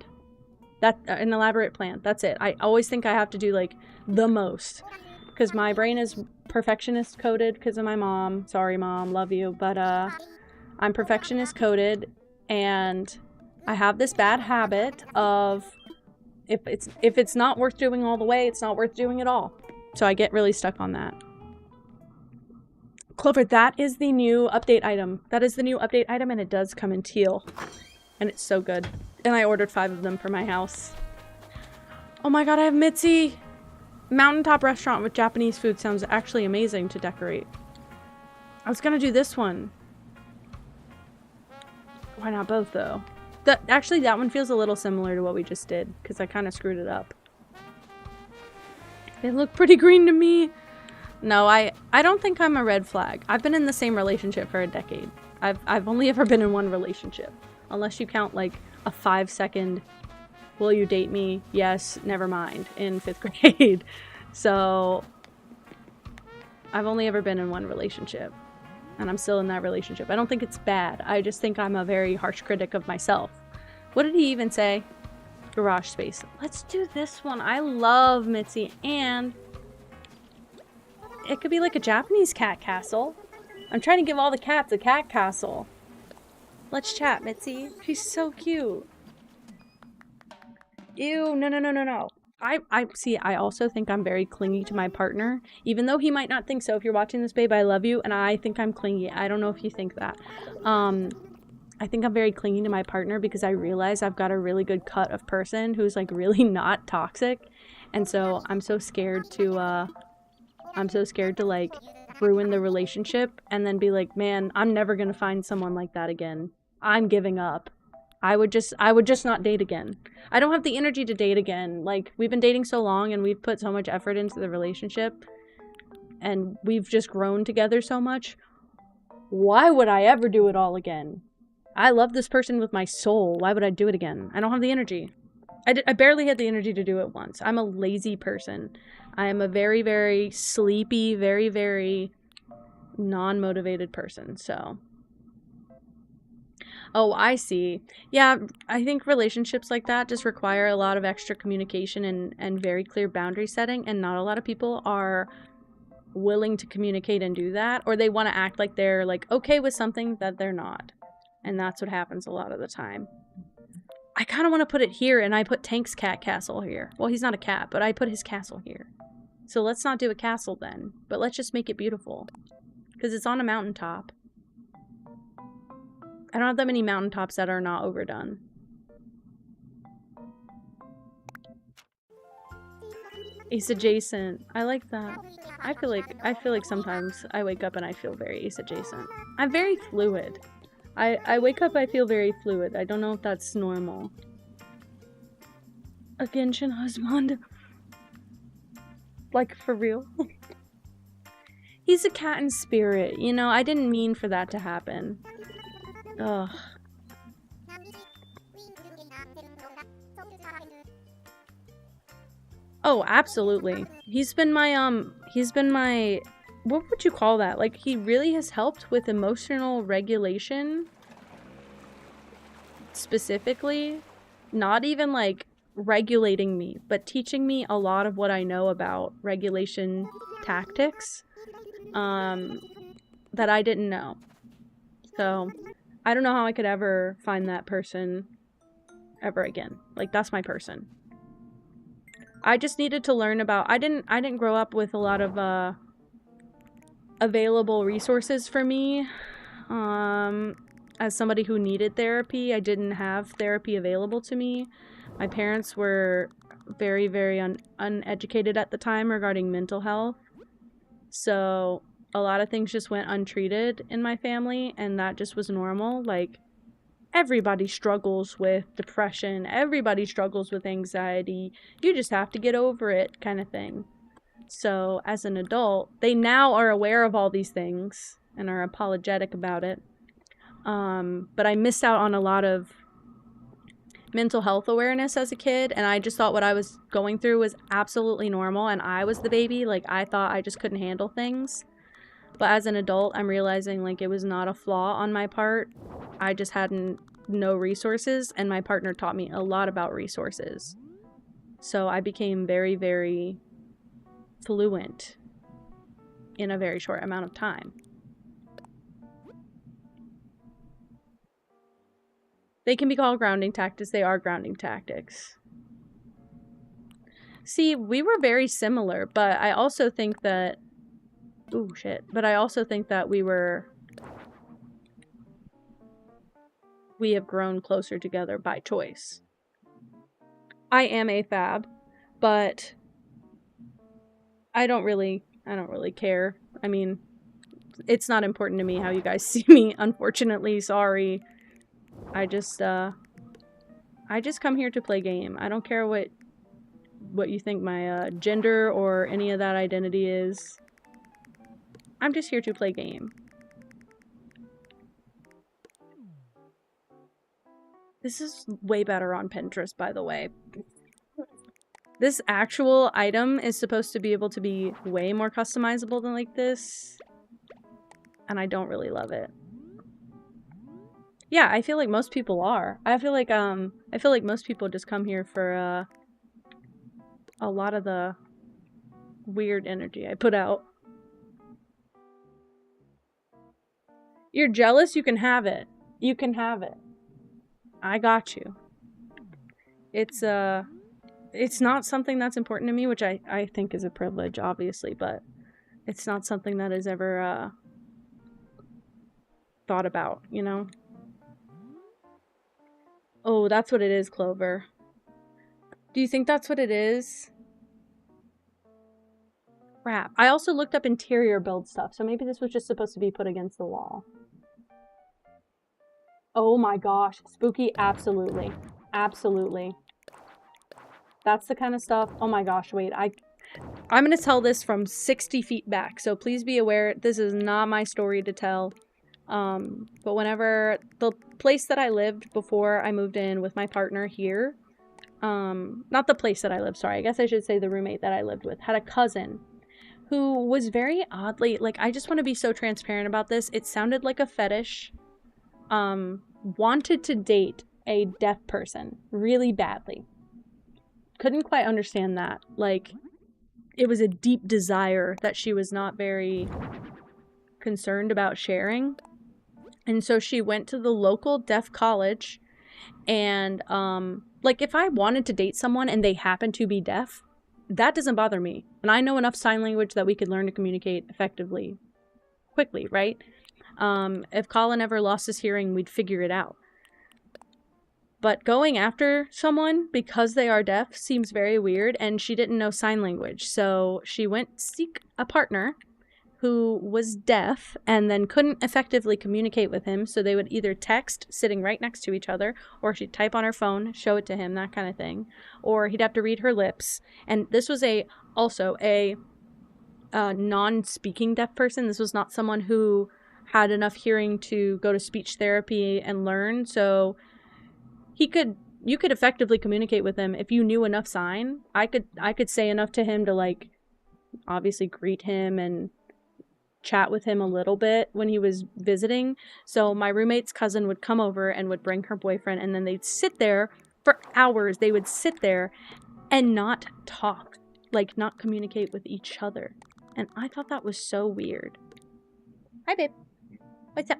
An elaborate plan. That's it. I always think I have to do, like, the most. Because my brain is perfectionist coded because of my mom. Sorry, Mom. Love you. But, I'm perfectionist coded, and I have this bad habit of if it's not worth doing all the way, it's not worth doing at all. So I get really stuck on that. Clover, that is the new update item. That is the new update item, and it does come in teal. And it's so good. And I ordered 5 of them for my house. Oh my god, I have Mitzi! Mountaintop restaurant with Japanese food sounds actually amazing to decorate. I was gonna do this one. Why not both, though? Actually, that one feels a little similar to what we just did, because I kind of screwed it up. They look pretty green to me. No, I don't think I'm a red flag. I've been in the same relationship for a decade. I've only ever been in one relationship. Unless you count like a 5-second, will you date me? Yes, never mind, in 5th grade. So I've only ever been in one relationship. And I'm still in that relationship. I don't think it's bad. I just think I'm a very harsh critic of myself. What did he even say? Garage space. Let's do this one. I love Mitzi, and it could be like a Japanese cat castle. I'm trying to give all the cats a cat castle. Let's chat, Mitzi. She's so cute. Ew, no. I see, I also think I'm very clingy to my partner, even though he might not think so. If you're watching this, babe, I love you, and I think I'm clingy. I don't know if you think that. I think I'm very clingy to my partner because I realize I've got a really good cut of person who's like really not toxic, and so I'm so scared to like ruin the relationship and then be like, man, I'm never gonna find someone like that again. I'm giving up. I would just not date again. I don't have the energy to date again. Like, we've been dating so long and we've put so much effort into the relationship and we've just grown together so much. Why would I ever do it all again? I love this person with my soul. Why would I do it again? I don't have the energy. I barely had the energy to do it once. I'm a lazy person. I am a very, very sleepy, very, very non-motivated person, so. Oh, I see. Yeah, I think relationships like that just require a lot of extra communication and very clear boundary setting, and not a lot of people are willing to communicate and do that, or they want to act like they're like okay with something that they're not. And that's what happens a lot of the time. I kind of want to put it here, and I put Tank's cat castle here. Well, he's not a cat, but I put his castle here. So let's not do a castle then, but let's just make it beautiful. Because it's on a mountaintop. I don't have that many mountaintops that are not overdone. Ace adjacent. I like that. I feel like sometimes I wake up and I feel very ace adjacent. I'm very fluid. I wake up, I feel very fluid. I don't know if that's normal. A Genshin husband. Like, for real? He's a cat in spirit. You know, I didn't mean for that to happen. Ugh. Oh, absolutely. He's been my, what would you call that? Like, he really has helped with emotional regulation, specifically. Not even, like, regulating me, but teaching me a lot of what I know about regulation tactics, that I didn't know. So, I don't know how I could ever find that person ever again. Like, that's my person. I just needed to learn about, I didn't grow up with a lot of available resources for me. As somebody who needed therapy, I didn't have therapy available to me. My parents were very, very uneducated at the time regarding mental health. So a lot of things just went untreated in my family, and that just was normal. Like, everybody struggles with depression. Everybody struggles with anxiety. You just have to get over it, kind of thing. So, as an adult, they now are aware of all these things and are apologetic about it. But I missed out on a lot of mental health awareness as a kid, and I just thought what I was going through was absolutely normal, and I was the baby. Like, I thought I just couldn't handle things. But as an adult, I'm realizing, like, it was not a flaw on my part. I just hadn't no resources, and my partner taught me a lot about resources. So I became very, very fluent in a very short amount of time. They can be called grounding tactics. They are grounding tactics. See, we were very similar, but I also think that... Ooh, shit. But I also think that we have grown closer together by choice. I am AFAB, but I don't really care. I mean, it's not important to me how you guys see me, unfortunately. Sorry. I just come here to play game. I don't care what you think my gender or any of that identity is. I'm just here to play game. This is way better on Pinterest, by the way. This actual item is supposed to be able to be way more customizable than like this. And I don't really love it. Yeah, I feel like most people are. I feel like most people just come here for a lot of the weird energy I put out. You're jealous? You can have it. You can have it. I got you. It's not something that's important to me, which I think is a privilege, obviously, but it's not something that is ever thought about, you know? Oh, that's what it is, Clover. Do you think that's what it is? Crap. I also looked up interior build stuff, so maybe this was just supposed to be put against the wall. Oh my gosh. Spooky, absolutely. Absolutely. That's the kind of stuff. Oh my gosh, wait. I'm going to tell this from 60 feet back, so please be aware this is not my story to tell. But whenever the place that I lived before I moved in with my partner here, not the place that I lived, sorry, I guess I should say the roommate that I lived with, had a cousin who was very oddly, like, I just want to be so transparent about this. It sounded like a fetish. Wanted to date a deaf person really badly. Couldn't quite understand that. Like, it was a deep desire that she was not very concerned about sharing. And so she went to the local deaf college, and like, if I wanted to date someone and they happen to be deaf, that doesn't bother me. And I know enough sign language that we could learn to communicate effectively, quickly, right? If Colin ever lost his hearing, we'd figure it out. But going after someone because they are deaf seems very weird, and she didn't know sign language. So she went seek a partner who was deaf and then couldn't effectively communicate with him. So they would either text sitting right next to each other, or she'd type on her phone, show it to him, that kind of thing. Or he'd have to read her lips. And this was also a non-speaking deaf person. This was not someone who had enough hearing to go to speech therapy and learn. So he could you could effectively communicate with him if you knew enough sign. I could say enough to him to, like, obviously greet him and chat with him a little bit when he was visiting. So my roommate's cousin would come over and would bring her boyfriend, and then they'd sit there for hours. They would sit there and not talk, like, not communicate with each other. And I thought that was so weird. Hi, babe. What's up?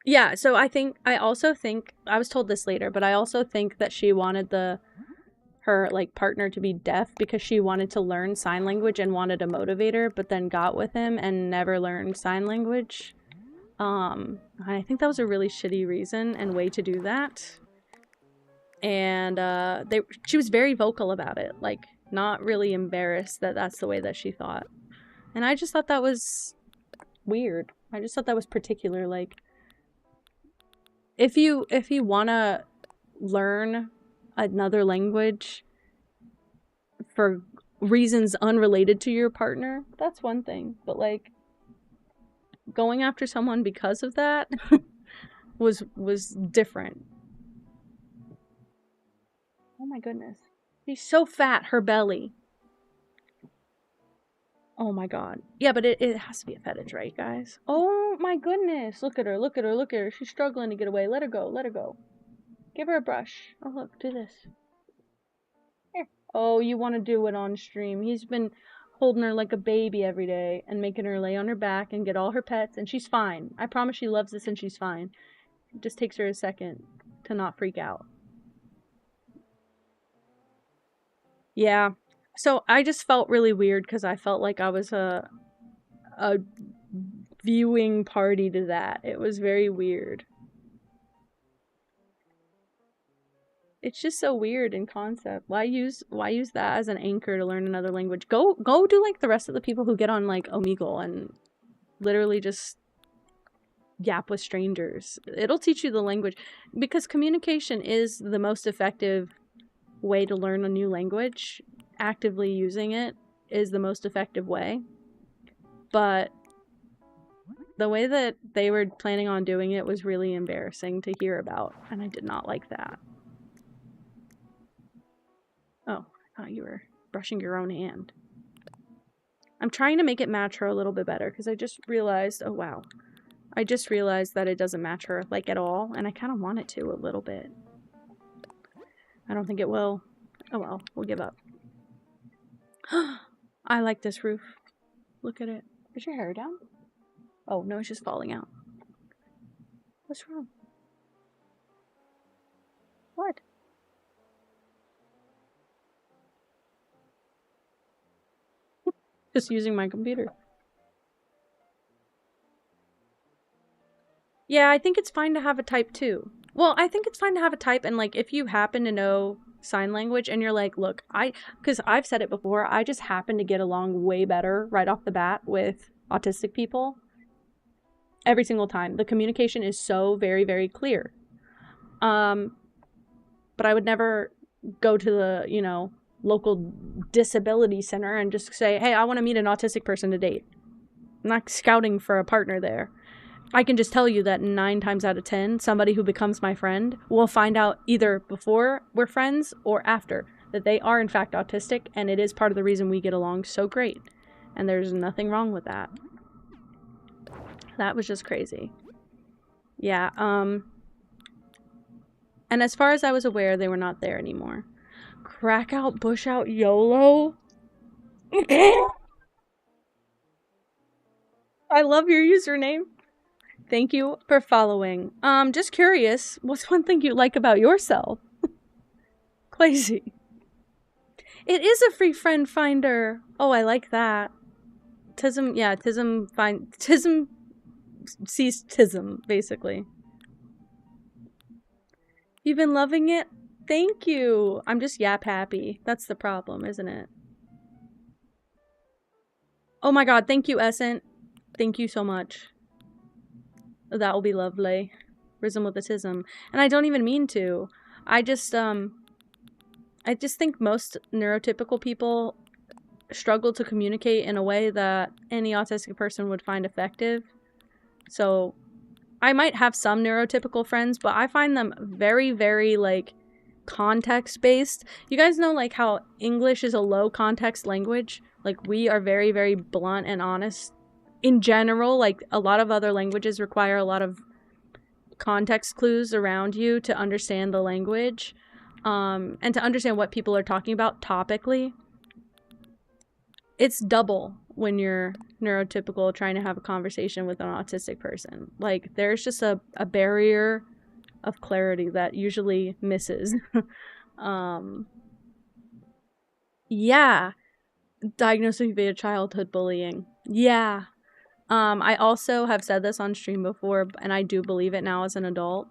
Yeah, so I also think, I was told this later, but I also think that she wanted her, like, partner to be deaf because she wanted to learn sign language and wanted a motivator, but then got with him and never learned sign language. I think that was a really shitty reason and way to do that. And, she was very vocal about it, like, not really embarrassed that that's the way that she thought. And I just thought that was weird. I just thought that was particular. Like, if you wanna learn another language for reasons unrelated to your partner, that's one thing. But, like, going after someone because of that was different. Oh my goodness. She's so fat, her belly. Oh my god. Yeah, but it has to be a fetish, right, guys? Oh my goodness. Look at her, look at her, look at her. She's struggling to get away. Let her go, let her go. Give her a brush. Oh, look, do this. Here. Oh, you want to do it on stream. He's been holding her like a baby every day and making her lay on her back and get all her pets, and she's fine. I promise she loves this and she's fine. It just takes her a second to not freak out. Yeah. So I just felt really weird because I felt like I was a viewing party to that. It was very weird. It's just so weird in concept. Why use that as an anchor to learn another language? Go do like the rest of the people who get on like Omegle and literally just yap with strangers. It'll teach you the language, because communication is the most effective way to learn a new language. Actively using it is the most effective way. But the way that they were planning on doing it was really embarrassing to hear about, and I did not like that. Oh, I thought you were brushing your own hand. I'm trying to make it match her a little bit better, because I just realized, oh wow. I just realized that it doesn't match her, like, at all, and I kind of want it to a little bit. I don't think it will. Oh well, we'll give up. I like this roof. Look at it. Is your hair down? Oh, no, it's just falling out. What's wrong? What? Just using my computer. Yeah, I think it's fine to have a type too. Well, I think it's fine to have a type, and like if you happen to know sign language and you're like, look, because I've said it before, I just happen to get along way better right off the bat with autistic people. Every single time. The communication is so very, very clear. But I would never go to the, you know, local disability center and just say, hey, I want to meet an autistic person to date. I'm not scouting for a partner there. I can just tell you that 9 times out of 10, somebody who becomes my friend will find out either before we're friends or after that they are in fact autistic, and it is part of the reason we get along so great. And there's nothing wrong with that. That was just crazy. Yeah, and as far as I was aware, they were not there anymore. Crack out, bush out, YOLO? I love your username. Thank you for following. Just curious, what's one thing you like about yourself? Crazy. It is a free friend finder. Oh, I like that. Tism, yeah, Tism sees Tism, basically. You've been loving it? Thank you. I'm just yap happy. That's the problem, isn't it? Oh my god, thank you, Essent. Thank you so much. That will be lovely. Rhythm with autism. And I don't even mean to. I just think most neurotypical people struggle to communicate in a way that any autistic person would find effective. So I might have some neurotypical friends, but I find them very, very, like, context-based. You guys know, like, how English is a low-context language? Like, we are very, very blunt and honest. In general, like, a lot of other languages require a lot of context clues around you to understand the language, and to understand what people are talking about topically. It's double when you're neurotypical trying to have a conversation with an autistic person. Like, there's just a barrier of clarity that usually misses. Yeah. Diagnosed with via childhood bullying. Yeah. I also have said this on stream before, and I do believe it now as an adult.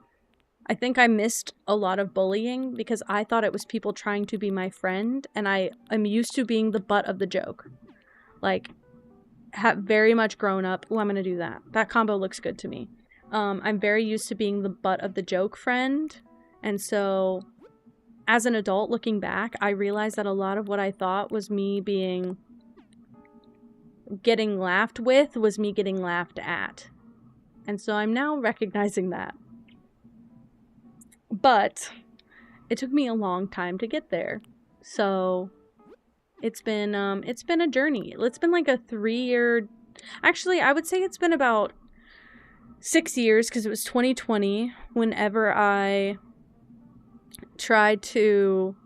I think I missed a lot of bullying because I thought it was people trying to be my friend, and I am used to being the butt of the joke. Like, have very much grown up. Oh, I'm gonna do that. That combo looks good to me. I'm very used to being the butt of the joke friend, and so as an adult looking back, I realized that a lot of what I thought was me getting laughed with was me getting laughed at. And so I'm now recognizing that. But it took me a long time to get there. So it's been a journey. It's been like a 3-year, actually I would say it's been about 6 years, because it was 2020 whenever I tried to,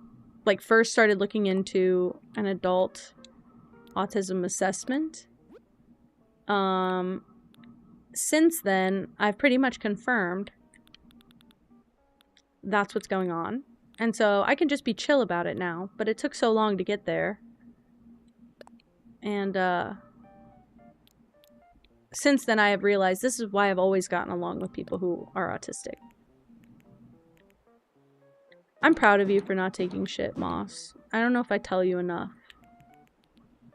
like, first started looking into an adult autism assessment. Since then, I've pretty much confirmed that's what's going on. And so I can just be chill about it now, but it took so long to get there. And since then I have realized this is why I've always gotten along with people who are autistic. I'm proud of you for not taking shit, Moss. I don't know if I tell you enough.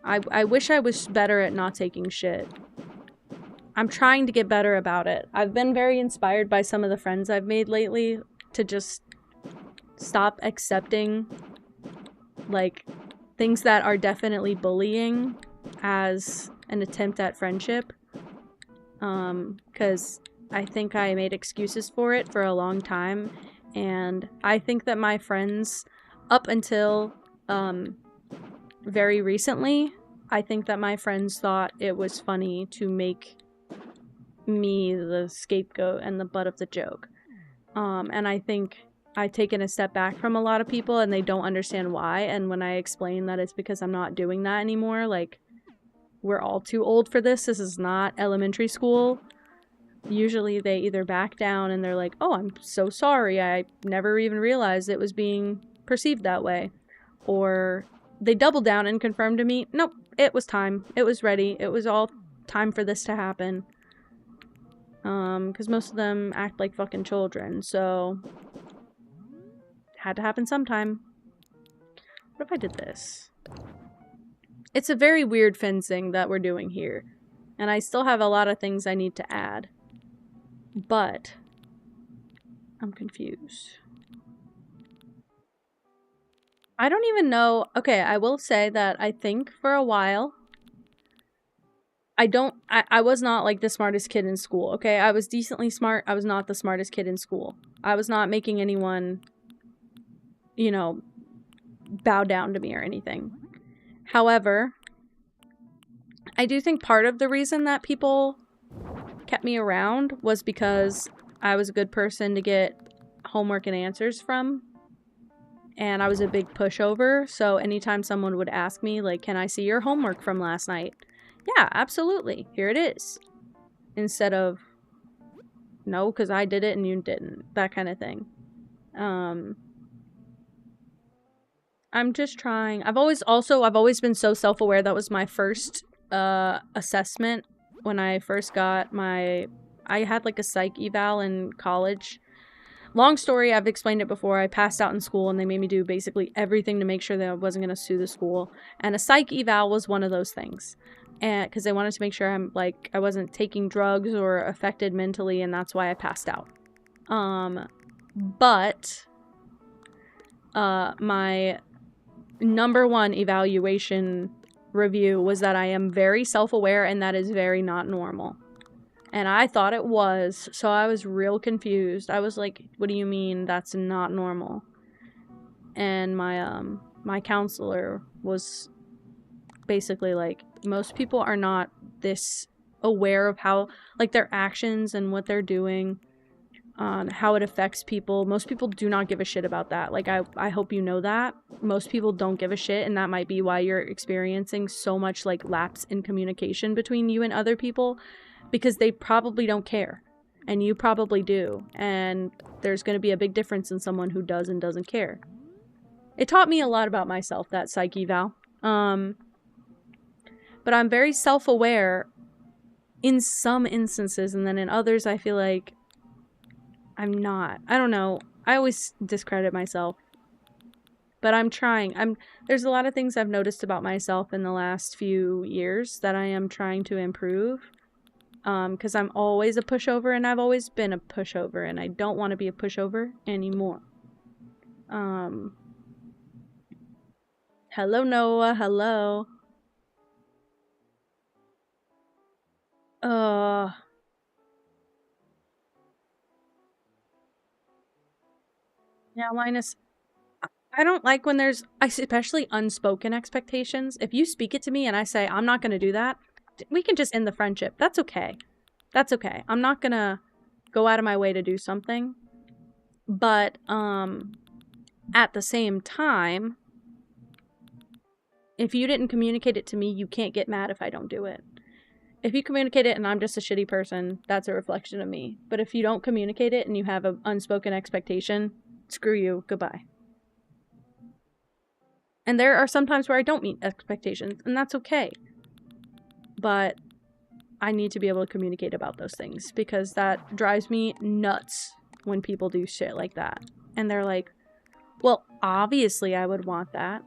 I wish I was better at not taking shit. I'm trying to get better about it. I've been very inspired by some of the friends I've made lately to just stop accepting, like, things that are definitely bullying as an attempt at friendship. 'Cause I think I made excuses for it for a long time, and I think that my friends, up until very recently, I think that my friends thought it was funny to make me the scapegoat and the butt of the joke. And I think I've taken a step back from a lot of people, and they don't understand why. And when I explain that it's because I'm not doing that anymore, like, we're all too old for this. This is not elementary school. Usually they either back down and they're like, oh, I'm so sorry. I never even realized it was being perceived that way. Or they double down and confirm to me, nope, it was time. It was ready. It was all time for this to happen. Because most of them act like fucking children, so it had to happen sometime. What if I did this? It's a very weird fencing that we're doing here, and I still have a lot of things I need to add, but I'm confused. I don't even know. Okay, I will say that I think for a while I was not like the smartest kid in school, okay? I was decently smart. I was not the smartest kid in school. I was not making anyone, you know, bow down to me or anything. However, I do think part of the reason that people kept me around was because I was a good person to get homework and answers from. And I was a big pushover, so anytime someone would ask me, like, can I see your homework from last night? Yeah, absolutely. Here it is. Instead of, no, because I did it and you didn't. That kind of thing. I'm just trying. I've always been so self-aware. That was my first assessment when I first got I had like a psych eval in college. Long story, I've explained it before. I passed out in school and they made me do basically everything to make sure that I wasn't going to sue the school. And a psych eval was one of those things. and because they wanted to make sure I wasn't taking drugs or affected mentally, and that's why I passed out. But my #1 evaluation review was that I am very self-aware, and that is very not normal. And I thought it was, so I was real confused. I was like, what do you mean that's not normal? And my counselor was basically like, most people are not this aware of how, like, their actions and what they're doing, how it affects people. Most people do not give a shit about that. Like, I hope you know that. Most people don't give a shit, and that might be why you're experiencing so much, like, lapse in communication between you and other people, because they probably don't care. And you probably do. And there's going to be a big difference in someone who does and doesn't care. It taught me a lot about myself, that psych eval. But I'm very self-aware in some instances, and then in others I feel like I'm not. I don't know. I always discredit myself. But I'm trying. There's a lot of things I've noticed about myself in the last few years that I am trying to improve. Because I'm always a pushover, and I've always been a pushover, and I don't want to be a pushover anymore. Hello, Noah. Hello. Yeah, Linus, I don't like when there's, especially unspoken expectations. If you speak it to me and I say, I'm not going to do that, we can just end the friendship. That's okay. That's okay. I'm not going to go out of my way to do something. But, at the same time, if you didn't communicate it to me, you can't get mad if I don't do it. If you communicate it and I'm just a shitty person, that's a reflection of me. But if you don't communicate it and you have an unspoken expectation, screw you, goodbye. And there are some times where I don't meet expectations, and that's okay. But I need to be able to communicate about those things, because that drives me nuts when people do shit like that. And they're like, well, obviously I would want that.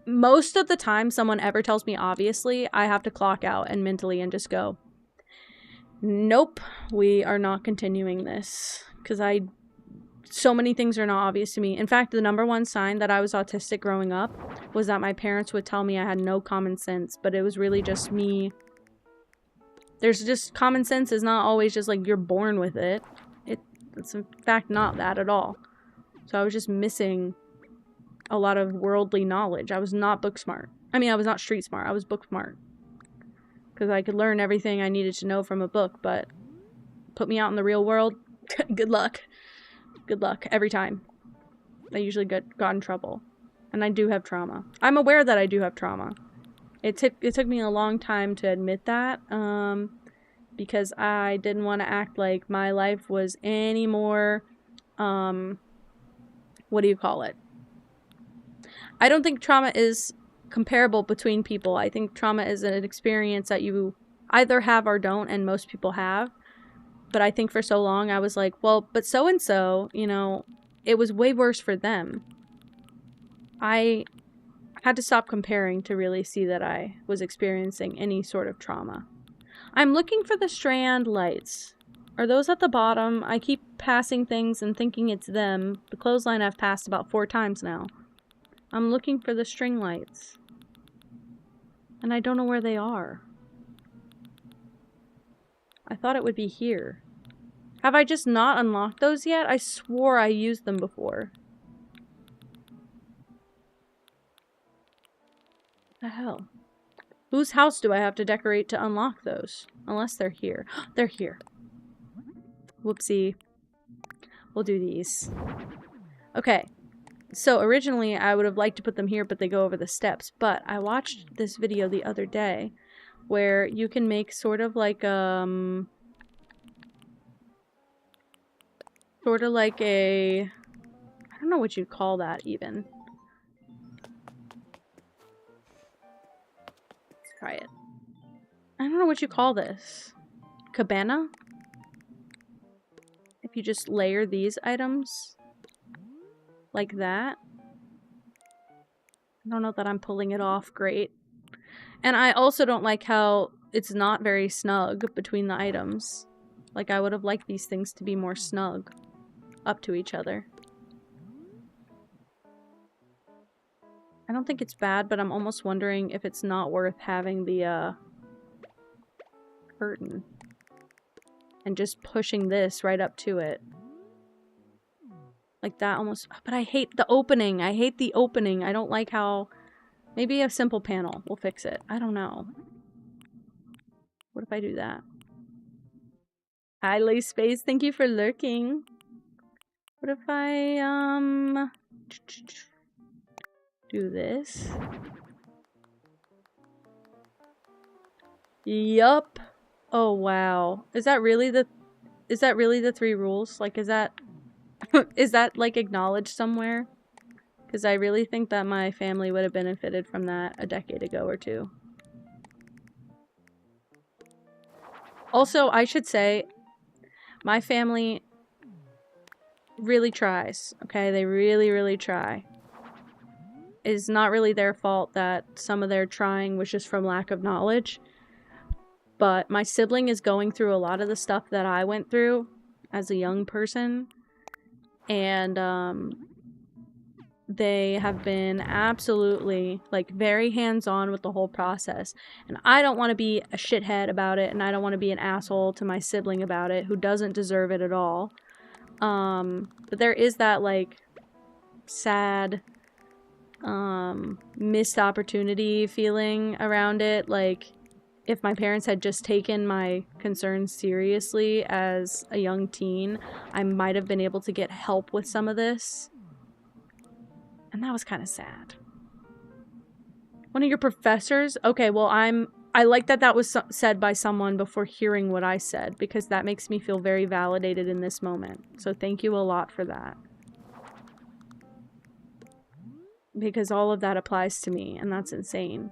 Most of the time someone ever tells me obviously, I have to clock out and mentally and just go, nope, we are not continuing this. Because so many things are not obvious to me. In fact, the #1 sign that I was autistic growing up was that my parents would tell me I had no common sense, but it was really just me. There's just, common sense is not always just like you're born with it. It's in fact not that at all. So I was just missing a lot of worldly knowledge. I was not book smart. I mean, I was not street smart. I was book smart. Because I could learn everything I needed to know from a book, but put me out in the real world, good luck. Good luck every time. I usually got in trouble. And I do have trauma. I'm aware that I do have trauma. It took me a long time to admit that, because I didn't want to act like my life was any more, what do you call it? I don't think trauma is comparable between people. I think trauma is an experience that you either have or don't, and most people have. But I think for so long I was like, well, but so-and-so, you know, it was way worse for them. I had to stop comparing to really see that I was experiencing any sort of trauma. I'm looking for the strand lights. Are those at the bottom? I keep passing things and thinking it's them. The clothesline I've passed about 4 times now. I'm looking for the string lights. And I don't know where they are. I thought it would be here. Have I just not unlocked those yet? I swore I used them before. What the hell? Whose house do I have to decorate to unlock those? Unless they're here. They're here. Whoopsie. We'll do these. Okay. So originally I would have liked to put them here, but they go over the steps. But I watched this video the other day where you can make sort of like a I don't know what you'd call that even. Let's try it. I don't know what you call this. Cabana? If you just layer these items like that. I don't know that I'm pulling it off great. And I also don't like how it's not very snug between the items. Like, I would have liked these things to be more snug up to each other. I don't think it's bad, but I'm almost wondering if it's not worth having the, curtain. And just pushing this right up to it. Like that almost... But I hate the opening. I hate the opening. I don't like how... Maybe a simple panel will fix it. I don't know. What if I do that? Hi, Lace Space. Thank you for lurking. What if I, do this? Yup. Oh, wow. Is that really the 3 rules? Like, is that... is that, like, acknowledged somewhere? Because I really think that my family would have benefited from that a decade ago or two. Also, I should say, my family really tries, okay? They really, really try. It's not really their fault that some of their trying was just from lack of knowledge. But my sibling is going through a lot of the stuff that I went through as a young person. And, they have been absolutely, like, very hands-on with the whole process. And I don't want to be a shithead about it, and I don't want to be an asshole to my sibling about it, who doesn't deserve it at all. But there is that, like, sad, missed opportunity feeling around it. Like, if my parents had just taken my concerns seriously as a young teen, I might have been able to get help with some of this. And that was kind of sad. One of your professors? Okay, well, I like that that was said by someone before hearing what I said, because that makes me feel very validated in this moment. So thank you a lot for that. Because all of that applies to me, and that's insane.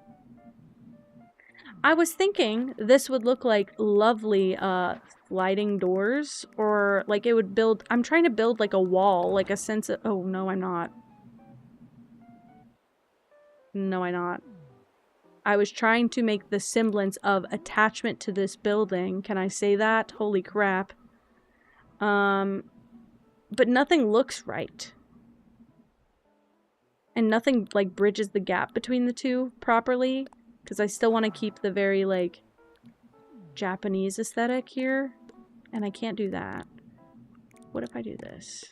I was thinking this would look like lovely, sliding doors, or like it would build... I'm trying to build like a wall, like a sense of... Oh, no, I'm not. No, I'm not. I was trying to make the semblance of attachment to this building. Can I say that? Holy crap. But nothing looks right. And nothing, like, bridges the gap between the two properly. Because I still want to keep the very, like, Japanese aesthetic here. And I can't do that. What if I do this?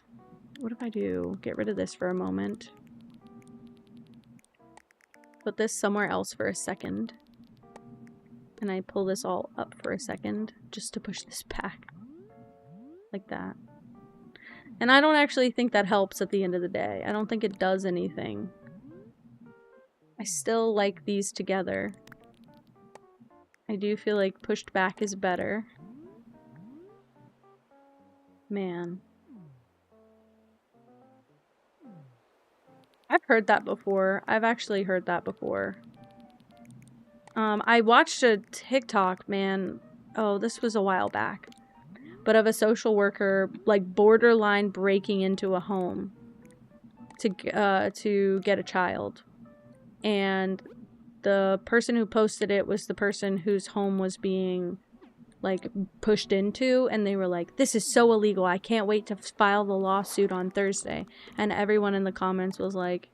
What if I do... Get rid of this for a moment. Put this somewhere else for a second. And I pull this all up for a second, just to push this back. Like that. And I don't actually think that helps at the end of the day. I don't think it does anything. I still like these together. I do feel like pushed back is better. Man. I've heard that before. I've actually heard that before. I watched a TikTok, man. Oh, this was a while back. But of a social worker, like, borderline breaking into a home to get a child. And the person who posted it was the person whose home was being, like, pushed into, and they were like, this is so illegal, I can't wait to file the lawsuit on Thursday. And everyone in the comments was like,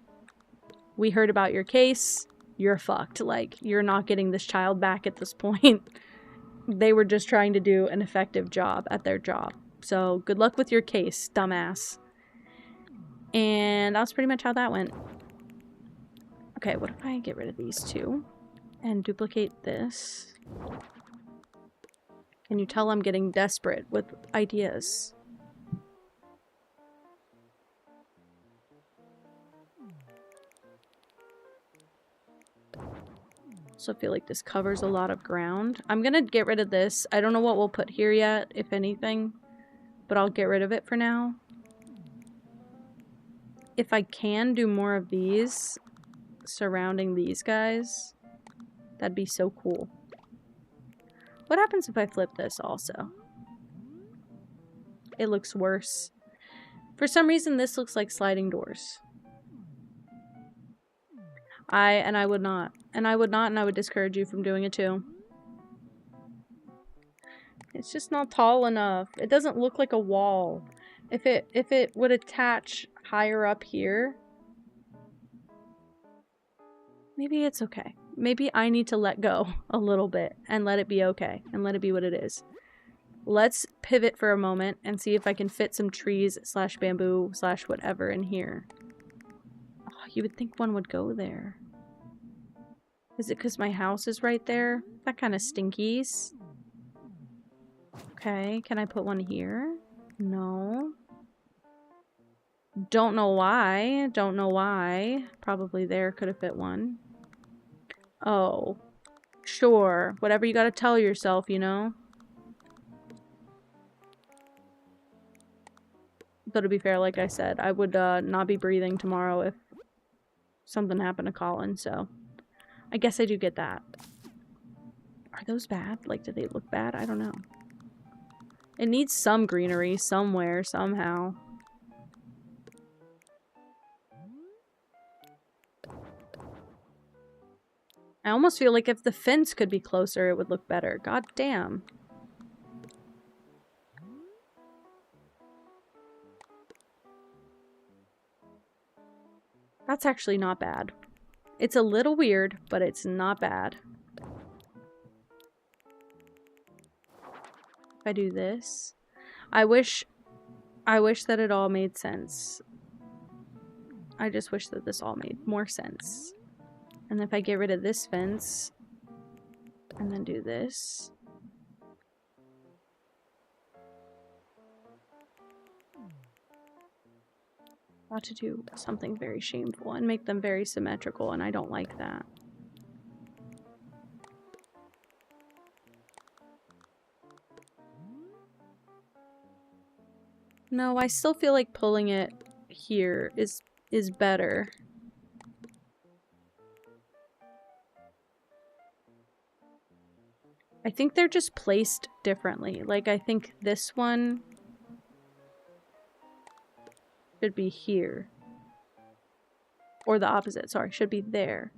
we heard about your case, you're fucked, like, you're not getting this child back at this point. They were just trying to do an effective job at their job. So, good luck with your case, dumbass. And that's pretty much how that went. Okay, what if I get rid of these two? And duplicate this? Can you tell I'm getting desperate with ideas? Also feel like this covers a lot of ground. I'm gonna get rid of this. I don't know what we'll put here yet, if anything. But I'll get rid of it for now. If I can do more of these surrounding these guys, that'd be so cool. What happens if I flip this also? It looks worse. For some reason, this looks like sliding doors. I would not. And I would not, and I would discourage you from doing it too. It's just not tall enough. It doesn't look like a wall. If it would attach higher up here, maybe it's okay. Maybe I need to let go a little bit and let it be okay and let it be what it is. Let's pivot for a moment and see if I can fit some trees slash bamboo slash whatever in here. Oh, you would think one would go there. Is it because my house is right there? That kind of stinkies. Okay, can I put one here? No. Don't know why. Don't know why. Probably there could have fit one. Oh. Sure. Whatever you gotta tell yourself, you know? Though to be fair, like I said, I would not be breathing tomorrow if something happened to Colin, so... I guess I do get that. Are those bad? Like, do they look bad? I don't know. It needs some greenery somewhere, somehow. I almost feel like if the fence could be closer, it would look better. God damn. That's actually not bad. It's a little weird, but it's not bad. If I do this, I wish that it all made sense. I just wish that this all made more sense. And if I get rid of this fence and then do this. About to do something very shameful and make them very symmetrical, and I don't like that. No, I still feel like pulling it here is better. I think they're just placed differently. Like, I think this one should be here. Or the opposite, sorry, should be there.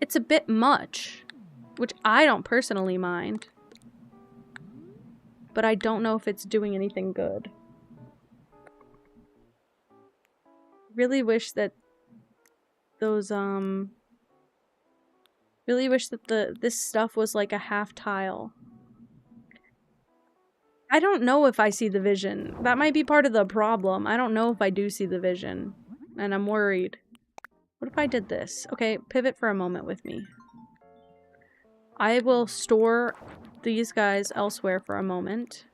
It's a bit much, which I don't personally mind. But I don't know if it's doing anything good. Really wish that those, really wish that this stuff was like a half tile. I don't know if I see the vision. That might be part of the problem. I don't know if I do see the vision. And I'm worried. What if I did this? Okay, pivot for a moment with me. I will store these guys elsewhere for a moment.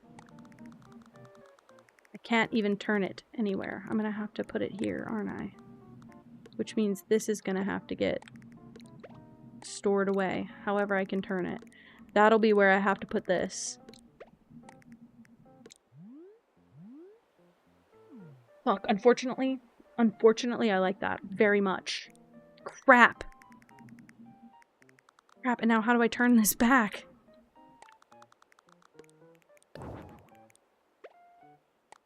I can't even turn it anywhere. I'm gonna have to put it here, aren't I? Which means this is gonna have to get stored away, however I can turn it. That'll be where I have to put this. Look, unfortunately, I like that very much. Crap. Crap, and now how do I turn this back?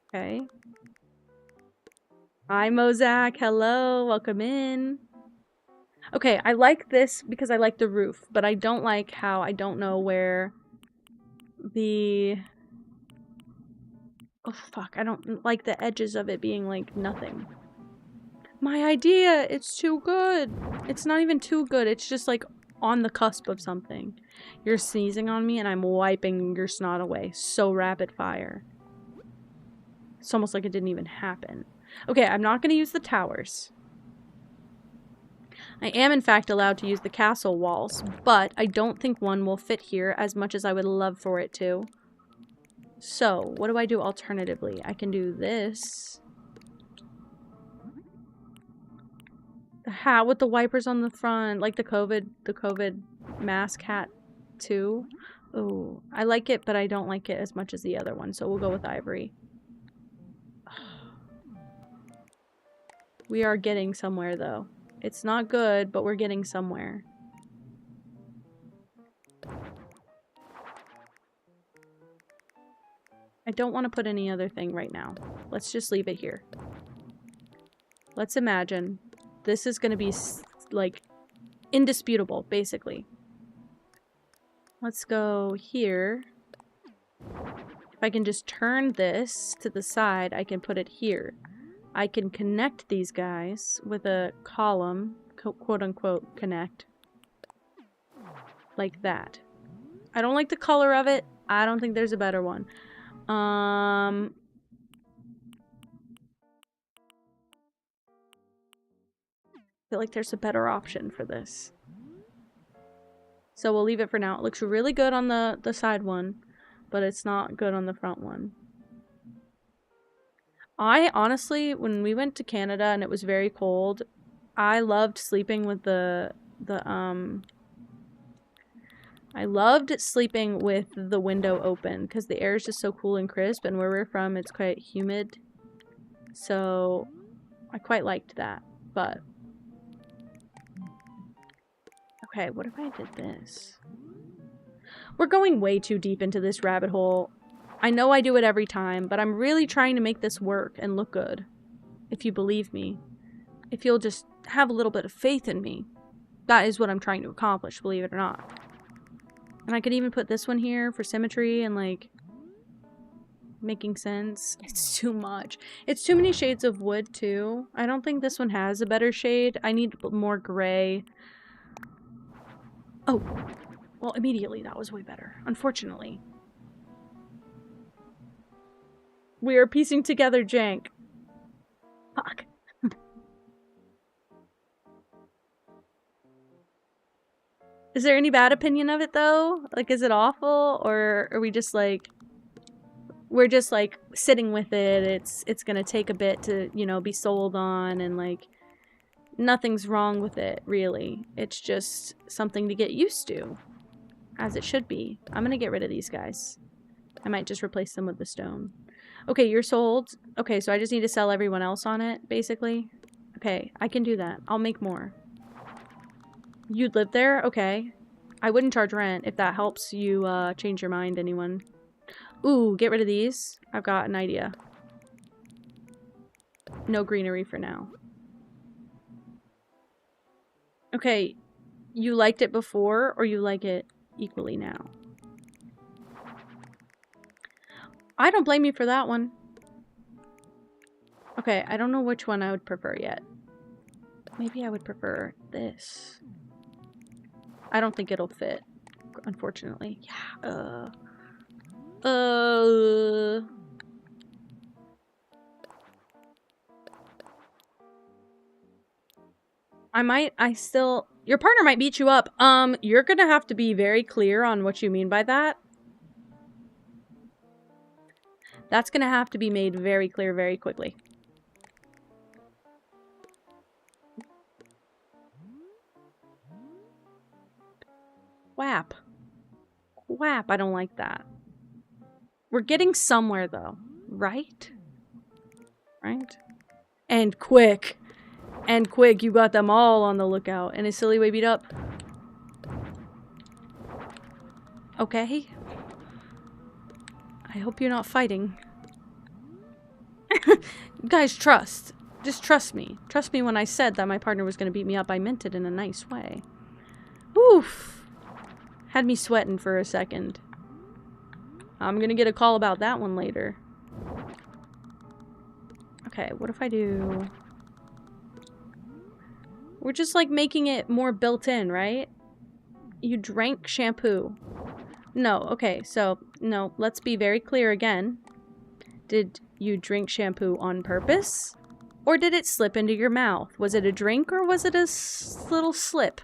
Okay. Hi, Mozak. Hello. Welcome in. Okay, I like this because I like the roof, but I don't like how I don't know where the... Oh, fuck. I don't like the edges of it being, like, nothing. My idea! It's too good! It's not even too good. It's just, like, on the cusp of something. You're sneezing on me and I'm wiping your snot away. So rapid fire. It's almost like it didn't even happen. Okay, I'm not going to use the towers. I am, in fact, allowed to use the castle walls, but I don't think one will fit here as much as I would love for it to. So, what do I do alternatively? I can do this. The hat with the wipers on the front, like the COVID mask hat too. Oh, I like it, but I don't like it as much as the other one, so we'll go with ivory. We are getting somewhere, though. It's not good, but we're getting somewhere. I don't want to put any other thing right now. let's just leave it here. Let's imagine this is going to be, like, indisputable, basically. Let's go here. If I can just turn this to the side, I can put it here. I can connect these guys with a column, quote-unquote connect, like that. I don't like the color of it. I don't think there's a better one. I feel like there's a better option for this. So we'll leave it for now. It looks really good on the side one, but it's not good on the front one. I honestly, when we went to Canada and it was very cold, I loved sleeping with the window open because the air is just so cool and crisp, and where we're from, it's quite humid. So I quite liked that, but okay, what if I did this? We're going way too deep into this rabbit hole. I know I do it every time, but I'm really trying to make this work and look good. If you believe me. If you'll just have a little bit of faith in me. That is what I'm trying to accomplish, believe it or not. And I could even put this one here for symmetry and, like, making sense. It's too much. It's too many shades of wood, too. I don't think this one has a better shade. I need more gray. Oh. Well, immediately that was way better. Unfortunately. We are piecing together jank. Fuck. Is there any bad opinion of it, though? Like, is it awful? Or are we just, like... We're just, like, sitting with it. It's gonna take a bit to, you know, be sold on. And, like, nothing's wrong with it, really. It's just something to get used to. As it should be. I'm gonna get rid of these guys. I might just replace them with the stone. Okay, you're sold. Okay, so I just need to sell everyone else on it, basically. Okay, I can do that. I'll make more. You'd live there? Okay. I wouldn't charge rent if that helps you change your mind, anyone. Ooh, get rid of these. I've got an idea. No greenery for now. Okay, you liked it before or you like it equally now? I don't blame you for that one. Okay, I don't know which one I would prefer yet. Maybe I would prefer this. I don't think it'll fit, unfortunately. Yeah, your partner might beat you up. You're gonna have to be very clear on what you mean by that. That's gonna have to be made very clear very quickly. Whap. Whap, I don't like that. We're getting somewhere, though. Right? Right? And quick. And quick, you got them all on the lookout. And is Silly Way beat up? Okay. I hope you're not fighting. Guys, trust. Just trust me. Trust me when I said that my partner was going to beat me up. I meant it in a nice way. Oof. Had me sweating for a second. I'm gonna get a call about that one later. Okay, what if I do... We're just, like, making it more built in, right? You drank shampoo. No, okay, so, no, let's be very clear again. Did you drink shampoo on purpose? Or did it slip into your mouth? Was it a drink or was it a little slip?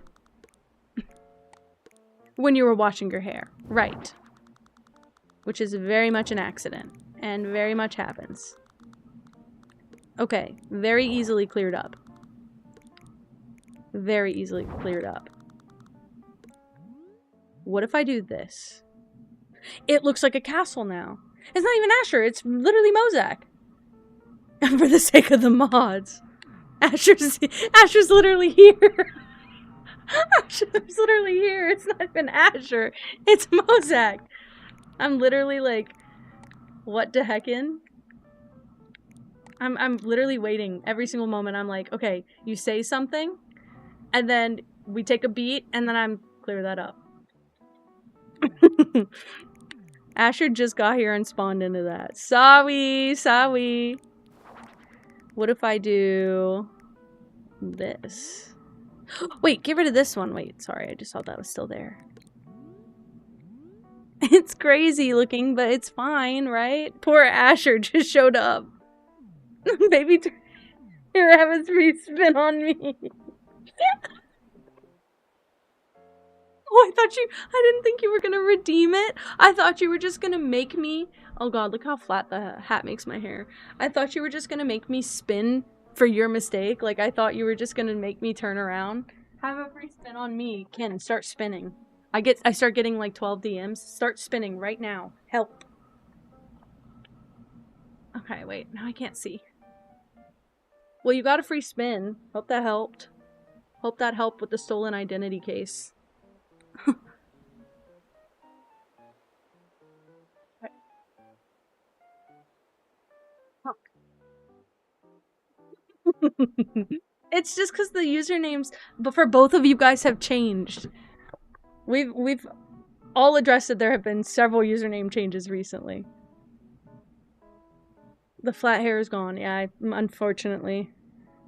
When you were washing your hair. Right. Which is very much an accident. And very much happens. Okay. Very easily cleared up. Very easily cleared up. What if I do this? It looks like a castle now. It's not even Asher. It's literally Mozak. For the sake of the mods. Asher's literally here. Asher's literally here. It's not even Asher. It's Mozak. I'm literally like, what the heckin'? I'm literally waiting every single moment. I'm like, okay, you say something, and then we take a beat, and then I'm clear that up. Asher just got here and spawned into that. Sorry. What if I do this? Wait, get rid of this one. Wait, sorry, I just thought that was still there. It's crazy looking, but it's fine, right? Poor Asher just showed up. Baby, here, have a free spin on me. Oh, I didn't think you were gonna redeem it. I thought you were just gonna make me, oh god, look how flat the hat makes my hair. I thought you were just gonna make me spin for your mistake. Like, I thought you were just gonna make me turn around. Have a free spin on me. Ken, start spinning. I start getting like 12 DMs. Start spinning right now. Help. Okay, wait, now I can't see. Well, you got a free spin. Hope that helped. Hope that helped with the stolen identity case. It's just because the usernames, but for both of you guys have changed. We've all addressed that there have been several username changes recently. The flat hair is gone. Yeah, unfortunately,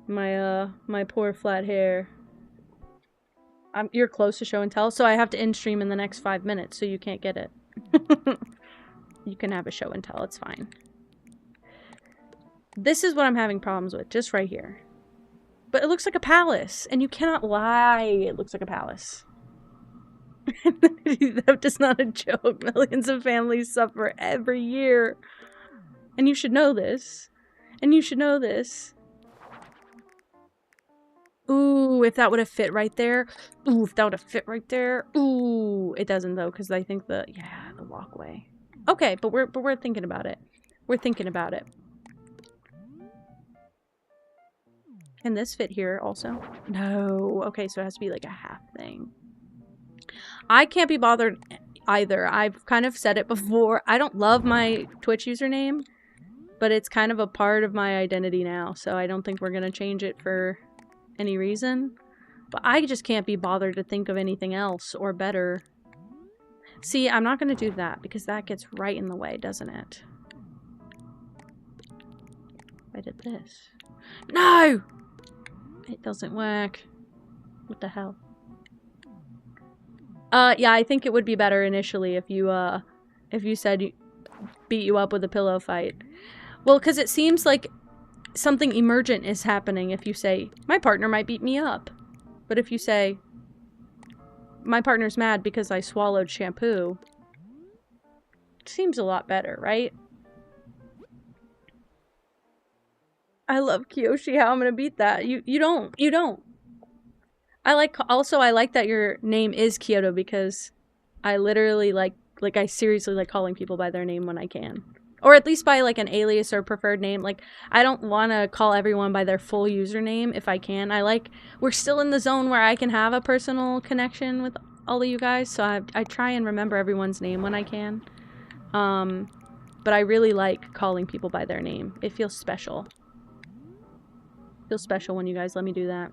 my poor flat hair. You're close to show and tell, so I have to end stream in the next 5 minutes, so you can't get it. You can have a show and tell. It's fine. This is what I'm having problems with, just right here. But it looks like a palace, and you cannot lie. It looks like a palace. That is not a joke. Millions of families suffer every year. And you should know this. And you should know this. Ooh, if that would have fit right there. Ooh, if that would have fit right there. Ooh, it doesn't though, because I think the walkway. Okay, but we're thinking about it. We're thinking about it. Can this fit here also? No. Okay, so it has to be like a half thing. I can't be bothered either. I've kind of said it before. I don't love my Twitch username, but it's kind of a part of my identity now, so I don't think we're gonna change it for any reason. But I just can't be bothered to think of anything else or better. See, I'm not gonna do that because that gets right in the way, doesn't it? I did this. No! It doesn't work. What the hell? Yeah, I think it would be better initially if you said beat you up with a pillow fight. Well, because it seems like something emergent is happening if you say, my partner might beat me up. But if you say, my partner's mad because I swallowed shampoo, it seems a lot better, right? I love Kiyoshi. How I'm gonna beat that? You don't. I like that your name is Kyoto because I literally I seriously like calling people by their name when I can. Or at least by like an alias or preferred name. Like, I don't want to call everyone by their full username if I can. We're still in the zone where I can have a personal connection with all of you guys, so I try and remember everyone's name when I can. But I really like calling people by their name. It feels special. It feels special when you guys let me do that.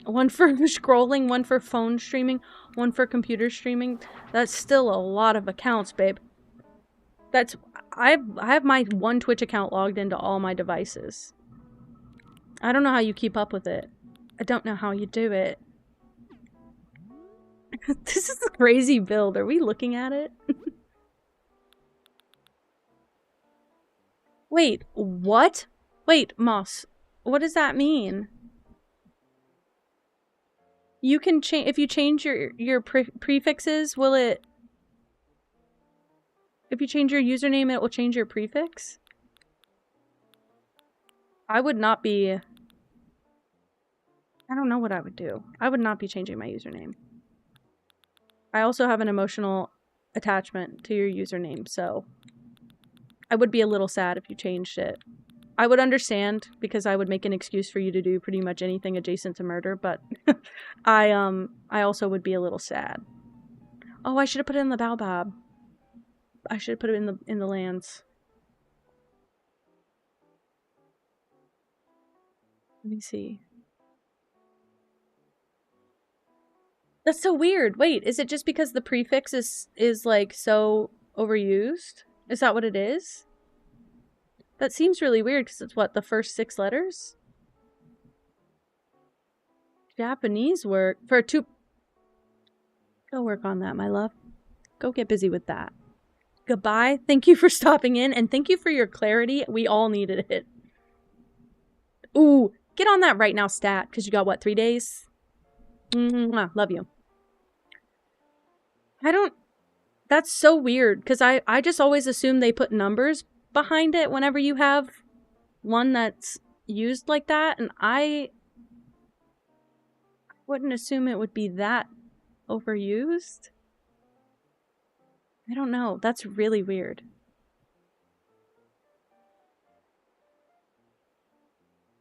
One for scrolling, one for phone streaming, one for computer streaming. That's still a lot of accounts, babe. I have my one Twitch account logged into all my devices. I don't know how you keep up with it. I don't know how you do it. This is a crazy build. Are we looking at it? Wait, what? Wait, Moss. What does that mean? You can change if you change your prefixes, will it? If you change your username, it will change your prefix? I would not be... I don't know what I would do. I would not be changing my username. I also have an emotional attachment to your username, so... I would be a little sad if you changed it. I would understand, because I would make an excuse for you to do pretty much anything adjacent to murder, but... I also would be a little sad. Oh, I should have put it in the baobab. I should put it in the lands. Let me see. That's so weird. Wait, is it just because the prefix is like so overused? Is that what it is? That seems really weird because it's what, the first 6 letters? Japanese work for 2. Go work on that, my love. Go get busy with that. Goodbye. Thank you for stopping in and thank you for your clarity. We all needed it. Ooh, get on that right now stat because you got what, 3 days? Love you. That's so weird because I just always assume they put numbers behind it whenever you have one that's used like that, and I wouldn't assume it would be that overused. I don't know. That's really weird.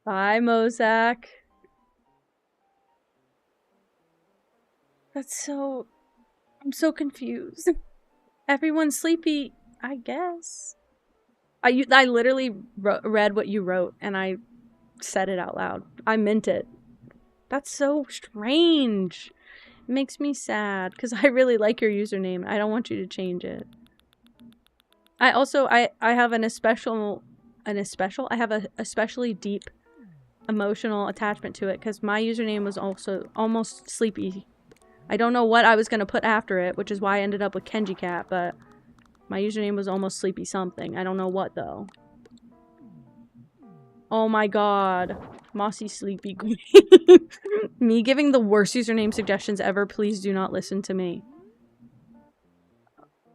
Bye, Mozak. That's so... I'm so confused. Everyone's sleepy, I guess. I literally read what you wrote, and I said it out loud. I meant it. That's so strange. It makes me sad, because I really like your username. I don't want you to change it. I have an especially deep emotional attachment to it, because my username was also almost sleepy. I don't know what I was going to put after it, which is why I ended up with Kenji Cat, but my username was almost sleepy something. I don't know what, though. Oh my god. Mossy Sleepy Queen. Me giving the worst username suggestions ever. Please do not listen to me.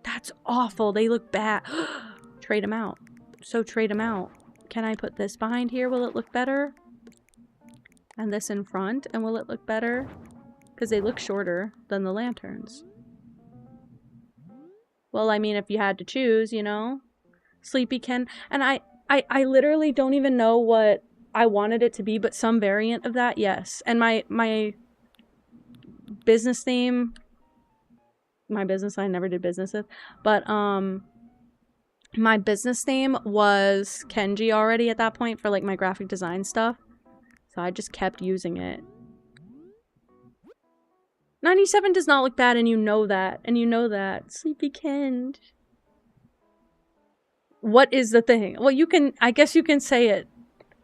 That's awful. They look bad. Trade them out. So trade them out. Can I put this behind here? Will it look better? And this in front? And will it look better? Because they look shorter than the lanterns. Well, I mean, if you had to choose, you know? Sleepy Ken. And I literally don't even know what I wanted it to be, but some variant of that, yes. And my business name... My business I never did business with. But, my business name was Kenji already at that point for, like, my graphic design stuff. So I just kept using it. 97 does not look bad, and you know that. And you know that. Sleepy Ken. What is the thing? Well, you can... I guess you can say it.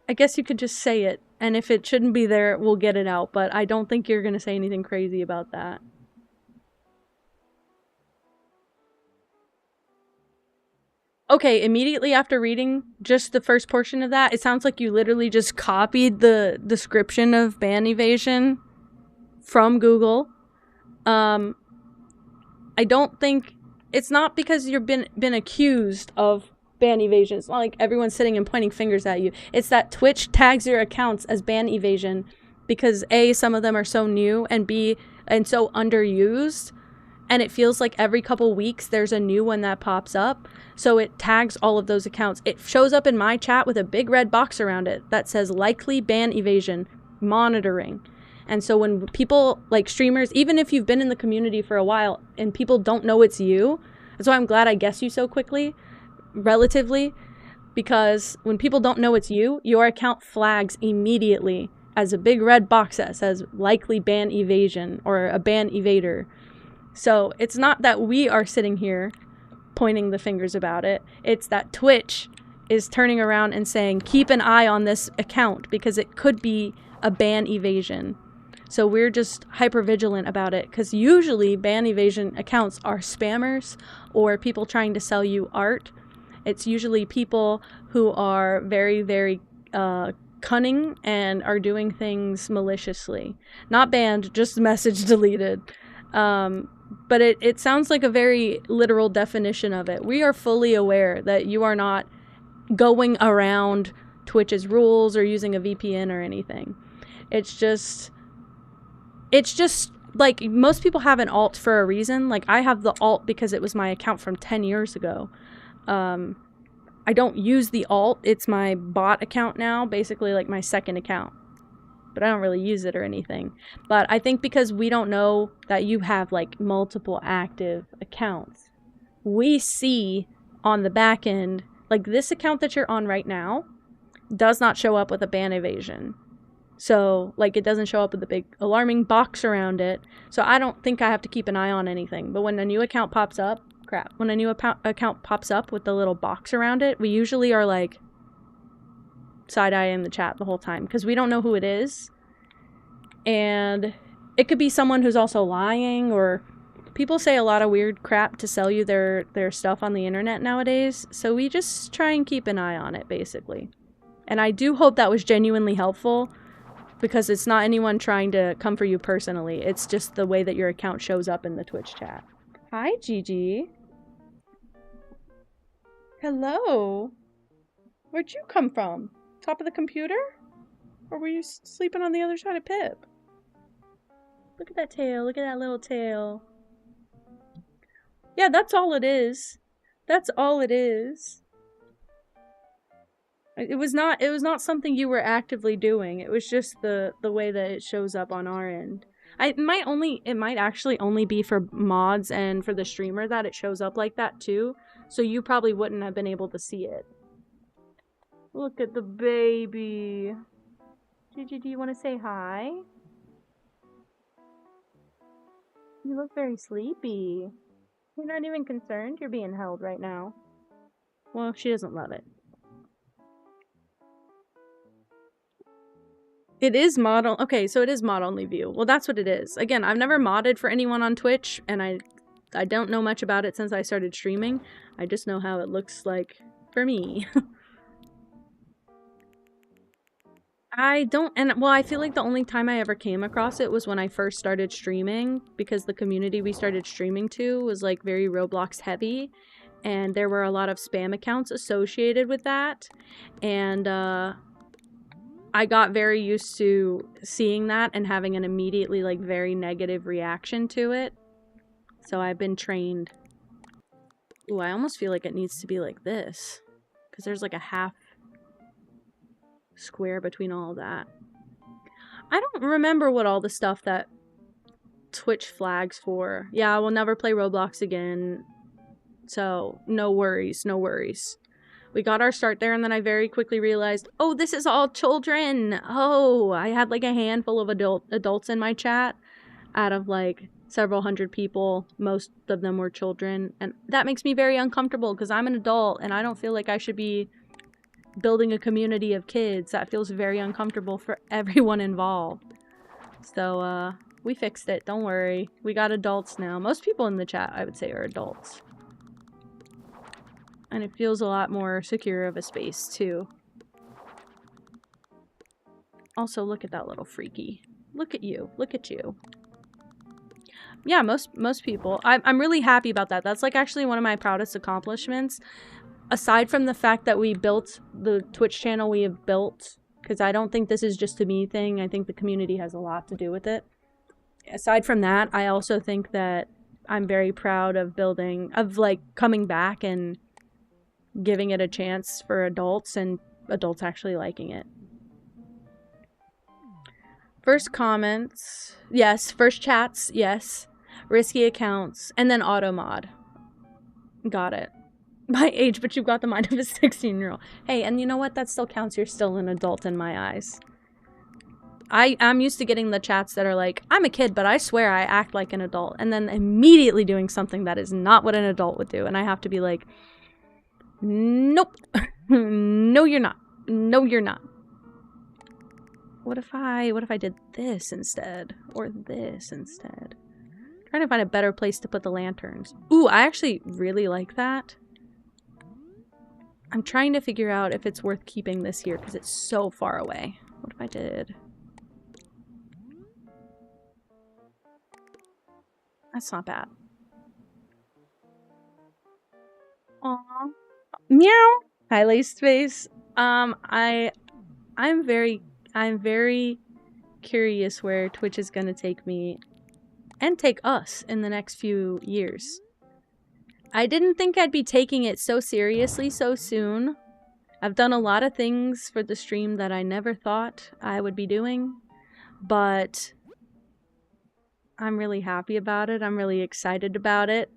I guess you could just say it. And if it shouldn't be there, we'll get it out. But I don't think you're gonna say anything crazy about that. Okay, immediately after reading just the first portion of that, it sounds like you literally just copied the description of ban evasion from Google. I don't think... It's not because you've been accused of ban evasion. It's not like everyone's sitting and pointing fingers at you. It's that Twitch tags your accounts as ban evasion because A, some of them are so new, and B, and so underused. And it feels like every couple weeks there's a new one that pops up. So it tags all of those accounts. It shows up in my chat with a big red box around it that says likely ban evasion monitoring. And so when people, like streamers, even if you've been in the community for a while and people don't know it's you, that's why I'm glad I guess you so quickly, relatively, because when people don't know it's you, your account flags immediately as a big red box that says likely ban evasion or a ban evader. So it's not that we are sitting here pointing the fingers about it. It's that Twitch is turning around and saying, keep an eye on this account because it could be a ban evasion. So we're just hyper vigilant about it because usually ban evasion accounts are spammers or people trying to sell you art. It's usually people who are very, very cunning and are doing things maliciously. Not banned, just message deleted. But it sounds like a very literal definition of it. We are fully aware that you are not going around Twitch's rules or using a VPN or anything. It's just like most people have an alt for a reason. Like I have the alt because it was my account from 10 years ago. I don't use the alt. It's my bot account now, basically like my second account. But I don't really use it or anything. But I think because we don't know that you have like multiple active accounts, we see on the back end, like this account that you're on right now does not show up with a ban evasion. So, like, it doesn't show up with a big alarming box around it. So I don't think I have to keep an eye on anything. But when a new account pops up, when a new account pops up with the little box around it, we usually are, like, side-eyeing the chat the whole time. Because we don't know who it is. And it could be someone who's also lying, or people say a lot of weird crap to sell you their stuff on the internet nowadays. So we just try and keep an eye on it, basically. And I do hope that was genuinely helpful, because it's not anyone trying to come for you personally. It's just the way that your account shows up in the Twitch chat. Hi, Gigi. Hello. Where'd you come from? Top of the computer? Or were you sleeping on the other side of Pip? Look at that tail. Look at that little tail. Yeah, that's all it is. That's all it is. It was not something you were actively doing. It was just the way that it shows up on our end. It might actually only be for mods and for the streamer that it shows up like that too. So you probably wouldn't have been able to see it. Look at the baby. Gigi, do you want to say hi? You look very sleepy. You're not even concerned you're being held right now. Well, she doesn't love it. It is mod. Okay, so it is mod only view. Well, that's what it is. Again, I've never modded for anyone on Twitch, and I don't know much about it since I started streaming. I just know how it looks like for me. I feel like the only time I ever came across it was when I first started streaming, because the community we started streaming to was like very Roblox heavy, and there were a lot of spam accounts associated with that, and I got very used to seeing that and having an immediately, like, very negative reaction to it. So I've been trained. Ooh, I almost feel like it needs to be like this, because there's like a half square between all of that. I don't remember what all the stuff that Twitch flags for. Yeah, I will never play Roblox again. So, no worries, no worries. We got our start there, and then I very quickly realized, oh, this is all children. Oh, I had like a handful of adults in my chat out of like several hundred people. Most of them were children, and that makes me very uncomfortable because I'm an adult and I don't feel like I should be building a community of kids. That feels very uncomfortable for everyone involved. So, we fixed it. Don't worry. We got adults now. Most people in the chat, I would say, are adults. And it feels a lot more secure of a space, too. Also, look at that little freaky. Look at you. Look at you. Yeah, most people. I'm really happy about that. That's, like, actually one of my proudest accomplishments. Aside from the fact that we built the Twitch channel we have built, because I don't think this is just a me thing. I think the community has a lot to do with it. Aside from that, I also think that I'm very proud of like, coming back and giving it a chance for adults, and adults actually liking it. First comments, yes. First chats, yes. Risky accounts, and then auto mod. Got it. My age, but you've got the mind of a 16-year-old. Hey, and you know what? That still counts. You're still an adult in my eyes. I'm used to getting the chats that are like, I'm a kid, but I swear I act like an adult. And then immediately doing something that is not what an adult would do. And I have to be like, nope. No, you're not. No, you're not. What if I did this instead? Or this instead? I'm trying to find a better place to put the lanterns. Ooh, I actually really like that. I'm trying to figure out if it's worth keeping this here because it's so far away. What if I did? That's not bad. Aww. Meow. Hi, Lace Space. I'm very curious where Twitch is gonna take me and take us in the next few years. I didn't think I'd be taking it so seriously so soon. I've done a lot of things for the stream that I never thought I would be doing, but I'm really happy about it. I'm really excited about it.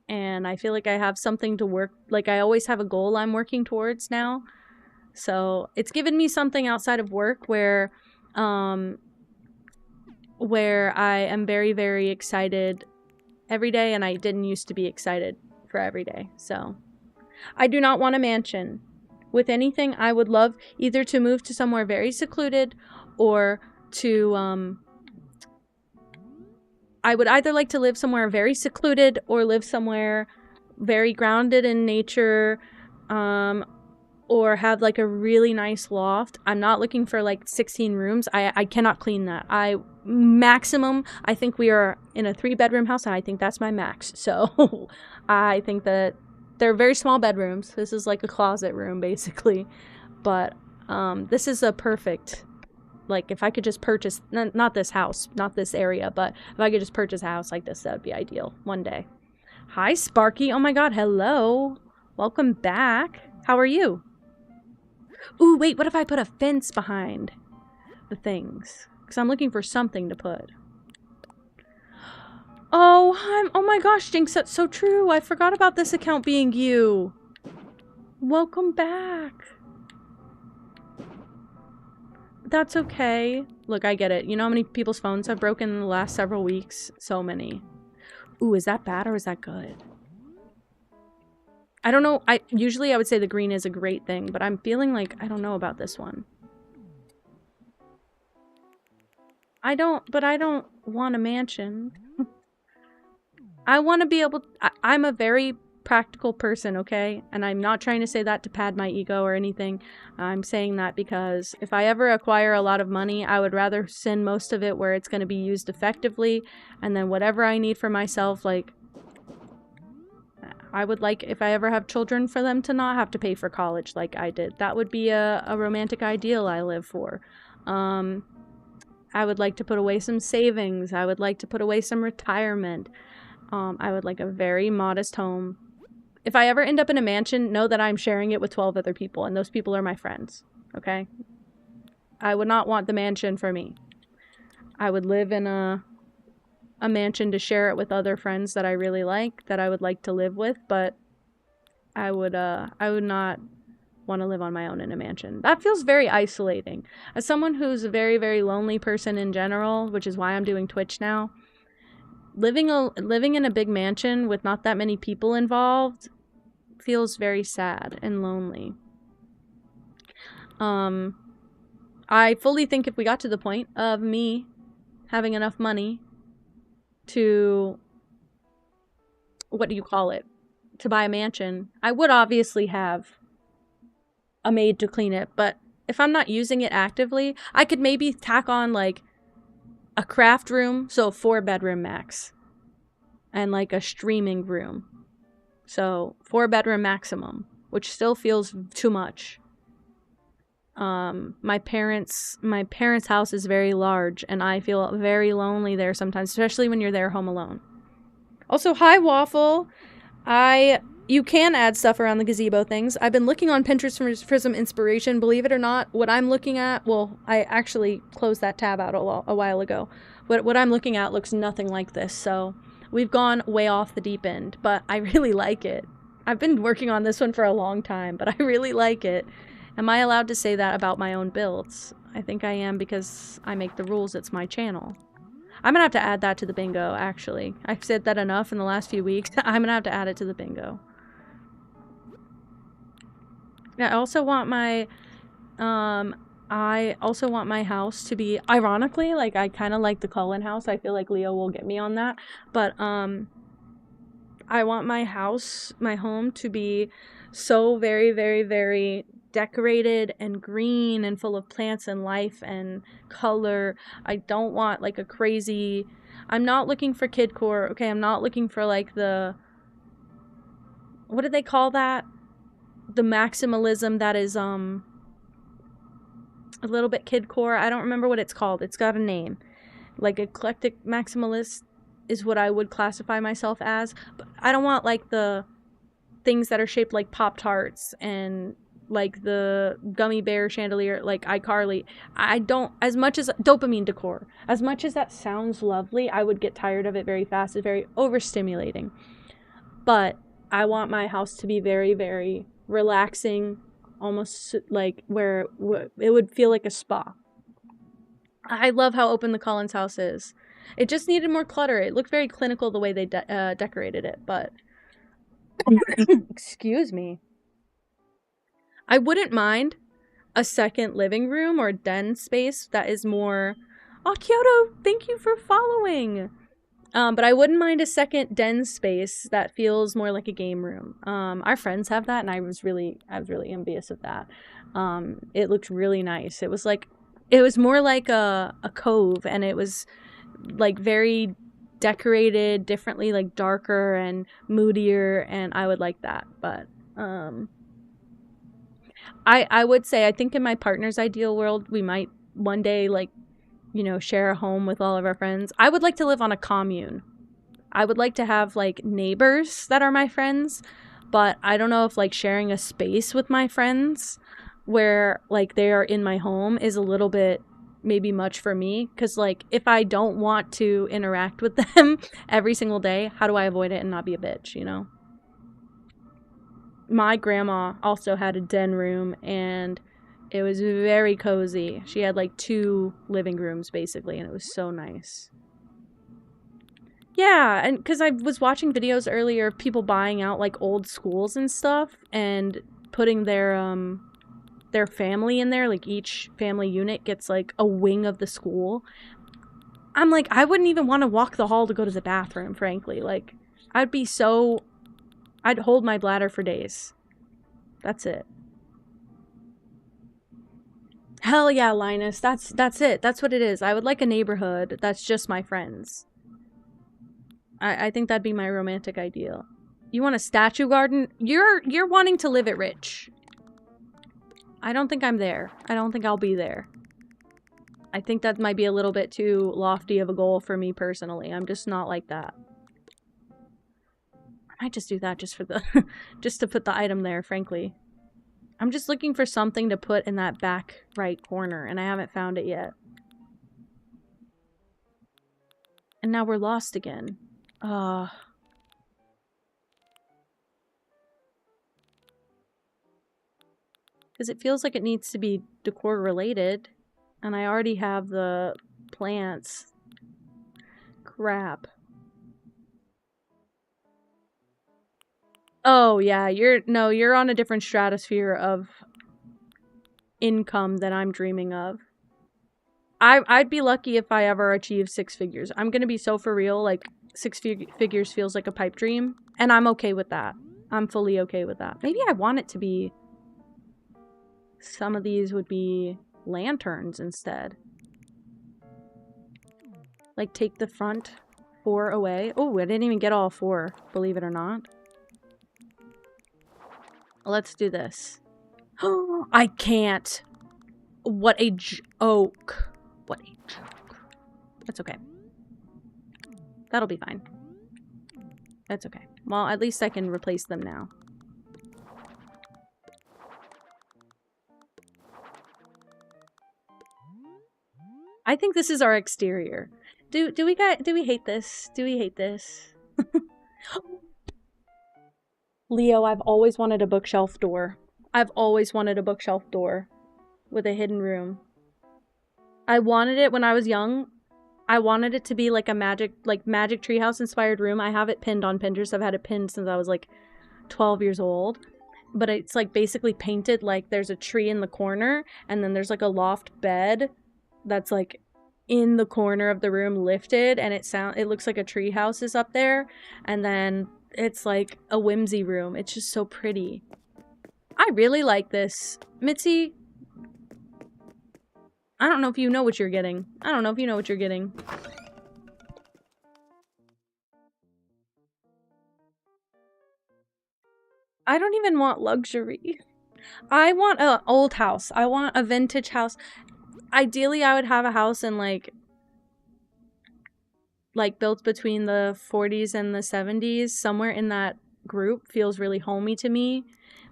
And I feel like I have something to work, like I always have a goal I'm working towards now. So it's given me something outside of work where I am very, very excited every day, and I didn't used to be excited for every day. So I do not want a mansion. With anything, I would love either to move to somewhere very secluded or to, I would either like to live somewhere very secluded or live somewhere very grounded in nature, or have like a really nice loft. I'm not looking for like 16 rooms. I cannot clean that. Maximum, I think we are in a 3-bedroom house, and I think that's my max. So I think that they're very small bedrooms. This is like a closet room basically. But this is a perfect, like, if I could just purchase, not this house, not this area, but if I could just purchase a house like this, that would be ideal one day. Hi, Sparky. Oh my god, hello. Welcome back. How are you? Ooh, wait, what if I put a fence behind the things? Because I'm looking for something to put. Oh my gosh, Jinx, that's so true. I forgot about this account being you. Welcome back. That's okay. Look, I get it. You know how many people's phones have broken in the last several weeks? So many. Ooh, is that bad or is that good? I don't know. Usually I would say the green is a great thing, but I'm feeling like I don't know about this one. I don't want a mansion. I want to be able I'm a very practical person, okay? And I'm not trying to say that to pad my ego or anything. I'm saying that because if I ever acquire a lot of money, I would rather send most of it where it's going to be used effectively, and then whatever I need for myself, like, I would like, if I ever have children, for them to not have to pay for college like I did. That would be a romantic ideal I live for. I would like to put away some savings. I would like to put away some retirement. I would like a very modest home. If I ever end up in a mansion, know that I'm sharing it with 12 other people, and those people are my friends, okay? I would not want the mansion for me. I would live in a mansion to share it with other friends that I really like, that I would like to live with, but I would not want to live on my own in a mansion. That feels very isolating. As someone who's a very, very lonely person in general, which is why I'm doing Twitch now, living in a big mansion with not that many people involved feels very sad and lonely. I fully think if we got to the point of me having enough money to, what do you call it, to buy a mansion, I would obviously have a maid to clean it, but if I'm not using it actively, I could maybe tack on like a craft room, so a 4-bedroom max, and like a streaming room, so 4-bedroom maximum, which still feels too much. My parents' house is very large, and I feel very lonely there sometimes, especially when you're there home alone. Also, hi Waffle. You can add stuff around the gazebo things. I've been looking on Pinterest for some inspiration. Believe it or not, what I'm looking at, well, I actually closed that tab out a while ago. What I'm looking at looks nothing like this, so we've gone way off the deep end, but I really like it. I've been working on this one for a long time, but I really like it. Am I allowed to say that about my own builds? I think I am, because I make the rules. It's my channel. I'm gonna have to add that to the bingo, actually. I've said that enough in the last few weeks. I'm gonna have to add it to the bingo. I also want my house to be, ironically, like, I kind of like the Cullen house. I feel like Leo will get me on that. But I want my home to be so very, very, very decorated and green and full of plants and life and color. I don't want like a crazy, I'm not looking for kidcore, okay? I'm not looking for like the, what do they call that? The maximalism that is a little bit kidcore. I don't remember what it's called. It's got a name. Like eclectic maximalist is what I would classify myself as. But I don't want like the things that are shaped like Pop-Tarts and like the gummy bear chandelier, like iCarly. I don't, as much as dopamine decor, as much as that sounds lovely, I would get tired of it very fast. It's very overstimulating. But I want my house to be very, very relaxing, almost like where it would feel like a spa. I love how open the Collins house is. It just needed more clutter. It looked very clinical the way they decorated it, but excuse me. I wouldn't mind a second living room or den space that is more... Oh, Kyoto, thank you for following! But I wouldn't mind a second den space that feels more like a game room. Our friends have that, and I was really envious of that. It looked really nice. It was more like a cove, and it was like very decorated differently, like darker and moodier, and I would like that. But I would say, I think in my partner's ideal world, we might one day, like, you know, share a home with all of our friends. I would like to live on a commune. I would like to have, like, neighbors that are my friends, but I don't know if, like, sharing a space with my friends where, like, they are in my home is a little bit maybe much for me, because, like, if I don't want to interact with them every single day, how do I avoid it and not be a bitch, you know? My grandma also had a den room, and it was very cozy. She had like 2 living rooms basically, and it was so nice. Yeah, and because I was watching videos earlier of people buying out like old schools and stuff and putting their family in there, like each family unit gets like a wing of the school. I'm like, I wouldn't even want to walk the hall to go to the bathroom, frankly. Like, I'd hold my bladder for days. That's it. Hell yeah, Linus. That's it. That's what it is. I would like a neighborhood that's just my friends. I think that'd be my romantic ideal. You want a statue garden? You're wanting to live it rich. I don't think I'm there. I don't think I'll be there. I think that might be a little bit too lofty of a goal for me personally. I'm just not like that. I might just do that just for the just to put the item there, frankly. I'm just looking for something to put in that back right corner, and I haven't found it yet. And now we're lost again. Because it feels like it needs to be decor related, and I already have the plants. Crap. Oh yeah, you're on a different stratosphere of income than I'm dreaming of. I'd be lucky if I ever achieve 6 figures. I'm gonna be so for real, like 6 figures feels like a pipe dream, and I'm okay with that. I'm fully okay with that. Maybe I want it to be... Some of these would be lanterns instead. Like, take the front 4 away. Oh, I didn't even get all 4, believe it or not. Let's do this. Oh, I can't. What a joke. What a joke. That's okay. That'll be fine. That's okay. Well, at least I can replace them now. I think this is our exterior. Do we hate this? Do we hate this? Leo, I've always wanted a bookshelf door. I've always wanted a bookshelf door with a hidden room. I wanted it when I was young. I wanted it to be like a magic treehouse inspired room. I have it pinned on Pinterest. I've had it pinned since I was like 12 years old. But it's like basically painted like there's a tree in the corner, and then there's like a loft bed that's like in the corner of the room lifted, and it looks like a tree house is up there, and then it's like a whimsy room. It's just so pretty. I really like this. Mitzi, I don't know if you know what you're getting. I don't know if you know what you're getting. I don't even want luxury. I want an old house. I want a vintage house. Ideally, I would have a house in like built between the 40s and the 70s. Somewhere in that group feels really homey to me.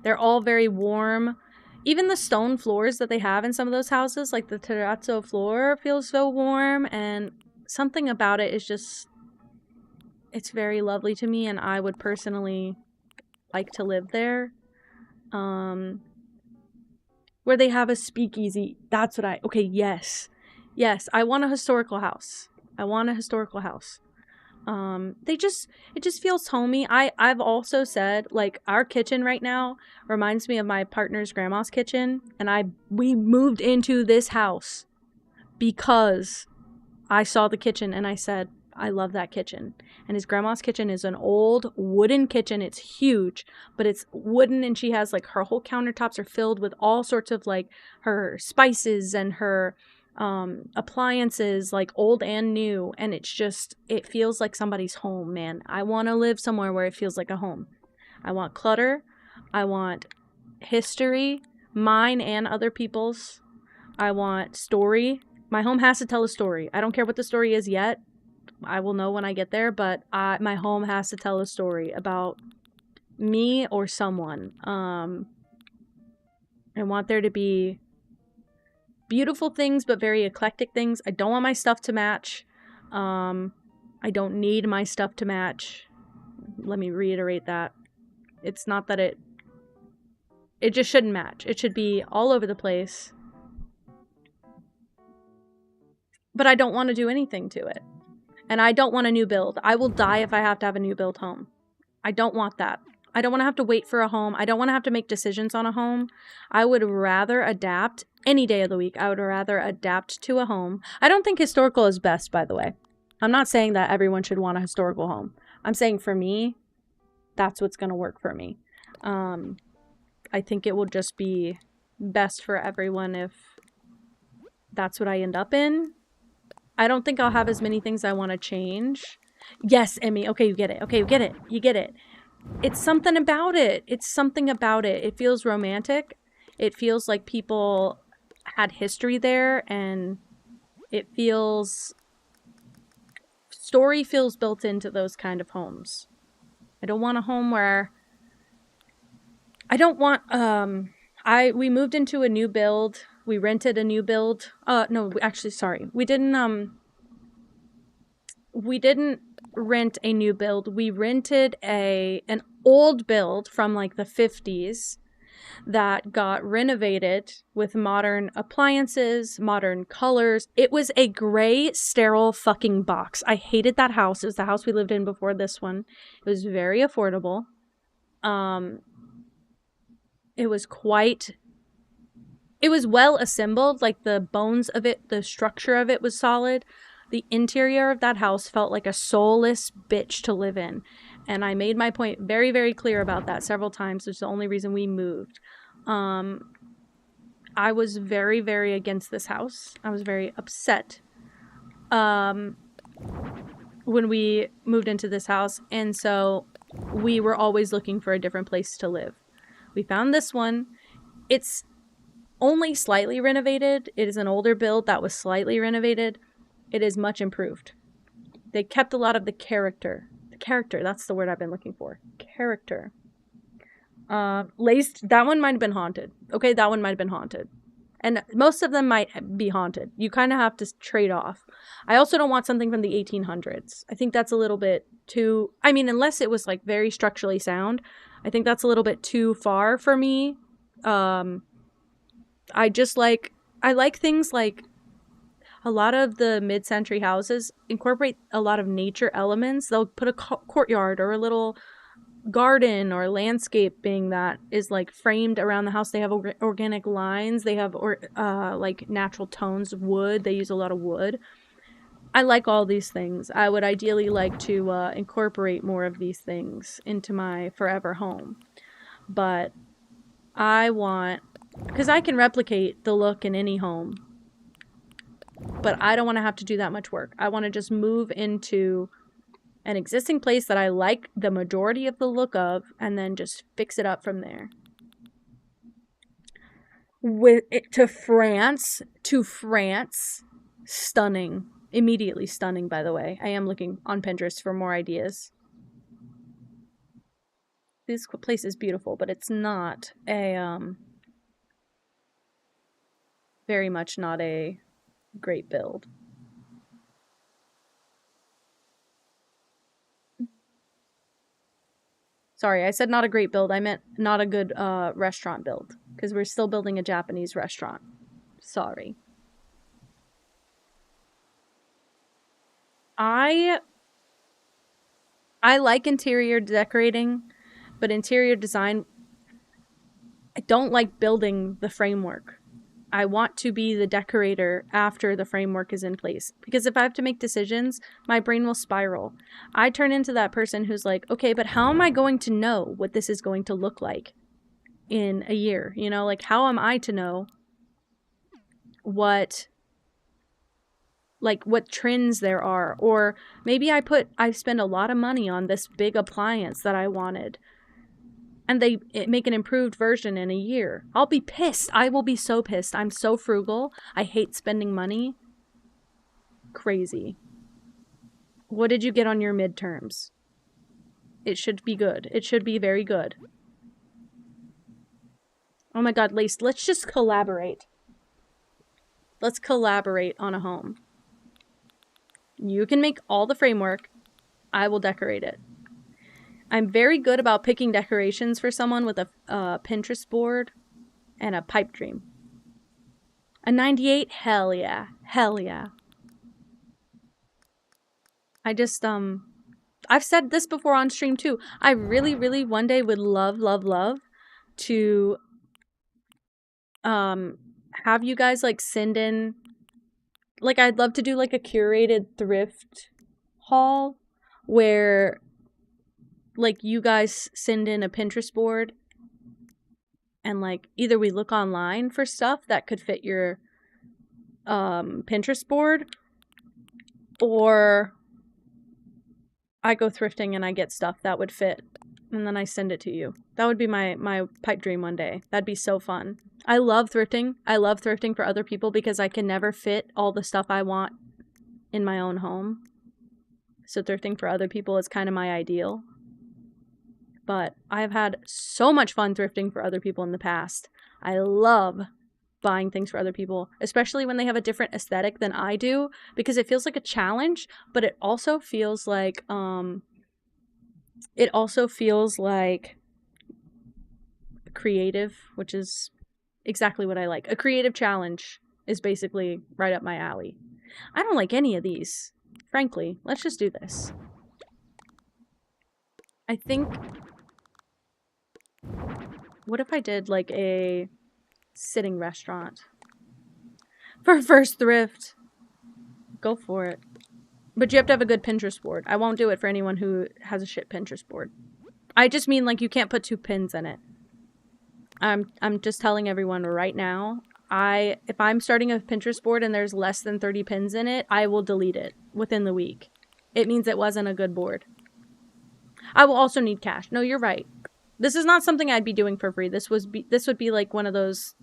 They're all very warm. Even the stone floors that they have in some of those houses, like the terrazzo floor, feels so warm, and something about it is just... It's very lovely to me, and I would personally like to live there. where they have a speakeasy. That's what okay, yes. Yes, I want a historical house. I want a historical house. It just feels homey. I've also said, like, our kitchen right now reminds me of my partner's grandma's kitchen, and we moved into this house because I saw the kitchen and I said, I love that kitchen. And his grandma's kitchen is an old wooden kitchen. It's huge, but it's wooden, and she has, like, her whole countertops are filled with all sorts of, like, her spices and her appliances, like old and new. And it feels like somebody's home, man. I want to live somewhere where it feels like a home. I want clutter. I want history, mine and other people's. I want story. My home has to tell a story. I don't care what the story is yet. I will know when I get there, but my home has to tell a story about me or someone. I want there to be beautiful things, but very eclectic things. I don't want my stuff to match. I don't need my stuff to match. Let me reiterate that. It's not that it just shouldn't match. It should be all over the place. But I don't want to do anything to it. And I don't want a new build. I will die if I have to have a new build home. I don't want that. I don't want to have to wait for a home. I don't want to have to make decisions on a home. I would rather adapt any day of the week. I would rather adapt to a home. I don't think historical is best, by the way. I'm not saying that everyone should want a historical home. I'm saying for me, that's what's going to work for me. I think it will just be best for everyone if that's what I end up in. I don't think I'll have as many things I want to change. Yes, Emmy. Okay, you get it. Okay, you get it. You get it. It's something about it. It's something about it. It feels romantic. It feels like people had history there, and it feels... story feels built into those kind of homes. I don't want a home where... I don't want... we moved into a new build. We rented a new build. No, actually, sorry. We didn't rent a new build. We rented an old build from, like, the 50s that got renovated with modern appliances, modern colors. It was a gray, sterile fucking box. I hated that house. It was the house we lived in before this one. It was very affordable. It was well assembled, like the bones of it, the structure of it was solid. The interior of that house felt like a soulless bitch to live in. And I made my point very, very clear about that several times. It's the only reason we moved. I was very, very against this house. I was very upset when we moved into this house. And so we were always looking for a different place to live. We found this one. It's only slightly renovated. It is an older build that was slightly renovated. It is much improved. They kept a lot of the character. The character, that's the word I've been looking for. Character. Laced, that one might have been haunted. Okay, that one might have been haunted. And most of them might be haunted. You kind of have to trade off. I also don't want something from the 1800s. I think that's a little bit too... I mean, unless it was, like, very structurally sound, I think that's a little bit too far for me. I like things like a lot of the mid-century houses incorporate a lot of nature elements. They'll put a courtyard or a little garden or landscaping that is, like, framed around the house. They have organic lines. They have like natural tones of wood. They use a lot of wood. I like all these things. I would ideally like to incorporate more of these things into my forever home. But I want... because I can replicate the look in any home. But I don't want to have to do that much work. I want to just move into an existing place that I like the majority of the look of, and then just fix it up from there. To France. Stunning. Immediately stunning, by the way. I am looking on Pinterest for more ideas. This place is beautiful, but it's not a, very much not a great build. Sorry, I said not a great build. I meant not a good restaurant build. Because we're still building a Japanese restaurant. Sorry. I like interior decorating, but interior design, I don't like building the framework. I want to be the decorator after the framework is in place. Because if I have to make decisions, my brain will spiral. I turn into that person who's like, okay, but how am I going to know what this is going to look like in a year? You know, like, how am I to know what trends there are? Or maybe I spend a lot of money on this big appliance that I wanted, and they make an improved version in a year. I'll be pissed. I will be so pissed. I'm so frugal. I hate spending money. Crazy. What did you get on your midterms? It should be good. It should be very good. Oh my god, Lace, let's just collaborate. Let's collaborate on a home. You can make all the framework. I will decorate it. I'm very good about picking decorations for someone with a Pinterest board and a pipe dream. A 98? Hell yeah. Hell yeah. I just, I've said this before on stream too. I really, really one day would love to, have you guys, like, send in, like, I'd love to do, like, a curated thrift haul where, like, you guys send in a Pinterest board and, like, either we look online for stuff that could fit your Pinterest board, or I go thrifting and I get stuff that would fit and then I send it to you. That would be my pipe dream one day. That'd be so fun. I love thrifting. I love thrifting for other people because I can never fit all the stuff I want in my own home. So thrifting for other people is kind of my ideal. But I've had so much fun thrifting for other people in the past. I love buying things for other people, especially when they have a different aesthetic than I do, because it feels like a challenge, but it also feels like creative, which is exactly what I like. A creative challenge is basically right up my alley. I don't like any of these, frankly. Let's just do this. I think, what if I did like a sitting restaurant for first thrift? Go for it. But you have to have a good Pinterest board. I won't do it for anyone who has a shit Pinterest board. I just mean, like, you can't put 2 pins in it. I'm just telling everyone right now, if I'm starting a Pinterest board and there's less than 30 pins in it, I will delete it within the week. It means it wasn't a good board. I will also need cash. No, you're right. This is not something I'd be doing for free. This would be like one of those,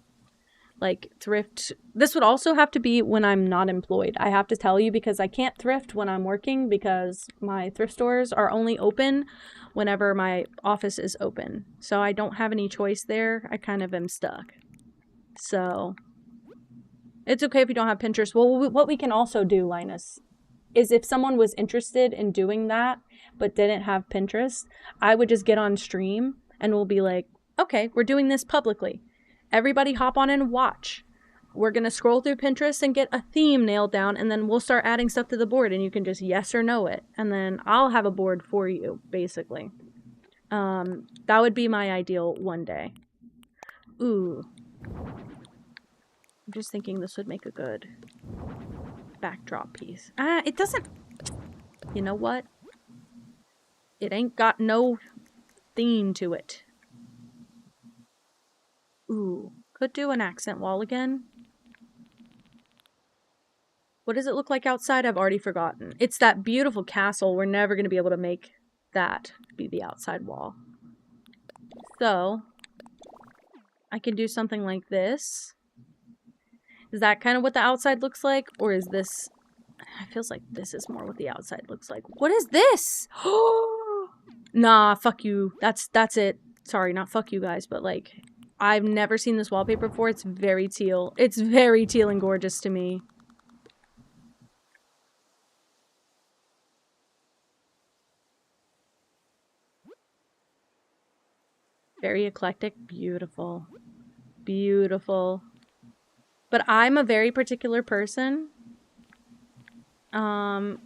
like, thrift. This would also have to be when I'm not employed. I have to tell you, because I can't thrift when I'm working because my thrift stores are only open whenever my office is open. So I don't have any choice there. I kind of am stuck. So it's okay if you don't have Pinterest. Well, what we can also do, Linus, is if someone was interested in doing that but didn't have Pinterest, I would just get on stream and we'll be like, okay, we're doing this publicly. Everybody hop on and watch. We're going to scroll through Pinterest and get a theme nailed down, and then we'll start adding stuff to the board, and you can just yes or no it. And then I'll have a board for you, basically. That would be my ideal one day. Ooh. I'm just thinking this would make a good backdrop piece. It doesn't... You know what? It ain't got no theme to it. Ooh. Could do an accent wall again. What does it look like outside? I've already forgotten. It's that beautiful castle. We're never going to be able to make that be the outside wall. So, I can do something like this. Is that kind of what the outside looks like? Or is this... It feels like this is more what the outside looks like. What is this? Nah, fuck you. That's it. Sorry, not fuck you guys, but, like, I've never seen this wallpaper before. It's very teal. It's very teal and gorgeous to me. Very eclectic. Beautiful. Beautiful. But I'm a very particular person. And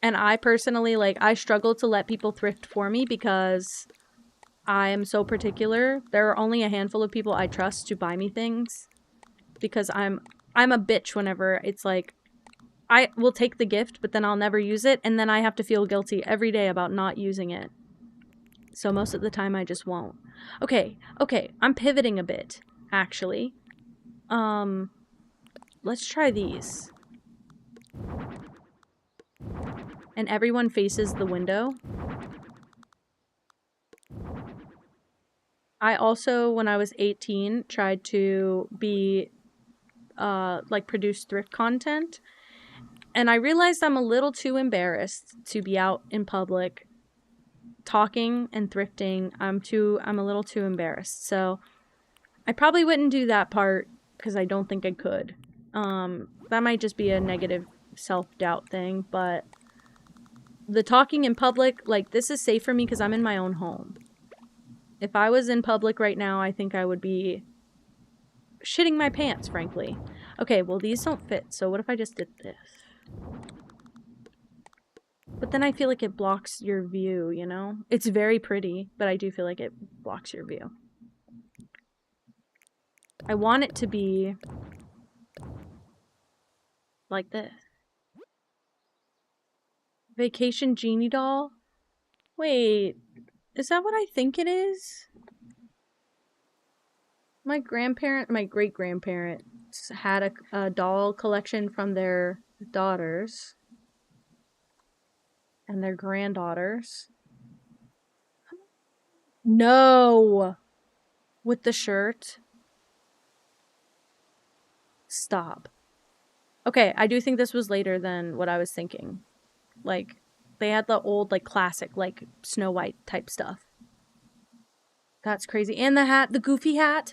I personally, like, I struggle to let people thrift for me because I am so particular. There are only a handful of people I trust to buy me things because I'm a bitch whenever it's like, I will take the gift, but then I'll never use it, and then I have to feel guilty every day about not using it. So most of the time I just won't. Okay, I'm pivoting a bit, actually. Let's try these. And everyone faces the window. I also, when I was 18, tried to be, like, produce thrift content. And I realized I'm a little too embarrassed to be out in public talking and thrifting. I'm a little too embarrassed. So I probably wouldn't do that part because I don't think I could. That might just be a negative self-doubt thing, but the talking in public, like, this is safe for me because I'm in my own home. If I was in public right now, I think I would be shitting my pants, frankly. Okay, well, these don't fit, so what if I just did this? But then I feel like it blocks your view, you know? It's very pretty, but I do feel like it blocks your view. I want it to be like this. Vacation genie doll? Wait, is that what I think it is? My great-grandparents had a doll collection from their daughters and their granddaughters. No! With the shirt? Stop. Okay, I do think this was later than what I was thinking. Like, they had the old, like, classic, like, Snow White type stuff. That's crazy. And the hat, the goofy hat.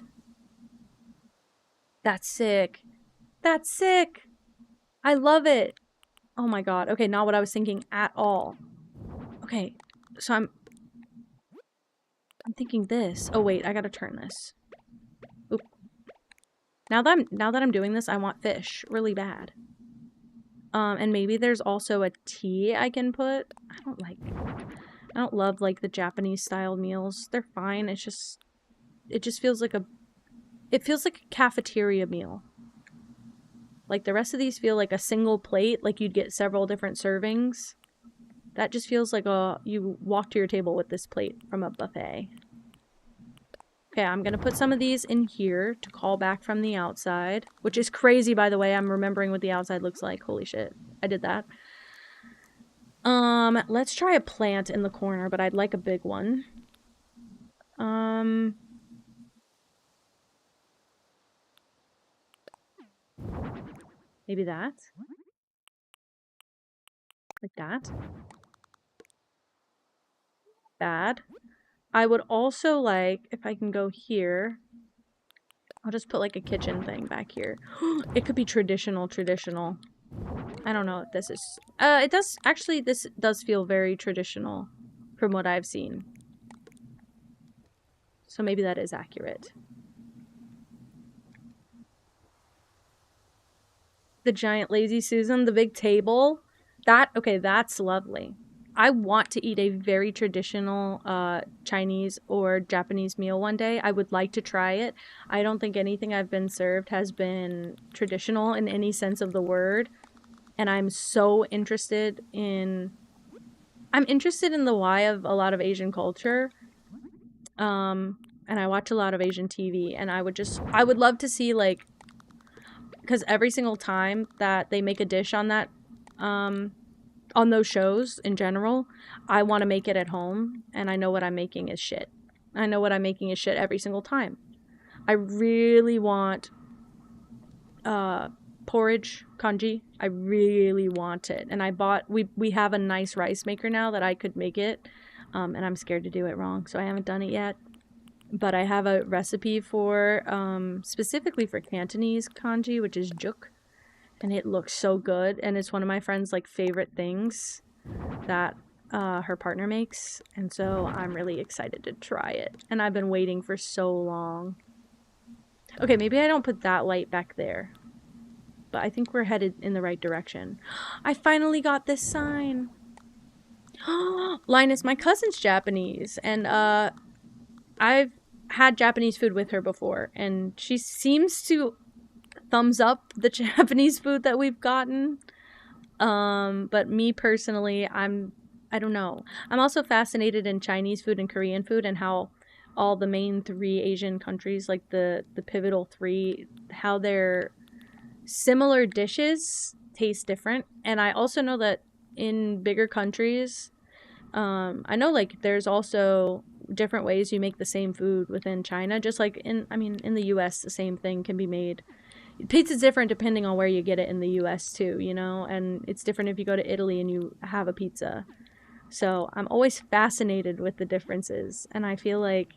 That's sick. That's sick! I love it! Oh my god. Okay, not what I was thinking at all. Okay, so I'm thinking this. Oh wait, I gotta turn this. Oop. Now that I'm doing this, I want fish really bad. And maybe there's also a tea I can put. I don't love, like, the Japanese style meals. They're fine. It just feels like a cafeteria meal. Like, the rest of these feel like a single plate, like you'd get several different servings. That just feels like you walk to your table with this plate from a buffet. Okay, I'm gonna put some of these in here to call back from the outside, which is crazy, by the way. I'm remembering what the outside looks like. Holy shit. I did that. Let's try a plant in the corner, but I'd like a big one. Maybe that? Like that? Bad. I would also like, if I can go here, I'll just put like a kitchen thing back here. It could be traditional. I don't know what this is. It does, actually, this does feel very traditional from what I've seen. So maybe that is accurate. The giant lazy Susan, the big table. Okay, that's lovely. I want to eat a very traditional Chinese or Japanese meal one day. I would like to try it. I don't think anything I've been served has been traditional in any sense of the word. And I'm so interested in... I'm interested in the why of a lot of Asian culture. And I watch a lot of Asian TV. And I would love to see, like... Because every single time that they make a dish on that... on those shows in general, I want to make it at home, and I know what I'm making is shit. I know what I'm making is shit every single time. I really want porridge congee. I really want it, and I bought. We have a nice rice maker now that I could make it, and I'm scared to do it wrong, so I haven't done it yet. But I have a recipe for specifically for Cantonese congee, which is juk. And it looks so good, and it's one of my friend's, like, favorite things that her partner makes, and so I'm really excited to try it. And I've been waiting for so long. Okay, maybe I don't put that light back there, but I think we're headed in the right direction. I finally got this sign. Linus, my cousin's Japanese, and I've had Japanese food with her before, and she seems to thumbs up the Japanese food that we've gotten. But me personally, I don't know. I'm also fascinated in Chinese food and Korean food and how all the main 3 Asian countries, like the pivotal 3, how their similar dishes taste different. And I also know that in bigger countries, I know like there's also different ways you make the same food within China, just like in the US the same thing can be made. Pizza's different depending on where you get it in the US too, you know, and it's different if you go to Italy and you have a pizza. So I'm always fascinated with the differences, and I feel like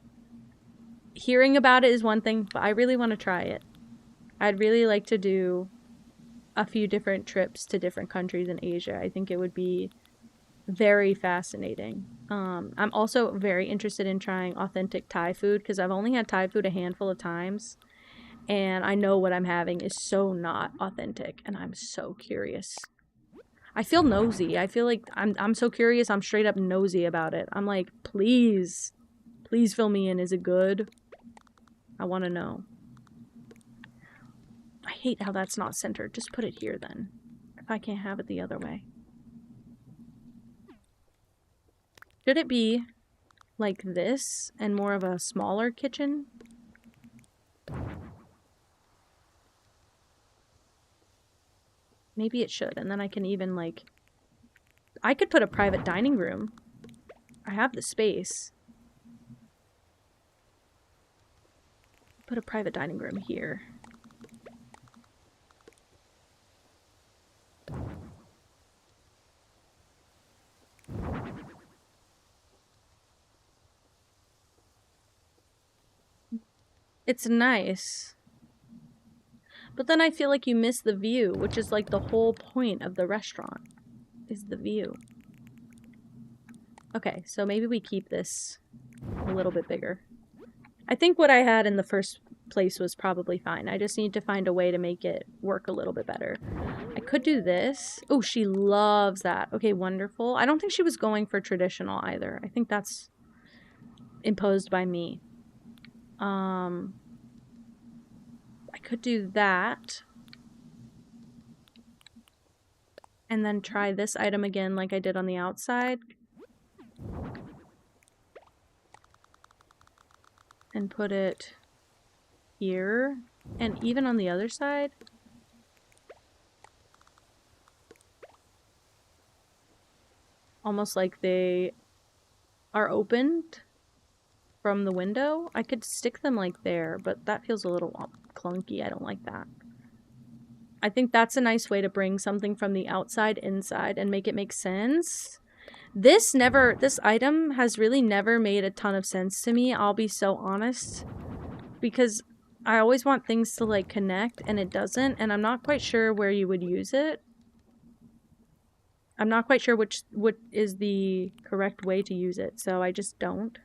hearing about it is one thing, but I really want to try it. I'd really like to do a few different trips to different countries in Asia. I think it would be very fascinating. I'm also very interested in trying authentic Thai food because I've only had Thai food a handful of times. And I know what I'm having is so not authentic, and I'm so curious. I feel nosy. I feel like I'm so curious. I'm straight up nosy about it. I'm like, please fill me in. Is it good? I want to know. I hate how that's not centered. Just put it here then. If I can't have it the other way. Should it be like this and more of a smaller kitchen? Maybe it should, and then I can even, like... I could put a private dining room. I have the space. Put a private dining room here. It's nice. But then I feel like you miss the view, which is like the whole point of the restaurant, is the view. Okay, so maybe we keep this a little bit bigger. I think what I had in the first place was probably fine. I just need to find a way to make it work a little bit better. I could do this. Oh, she loves that. Okay, wonderful. I don't think she was going for traditional either. I think that's imposed by me. I could do that. And then try this item again like I did on the outside. And put it here. And even on the other side. Almost like they are opened from the window. I could stick them like there, but that feels a little clunky. I don't like that. I think that's a nice way to bring something from the outside inside and make it make sense. This item has really never made a ton of sense to me, I'll be so honest. Because I always want things to like connect and it doesn't, and I'm not quite sure where you would use it. I'm not quite sure what is the correct way to use it, so I just don't.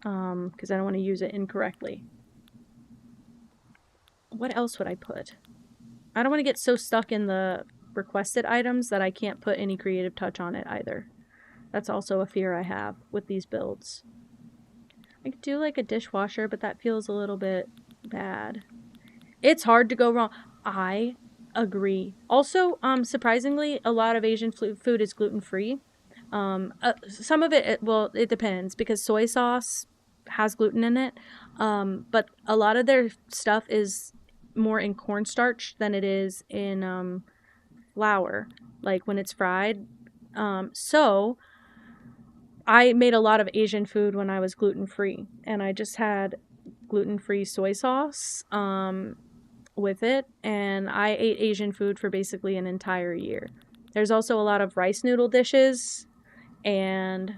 Because I don't want to use it incorrectly. What else would I put? I don't want to get so stuck in the requested items that I can't put any creative touch on it either. That's also a fear I have with these builds. I could do like a dishwasher, but that feels a little bit bad. It's hard to go wrong. I agree. Also, surprisingly, a lot of Asian food is gluten-free. Some of it, well, it depends because soy sauce has gluten in it. But a lot of their stuff is more in cornstarch than it is in flour, like when it's fried. So I made a lot of Asian food when I was gluten-free, and I just had gluten-free soy sauce with it, and I ate Asian food for basically an entire year. There's also a lot of rice noodle dishes, and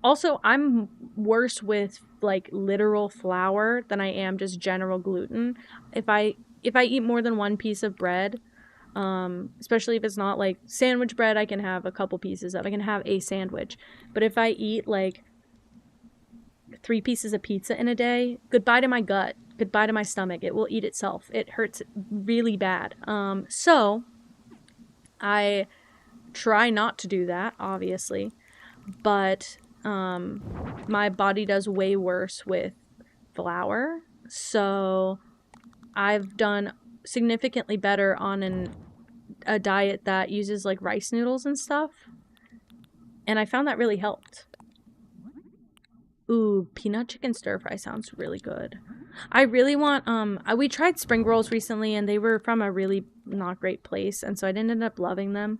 also I'm worse with like literal flour than I am just general gluten. If I eat more than one piece of bread, Especially if it's not like sandwich bread I can have a couple pieces of. I can have a sandwich. But if I eat like 3 pieces of pizza in a day, goodbye to my gut. Goodbye to my stomach. It will eat itself. It hurts really bad. So I try not to do that, obviously. But my body does way worse with flour. So I've done significantly better on a diet that uses like rice noodles and stuff. And I found that really helped. Ooh, peanut chicken stir fry sounds really good. I really want, we tried spring rolls recently and they were from a really not great place. And so I didn't end up loving them.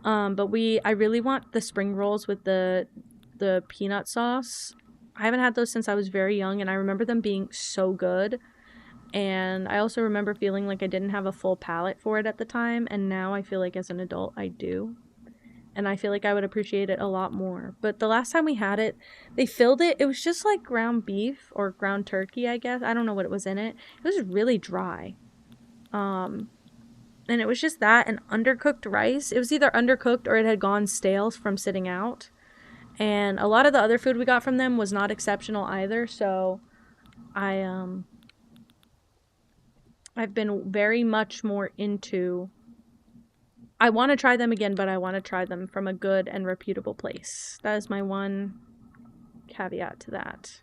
But I really want the spring rolls with the peanut sauce. I haven't had those since I was very young and I remember them being so good. And I also remember feeling like I didn't have a full palate for it at the time. And now I feel like as an adult, I do. And I feel like I would appreciate it a lot more. But the last time we had it, they filled it. It was just like ground beef or ground turkey, I guess. I don't know what it was in it. It was really dry. And it was just that and undercooked rice. It was either undercooked or it had gone stale from sitting out. And a lot of the other food we got from them was not exceptional either. So I've been very much more into... I want to try them again, but I want to try them from a good and reputable place. That is my one caveat to that.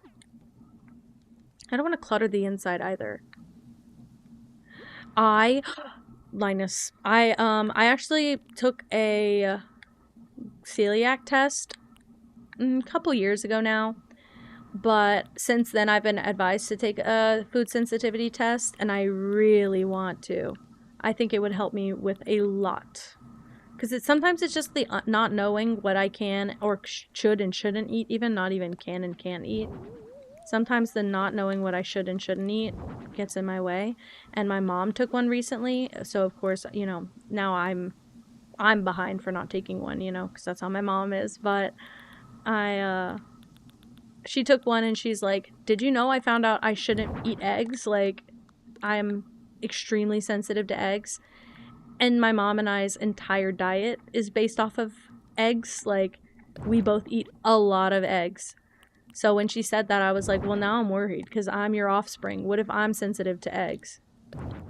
I don't want to clutter the inside either. Linus, I actually took a celiac test a couple years ago now. But since then, I've been advised to take a food sensitivity test, and I really want to. I think it would help me with a lot. Because sometimes it's just the not knowing what I can or should and shouldn't eat, even not even can and can't eat. Sometimes the not knowing what I should and shouldn't eat gets in my way. And my mom took one recently, so of course, you know, now I'm behind for not taking one, you know, because that's how my mom is. But she took one and she's like, did you know I found out I shouldn't eat eggs? Like, I'm extremely sensitive to eggs. And my mom and I's entire diet is based off of eggs. Like, we both eat a lot of eggs. So when she said that, I was like, well, now I'm worried because I'm your offspring. What if I'm sensitive to eggs?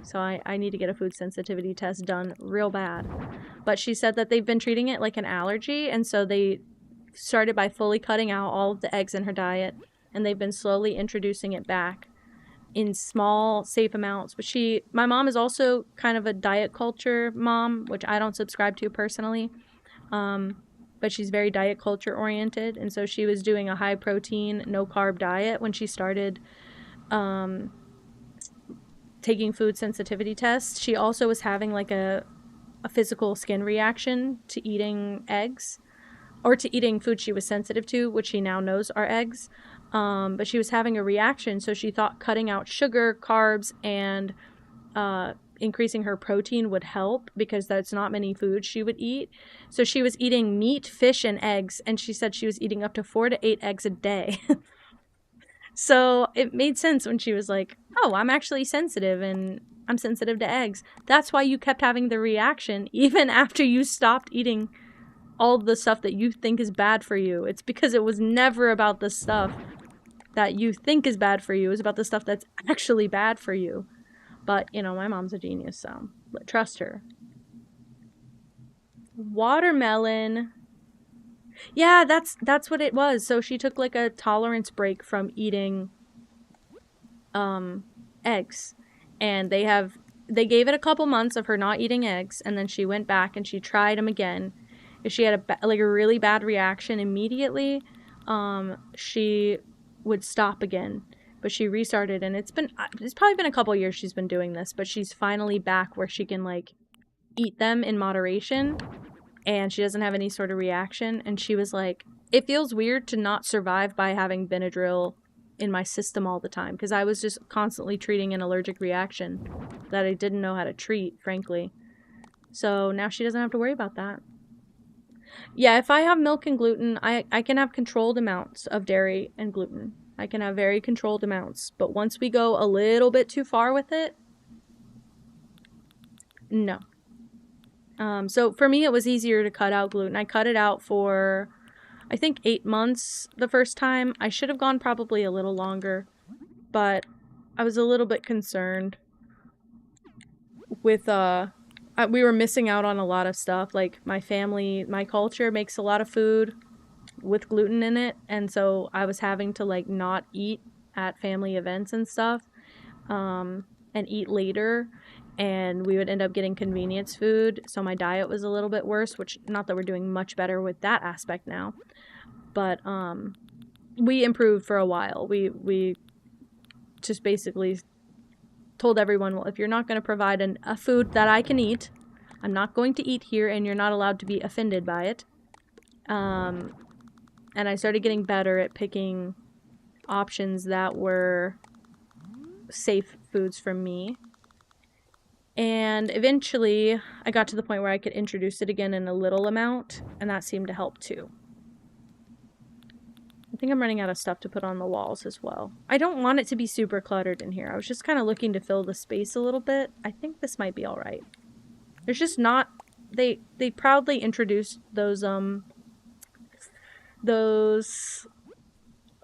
So I need to get a food sensitivity test done real bad. But she said that they've been treating it like an allergy. And so they started by fully cutting out all of the eggs in her diet. And they've been slowly introducing it back in small, safe amounts. But my mom is also kind of a diet culture mom, which I don't subscribe to personally. But she's very diet culture oriented. And so she was doing a high protein, no carb diet when she started taking food sensitivity tests. She also was having like a physical skin reaction to eating eggs or to eating food she was sensitive to, which she now knows are eggs. But she was having a reaction, so she thought cutting out sugar, carbs, and increasing her protein would help because that's not many foods she would eat. So she was eating meat, fish, and eggs, and she said she was eating up to 4 to 8 eggs a day. So it made sense when she was like, oh, I'm actually sensitive, and I'm sensitive to eggs. That's why you kept having the reaction even after you stopped eating all the stuff that you think is bad for you. It's because it was never about the stuff that you think is bad for you. It's about the stuff that's actually bad for you. But, you know, my mom's a genius, so trust her. Watermelon. Yeah, that's what it was. So she took like a tolerance break from eating eggs. And they gave it a couple months of her not eating eggs, and then she went back and she tried them again. If she had a really bad reaction immediately, she would stop again. But she restarted, and it's probably been a couple years she's been doing this, but she's finally back where she can like eat them in moderation, and she doesn't have any sort of reaction. And she was like, it feels weird to not survive by having Benadryl in my system all the time, because I was just constantly treating an allergic reaction that I didn't know how to treat, frankly. So now she doesn't have to worry about that. Yeah, if I have milk and gluten, I can have controlled amounts of dairy and gluten. I can have very controlled amounts. But once we go a little bit too far with it, no. So for me, it was easier to cut out gluten. I cut it out for, I think, 8 months the first time. I should have gone probably a little longer, but I was a little bit concerned with, we were missing out on a lot of stuff. Like, my family, my culture makes a lot of food with gluten in it, and so I was having to, like, not eat at family events and stuff, and eat later, and we would end up getting convenience food, so my diet was a little bit worse, which, not that we're doing much better with that aspect now, but, we improved for a while. We just basically told everyone, well, if you're not going to provide a food that I can eat, I'm not going to eat here, and you're not allowed to be offended by it. And I started getting better at picking options that were safe foods for me. And eventually, I got to the point where I could introduce it again in a little amount, and that seemed to help too. I think I'm running out of stuff to put on the walls as well. I don't want it to be super cluttered in here. I was just kind of looking to fill the space a little bit. I think this might be all right. There's just not... They proudly introduced those,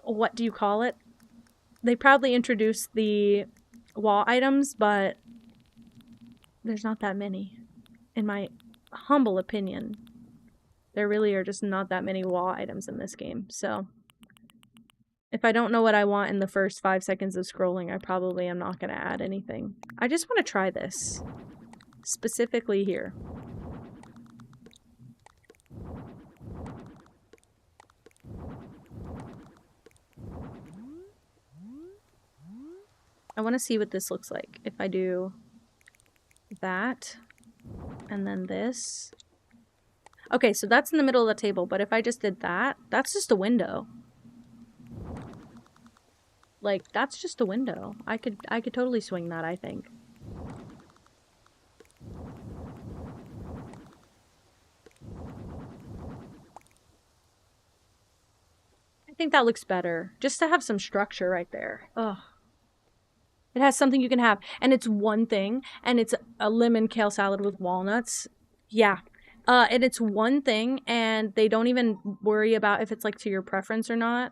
what do you call it? They proudly introduced the wall items, but there's not that many. In my humble opinion, there really are just not that many wall items in this game, so... If I don't know what I want in the first 5 seconds of scrolling, I probably am not going to add anything. I just want to try this. Specifically here. I want to see what this looks like. If I do that, and then this. Okay, so that's in the middle of the table, but if I just did that, that's just a window. Like, that's just a window. I could totally swing that, I think. I think that looks better. Just to have some structure right there. Ugh. It has something you can have. And it's one thing. And it's a lemon kale salad with walnuts. Yeah. And it's one thing. And they don't even worry about if it's, like, to your preference or not.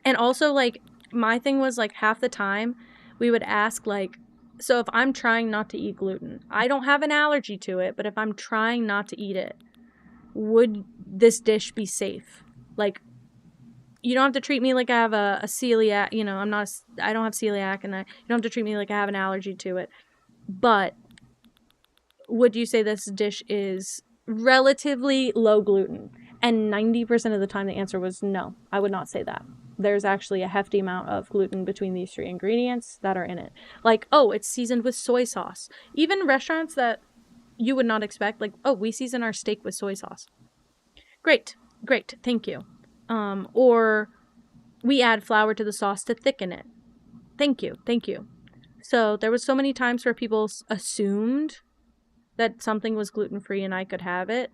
And also, like, my thing was, like, half the time we would ask, like, so if I'm trying not to eat gluten, I don't have an allergy to it, but if I'm trying not to eat it, would this dish be safe? Like, you don't have to treat me like I have a celiac, you know, I don't have celiac, and you don't have to treat me like I have an allergy to it, but would you say this dish is relatively low gluten? And 90% of the time the answer was no, I would not say that. There's actually a hefty amount of gluten between these 3 ingredients that are in it. Like, oh, it's seasoned with soy sauce. Even restaurants that you would not expect, like, oh, we season our steak with soy sauce. Great, thank you. Or we add flour to the sauce to thicken it. Thank you. So there was so many times where people assumed that something was gluten-free and I could have it,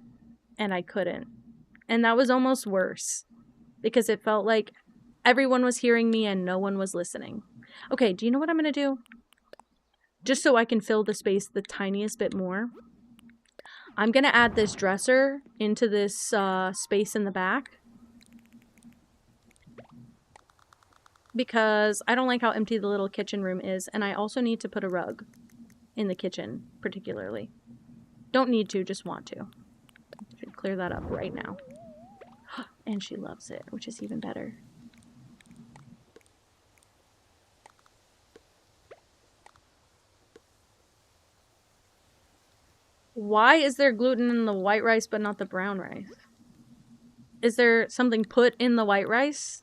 and I couldn't. And that was almost worse, because it felt like everyone was hearing me and no one was listening. Okay, do you know what I'm going to do? Just so I can fill the space the tiniest bit more. I'm going to add this dresser into this space in the back. Because I don't like how empty the little kitchen room is. And I also need to put a rug in the kitchen, particularly. Don't need to, just want to. Should clear that up right now. And she loves it, which is even better. Why is there gluten in the white rice but not the brown rice? Is there something put in the white rice?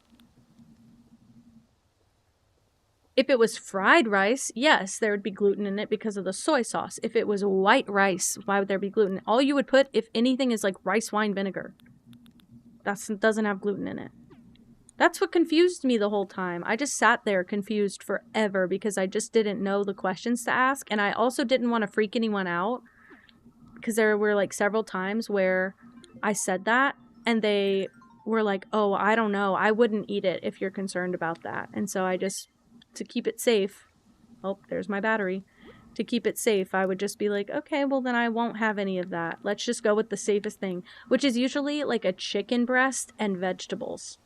If it was fried rice, yes, there would be gluten in it because of the soy sauce. If it was white rice, why would there be gluten? All you would put, if anything, is like rice wine vinegar. That doesn't have gluten in it. That's what confused me the whole time. I just sat there confused forever because I just didn't know the questions to ask. And I also didn't want to freak anyone out, because there were like several times where I said that and they were like, oh, I don't know. I wouldn't eat it if you're concerned about that. And so I just, to keep it safe, oh, there's my battery. to keep it safe, I would just be like, okay, well then I won't have any of that. Let's just go with the safest thing, which is usually like a chicken breast and vegetables.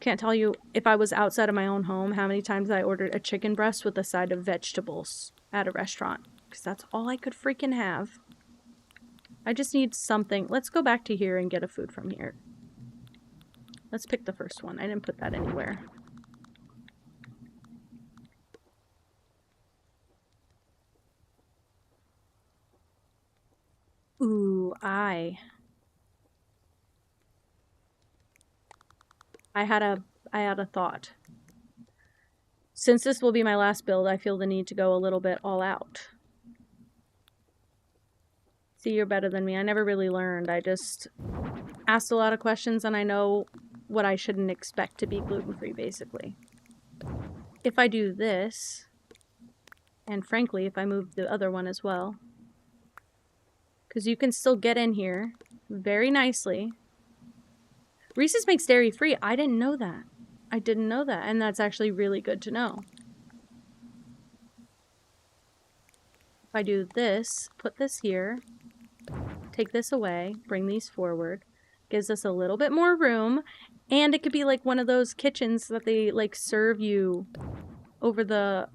Can't tell you if I was outside of my own home how many times I ordered a chicken breast with a side of vegetables at a restaurant, because that's all I could freaking have. I just need something. Let's go back to here and get a food from here. Let's pick the first one. I didn't put that anywhere. Ooh, I had a thought. Since this will be my last build, I feel the need to go a little bit all out. See, you're better than me. I never really learned. I just asked a lot of questions and I know what I shouldn't expect to be gluten-free, basically. If I do this, and frankly, if I move the other one as well, because you can still get in here very nicely. Reese's makes dairy-free. I didn't know that. I didn't know that, and that's actually really good to know. If I do this, put this here, take this away, bring these forward, gives us a little bit more room, and it could be like one of those kitchens that they like serve you over the,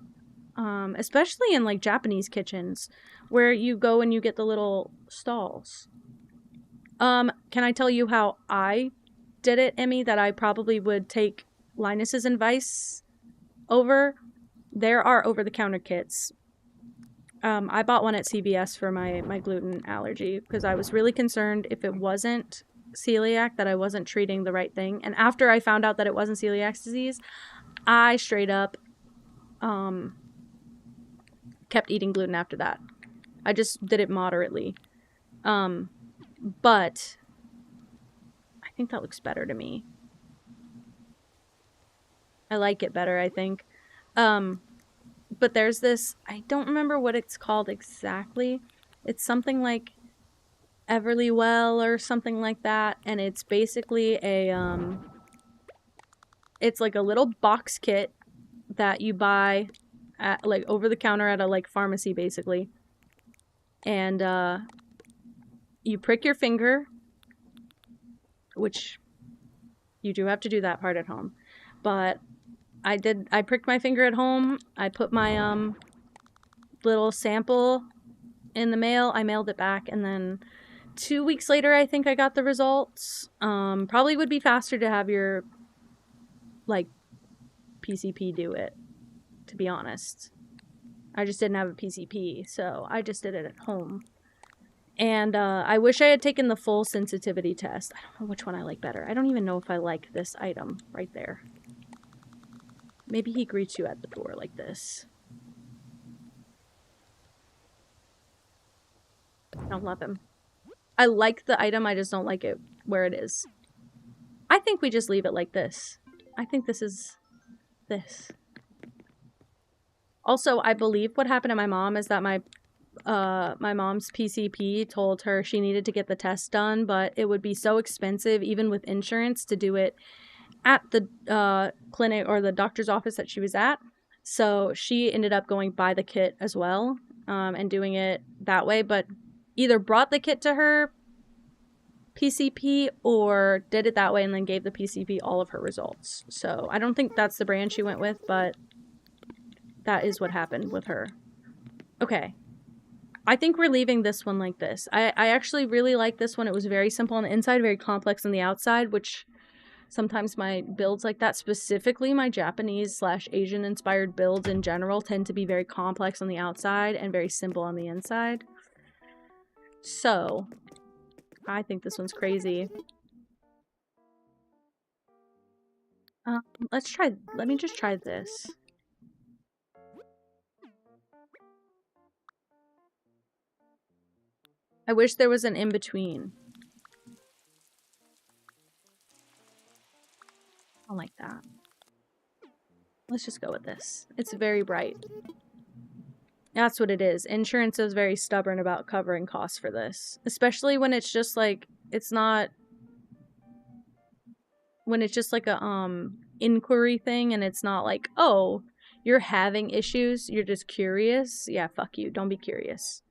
especially in like Japanese kitchens, where you go and you get the little stalls. Can I tell you how I did it, Emmy, that I probably would take Linus's advice over? There are over-the-counter kits. I bought one at CVS for my gluten allergy because I was really concerned if it wasn't celiac that I wasn't treating the right thing. And after I found out that it wasn't celiac disease, I straight up kept eating gluten after that. I just did it moderately. But I think that looks better to me. I like it better, I think. But there's this, I don't remember what it's called exactly. It's something like Everlywell or something like that. And it's basically a, it's like a little box kit that you buy at like over the counter at a like pharmacy basically. And, you prick your finger, which you do have to do that part at home. But I pricked my finger at home. I put my little sample in the mail. I mailed it back, and then 2 weeks later I think I got the results. Probably would be faster to have your like PCP do it, to be honest. I just didn't have a PCP, so I just did it at home. And I wish I had taken the full sensitivity test. I don't know which one I like better. I don't even know if I like this item right there. Maybe he greets you at the door like this. I don't love him. I like the item, I just don't like it where it is. I think we just leave it like this. I think this is this. Also, I believe what happened to my mom is that my mom's PCP told her she needed to get the test done, but it would be so expensive, even with insurance, to do it at the clinic or the doctor's office that she was at. So she ended up going by the kit as well, and doing it that way, but either brought the kit to her PCP or did it that way and then gave the PCP all of her results. So I don't think that's the brand she went with, but that is what happened with her. Okay. I think we're leaving this one like this. I actually really like this one. It was very simple on the inside, very complex on the outside, which sometimes my builds like that, specifically my Japanese/Asian inspired builds in general, tend to be very complex on the outside and very simple on the inside. So, I think this one's crazy. Let me just try this. I wish there was an in-between. I don't like that. Let's just go with this. It's very bright. That's what it is. Insurance is very stubborn about covering costs for this. Especially when it's just like, it's not... When it's just like a, inquiry thing and it's not like, oh, you're having issues, you're just curious, yeah, fuck you. Don't be curious.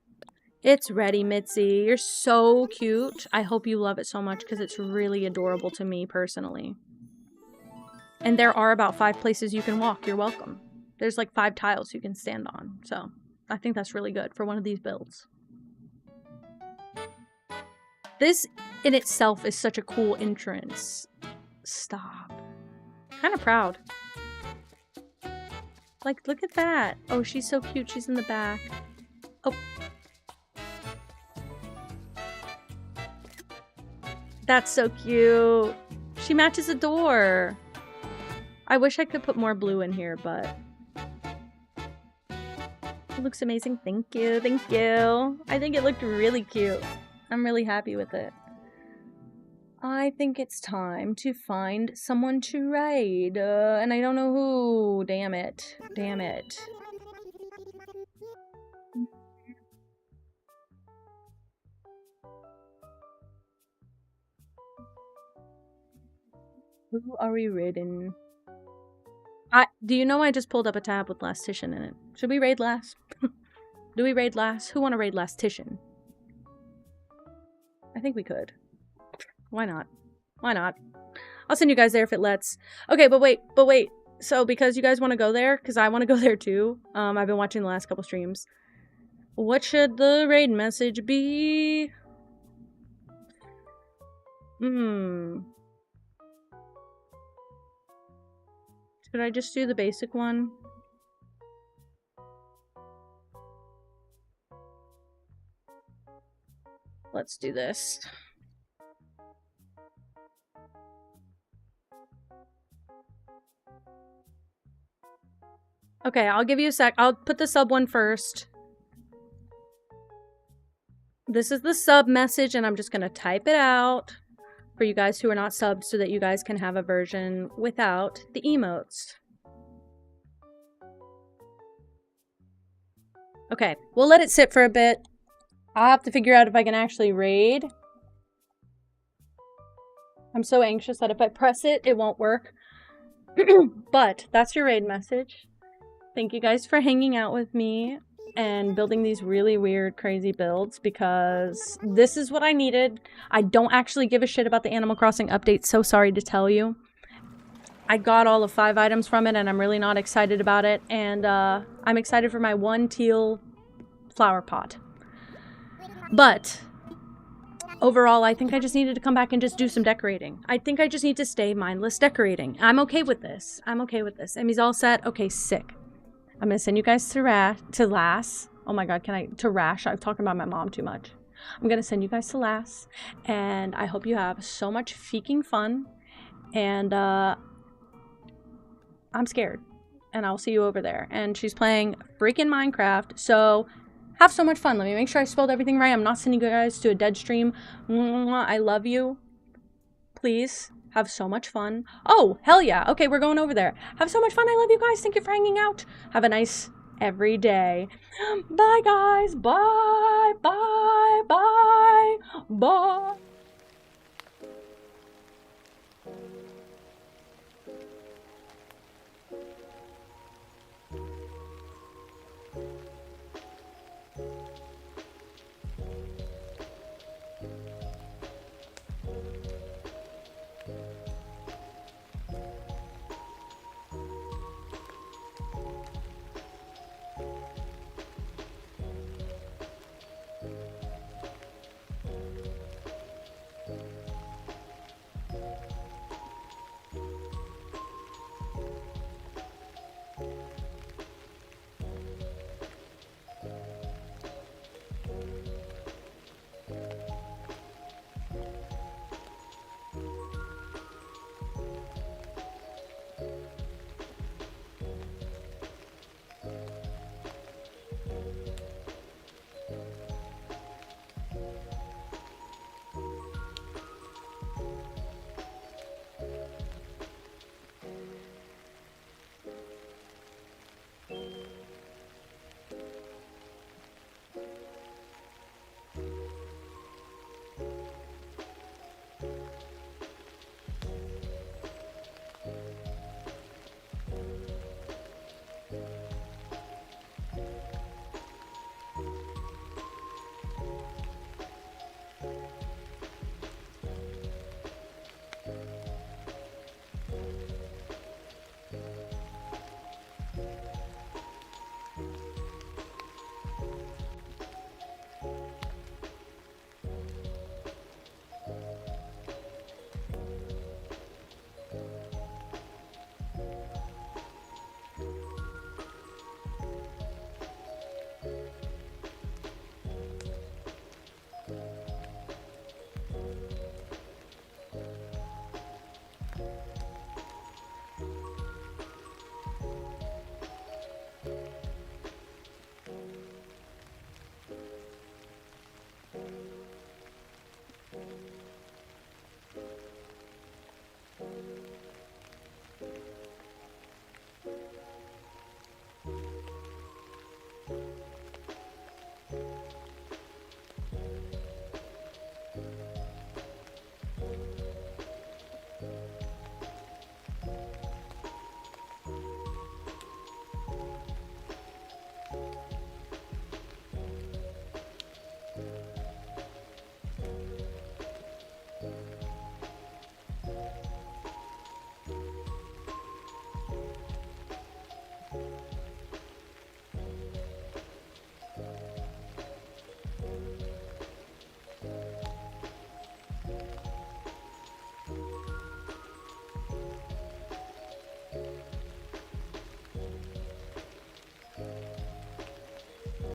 It's ready, Mitzi. You're so cute. I hope you love it so much because it's really adorable to me personally. And there are about 5 places you can walk. You're welcome. There's like 5 tiles you can stand on. So I think that's really good for one of these builds. This in itself is such a cool entrance. Stop. Kind of proud. Like, look at that. Oh, she's so cute. She's in the back. Oh. That's so cute. She matches the door. I wish I could put more blue in here, but it looks amazing. Thank you. Thank you. I think it looked really cute. I'm really happy with it. I think it's time to find someone to raid. And I don't know who. Damn it. Damn it. Who are we raiding? Do you know I just pulled up a tab with Lastician in it? Should we raid Last? Do we raid Last? Who want to raid Lastician? I think we could. Why not? Why not? I'll send you guys there if it lets. Okay, but wait. So because you guys want to go there, because I want to go there too. I've been watching the last couple streams. What should the raid message be? Should I just do the basic one? Let's do this. Okay, I'll give you a sec. I'll put the sub one first. This is the sub message, and I'm just gonna type it out for you guys who are not subbed so that you guys can have a version without the emotes. Okay, we'll let it sit for a bit. I'll have to figure out if I can actually raid. I'm so anxious that if I press it, it won't work. But that's your raid message. Thank you guys for hanging out with me and building these really weird, crazy builds because this is what I needed. I don't actually give a shit about the Animal Crossing update, so sorry to tell you. I got all of 5 items from it and I'm really not excited about it. And I'm excited for my 1 teal flower pot. But overall, I think I just needed to come back and just do some decorating. I think I just need to stay mindless decorating. I'm okay with this. I'm okay with this. Emmy's all set. Okay, sick. I'm gonna send you guys to Lass. Oh my god, to Rash? I'm talking about my mom too much. I'm gonna send you guys to Lass, and I hope you have so much freaking fun. And I'm scared, and I'll see you over there. And she's playing freaking Minecraft, so have so much fun. Let me make sure I spelled everything right. I'm not sending you guys to a dead stream. I love you. Please. Have so much fun. Oh, hell yeah. Okay, we're going over there. Have so much fun. I love you guys. Thank you for hanging out. Have a nice every day. Bye, guys. Bye. Bye. Bye. Bye.